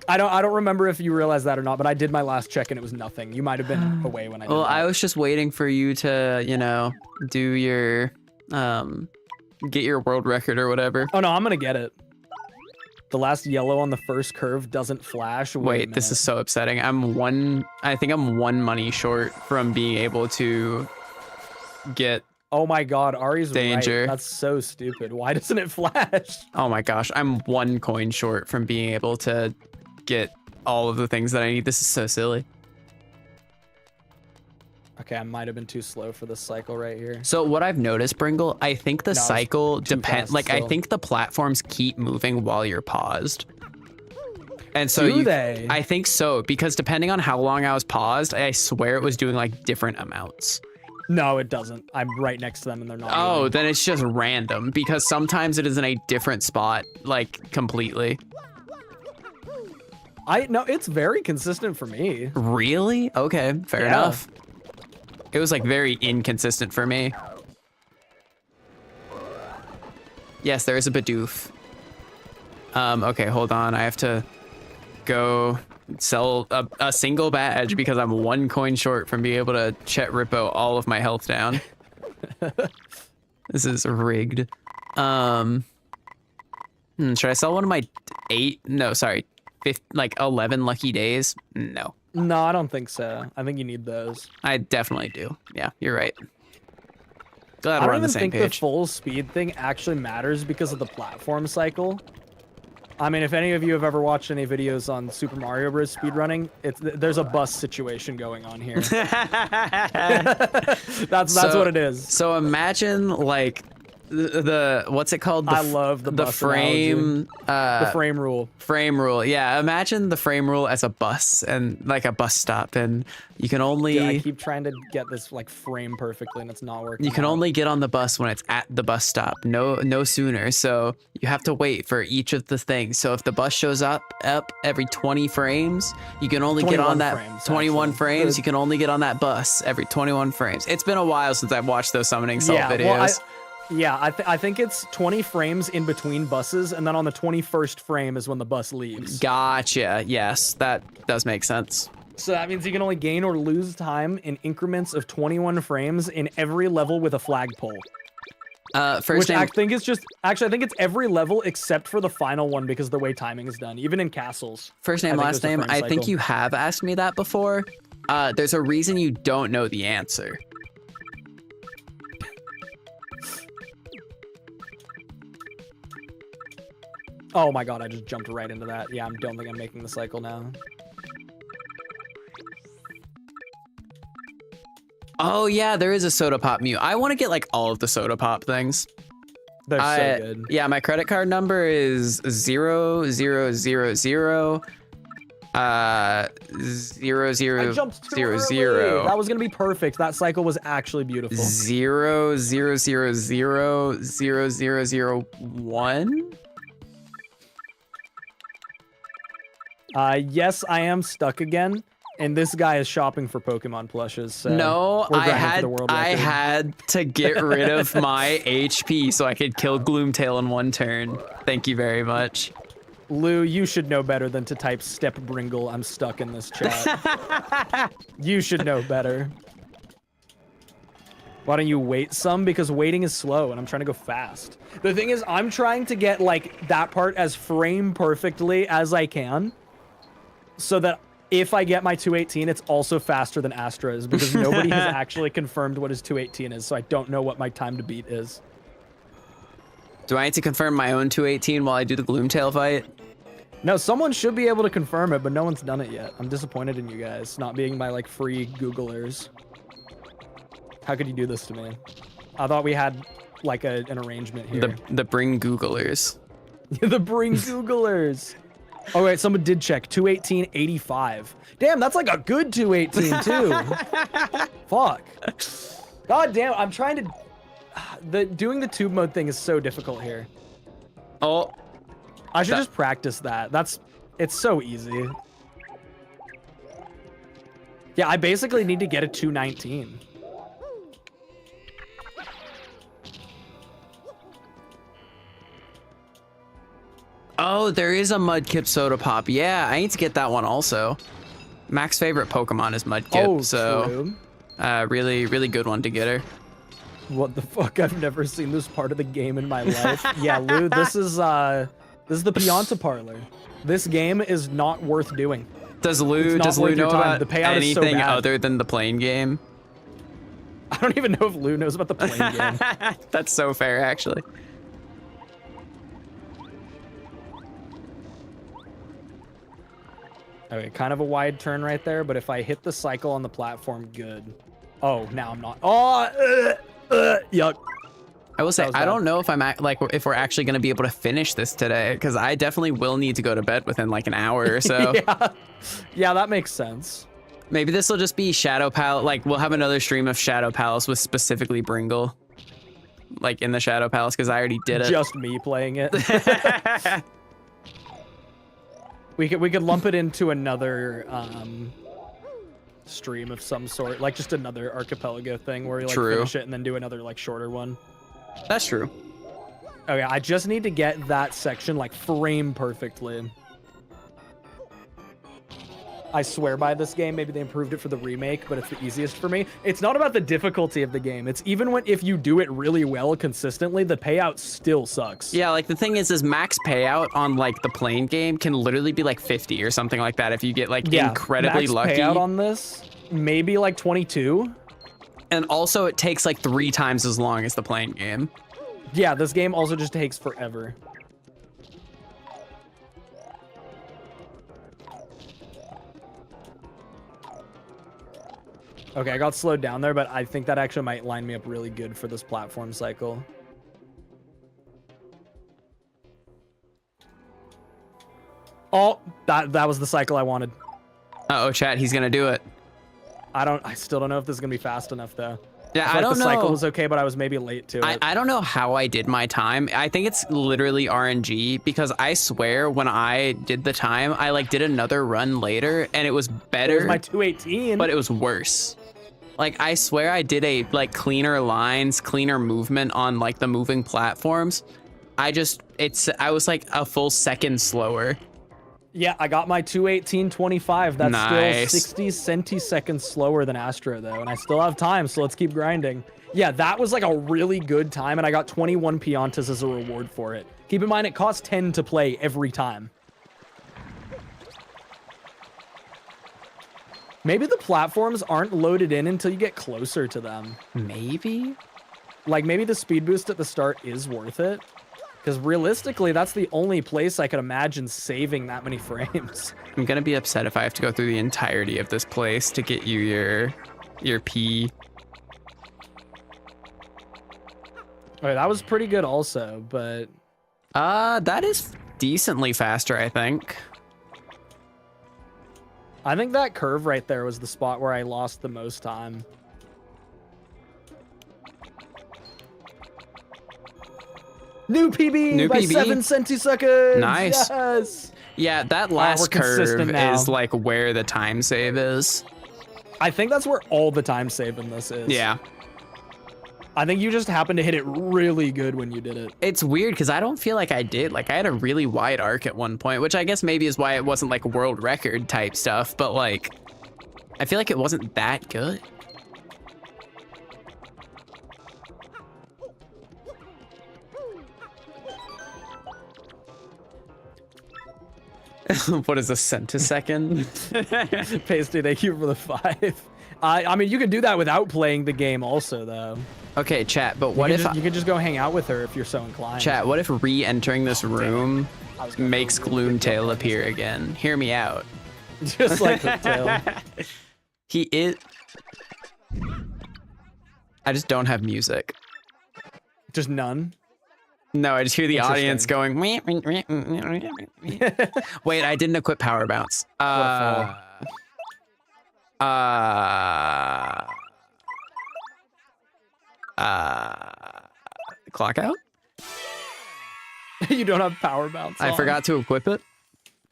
I don't remember if you realized that or not, but I did my last check and it was nothing. You might have been away when I did Well, that. I was just waiting for you to, do your get your world record or whatever. Oh no, I'm gonna get it. The last yellow on the first curve doesn't flash. Wait, this is so upsetting. I think I'm one money short from being able to get Oh my god, Ari's Danger. right. That's so stupid. Why doesn't it flash? oh my gosh, I'm one coin short from being able to get all of the things that I need. This is so silly. Okay, I might have been too slow for this cycle right here. So what I've noticed, Bringle, I think the No, it's cycle too depends. fast Like I still. think the platforms keep moving while you're paused. And so Do they? I think so, because depending on how long I was paused, I swear it was doing like different amounts. No, it doesn't. I'm right next to them and they're not. Oh, moving. then it's just random because sometimes it is in a different spot, like completely. No, it's very consistent for me. Really? Okay, fair Yeah. enough. It was like very inconsistent for me. Yes, there is a Bidoof. Okay, hold on. I have to go sell a single badge because I'm one coin short from being able to Chet Rippo all of my health down. This is rigged. Should I sell one of my 11 lucky days? No. No, I don't think so. I think you need those. I definitely do. Yeah, you're right. Glad I we're don't on the even same think the page. full speed thing actually matters because of the platform cycle. I mean, if any of you have ever watched any videos on Super Mario Bros. Speedrunning, there's a bus situation going on here. That's what it is. So imagine like the what's it called? I love the bus frame the frame rule. frame rule. Yeah, imagine the frame rule as a bus and like a bus stop, and you can only Yeah, I keep trying to get this like frame perfectly and it's not working. you can out. only get on the bus when it's at the bus stop. No sooner. So you have to wait for each of the things. So if the bus shows up every 20 frames, you can only get 21 on that frames, 21 actually. frames. You can only get on that bus every 21 frames. It's been a while since I've watched those summoning salt videos. I think it's 20 frames in between buses, and then on the 21st frame is when the bus leaves. Gotcha. Yes, that does make sense. So that means you can only gain or lose time in increments of 21 frames in every level with a flagpole. First Which name. I think is just actually I think it's every level except for the final one because the way timing is done, even in castles. First name, I think last there's a name. frame I think cycle. you have asked me that before. There's a reason you don't know the answer. Oh my god, I just jumped right into that. Yeah, I don't think I'm making the cycle now. Oh yeah, there is a soda pop mute. I want to get like all of the soda pop things. They're so good. Yeah, my credit card number is 0000 000 I jumped too early. That was gonna be perfect. That cycle was actually beautiful. 00000001. Yes, I am stuck again, and this guy is shopping for Pokemon plushes. So No, we're I grinding for had the world I record. had to get rid of my HP so I could kill Gloomtail in one turn. Thank you very much. Lou, you should know better than to type Step Bringle. I'm stuck in this chat. You should know better. Why don't you wait some? Because waiting is slow, and I'm trying to go fast. The thing is, I'm trying to get like that part as frame perfectly as I can, so that if I get my 218, it's also faster than Astra's, because nobody has actually confirmed what his 218 is, so I don't know what my time to beat is. Do I need to confirm my own 218 while I do the Gloomtail fight? No, someone should be able to confirm it, but no one's done it yet. I'm disappointed in you guys not being my like free Googlers. How could you do this to me? I thought we had like an arrangement here. The bring Googlers. The bring Googlers. Oh wait, someone did check 218.85. Damn, that's like a good 218 too. Fuck. God damn, I'm trying to. Doing the tube mode thing is so difficult here. Oh, I should just practice that. It's so easy. Yeah, I basically need to get a 219. oh, there is a Mudkip soda pop. Yeah, I need to get that one also. Mac's favorite Pokemon is Mudkip, Oh, so true. really, really good one to get her. What the fuck? I've never seen this part of the game in my life. Yeah, Lou, this is the Pianta parlor. This game is not worth doing. Does Lou not worth know your time. about The payout is so anything bad. other than the plane game? I don't even know if Lou knows about the playing game. That's so fair, actually. Okay, kind of a wide turn right there, but if I hit the cycle on the platform, good. Oh, now I'm not. Oh, yuck. I will say, was I bad. don't know if if we're actually going to be able to finish this today, because I definitely will need to go to bed within like an hour or so. Yeah, that makes sense. Maybe this will just be Shadow Palace. Like, we'll have another stream of Shadow Palace with specifically Bringle. Like, in the Shadow Palace, because I already did it. Just me playing it. We could lump it into another stream of some sort, like just another archipelago thing where you like True. finish it and then do another like shorter one. That's true. Okay, I just need to get that section like frame perfectly. I swear by this game. Maybe they improved it for the remake, but it's the easiest for me. It's not about the difficulty of the game. It's even if you do it really well consistently, the payout still sucks. Yeah, like the thing is max payout on like the plane game can literally be like 50 or something like that if you get like incredibly max lucky. Payout on this, maybe like 22. And also it takes like 3 times as long as the plane game. Yeah, this game also just takes forever. Okay, I got slowed down there, but I think that actually might line me up really good for this platform cycle. Oh, that was the cycle I wanted. Uh-oh, chat, he's gonna do it. I still don't know if this is gonna be fast enough though. Yeah, I I don't the cycle know. was okay, but I was maybe late to it. I don't know how I did my time. I think it's literally RNG, because I swear when I did the time, I like did another run later and it was better. There's my 218. But it was worse. Like, I swear I did a like cleaner lines, cleaner movement on like the moving platforms. I was like a full second slower. Yeah, I got my 218.25. That's Nice. still 60 centiseconds slower than Astro, though, and I still have time, so let's keep grinding. Yeah, that was like a really good time, and I got 21 Piantas as a reward for it. Keep in mind, it costs 10 to play every time. Maybe the platforms aren't loaded in until you get closer to them. Maybe? Like, maybe the speed boost at the start is worth it. Because realistically, that's the only place I could imagine saving that many frames. I'm gonna be upset if I have to go through the entirety of this place to get you your P. Okay, that was pretty good also, but... That is decently faster, I think. I think that curve right there was the spot where I lost the most time. New PB New by PB? 7 centiseconds! Nice. Yes! Yeah, that we're last curve consistent now. is like where the time save is. I think that's where all the time save in this is. Yeah. I think you just happened to hit it really good when you did it. It's weird because I don't feel like I did. Like I had a really wide arc at one point, which I guess maybe is why it wasn't like world record type stuff, but like I feel like it wasn't that good. What is a centisecond? Pasty, thank you for the 5. I mean, you can do that without playing the game also, though. Okay, chat, but what if you could just go hang out with her if you're so inclined. Chat, what if re-entering this room I was gonna makes go really quick Gloomtail real appear again? Hear me out. Just like the tail. He is... I just don't have music. Just none. No, I just hear the audience Interesting. going... Wait, I didn't equip Power Bounce. a Clock out? You don't have power bounce I on. forgot to equip it.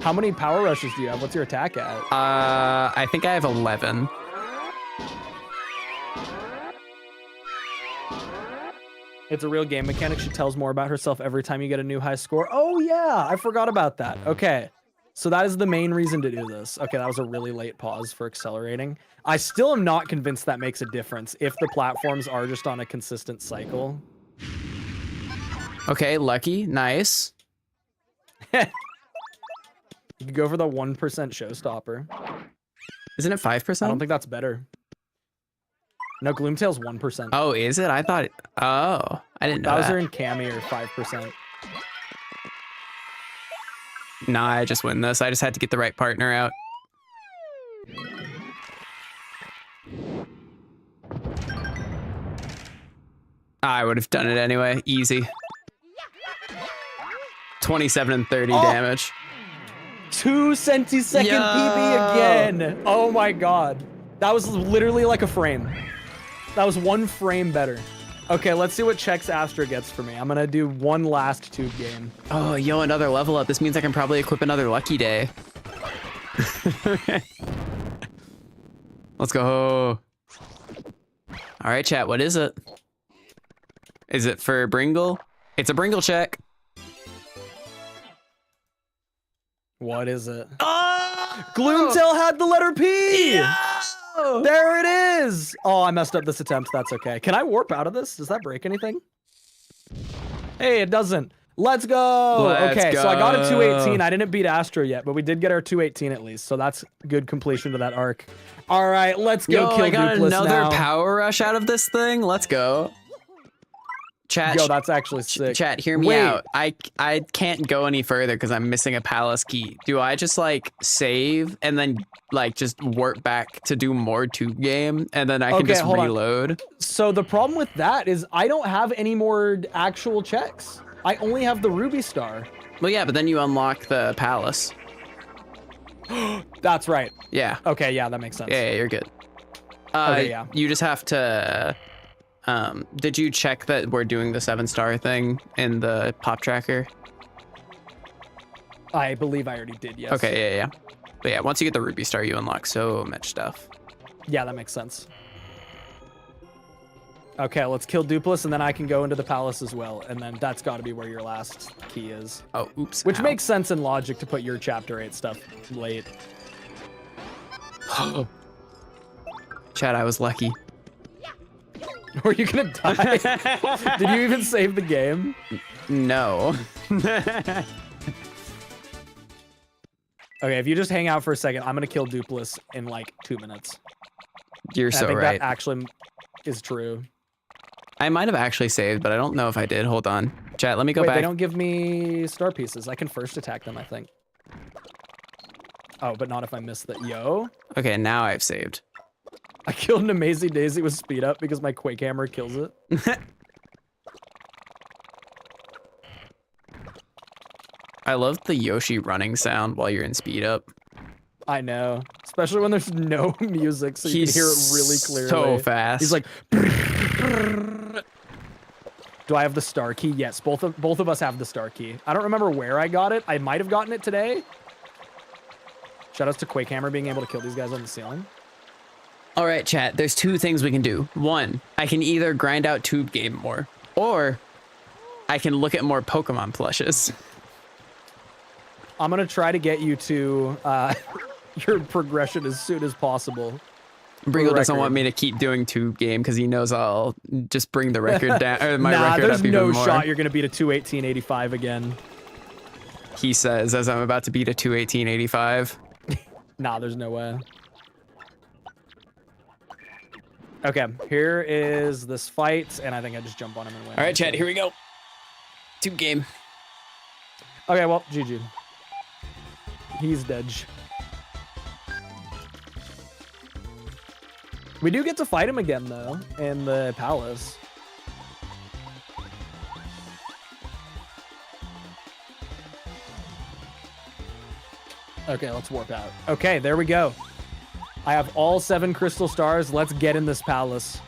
How many power rushes do you have? What's your attack at? I think I have 11. It's a real game mechanic. She tells more about herself every time you get a new high score. Oh, yeah. I forgot about that. Okay. So that is the main reason to do this. Okay, that was a really late pause for accelerating. I still am not convinced that makes a difference if the platforms are just on a consistent cycle. Okay, lucky. Nice. You could go for the 1% showstopper. Isn't it 5%? I don't think that's better. No, Gloomtail's 1%. Oh, is it? I thought... Oh, I didn't know Bowser that. and Cammy are 5%. Nah, I just win this. I just had to get the right partner out. I would have done it anyway. Easy. 27 and 30 damage. 2 centisecond Yo! PB again. Oh my god. That was literally like a frame. That was 1 frame better. Okay, let's see what checks Astra gets for me. I'm gonna do one last tube game. Oh, yo, another level up. This means I can probably equip another lucky day. Let's go. All right, chat, what is it? Is it for Bringle? It's a Bringle check. What is it? Oh! Gloomtail had the letter P! Yeah! There it is! Oh, I messed up this attempt. That's okay. Can I warp out of this? Does that break anything? Hey, it doesn't. Let's go! Let's okay, so I got a go. 218. I didn't beat Astro yet, but we did get our 218 at least, so that's good completion to that arc. All right, let's go Yo, kill I got Dupless another now. power rush out of this thing. Let's go. Chat, Yo, that's actually sick. chat, hear me Wait. out. I can't go any further because I'm missing a palace key. Do I just like save and then like just warp back to do more tube game and then I can Okay, just hold on. reload? So the problem with that is I don't have any more actual checks. I only have the Ruby Star. Well, yeah, but then you unlock the palace. That's right. Yeah. Okay, yeah, that makes sense. Yeah, you're good. Okay, yeah. You just have to. Did you check that we're doing the 7-star thing in the pop tracker? I believe I already did, yes. Okay, yeah. But yeah, once you get the ruby star, you unlock so much stuff. Yeah, that makes sense. Okay, let's kill Dupless, and then I can go into the palace as well. And then that's got to be where your last key is. Oh, oops. Which ow. makes sense in logic to put your chapter 8 stuff late. Chad, I was lucky. Or are you gonna die? Did you even save the game? No. Okay, if you just hang out for a second, I'm gonna kill Dupless in like 2 minutes. You're And so I think right. that actually is true. I might have actually saved, but I don't know if I did. Hold on. Chat, let me go Wait, back. they don't give me star pieces. I can first attack them, I think. Oh, but not if I miss the yo. Okay, now I've saved. I killed an Amazing Daisy with speed up because my Quake Hammer kills it. I love the Yoshi running sound while you're in speed up. I know. Especially when there's no music, so you can hear it really clearly. So fast. He's like, do I have the star key? Yes, both of us have the star key. I don't remember where I got it. I might have gotten it today. Shoutouts to Quake Hammer being able to kill these guys on the ceiling. All right, chat, there's 2 things we can do. 1, I can either grind out Tube Game more, or I can look at more Pokemon plushes. I'm gonna try to get you to your progression as soon as possible. Bringle doesn't record. want me to keep doing Tube Game because he knows I'll just bring the record down, or my Nah, record there's up even no more. shot you're gonna beat a 218.85 again. He says, as I'm about to beat a 218.85. Nah, there's no way. Okay, here is this fight, and I think I just jump on him and win. All right, chat, here we go. Tube Game. Okay, well, GG. He's dead. We do get to fight him again, though, in the palace. Okay, let's warp out. Okay, there we go. I have all 7 crystal stars. Let's get in this palace.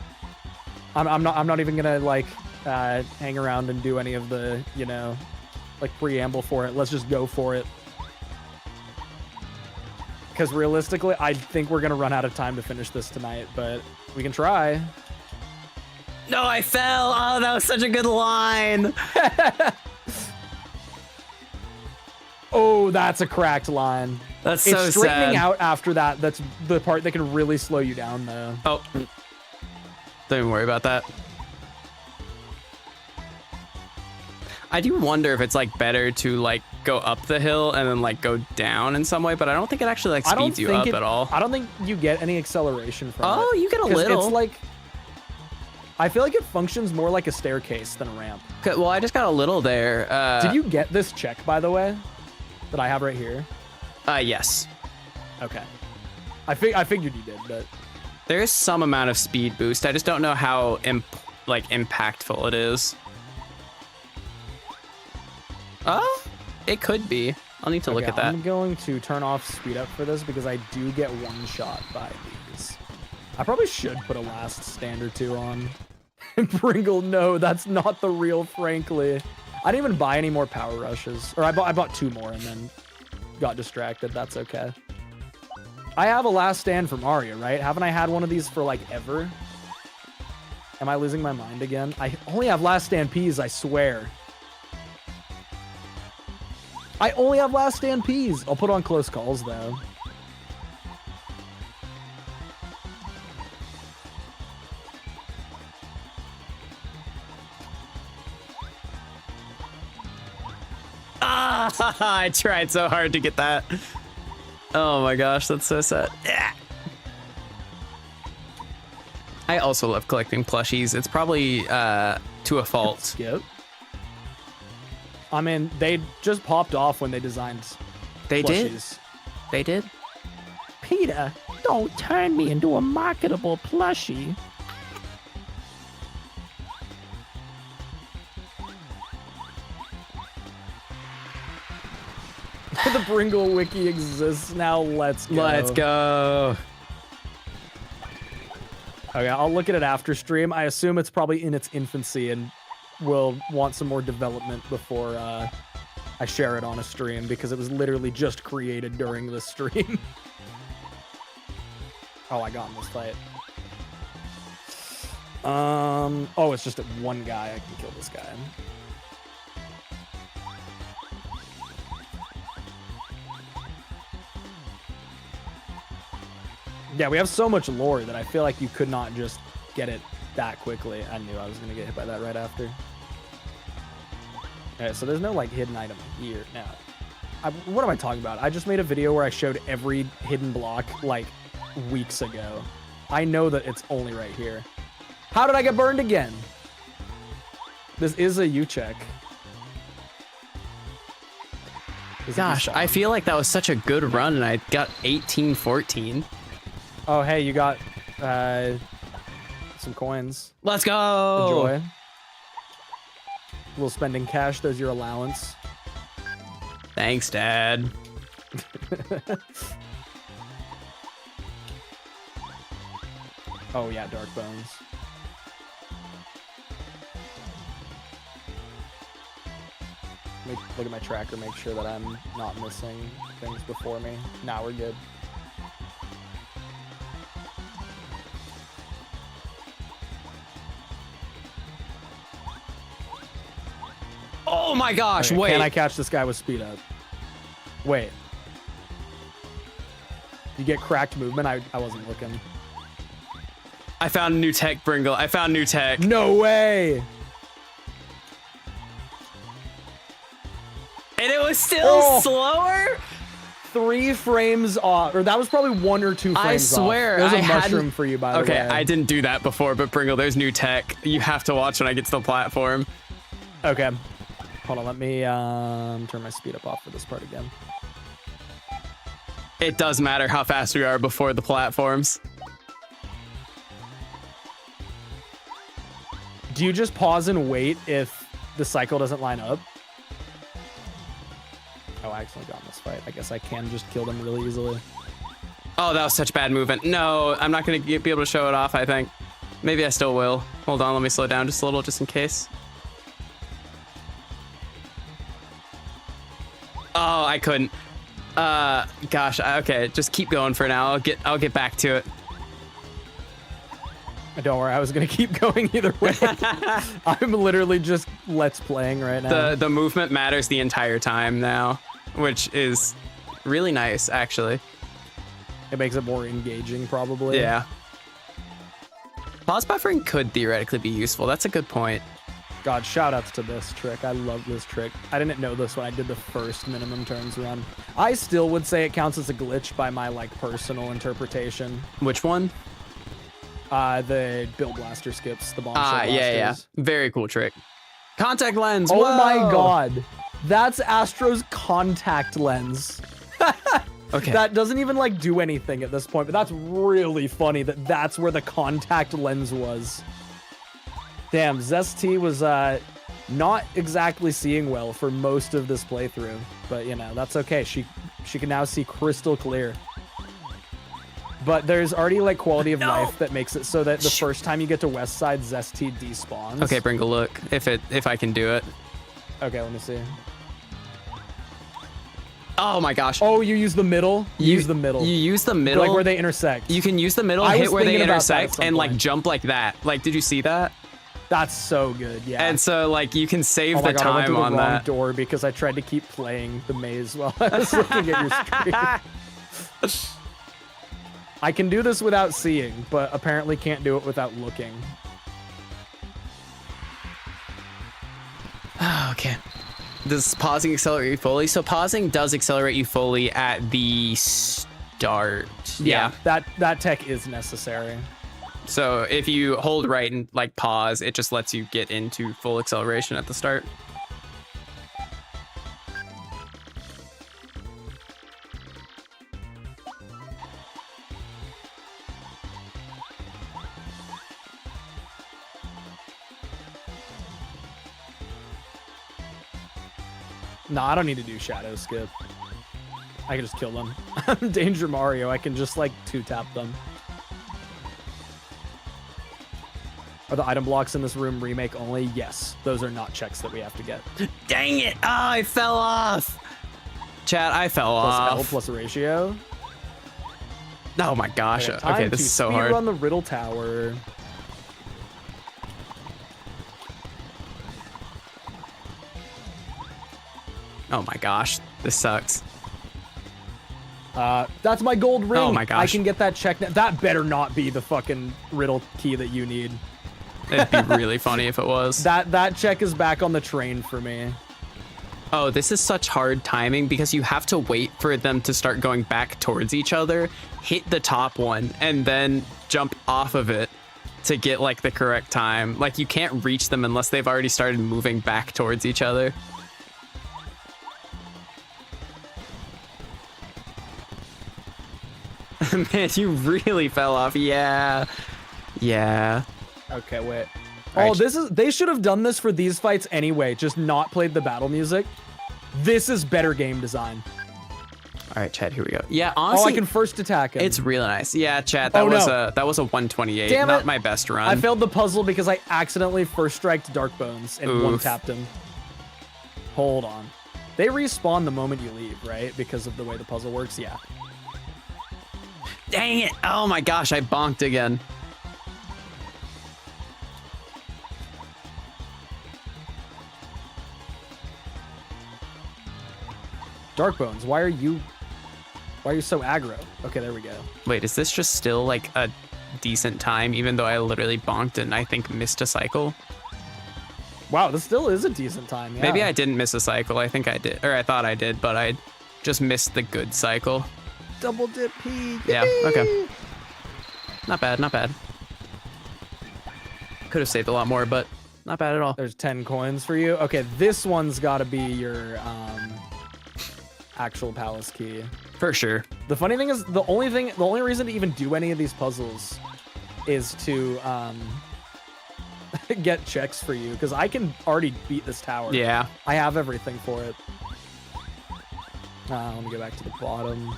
I'm not even gonna like hang around and do any of the, you know, like preamble for it. Let's just go for it. Because realistically, I think we're gonna run out of time to finish this tonight, but we can try. No, I fell. Oh, that was such a good line. Oh, that's a cracked line. That's It's so straightening sad. out after that. That's the part that can really slow you down, though. Oh, don't even worry about that. I do wonder if it's like better to like go up the hill and then like go down in some way, but I don't think it actually like I don't speeds you think up at all. I don't think you get any acceleration from it. Oh, you get a 'Cause little. It's like, I feel like it functions more like a staircase than a ramp. Okay, well, I just got a little there. Did you get this check, by the way, that I have right here? Yes. Okay. I figured you did, but There is some amount of speed boost. I just don't know how impactful it is. Oh, it could be. I'll need to look okay, at that. I'm going to turn off speed up for this because I do get one shot by these. I probably should put a last stand or 2 on. Pringle, no, that's not the real, frankly. I didn't even buy any more power rushes. Or I bought 2 more and then got distracted. That's okay. I have a last stand for Mario, right? Haven't I had one of these for like ever? Am I losing my mind again? I only have last stand Ps, I swear. I only have last stand Ps. I'll put on close calls though. Ah, I tried so hard to get that. Oh my gosh, that's so sad. Yeah. I also love collecting plushies. It's probably to a fault. Skip. I mean, they just popped off when they designed They did? plushies. They did? Peter, don't turn me into a marketable plushie. The Bringle Wiki exists now. Let's go. Let's go. Okay, I'll look at it after stream. I assume it's probably in its infancy and will want some more development before I share it on a stream because it was literally just created during the stream. Oh, I got in this fight. Oh, it's just at one guy. I can kill this guy. Yeah, we have so much lore that I feel like you could not just get it that quickly. I knew I was gonna get hit by that right after. Okay, so there's no like hidden item here now. What am I talking about? I just made a video where I showed every hidden block like weeks ago. I know that it's only right here. How did I get burned again? This is a U check. Gosh, I feel like that was such a good run, and I got 18-14. Oh, hey, you got some coins. Let's go! Enjoy. A little spending cash. There's your allowance. Thanks, Dad. Oh yeah, Dark Bones. Look at my tracker, make sure that I'm not missing things before me. Nah, we're good. Oh my gosh, Okay, wait. Can I catch this guy with speed up? Wait. You get cracked movement? I wasn't looking. I found new tech, Bringle. I found new tech. No way! And it was still Oh. slower? 3 frames off, or that was probably 1 or 2 frames I off. swear, There's I a hadn't- mushroom for you, by the way. Okay, I didn't do that before, but Bringle, there's new tech. You have to watch when I get to the platform. Okay. Hold on, let me turn my speed up off for this part again. It does matter how fast we are before the platforms. Do you just pause and wait if the cycle doesn't line up? Oh, I accidentally got in this fight. I guess I can just kill them really easily. Oh, that was such bad movement. No, I'm not going to be able to show it off, I think. Maybe I still will. Hold on, let me slow down just a little, just in case. Oh, I couldn't. Gosh, okay, just keep going for now. I'll get back to it. Don't worry, I was gonna keep going either way. I'm literally just let's playing right now. The movement matters the entire time now, which is really nice, actually. It makes it more engaging, probably. Yeah. Pause buffering could theoretically be useful. That's a good point. God, shout outs to this trick. I love this trick. I didn't know this when I did the first minimum turns run. I still would say it counts as a glitch by my like personal interpretation. Which one? The Bill Blaster skips, the bombshell blasters. Yeah. Very cool trick. Contact lens. Oh whoa! my god. That's Astro's contact lens. Okay. That doesn't even like do anything at this point, but that's really funny that that's where the contact lens was. Damn, Zesty was not exactly seeing well for most of this playthrough, but you know, that's okay. She can now see crystal clear. But there's already like quality of life that makes it so that the first time you get to West Side, Zesty despawns. Okay, Bringle, look if I can do it. Okay, let me see. Oh my gosh. Oh, you use the middle? You use the middle. You use the middle. Like where they intersect. You can use the middle, I hit was where they thinking about that at intersect, some and like point. jump like that. Like, did you see that? That's so good, yeah. And so like you can save Oh my the god, I went time through the on wrong that. door because I tried to keep playing the maze while I was looking at your stream. I can do this without seeing, but apparently can't do it without looking. Okay. Does pausing accelerate you fully? So pausing does accelerate you fully at the start. Yeah. That tech is necessary. So if you hold right and like pause, it just lets you get into full acceleration at the start. No, I don't need to do shadow skip. I can just kill them. I'm Danger Mario. I can just like 2-tap them. Are the item blocks in this room remake only? Yes. Those are not checks that we have to get. Dang it! Oh, I fell off. Chat, I fell Plus off. L plus ratio. Oh my gosh. Okay, Okay, time this to is so hard. speedrun the Riddle Tower. Oh my gosh, this sucks. That's my gold ring. Oh my gosh. I can get that check now. That better not be the fucking riddle key that you need. It'd be really funny if it was. That check is back on the train for me. Oh, this is such hard timing because you have to wait for them to start going back towards each other, hit the top one, and then jump off of it to get like the correct time. Like you can't reach them unless they've already started moving back towards each other. Man, you really fell off. Yeah. Yeah. Okay, wait. All right. Oh, they should have done this for these fights anyway, just not played the battle music. This is better game design. All right, Chad, here we go. Yeah, Oh, honestly, I can first attack him. it's really nice. Yeah, Chad, that Oh, was no. that was a 128. Damn Not it. my best run. I failed the puzzle because I accidentally first striked Darkbones and Oof. one-tapped him. Hold on. They respawn the moment you leave, right? Because of the way the puzzle works? Yeah. Dang it. Oh my gosh, I bonked again. Darkbones, why are you so aggro? Okay, there we go. Wait, is this just still like a decent time even though I literally bonked and I think missed a cycle? Wow, this still is a decent time. Yeah. Maybe I didn't miss a cycle. I think I did, or I thought I did, but I just missed the good cycle. double dip P. Yeah, okay. Not bad, not bad. Could have saved a lot more, but not bad at all. There's 10 coins for you. Okay, this one's got to be your actual palace key. For sure. The funny thing is, the only reason to even do any of these puzzles is to get checks for you, because I can already beat this tower. Yeah. I have everything for it. Let me go back to the bottom.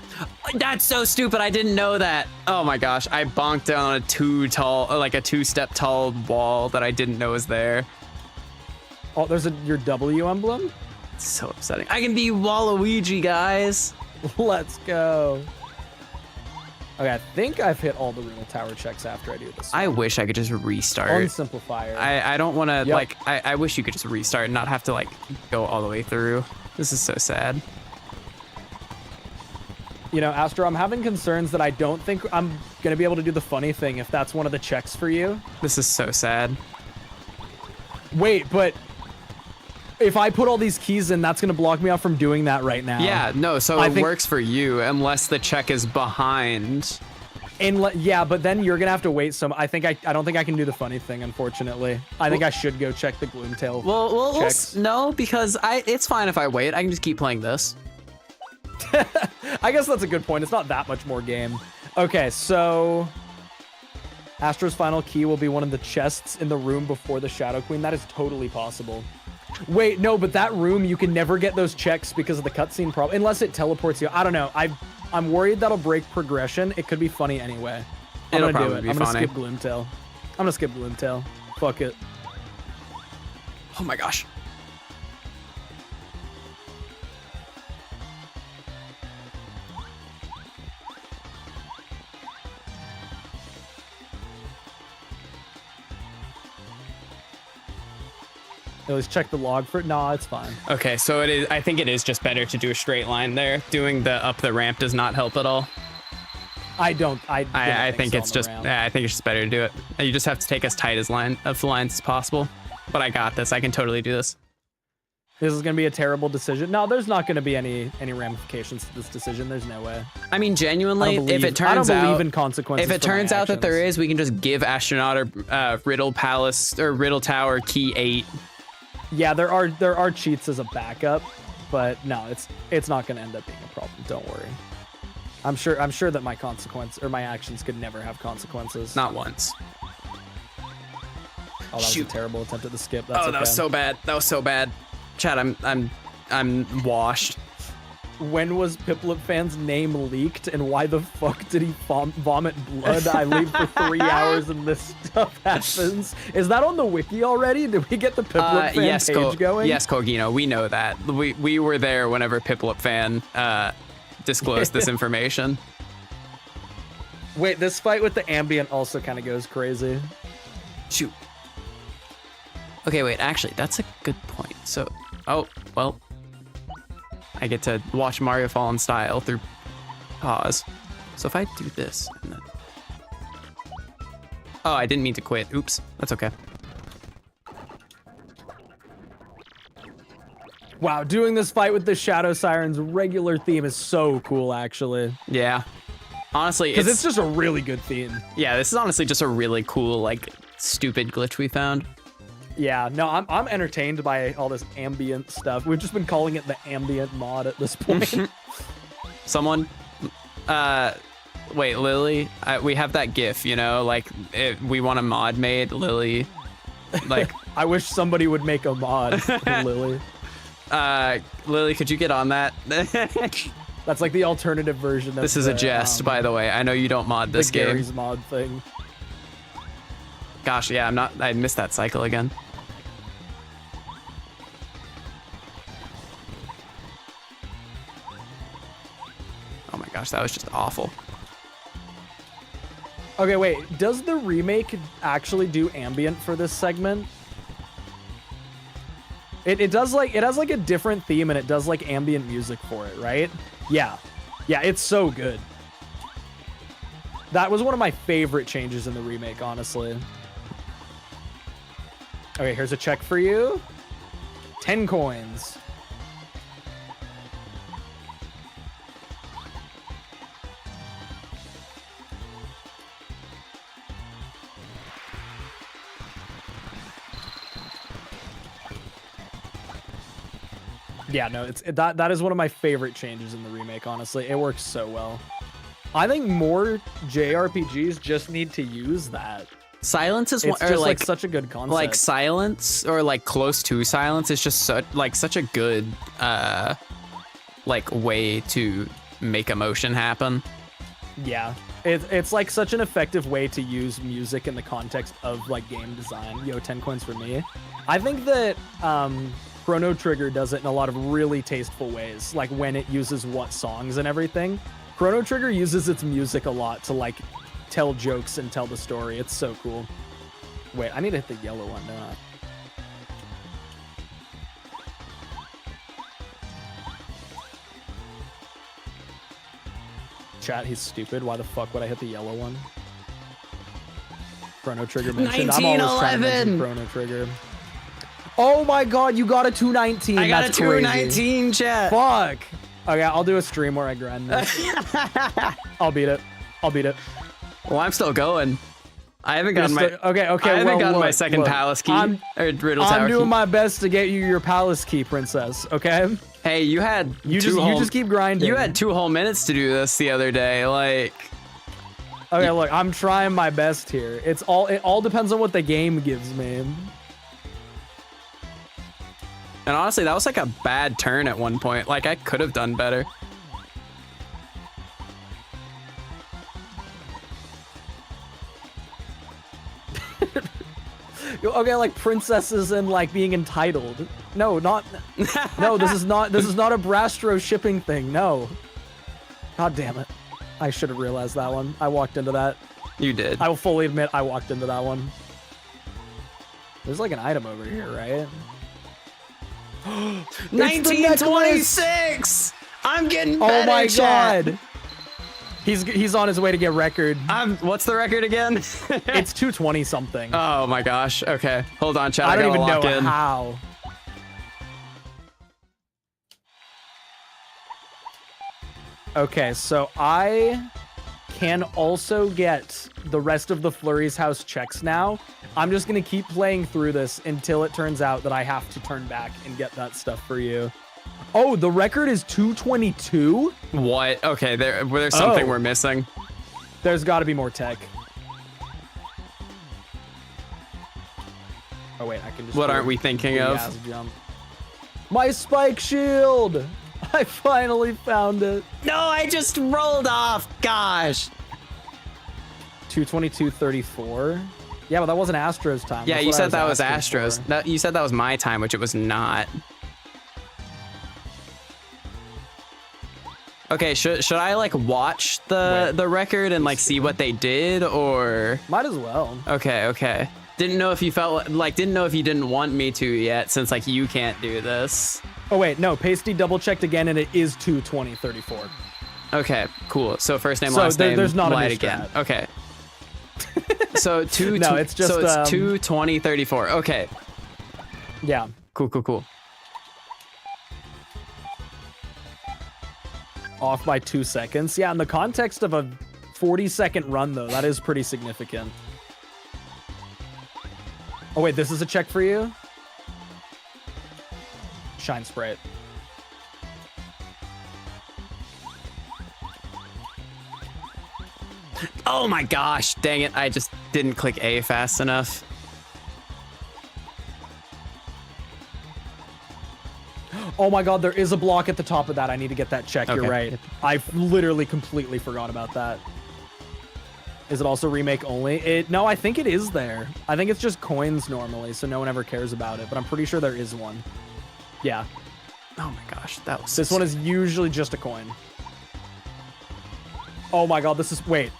That's so stupid. I didn't know that. Oh my gosh. I bonked down on a two-step tall wall that I didn't know was there. Oh, there's your W emblem. It's so upsetting. I can be Waluigi, guys. Let's go. Okay, I think I've hit all the Riddle Tower checks after I do this. I wish I could just restart. Unsimplifier. I don't want to, Yep. like, I wish you could just restart and not have to, like, go all the way through. This is so sad. You know, Astro, I'm having concerns that I don't think I'm going to be able to do the funny thing if that's one of the checks for you. This is so sad. Wait, but if I put all these keys in, that's going to block me off from doing that right now. Yeah, no, so I it think- works for you unless the check is behind. Yeah, but then you're going to have to wait some. I don't think I can do the funny thing, unfortunately. I think I should go check the Gloomtail checks. No, because it's fine if I wait. I can just keep playing this. I guess that's a good point. It's not that much more game. Okay, so Astro's final key will be one of the chests in the room before the Shadow Queen. That is totally possible. Wait, no, but that room, you can never get those checks because of the cutscene problem, unless it teleports you. I don't know. I'm worried that'll break progression. It could be funny anyway. It'll I'm gonna do probably it. be I'm gonna funny. skip Gloomtail. I'm gonna skip Gloomtail. Fuck it. Oh my gosh. At least check the log for it. Nah, it's fine. Okay, so it is. I think it is just better to do a straight line there. Doing the up the ramp does not help at all. I don't I think so it's on the just. round. I think it's just better to do it. You just have to take as tight as lines as possible. But I got this. I can totally do this. This is gonna be a terrible decision. No, there's not gonna be any ramifications to this decision. There's no way. I mean, genuinely, if it I don't turns believe out, in consequences. if it for my turns out that there actions. is, we can just give Astronaut or Riddle Palace or Riddle Tower key 8. Yeah, there are cheats as a backup, but no, it's not gonna end up being a problem. Don't worry. I'm sure that my actions could never have consequences. Not once. Oh, that was a Shoot. terrible attempt at the skip. That's Oh, okay. that was so bad. That was so bad. Chad, I'm washed. When was Piplup Fan's name leaked, and why the fuck did he vomit blood? I leave for 3 hours and this stuff happens. Is that on the wiki already? Did we get the Piplup Fan page going? Yes, Kogino, we know that. We were there whenever Piplup Fan disclosed this information. Wait, this fight with the ambient also kind of goes crazy. Shoot. Okay, wait, actually, that's a good point. So, oh, well, I get to watch Mario fall in style through pause. So if I do this and then... Oh, I didn't mean to quit. Oops, that's okay. Wow, doing this fight with the Shadow Siren's regular theme is so cool, actually. Yeah. Honestly, Because it's just a really good theme. yeah, this is honestly just a really cool, like, stupid glitch we found. Yeah, no, I'm entertained by all this ambient stuff. We've just been calling it the ambient mod at this point. Someone, wait, Lily, we have that GIF, you know, like, we want a mod made, Lily, like, I wish somebody would make a mod for Lily. Lily, could you get on that? That's like the alternative version of This is a jest, by the way. I know you don't mod this the game. Gary's mod thing. Gosh, yeah, I missed that cycle again. Oh my gosh, that was just awful. Okay, wait, does the remake actually do ambient for this segment? It does like, it has like a different theme and it does like ambient music for it, right? Yeah. Yeah, it's so good. That was one of my favorite changes in the remake, honestly. Okay, here's a check for you. 10 coins. Yeah, no, that is one of my favorite changes in the remake, honestly. It works so well. I think more JRPGs just need to use that. Silence is It's one, just or like like such a good concept. like silence or like close to silence is just such a good like way to make emotion happen. Yeah, it's like such an effective way to use music in the context of like game design. Yo, 10 coins for me. I think that Chrono Trigger does it in a lot of really tasteful ways, like when it uses what songs and everything. Chrono Trigger uses its music a lot to like tell jokes and tell the story. It's so cool. Wait, I need to hit the yellow one, don't I? Chat, he's stupid. Why the fuck would I hit the yellow one? Chrono Trigger mentioned. I'm always trying to mention Chrono Trigger. Oh my god, you got a 219. I got That's a crazy. 219, chat. Fuck. Okay, I'll do a stream where I grind this. I'll beat it. I'll beat it. Well, I'm still going. I haven't gotten my Okay. I haven't gotten my look, second look. palace key I'm riddle tower doing key. my best to get you your palace key, princess. Okay. Hey, you had You two whole, just keep grinding. You had 2 whole minutes to do this the other day. Like, Okay, look, I'm trying my best here. It all depends on what the game gives me. and honestly, that was like a bad turn at one point. Like, I could have done better. Okay, like princesses and like being entitled. No, no, this is not a Brastro shipping thing. No. God damn it. I should have realized that one. I walked into that. You did. I will fully admit I walked into that one. There's like an item over here, right? 1926. I'm getting better. Oh my chat. god. He's on his way to get record. What's the record again? It's 220 something. Oh my gosh. Okay. Hold on, chat. I don't gotta even lock know in. how. Okay, so I can also get the rest of the Flurry's House checks now. I'm just gonna keep playing through this until it turns out that I have to turn back and get that stuff for you. Oh, the record is 222? What? Okay, there's something Oh. we're missing. There's gotta be more tech. Oh wait, I can just... What do aren't a we thinking of? gas jump. My spike shield! I finally found it. No, I just rolled off. Gosh. 222.34. Yeah, but that wasn't Astro's time. Yeah, That's you what I said that was asking Astros. for. You said that was my time, which it was not. Okay, should I like watch the record and like see what they did, or Might as well. okay. Didn't know if you didn't want me to yet, since like you can't do this. Oh wait, no, Pasty double checked again and it is 220.34. Okay, cool. So first name, So last name, there's not a lied new again. strat. Okay. So No, it's just, so it's 220.34. Okay, Yeah. cool. off by 2 seconds. Yeah, in the context of a 40-second run, though, that is pretty significant. Oh, wait, this is a check for you? Shine Sprite. Oh my gosh, dang it. I just didn't click A fast enough. Oh my god, there is a block at the top of that. I need to get that check. You're Okay. right. I literally completely forgot about that. Is it also remake only? No, I think it is there. I think it's just coins normally, so no one ever cares about it, but I'm pretty sure there is one. Yeah. Oh my gosh, that was This one is usually just a coin. Oh my god, this is... Wait.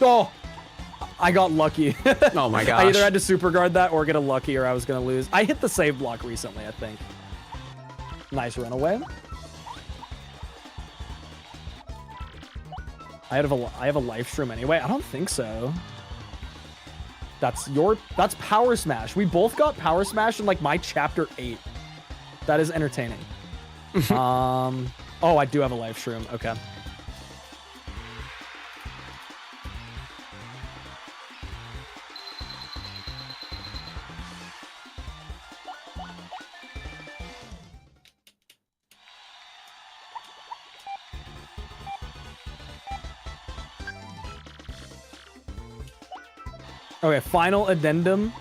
Oh! I got lucky. Oh my gosh. I either had to super guard that or get a lucky or I was going to lose. I hit the save block recently, I think. Nice runaway. I have a life stream anyway. I don't think so. That's Power Smash. We both got Power Smash in like my chapter 8. That is entertaining. Oh, I do have a life stream. Okay. Okay, final addendum.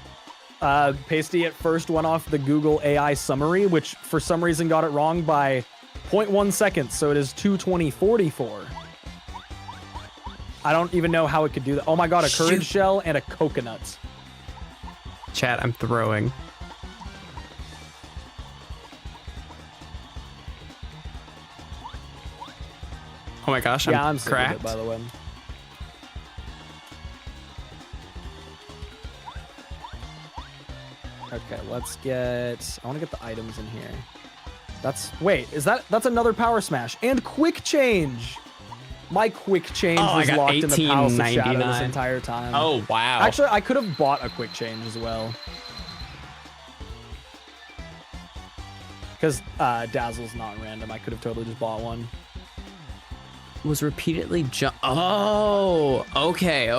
Pasty at first went off the Google AI summary, which for some reason got it wrong by 0.1 seconds, so it is 220.44. I don't even know how it could do that. Oh my god, a courage shell and a coconut. Chat, I'm throwing. Oh my gosh, I'm sick of cracked. it, by the way. Okay, let's get... I want to get the items in here. Wait, that's another Power Smash. And Quick Change! My Quick Change I was got locked in the Palace of Shadow this 18.99. entire time. Oh wow. Actually, I could have bought a Quick Change as well. Because Dazzle's not random. I could have totally just bought one. Was repeatedly jump. Oh, okay,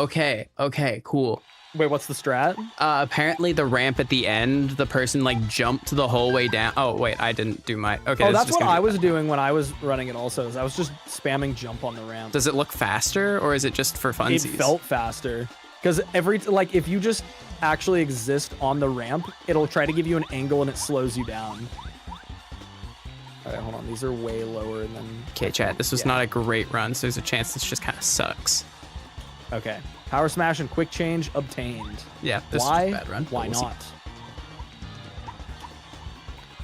cool. Wait, what's the strat? Apparently the ramp at the end, the person like jumped the whole way down. Oh wait, I didn't do my. Okay. Oh, this is that's just what gonna be I was bad. doing when I was running it also. Is I was just spamming jump on the ramp. Does it look faster or is it just for It funsies? felt faster. Because if you just actually exist on the ramp, it'll try to give you an angle and it slows you down. All right, hold on. These are way lower than... Okay, chat. This was Yeah. not a great run, so there's a chance this just kind of sucks. Okay. Power Smash and Quick Change obtained. Yeah, this Why? is a bad run. Why We'll see. not?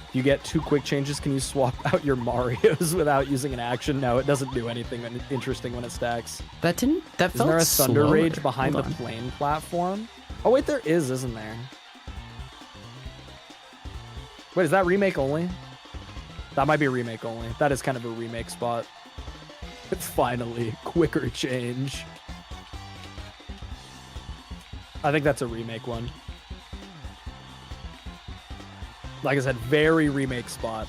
If you get 2 Quick Changes, can you swap out your Marios without using an action? No, it doesn't do anything interesting when it stacks. That didn't. That Isn't felt there a Thunder slower. Rage behind Hold the on. plane platform? Oh, wait, there is, isn't there? Wait, is that remake only? That might be remake only. That is kind of a remake spot. Finally, quicker change. I think that's a remake one. Like I said, very remake spot.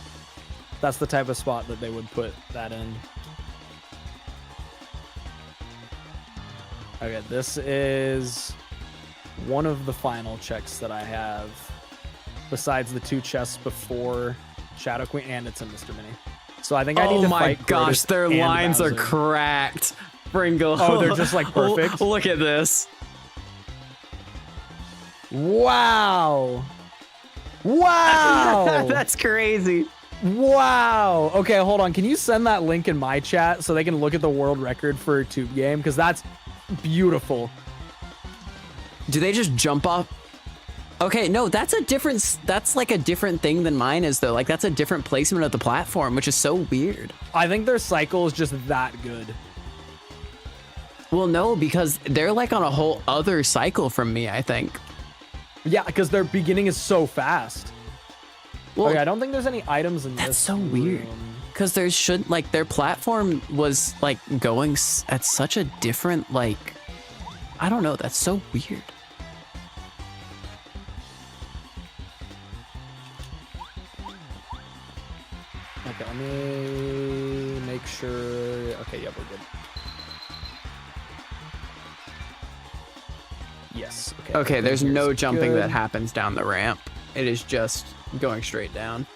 That's the type of spot that they would put that in. Okay, this is one of the final checks that I have, besides the 2 chests before Shadow Queen, and it's a Mr. Mini. So I think I need to Oh my fight gosh, Grodius their and lines are Bowser. cracked. Pringle. Oh, they're just, like, perfect? Look at this. Wow! Wow! That's crazy. Wow! Okay, hold on. Can you send that link in my chat so they can look at the world record for a tube game? Because that's beautiful. Do they just jump off? Okay, no, that's like a different thing than mine is though. Like that's a different placement of the platform, which is so weird. I think their cycle is just that good. Well, no, because they're like on a whole other cycle from me, I think. Yeah, because their beginning is so fast. Well, Okay, I don't think there's any items in that's this so weird. room. Because there should, like, their platform was, like, going at such a different, like, I don't know, that's so weird. sure. Okay, yeah, we're good. Yes. Okay, there's everything no is jumping good. that happens down the ramp. It is just going straight down.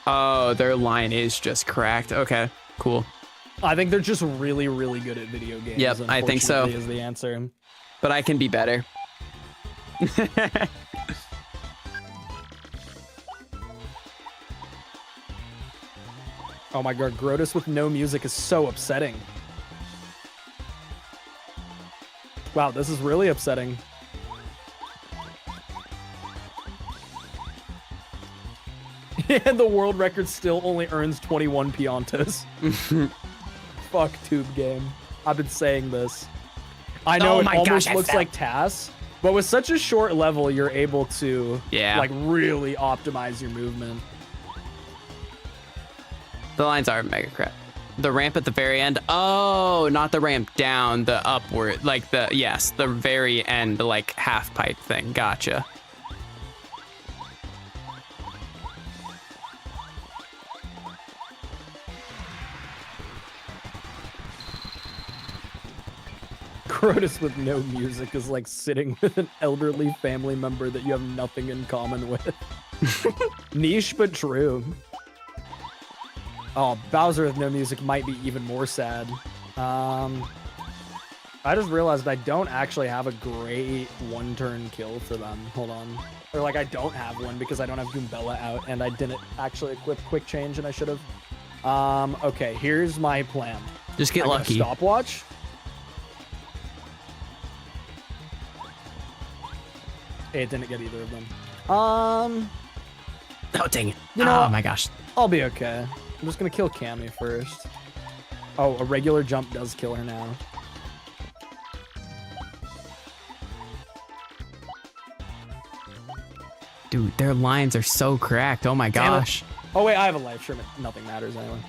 Oh, their line is just cracked. Okay, cool. I think they're just really, really good at video games. Yep, I think so. unfortunately, Is the answer. But I can be better. Oh my god, Grotus with no music is so upsetting. Wow, this is really upsetting. And the world record still only earns 21 Piantos. Fuck Tube Game. I've been saying this. I know Oh it my almost gosh, I looks fell. like TAS, but with such a short level, you're able to Yeah. like really optimize your movement. The lines are mega crap. The ramp at the very end. Oh, not the ramp down, the upward, like the very end, like half pipe thing. Gotcha. Crotus with no music is like sitting with an elderly family member that you have nothing in common with. Niche, but true. Oh, Bowser with no music might be even more sad. I just realized I don't actually have a great one-turn kill for them. Hold on. Or like I don't have one because I don't have Goombella out and I didn't actually equip Quick Change and I should have. Okay, here's my plan. Just get I got a lucky. Stopwatch. It didn't get either of them. Oh, dang it. You know- Oh my gosh. I'll be okay. I'm just gonna kill Cammy first. Oh, a regular jump does kill her now. Dude, their lines are so cracked. Oh my Damn it. gosh. Oh wait, I have a life. Sure, nothing matters anyway.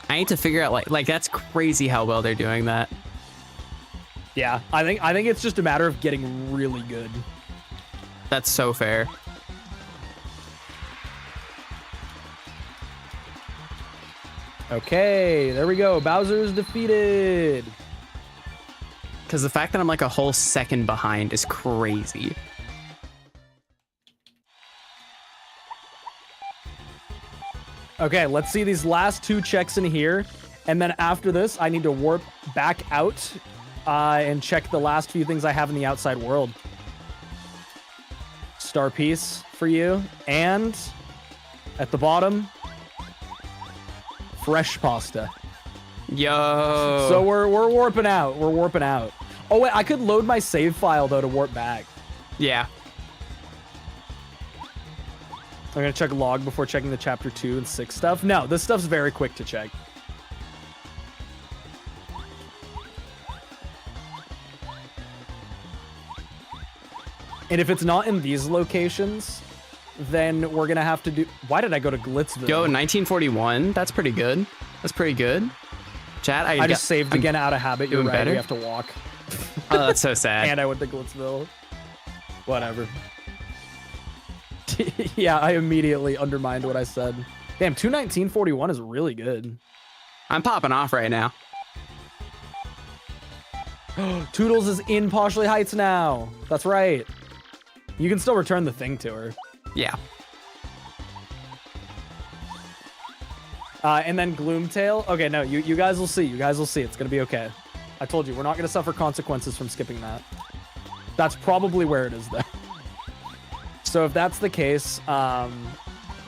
I need to figure out like that's crazy how well they're doing that. Yeah, I think it's just a matter of getting really good. That's so fair. Okay, there we go. Bowser's defeated. Because the fact that I'm like a whole second behind is crazy. Okay, let's see these last two checks in here. And then after this, I need to warp back out and check the last few things I have in the outside world. Star piece for you. And at the bottom, fresh pasta. Yo. So we're warping out. We're warping out. Oh, wait, I could load my save file, though, to warp back. Yeah. I'm going to check log before checking the chapter 2 and 6 stuff. No, this stuff's very quick to check. And if it's not in these locations, then we're going to have to do... Why did I go to Glitzville? Yo, 1941. That's pretty good. That's pretty good. Chat, I just saved I'm again out of habit. You're doing right. better? We have to walk. Oh, that's so sad. And I went to Glitzville. Whatever. Yeah, I immediately undermined what I said. Damn, 219.41 is really good. I'm popping off right now. Toodles is in Poshley Heights now. That's right. You can still return the thing to her. Yeah. And then Gloomtail. Okay, no, you guys will see. You guys will see. It's going to be okay. I told you, we're not going to suffer consequences from skipping that. That's probably where it is, though. So if that's the case,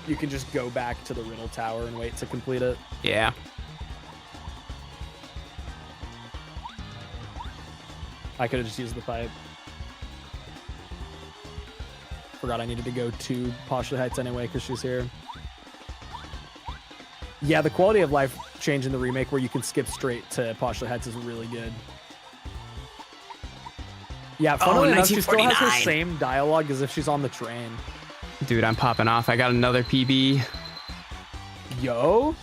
you can just go back to the Riddle Tower and wait to complete it. Yeah. I could have just used the pipe. Forgot I needed to go to Poshley Heights anyway because she's here. Yeah, the quality of life change in the remake where you can skip straight to Poshley Heights is really good. Yeah, funnily enough, she still has her 1949. same dialogue as if she's on the train. Dude, I'm popping off. I got another PB. Yo?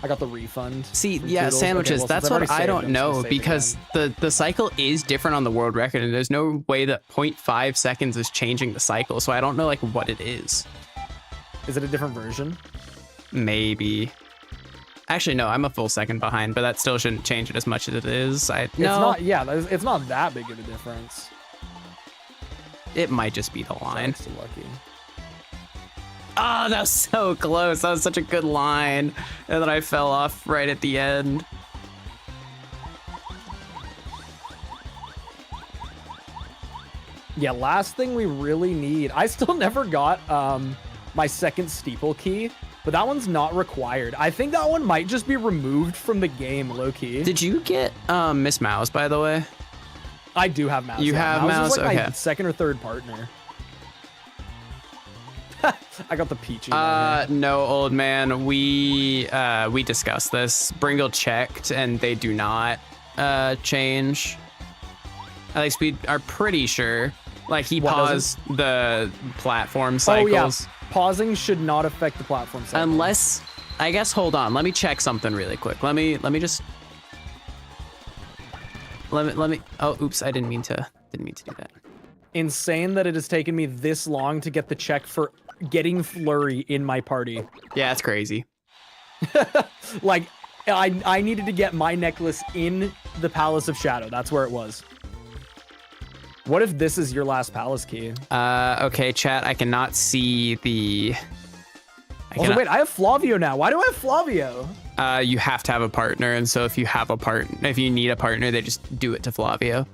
I got the refund. See, from yeah, Toodles. sandwiches. Okay, well, That's since I've what already I saved, don't I'm just gonna know save because again. the cycle is different on the world record, and there's no way that 0.5 seconds is changing the cycle. So I don't know like what it is. Is it a different version? Maybe. Actually, no, I'm a full second behind, but that still shouldn't change it as much as it is. No, It's not. Yeah, it's not that big of a difference. it might just be the line. That's lucky. Oh, that was so close. That was such a good line. And then I fell off right at the end. Yeah, last thing we really need. I still never got my second steeple key, but that one's not required. I think that one might just be removed from the game, low key. Did you get Miss Mouse, by the way? I do have mouse. You have Mouse mouse? is like my Okay. second or third partner. I got the peachy. one here. No, old man. We discussed this. Bringle checked, and they do not change. At least we are pretty sure. Like he What doesn't? paused the platform Oh cycles. yeah, pausing should not affect the platform cycle. Unless, I guess. Hold on. Let me check something really quick. Let me just. Let me. Oh, oops! I didn't mean to do that. Insane that it has taken me this long to get the check for getting Flurry in my party. Yeah, that's crazy. Like, I needed to get my necklace in the Palace of Shadow. That's where it was. What if this is your last palace key? Okay, chat. I cannot see the. Also, wait, I have Flavio now. Why do I have Flavio? You have to have a partner, and so if you need a partner, they just do it to Flavio.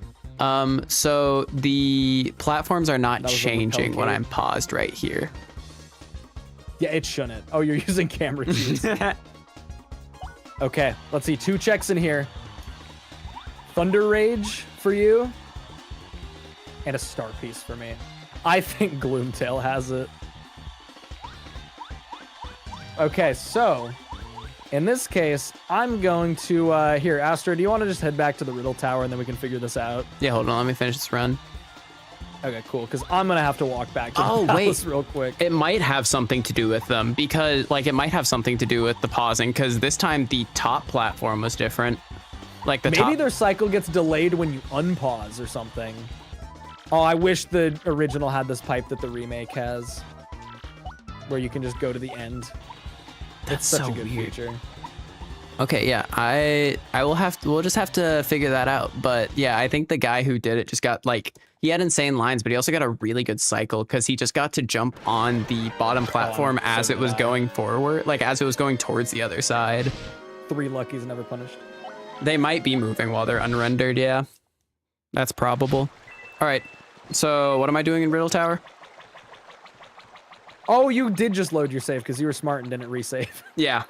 So the platforms are not was a changing when repel I'm paused right here. Yeah, it shouldn't. Oh, you're using camera keys. Okay, let's see. 2 checks in here. Thunder Rage for you. And a star piece for me. I think Gloomtail has it. Okay, so in this case, I'm going to here, Astro, do you want to just head back to the Riddle Tower and then we can figure this out? Yeah, hold on. Let me finish this run. Okay, cool. Because I'm gonna have to walk back to the Oh, palace wait. real quick. It might have something to do with them because, like, it might have something to do with the pausing because this time the top platform was different. Like the Maybe top. their cycle gets delayed when you unpause or something. Oh, I wish the original had this pipe that the remake has, where you can just go to the end. That's It's such so a good weird. feature. Okay, yeah, we'll just have to figure that out. But yeah, I think the guy who did it just got like he had insane lines, but he also got a really good cycle because he just got to jump on the bottom platform so as it was did I. going forward, like as it was going towards the other side. 3 luckies never punished. They might be moving while they're unrendered, yeah. That's probable. All right, so what am I doing in Riddle Tower? Oh, you did just load your save because you were smart and didn't resave. Yeah.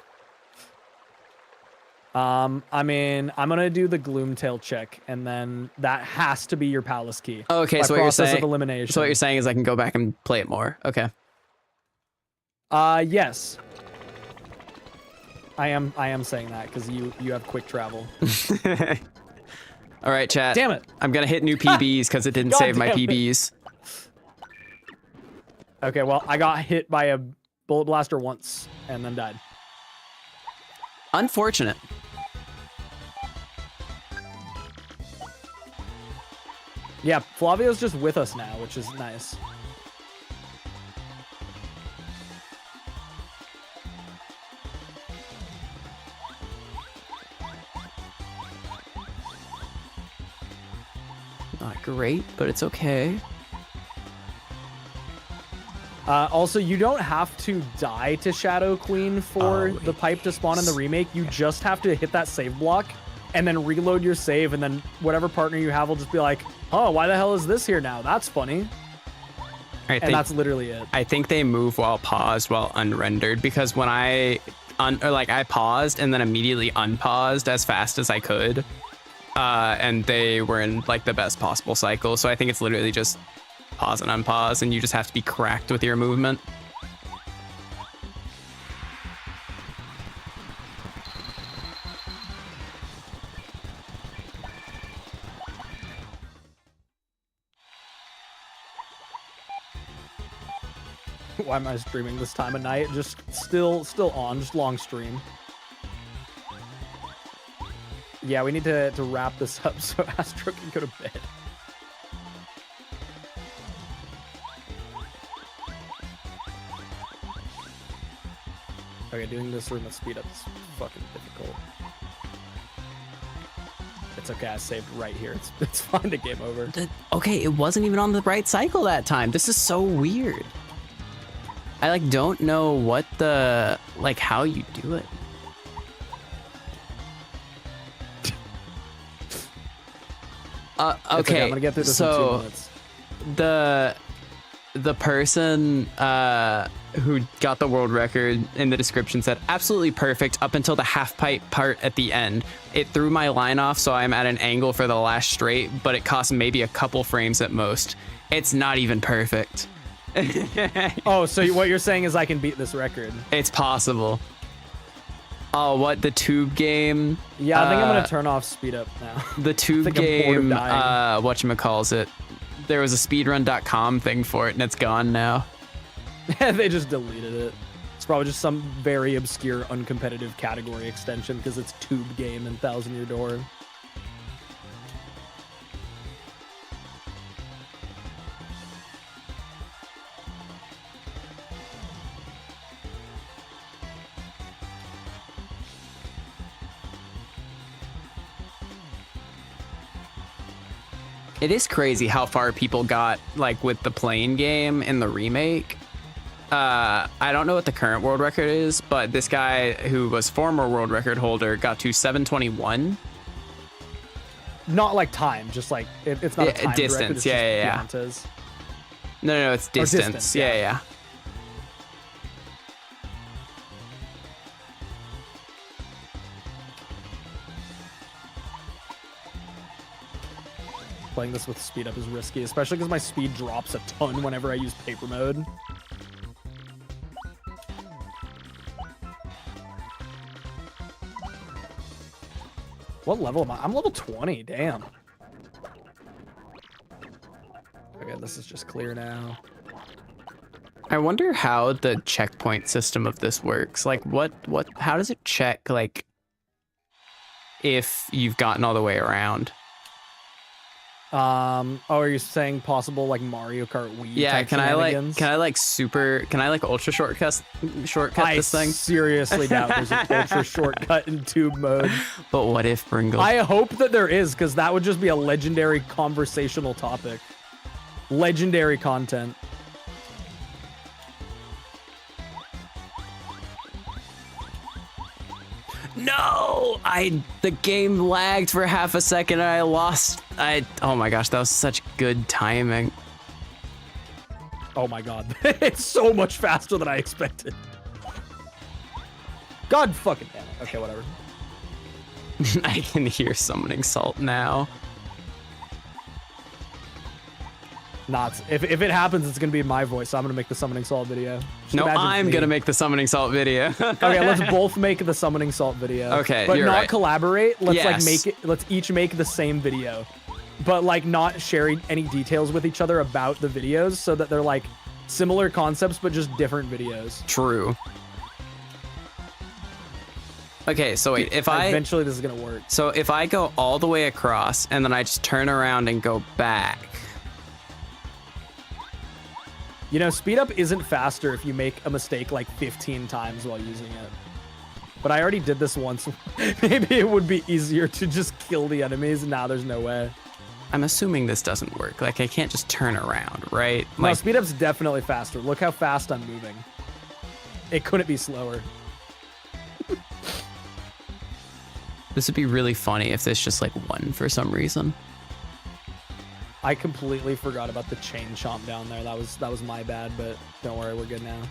I mean, I'm gonna do the Gloomtail check, and then that has to be your palace key. Okay, by so what you're process saying? of elimination. So what you're saying is I can go back and play it more. Okay. Yes. I am saying that because you have quick travel. All right, chat. Damn it. I'm gonna hit new PBs because it didn't God save my damn it. PBs. Okay, well, I got hit by a bullet blaster once and then died. Unfortunate. Yeah, Flavio's just with us now, which is nice. Not great, but it's okay. Also, you don't have to die to Shadow Queen for Oh, the pipe to spawn in the remake. You just have to hit that save block and then reload your save, and then whatever partner you have will just be like, oh, why the hell is this here now? That's funny. And that's literally it. I think they move while paused, while unrendered, because when I paused and then immediately unpaused as fast as I could, and they were in like the best possible cycle. So I think it's literally just pause and unpause, and you just have to be cracked with your movement. Why am I streaming this time of night? Just still on, just long stream. Yeah, we need to wrap this up so Astro can go to bed. Okay, doing this room at speed up is fucking difficult. It's okay, I saved right here. It's fine to game over. Okay, it wasn't even on the right cycle that time. This is so weird. I like don't know what the like how you do it. It's Okay, I'm gonna get through this in 2 so minutes. the person who got the world record in the description said absolutely perfect up until the half pipe part at the end. It threw my line off, so I'm at an angle for the last straight, but it cost maybe a couple frames at most. It's not even perfect. Oh, so what you're saying is I can beat this record? It's possible. Oh, what, the tube game? Yeah, I think I'm gonna turn off speed up now. The tube think I'm bored of game, dying. whatchamacallit. There was a speedrun.com thing for it, and it's gone now. They just deleted it. It's probably just some very obscure, uncompetitive category extension because it's tube game and Thousand Year Door. It is crazy how far people got, like, with the plane game in the remake. I don't know what the current world record is, but this guy who was former world record holder got to 721. Not like time, just like it's not a time distance. record, it's Yeah. just Beyonce's. No, it's distance. distance, Yeah, yeah. yeah. Playing this with speed up is risky, especially because my speed drops a ton whenever I use paper mode. What level am I? I'm level 20, damn. Okay, this is just clear now. I wonder how the checkpoint system of this works. Like, how does it check, like, if you've gotten all the way around? Oh, are you saying possible like Mario Kart Wii? Yeah, type can I ultra shortcut I this thing? seriously doubt there's an ultra shortcut in tube mode. But what if, Bringle? I hope that there is, because that would just be a legendary conversational topic. Legendary content. No! The game lagged for half a second and I lost. Oh my gosh, that was such good timing. Oh my god. It's so much faster than I expected. God fucking damn it. Okay, whatever. I can hear summoning salt now. If it happens, it's gonna be my voice, so I'm gonna make the summoning salt video. Just No, imagine I'm me. gonna make the summoning salt video. Okay, let's both make the summoning salt video. Okay, but you're not right. collaborate. Let's like Yes. make it. Let's each make the same video, but like not sharing any details with each other about the videos, so that they're like similar concepts but just different videos. True. Okay, so wait, Eventually this is gonna work. So if I go all the way across and then I just turn around and go back. You know, speed up isn't faster if you make a mistake like 15 times while using it. But I already did this once. Maybe it would be easier to just kill the enemies. Nah, there's no way. I'm assuming this doesn't work. Like, I can't just turn around, right? No, Like, speed up's definitely faster. Look how fast I'm moving. It couldn't be slower. this would be really funny if this just like won for some reason. I completely forgot about the chain chomp down there. That was my bad, but don't worry, we're good now.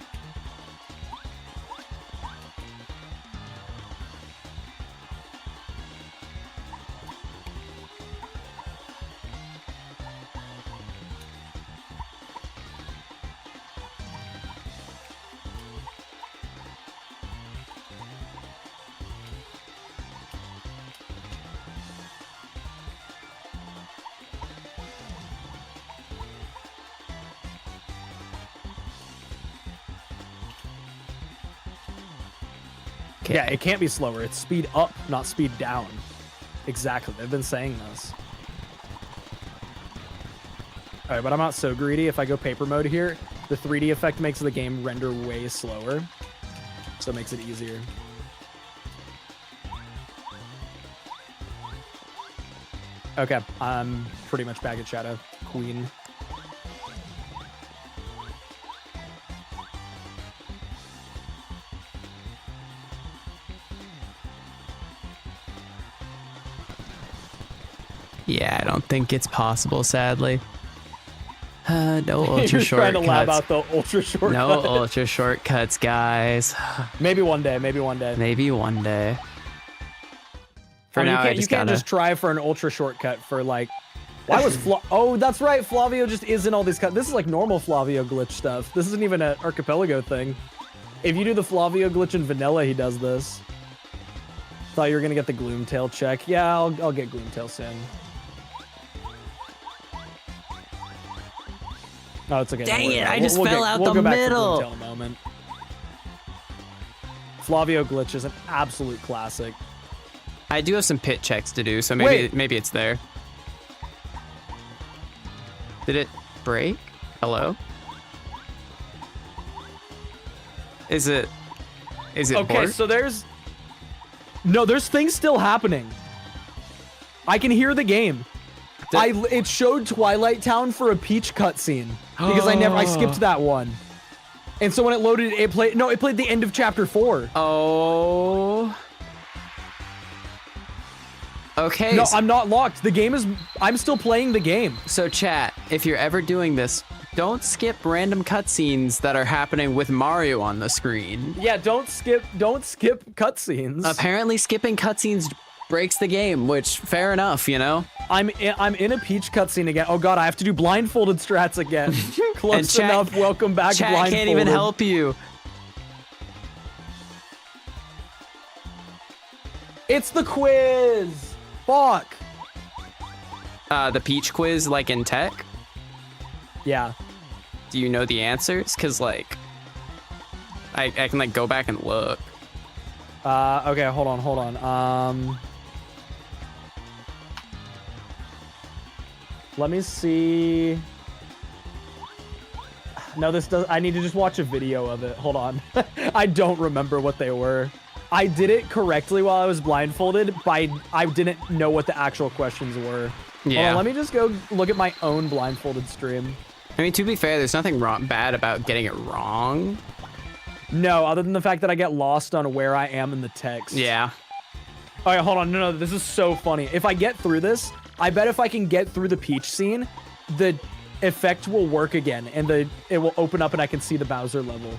Yeah, it can't be slower. It's speed up, not speed down. Exactly. They've been saying this. All right, but I'm not so greedy. If I go paper mode here, the 3D effect makes the game render way slower. So it makes it easier. Okay, I'm pretty much back at Shadow Queen. Yeah, I don't think it's possible, sadly. No ultra You're trying to lab shortcuts. out the ultra shortcut. No ultra shortcuts, guys. Maybe one day. Maybe one day. Maybe one day. For I mean, now, you can't gotta. just try for an ultra shortcut for like. Why was Oh, that's right. Flavio just is in all these cuts. This is like normal Flavio glitch stuff. This isn't even an archipelago thing. If you do the Flavio glitch in vanilla, he does this. Thought you were gonna get the Gloomtail check. Yeah, I'll get Gloomtail soon. Oh, it's okay. don't Dang worry it, about I just fell out we'll the go back to middle. Gloomtail in a moment. Flavio glitch is an absolute classic. I do have some pit checks to do, so Wait. maybe it's there. Did it break? Hello? Is it Okay, borked? so there's things still happening. I can hear the game. It showed Twilight Town for a Peach cutscene because I skipped that one. And so when it loaded, it played the end of chapter 4. Oh. Okay. No, I'm not locked. I'm still playing the game. So chat, if you're ever doing this, don't skip random cutscenes that are happening with Mario on the screen. Yeah, don't skip cutscenes. Apparently skipping cutscenes breaks the game, which fair enough, you know? I'm in a Peach cutscene again. Oh god, I have to do blindfolded strats again. Close And chat- enough. Welcome back. Chat blindfolded. can't even help you. It's the quiz. Fuck. The Peach quiz, like in tech? Yeah. Do you know the answers? Cause like, I can like go back and look. Okay, hold on. Let me see. No, I need to just watch a video of it. Hold on. I don't remember what they were. I did it correctly while I was blindfolded, but I didn't know what the actual questions were. Hold Yeah. on, let me just go look at my own blindfolded stream. I mean, to be fair, there's nothing bad about getting it wrong. No, other than the fact that I get lost on where I am in the text. Yeah. All right, hold on. No, this is so funny. If I get through this, I bet if I can get through the Peach scene, the effect will work again, and it will open up and I can see the Bowser level.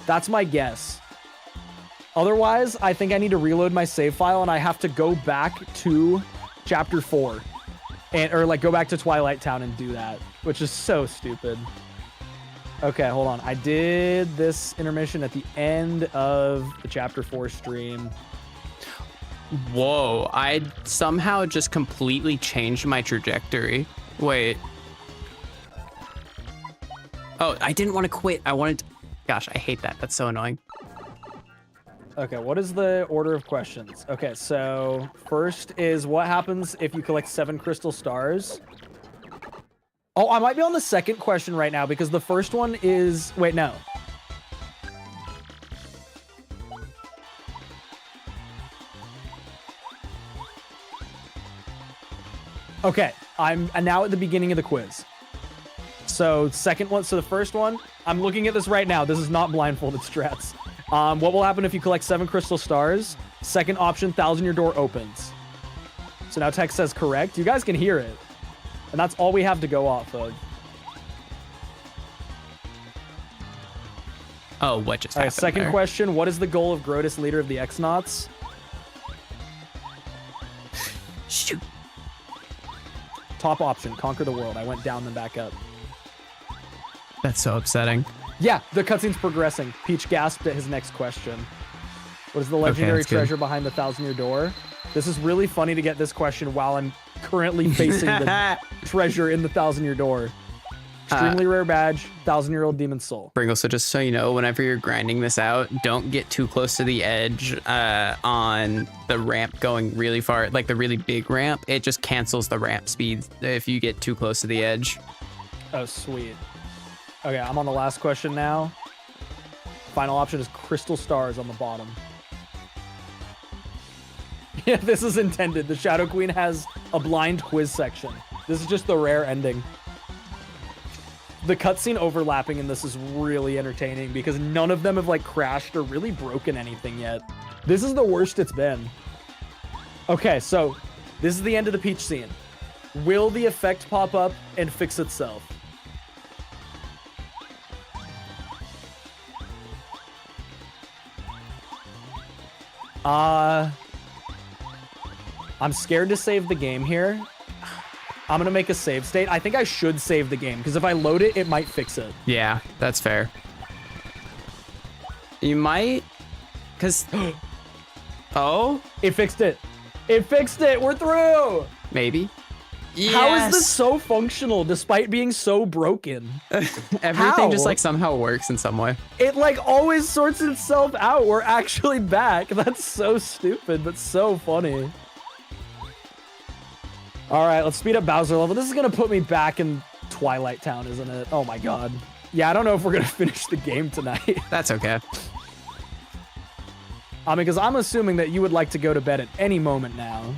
That's my guess. Otherwise, I think I need to reload my save file, and I have to go back to Chapter 4. Or, like, go back to Twilight Town and do that, which is so stupid. Okay, hold on. I did this intermission at the end of the Chapter 4 stream. Whoa, I somehow just completely changed my trajectory. Wait. Oh, I didn't want to quit. I wanted to... Gosh, I hate that. That's so annoying. Okay, what is the order of questions? Okay, so first is what happens if you collect 7 crystal stars? Oh, I might be on the second question right now because the first one is... Wait, no. Okay, I'm now at the beginning of the quiz. So the first one, I'm looking at this right now. This is not blindfolded strats. What will happen if you collect 7 crystal stars? Second option, 1,000-year door opens. So now text says correct. You guys can hear it. And that's all we have to go off of. Oh, what just All right, happened second there? question. What is the goal of Grotus, leader of the X-Nauts? Shoot. Top option, conquer the world. I went down then back up. That's so upsetting. Yeah, the cutscene's progressing. Peach gasped at his next question. What is the legendary that's good. treasure behind the 1,000-year door? This is really funny to get this question while I'm currently facing the treasure in the 1,000-year door. Extremely rare badge, 1,000-year-old demon soul. Pringle, so just so you know, whenever you're grinding this out, don't get too close to the edge on the ramp going really far, like the really big ramp. It just cancels the ramp speed if you get too close to the edge. Oh, sweet. Okay, I'm on the last question now. Final option is crystal stars on the bottom. Yeah, this is intended. The Shadow Queen has a blind quiz section. This is just the rare ending. The cutscene overlapping in this is really entertaining because none of them have like crashed or really broken anything yet. This is the worst it's been. Okay, so this is the end of the Peach scene. Will the effect pop up and fix itself? I'm scared to save the game here. I'm gonna make a save state. I think I should save the game because if I load it, it might fix it. Yeah, that's fair. You might, because... Oh? It fixed it. It fixed it. We're through. Maybe. How is this so functional despite being so broken? Everything just How? like somehow works in some way. It like always sorts itself out. We're actually back. That's so stupid, but so funny. All right, let's speed up Bowser level. This is gonna put me back in Twilight Town, isn't it? Oh my God. Yeah, I don't know if we're gonna finish the game tonight. That's okay. I mean, because I'm assuming that you would like to go to bed at any moment now.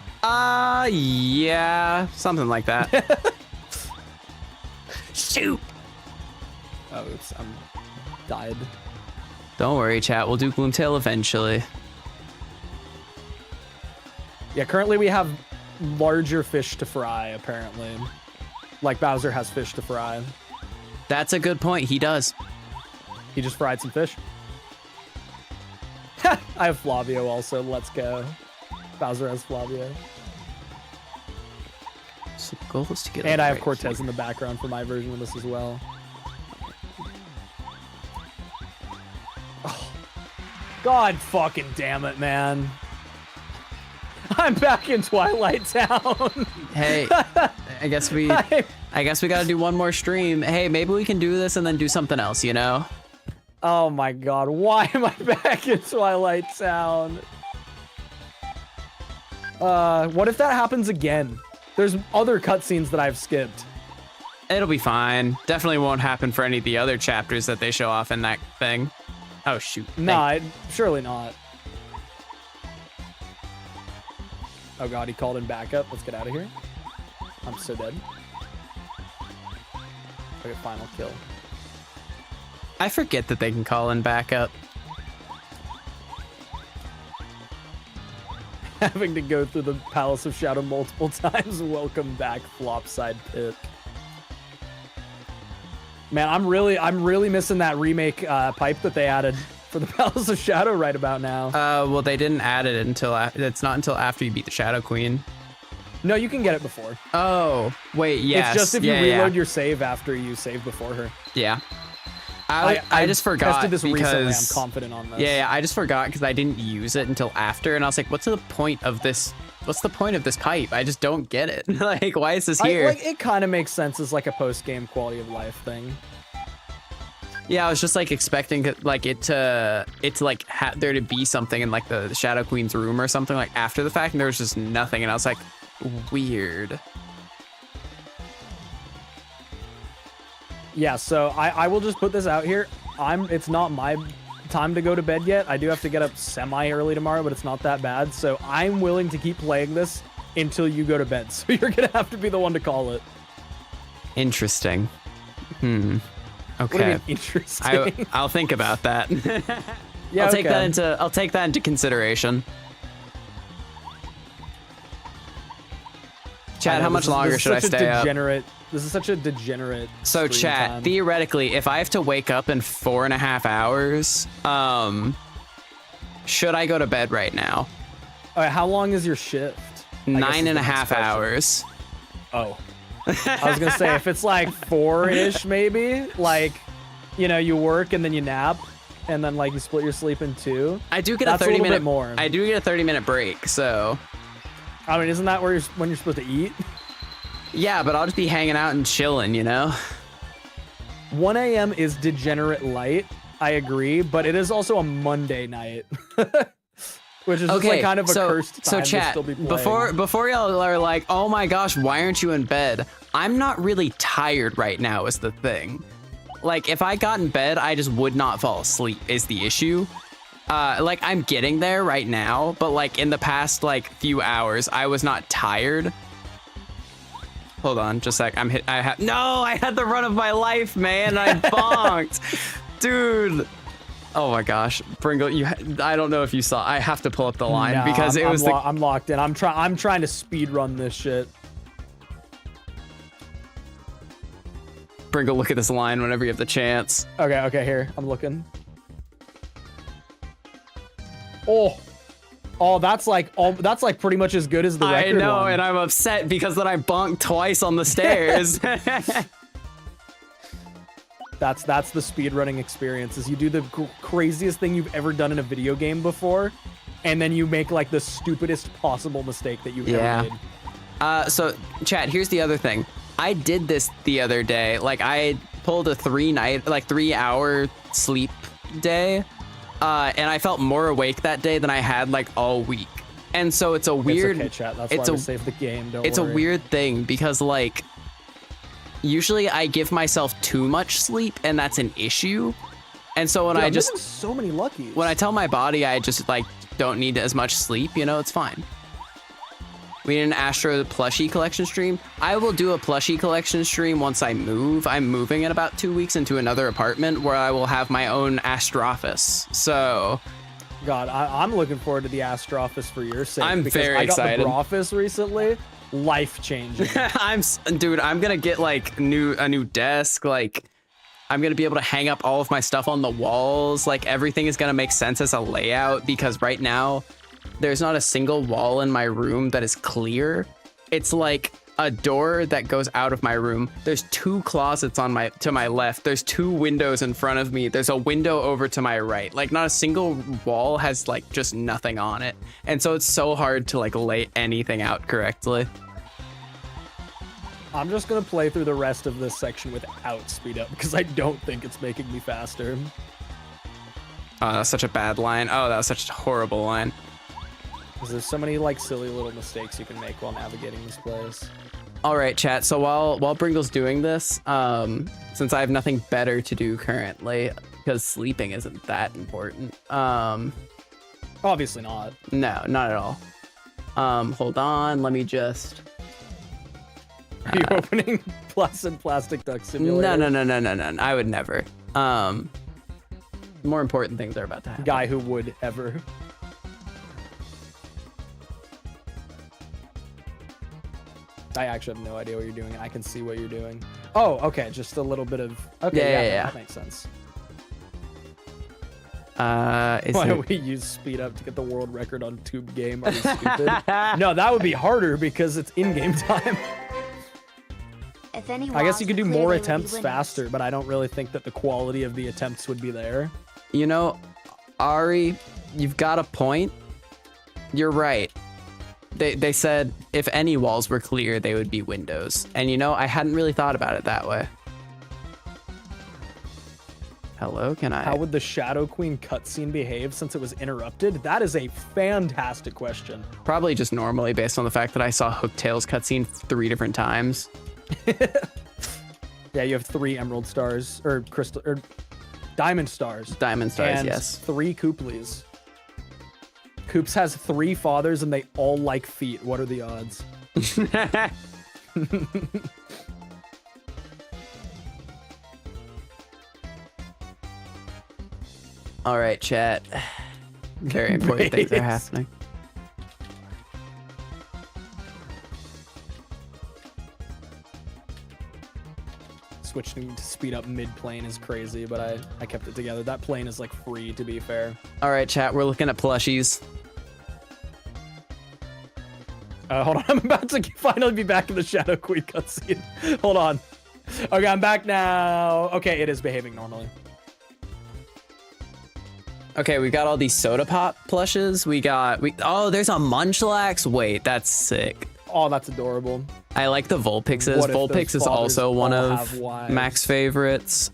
Yeah, something like that. Shoot. Oh, oops, I'm died. Don't worry, chat. We'll do Gloomtail eventually. Yeah, currently we have larger fish to fry, apparently. Like Bowser has fish to fry. That's a good point. He does. He just fried some fish. I have Flavio also. Let's go. Bowser has Flavio. So the goal is to get. And I have right Cortez here. in the background for my version of this as well. Oh. God fucking damn it, man. I'm back in Twilight Town. Hey, I guess we gotta do one more stream. Hey, maybe we can do this and then do something else, you know? Oh my God, why am I back in Twilight Town? What if that happens again? There's other cutscenes that I've skipped. It'll be fine. Definitely won't happen for any of the other chapters that they show off in that thing. Oh shoot. Nah, surely not. Oh God, he called in backup. Let's get out of here. I'm so dead. Okay, final kill. I forget that they can call in backup. Having to go through the Palace of Shadow multiple times. Welcome back, Flopside Pit. Man, I'm really missing that remake pipe that they added for the Palace of Shadow right about now. Well, they didn't add it until it's not until after you beat the Shadow Queen. No, you can get it before. Oh, wait, yes. It's just if you yeah, reload your save after you save before her. Yeah. I just forgot tested this recently. I'm because confident on this. yeah, I just forgot because I didn't use it until after, and I was like, "What's the point of this? What's the point of this pipe? I just don't get it. Like, why is this here?" Like, it kind of makes sense as like a post-game quality of life thing. Yeah, I was just like expecting like it to like there to be something in like the Shadow Queen's room or something like after the fact, and there was just nothing, and I was like, weird. Yeah, so I will just put this out here. It's not my time to go to bed yet. I do have to get up semi-early tomorrow, but it's not that bad. So I'm willing to keep playing this until you go to bed. So you're going to have to be the one to call it. Interesting. Okay. What do you mean, interesting? I'll think about that. Yeah, I'll take okay. I'll take that into consideration. Chad, how much longer should I stay up? This is such a degenerate. So screen chat, time. theoretically, if I have to wake up in 4.5 hours, should I go to bed right now? All right, how long is your shift? I guess is the next 9.5 question. hours. Oh. I was gonna say if it's like 4-ish maybe, like, you know, you work and then you nap, and then like you split your sleep in two. I do get That's a a little 30-minute bit more. I do get a 30-minute break, so I mean, isn't that when you're supposed to eat? yeah, but I'll just be hanging out and chilling, you know. 1 a.m. is degenerate light. I agree, but it is also a Monday night. Which is just like kind of a cursed time to chat, still be playing. before y'all are like, oh my gosh, why aren't you in bed? I'm not really tired right now is the thing. Like, if I got in bed, I just would not fall asleep is the issue. Like, I'm getting there right now, but like in the past like few hours, I was not tired. Hold on, just a sec. I had the run of my life, man. I bonked. Dude. Oh my gosh, Pringle, I don't know if you saw. I have to pull up the line because I'm locked in. I'm trying to speed run this shit. Pringle, look at this line whenever you have the chance. Okay, here. I'm looking. Oh, that's like pretty much as good as the record I know, one. and I'm upset because then I bonked twice on the stairs. That's the speedrunning experience, is you do the craziest thing you've ever done in a video game before, and then you make like the stupidest possible mistake that you've ever made. So chat, here's the other thing. I did this the other day. Like, I pulled a 3-hour sleep day, and I felt more awake that day than I had like all week. And so it's a weird. It's okay, chat. That's why we save the game. Don't It's worry. a weird thing because like, usually I give myself too much sleep, and that's an issue. And so when Dude, I I'm just missing so many luckies. when I tell my body I just like don't need as much sleep, you know, it's fine. We need an Astro plushie collection stream. I will do a plushie collection stream once I move. I'm moving in about 2 weeks into another apartment where I will have my own Astro office. So, God, I'm looking forward to the Astro office for your sake. I'm because very I got excited. the office recently. Life changing. Dude, I'm gonna get like a new desk. Like, I'm gonna be able to hang up all of my stuff on the walls. Like, everything is gonna make sense as a layout because right now there's not a single wall in my room that is clear. It's like a door that goes out of my room. There's 2 closets to my left. There's 2 windows in front of me. There's a window over to my right. Like, not a single wall has like just nothing on it. And so it's so hard to like lay anything out correctly. I'm just gonna play through the rest of this section without speed up because I don't think it's making me faster. That's such a bad line. Oh, that was such a horrible line. Because there's so many like silly little mistakes you can make while navigating this place. All right, chat. So while Bringle's doing this, since I have nothing better to do currently, because sleeping isn't that important. Obviously not. No, not at all. Hold on. Let me just. Are you opening Plastic Duck Simulator? No. I would never. More important things are about to happen. Guy who would ever. I actually have no idea what you're doing, and I can see what you're doing. Oh, okay, just a little bit of... Okay, yeah. That makes sense. Why don't we use speed up to get the world record on Tube Game? Are we stupid? No, that would be harder because it's in-game time. If any I guess you could do walls were more clear, they would be attempts winners. faster, but I don't really think that the quality of the attempts would be there. You know, Ari, you've got a point. You're right. They said if any walls were clear, they would be windows. And you know, I hadn't really thought about it that way. Hello, can I? How would the Shadow Queen cutscene behave since it was interrupted? That is a fantastic question. Probably just normally based on the fact that I saw Hooktail's cutscene 3 different times. Yeah, you have 3 emerald stars, or crystal, or diamond stars. Diamond stars, and yes. 3 Kooples. Koops has 3 fathers and they all like feet. What are the odds? All right, chat. Very important things are happening. Switching to speed up mid-plane is crazy, but I kept it together. That plane is like free, to be fair. All right, chat. We're looking at plushies. Hold on, I'm about to finally be back in the Shadow Queen cutscene. Hold on. Okay, I'm back now. Okay, it is behaving normally. Okay, we got all these soda pop plushes. Oh, there's a Munchlax. Wait, that's sick. Oh, that's adorable. I like the Vulpixes. What if those Vulpix is fathers also one all of have wives? Mac's favorites.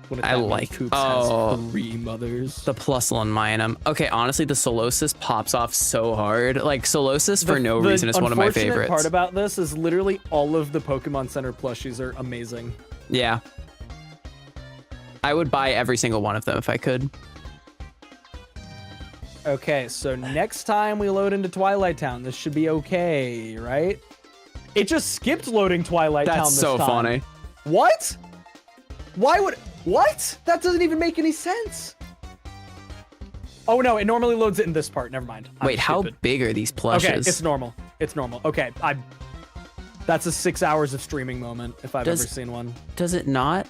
What if I that means like- Poops oh. has 3 mothers? The Plusle and Minum. Okay, honestly, the Solosis pops off so hard. Like, Solosis for no reason is one of my The favorites. unfortunate part about this is literally all of the Pokemon Center plushies are amazing. Yeah. I would buy every single one of them if I could. Okay, so next time we load into Twilight Town, this should be okay, right? It just skipped loading Twilight Town That's this so time. funny. What? Why would... What? That doesn't even make any sense. Oh, no, it normally loads it in this part. Never mind. I'm Wait, how stupid. big are these plushes? Okay, it's normal. It's normal. Okay, that's a 6 hours of streaming moment, if I've ever seen one. Does it not?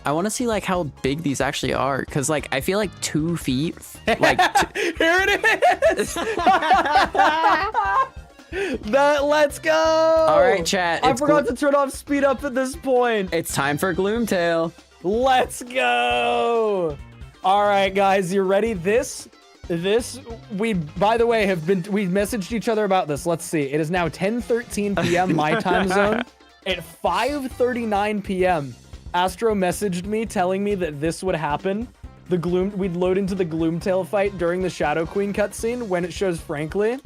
I want to see like how big these actually are, because like I feel like 2 feet. Like Here it is! Let's go! All right, chat. I it's forgot to turn off speed up at this point. It's time for Gloomtail. Let's go! All right, guys, you ready? We, by the way, we messaged each other about this. Let's see. It is now 10:13 p.m. my time zone. At 5:39 p.m., Astro messaged me telling me that this would happen. We'd load into the Gloomtail fight during the Shadow Queen cutscene when it shows Frankly.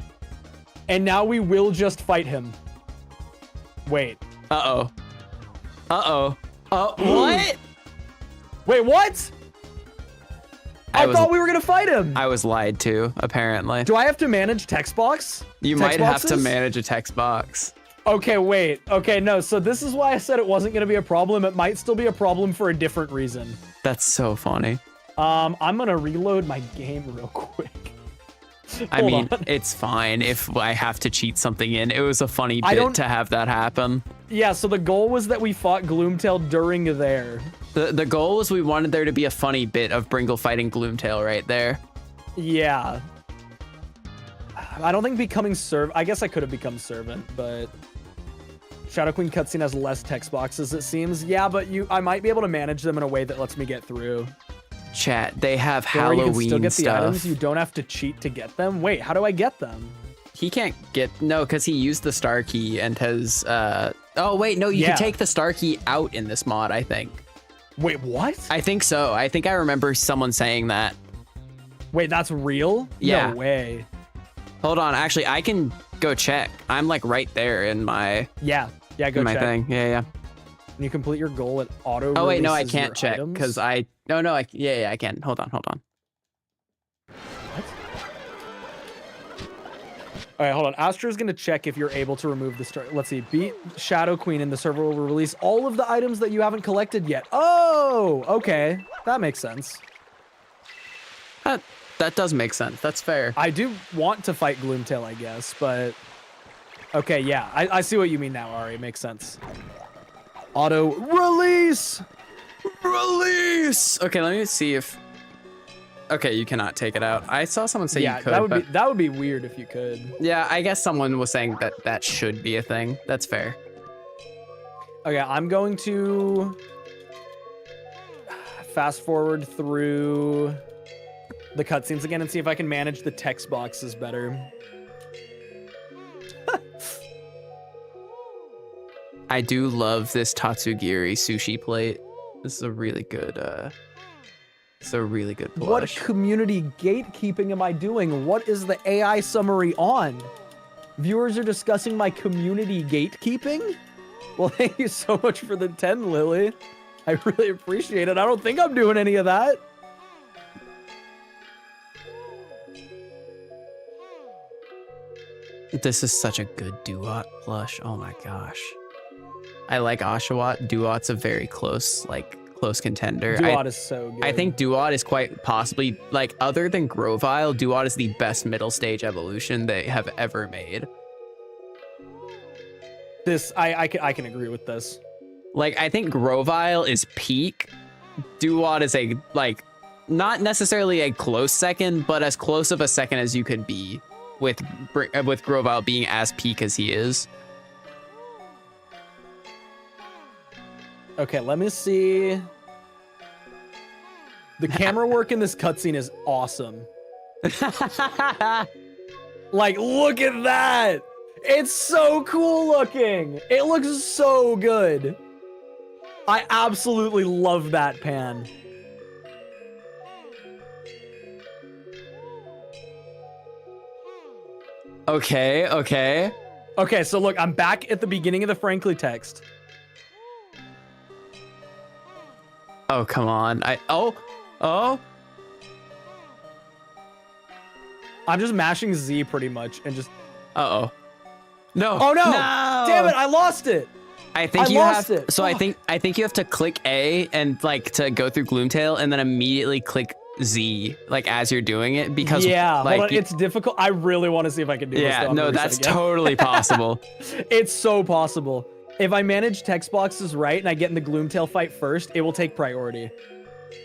And now we will just fight him. Wait. Uh-oh. Uh-oh. What? Wait, what? I thought we were gonna fight him. I was lied to, apparently. Do I have to manage text box? You Text might have to boxes? manage a text box. Okay, wait. Okay, no. So this is why I said it wasn't gonna be a problem. It might still be a problem for a different reason. That's so funny. I'm gonna reload my game real quick. I Hold mean, on. it's fine if I have to cheat something in. It was a funny I bit don't- to have that happen. Yeah, so the goal was that we fought Gloomtail during there. The goal was we wanted there to be a funny bit of Bringle fighting Gloomtail right there. Yeah. I don't think becoming I guess I could have become servant, but Shadow Queen cutscene has less text boxes, it seems. Yeah, but I might be able to manage them in a way that lets me get through. Chat, they have Don't worry, you can Halloween still get the items. stuff. You don't have to cheat to get them. Wait, how do I get them? He can't get no, because he used the star key and has oh wait, no, you Yeah. can take the star key out in this mod, I think. Wait, what? I think so. I think I remember someone saying that. Wait, that's real? Yeah. No way. Hold on, actually I can go check. I'm like right there in my Yeah, go in my check. thing. Yeah. You complete your goal at auto. Oh wait, no, I releases can't your check items? because I yeah, I can. Hold on. What? All right, hold on. Astra's gonna check if you're able to remove the star. Let's see. Beat Shadow Queen and the server will release all of the items that you haven't collected yet. Oh, okay. That makes sense. That does make sense. That's fair. I do want to fight Gloomtail, I guess, but okay, yeah. I see what you mean now, Ari. It makes sense. Auto release. Release. Okay, let me see if. Okay, you cannot take it out. I saw someone say Yeah, you could. that would be weird if you could. Yeah, I guess someone was saying that should be a thing. That's fair. Okay, I'm going to fast forward through the cutscenes again and see if I can manage the text boxes better. I do love this Tatsugiri sushi plate. This is a really good it's a really good What plush. community gatekeeping am I doing? What is the AI summary on? Viewers are discussing my community gatekeeping? Well, thank you so much for the 10, Lily. I really appreciate it. I don't think I'm doing any of that. This is such a good Duot plush. Oh my gosh. I like Oshawott. Duot's a very close contender. Duot is so good. I think Duot is quite possibly, like, other than Grovyle, Duot is the best middle stage evolution they have ever made. I can agree with this. Like, I think Grovyle is peak. Duot is a, like, not necessarily a close second, but as close of a second as you could be with Grovyle being as peak as he is. Okay, let me see. The camera work in this cutscene is awesome. Like, look at that. It's so cool looking. It looks so good. I absolutely love that pan. Okay, okay. Okay, so look, I'm back at the beginning of the Frankly text. Oh, come on. Oh. I'm just mashing Z pretty much and just... Uh-oh. No. Oh no! No! Damn it, I lost it! I think I you lost have it. so I think you have to click A and like to go through Gloomtail and then immediately click Z like as you're doing it because Yeah, like hold on, it's difficult. I really want to see if I can do this. yeah, though. I'm no, gonna that's reset again. totally possible. It's so possible. If I manage text boxes right and I get in the Gloomtail fight first, it will take priority.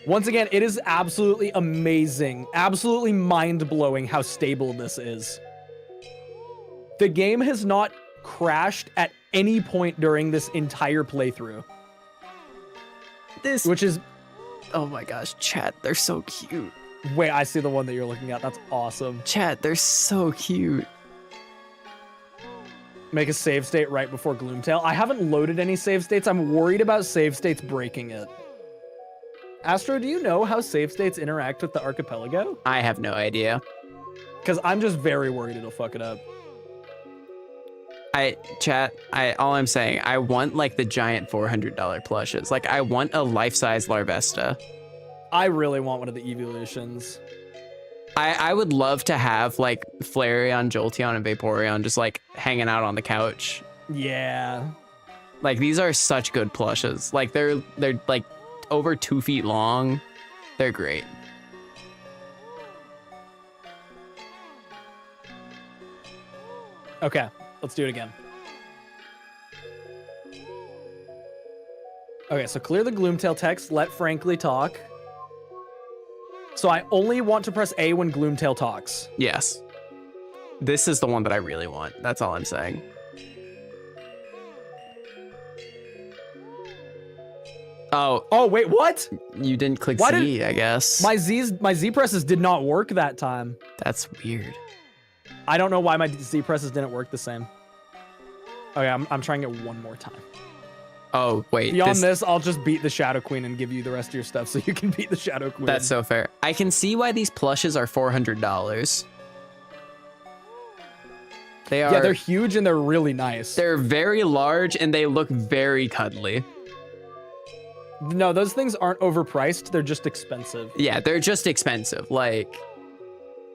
Once again, it is absolutely amazing, absolutely mind-blowing how stable this is. The game has not crashed at any point during this entire playthrough. This Which is... Oh my gosh, chat, they're so cute. Wait, I see the one that you're looking at. That's awesome. Chat, they're so cute. Make a save state right before Gloomtail. I haven't loaded any save states. I'm worried about save states breaking it. Astro, do you know how save states interact with the archipelago? I have no idea. Because I'm just very worried it'll fuck it up. All I'm saying, I want like the giant $400 plushes. Like I want a life-size Larvesta. I really want one of the evolutions. I would love to have like Flareon, Jolteon, and Vaporeon just like hanging out on the couch. Yeah. Like these are such good plushes. Like they're like over 2 feet long. They're great. Okay, let's do it again. Okay, so clear the Gloomtail text, let Frankly talk. So I only want to press A when Gloomtail talks. Yes. This is the one that I really want. That's all I'm saying. Oh, wait, what? You didn't click Why Z, I guess. My Z presses did not work that time. That's weird. I don't know why my Z presses didn't work the same. Okay, I'm trying it one more time. Oh, wait. Beyond this, I'll just beat the Shadow Queen and give you the rest of your stuff so you can beat the Shadow Queen. That's so fair. I can see why these plushes are $400. They are. Yeah, they're huge and they're really nice. They're very large and they look very cuddly. No, those things aren't overpriced. They're just expensive. Yeah, they're just expensive. Like,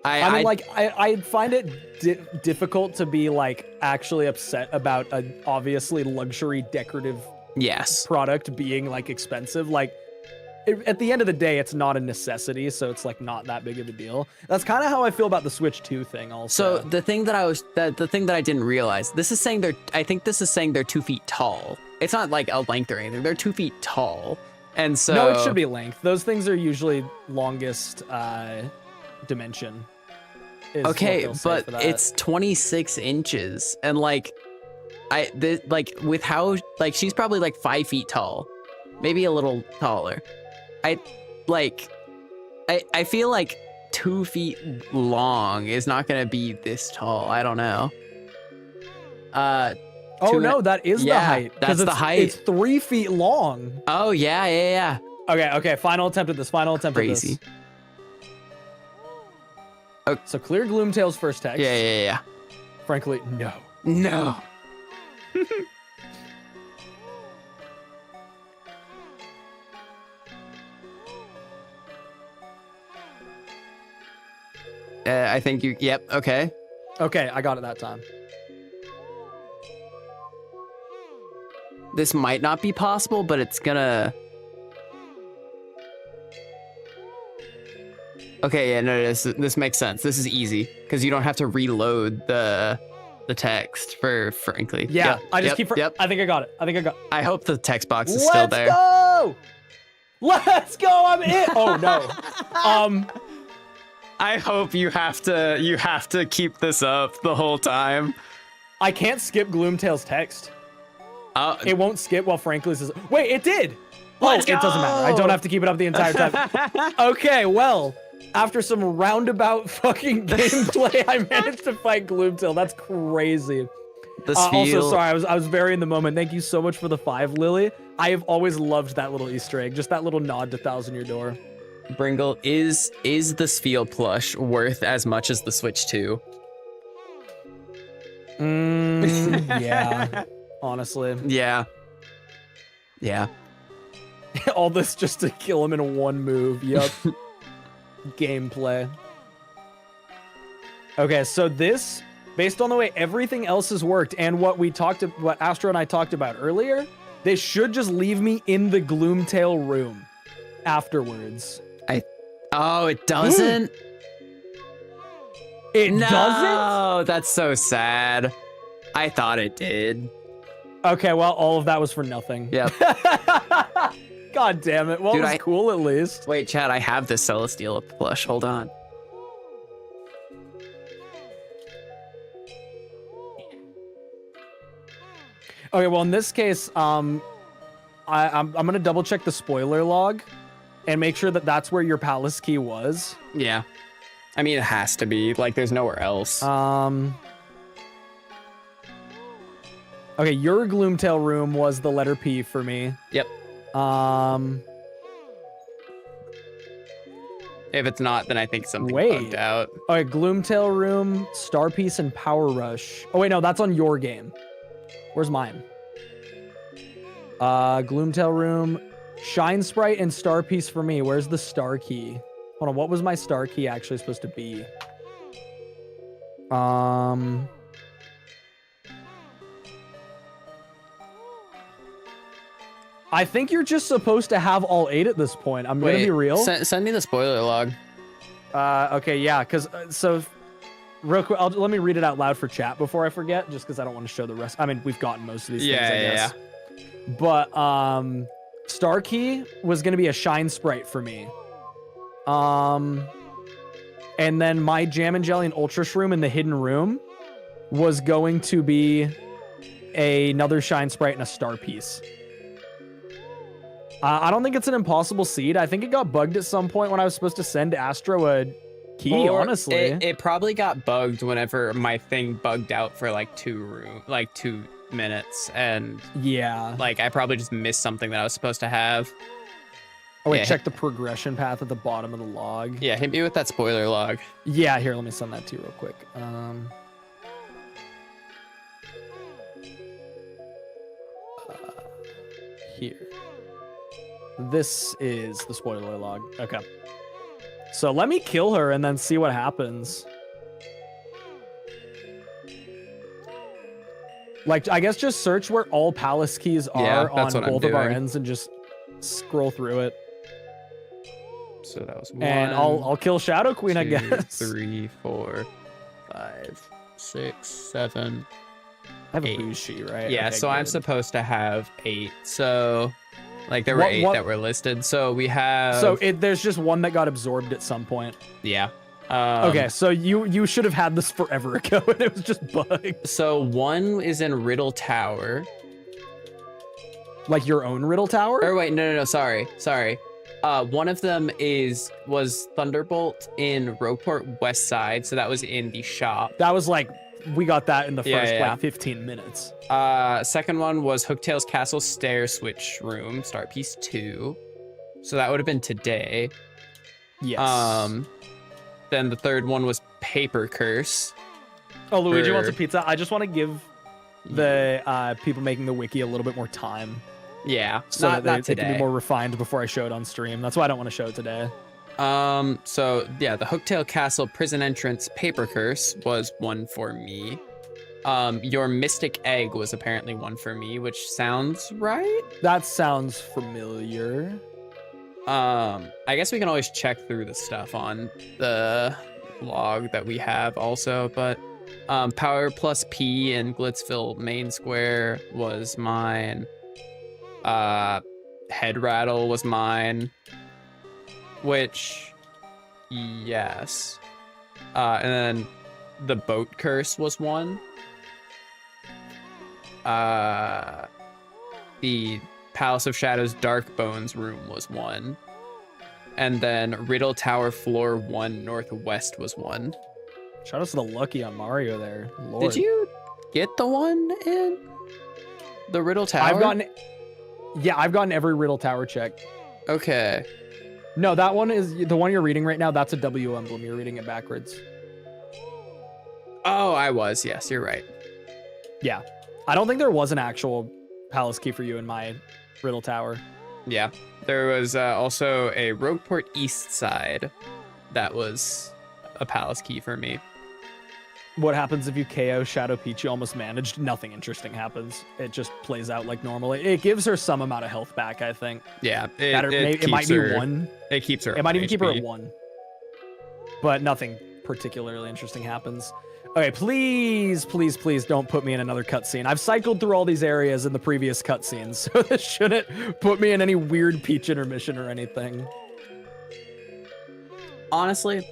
I find it difficult to be like actually upset about an obviously luxury decorative yes. product being like expensive. Like at the end of the day, it's not a necessity, so it's like not that big of a deal. That's kind of how I feel about the Switch 2 thing also. So the thing that I didn't realize, I think this is saying they're 2 feet tall. It's not like a length or anything. They're 2 feet tall. And so no, it should be length. Those things are usually longest dimension. Okay, but it's 26 inches, and like, with how like she's probably like 5 feet tall, maybe a little taller. I feel like 2 feet long is not gonna be this tall. I don't know. Oh no, that is the height. That's the height. It's 3 feet long. Oh yeah. Okay. Final attempt at this. Crazy. Okay. So clear Gloomtail's first text. Yeah. Frankly, no. No. I think you. Yep. Okay. Okay, I got it that time. This might not be possible, but it's gonna. Okay, yeah, no, this makes sense. This is easy because you don't have to reload the text for Frankly. Yeah, Yep, I just yep, keep. Yep. I think I got it. I hope the text box is still there. Let's go! I'm in. Oh no. I hope you have to keep this up the whole time. I can't skip Gloomtail's text. It won't skip while Frankly says. Wait, it did. Let's It doesn't matter. I don't have to keep it up the entire time. Okay, well, After some roundabout fucking gameplay, I managed to fight Gloomtail. That's crazy. The Also, Spheal- sorry, I was very in the moment. Thank you so much for the 5, Lily. I have always loved that little Easter egg, just that little nod to Thousand Year Door. Bringle, is the Spheal plush worth as much as the Switch 2? Yeah, honestly. Yeah. Yeah. All this just to kill him in one move. Yep. Gameplay. Okay, so this, based on the way everything else has worked and what Astro and I talked about earlier, they should just leave me in the Gloomtail room afterwards. Oh, it doesn't? It No, doesn't? that's so sad. I thought it did. Okay, well, all of that was for nothing. Yep. God damn it. Well, Dude, it was cool at least. Wait, Chad, I have this Celestial plush. Hold on. Okay, well, in this case, I'm gonna double check the spoiler log and make sure that that's where your palace key was. Yeah. I mean, it has to be. Like, there's nowhere else. Okay, your Gloomtail room was the letter P for me. Yep. If it's not, then I think something Wait. bugged out. Okay, Gloomtail room, Star Piece, and Power Rush. Oh wait, no, that's on your game. Where's mine? Gloomtail room, Shine Sprite, and Star Piece for me. Where's the Star Key? Hold on, what was my Star Key actually supposed to be? I think you're just supposed to have all 8 at this point. I'm gonna be real. Send me the spoiler log. Okay, yeah, because so real quick, let me read it out loud for chat before I forget, just because I don't want to show the rest. I mean, we've gotten most of these things, I guess. But Star Key was gonna be a Shine Sprite for me. And then my Jam and Jelly and Ultra Shroom in the hidden room was going to be another Shine Sprite and a Star Piece. I don't think it's an impossible seed. I think it got bugged at some point when I was supposed to send Astro a key, Or honestly. It probably got bugged whenever my thing bugged out for like 2 minutes, and Yeah. like I probably just missed something that I was supposed to have. Oh, wait, Yeah. check the progression path at the bottom of the log. Yeah, hit me with that spoiler log. Yeah, here, let me send that to you real quick. Here. This is the spoiler log. Okay. So let me kill her and then see what happens. Like, I guess just search where all palace keys are Yeah, on that's what I'm both of our doing. ends and just scroll through it. So that was 1. And I'll kill Shadow Queen, I 2, guess. 3, 4, 5, 6, 7. I have a 8. Bushi, right? Yeah, Okay, so I'm good. supposed to have 8. So, like, there were 8 that were listed. So we have. So there's just one that got absorbed at some point. yeah. Okay, so you should have had this forever ago, and it was just bugged. So 1 is in Riddle Tower. Like your own Riddle Tower? Or wait, no, sorry. One of them was Thunderbolt in Rogueport West Side, so that was in the shop. That was like, we got that in the Yeah, first yeah. like 15 minutes. Second one was Hooktail's Castle Stair Switch Room, Start Piece 2. So that would have been today. Yes. Then the third one was Paper Curse. Oh, Luigi for- wants a pizza. I just want to give the people making the wiki a little bit more time Yeah, so not that they can today. be more refined before I show it on stream. That's why I don't want to show it today. So yeah, the Hooktail Castle Prison Entrance Paper Curse was 1 for me. Your Mystic Egg was apparently 1 for me, which sounds right. That sounds familiar. I guess we can always check through the stuff on the log that we have also, but Power plus P in Glitzville Main Square was mine. Head Rattle was mine, which, yes. And then the Boat Curse was 1. The Palace of Shadows Dark Bones room was 1. And then Riddle Tower floor 1 northwest was 1. Shout out to the lucky on Mario there. Lord. Did you get the one in the Riddle Tower? I've gotten every Riddle Tower check. Okay. No, that one is the one you're reading right now. That's a W emblem. You're reading it backwards. Oh, I was. Yes, you're right. Yeah. I don't think there was an actual palace key for you in my Riddle Tower. Yeah. There was also a Rogueport East side that was a palace key for me. What happens if you KO Shadow Peach? You almost managed. Nothing interesting happens. It just plays out like normal. It gives her some amount of health back, I think. Yeah. It might be 1. It keeps her. It might even keep her HP. at 1. But nothing particularly interesting happens. Okay, please, please, please don't put me in another cutscene. I've cycled through all these areas in the previous cutscenes, so this shouldn't put me in any weird Peach intermission or anything. Honestly,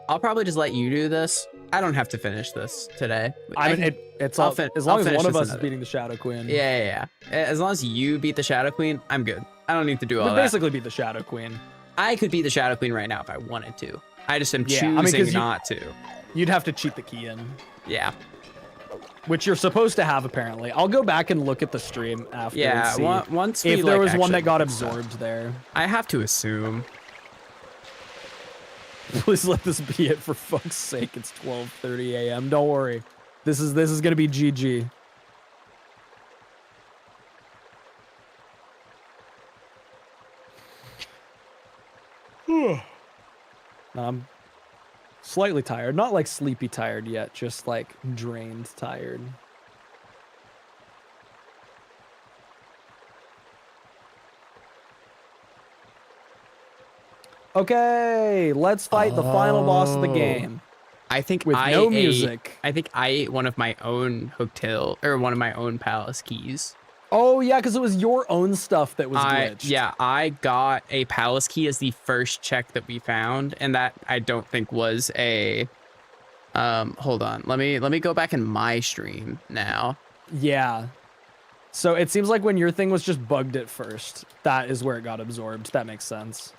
I'll probably just let you do this. I don't have to finish this today. I mean, it's all, as long as one of us is beating the Shadow Queen. Yeah. As long as you beat the Shadow Queen, I'm good. I don't need to do all We that. basically beat the Shadow Queen. I could beat the Shadow Queen right now if I wanted to. I just am Yeah, choosing I mean, 'cause not to. You'd have to cheat the key in, Yeah. which you're supposed to have apparently. I'll go back and look at the stream after and Yeah. see Once we if there was one actually that got look at stuff. absorbed there. I have to assume. Please let this be it for fuck's sake. It's 12:30 a.m. Don't worry. This is gonna be GG. I'm slightly tired. Not like sleepy tired yet, just like drained tired. Okay, let's fight the final boss of the game. I think With I no ate- music. I think I ate one of my own hotel or one of my own palace keys. Oh yeah, because it was your own stuff that was glitched. I got a palace key as the first check that we found, and that I don't think was a. Hold on. Let me go back in my stream now. Yeah. So it seems like when your thing was just bugged at first, that is where it got absorbed. That makes sense.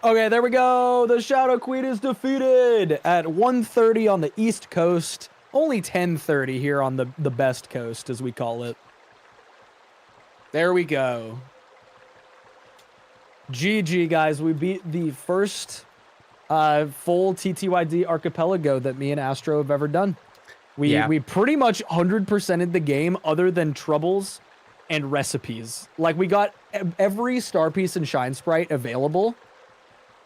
Okay, there we go. The Shadow Queen is defeated at 1:30 on the East Coast. Only 10:30 here on the best coast, as we call it. There we go. GG, guys. We beat the first full TTYD Archipelago that me and Astro have ever done. We pretty much 100%ed the game other than troubles and recipes. Like, we got every star piece and shine sprite available,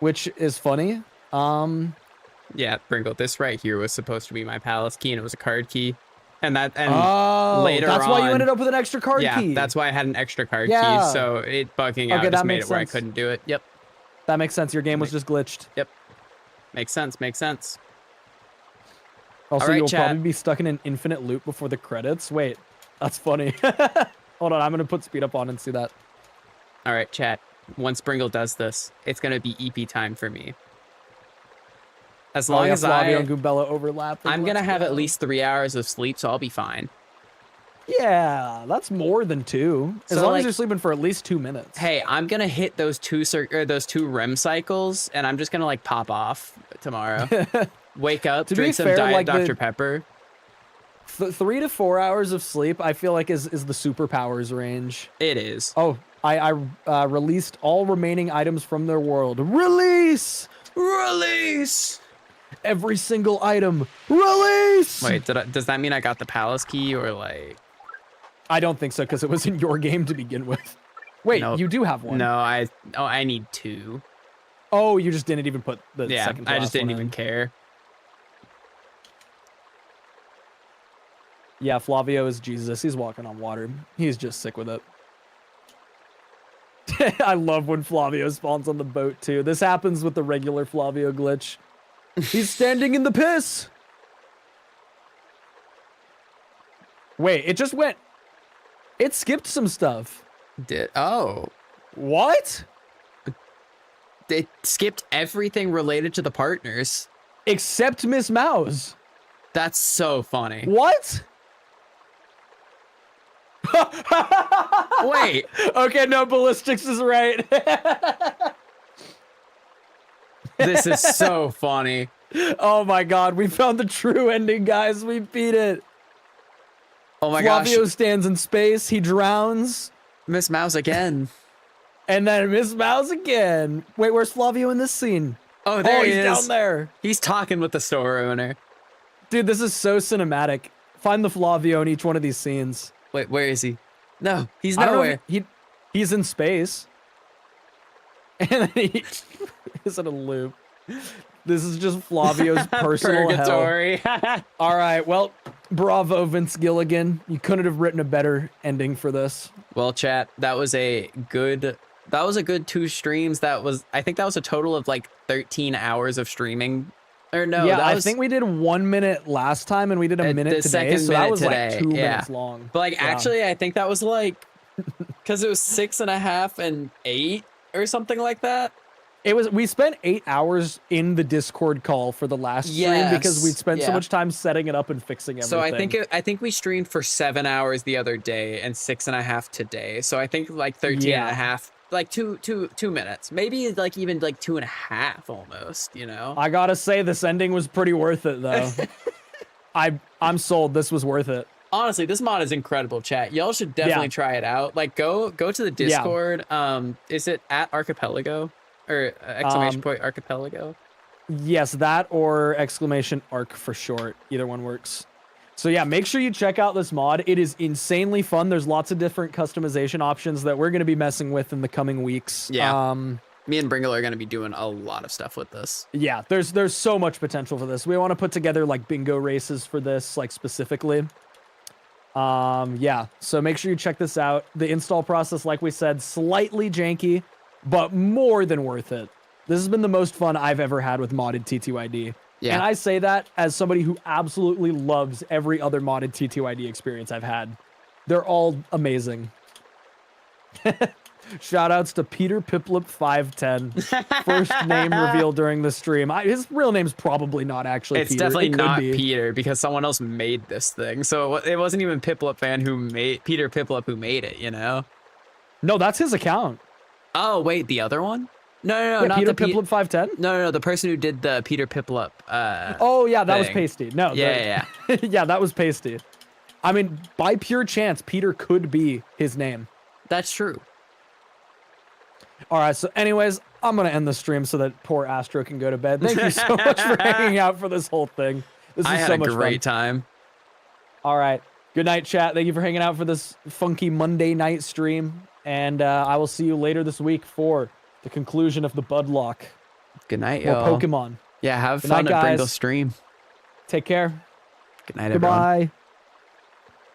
which is funny. Yeah, Bringle, this right here was supposed to be my palace key, and it was a card key. And later that's why you on- ended up with an extra card Yeah, key. that's why I had an extra card Yeah. key, so it bugging out Okay, just that made makes it where I sense. couldn't do it. Yep, That makes sense. Your game was just glitched. makes sense. Also, Alright, you'll chat. probably be stuck in an infinite loop before the credits. Wait, that's funny. Hold on, I'm going to put speed up on and see that. All right, chat. Once Bringle does this, it's gonna be EP time for me. As long as Flavio and Goombella overlap. I'm gonna Let's have go. at least 3 hours of sleep, so I'll be fine. Yeah, that's more than 2. As So, long like- as you're sleeping for at least 2 minutes. Hey, I'm gonna hit those two REM cycles, and I'm just gonna like pop off tomorrow. Wake up, To be drink some fair, Diet like, Dr. Pepper. 3 to 4 hours of sleep, I feel like is the superpowers range. It is. Oh, I released all remaining items from their world. Release! Release. Every single item. Release! Wait, does that mean I got the palace key or like? I don't think so, because it was in your game to begin with. Wait, Nope. you do have one. No, I need 2. Oh, you just didn't even put the Yeah, second to I last just didn't one even in. care. Yeah, Flavio is Jesus. He's walking on water. He's just sick with it. I love when Flavio spawns on the boat, too. This happens with the regular Flavio glitch. He's standing in the piss! Wait, it just went... It skipped some stuff. Oh, What? it skipped everything related to the partners. Except Miss Mouse. That's so funny. What? Wait. Okay, no, ballistics is right. This is so funny. Oh my god, we found the true ending, guys. We beat it. Oh my Flavio gosh. stands in space, he drowns, Miss Mouse again. and then Miss Mouse again. Wait, where's Flavio in this scene? Oh, there he he's is. down there. He's talking with the store owner. Dude, this is so cinematic. Find the Flavio in each one of these scenes. Wait, where is he? No, he's I don't know nowhere. if he's in space. And then he's in a loop. This is just Flavio's personal hell. Purgatory. All right, well, bravo, Vince Gilligan. You couldn't have written a better ending for this. Well, chat, that was a good 2 streams. I think that was a total of like 13 hours of streaming. Or no, yeah, that I was, think we did 1 minute last time, and we did a minute the today, second so that minute was today, like 2 yeah. minutes long. But like Yeah. actually, I think that was like because it was 6.5 and 8 or something like that. We spent 8 hours in the Discord call for the last stream because we spent so yeah. much time setting it up and fixing everything. So I think we streamed for 7 hours the other day and 6.5 today. So I think like 13 and a half, like two minutes, maybe like even like 2.5 almost, you know? I gotta say, this ending was pretty worth it, though. I'm sold. This was worth it. Honestly, this mod is incredible, chat. Y'all should definitely try it out. Like go to the Discord. Is it at Archipelago or exclamation point Archipelago? Yes, that or exclamation arc for short. Either one works. So yeah, make sure you check out this mod. It is insanely fun. There's lots of different customization options that we're going to be messing with in the coming weeks. Yeah. Me and Bringle are going to be doing a lot of stuff with this. Yeah, there's so much potential for this. We want to put together like bingo races for this, like specifically. Yeah, so make sure you check this out. The install process, like we said, slightly janky, but more than worth it. This has been the most fun I've ever had with modded TTYD. Yeah. And I say that as somebody who absolutely loves every other modded TTYD experience I've had. They're all amazing. Shoutouts to Peter Piplip 510. First name revealed during the stream. His real name's probably not actually It's Peter. definitely It could not be. Peter because someone else made this thing. So it wasn't even Piplup fan who made Peter Piplup who made it, you know? No, that's his account. Oh, wait, the other one? No, Yeah, not Peter the Piplip 510? No, the person who did the Peter Piplup. Oh, yeah, that was thing. Pasty. No, Yeah. yeah, that was Pasty. I mean, by pure chance, Peter could be his name. That's true. All right, so anyways, I'm going to end the stream so that poor Astro can go to bed. Thank you so much for hanging out for this whole thing. This is I had so a much great fun. time. All right. Good night, chat. Thank you for hanging out for this funky Monday night stream. And I will see you later this week for the conclusion of the Budlock. Good night, More y'all. Pokemon. Yeah, have Good fun night, at guys. Bringle stream. Take care. Good night, everyone. Goodbye.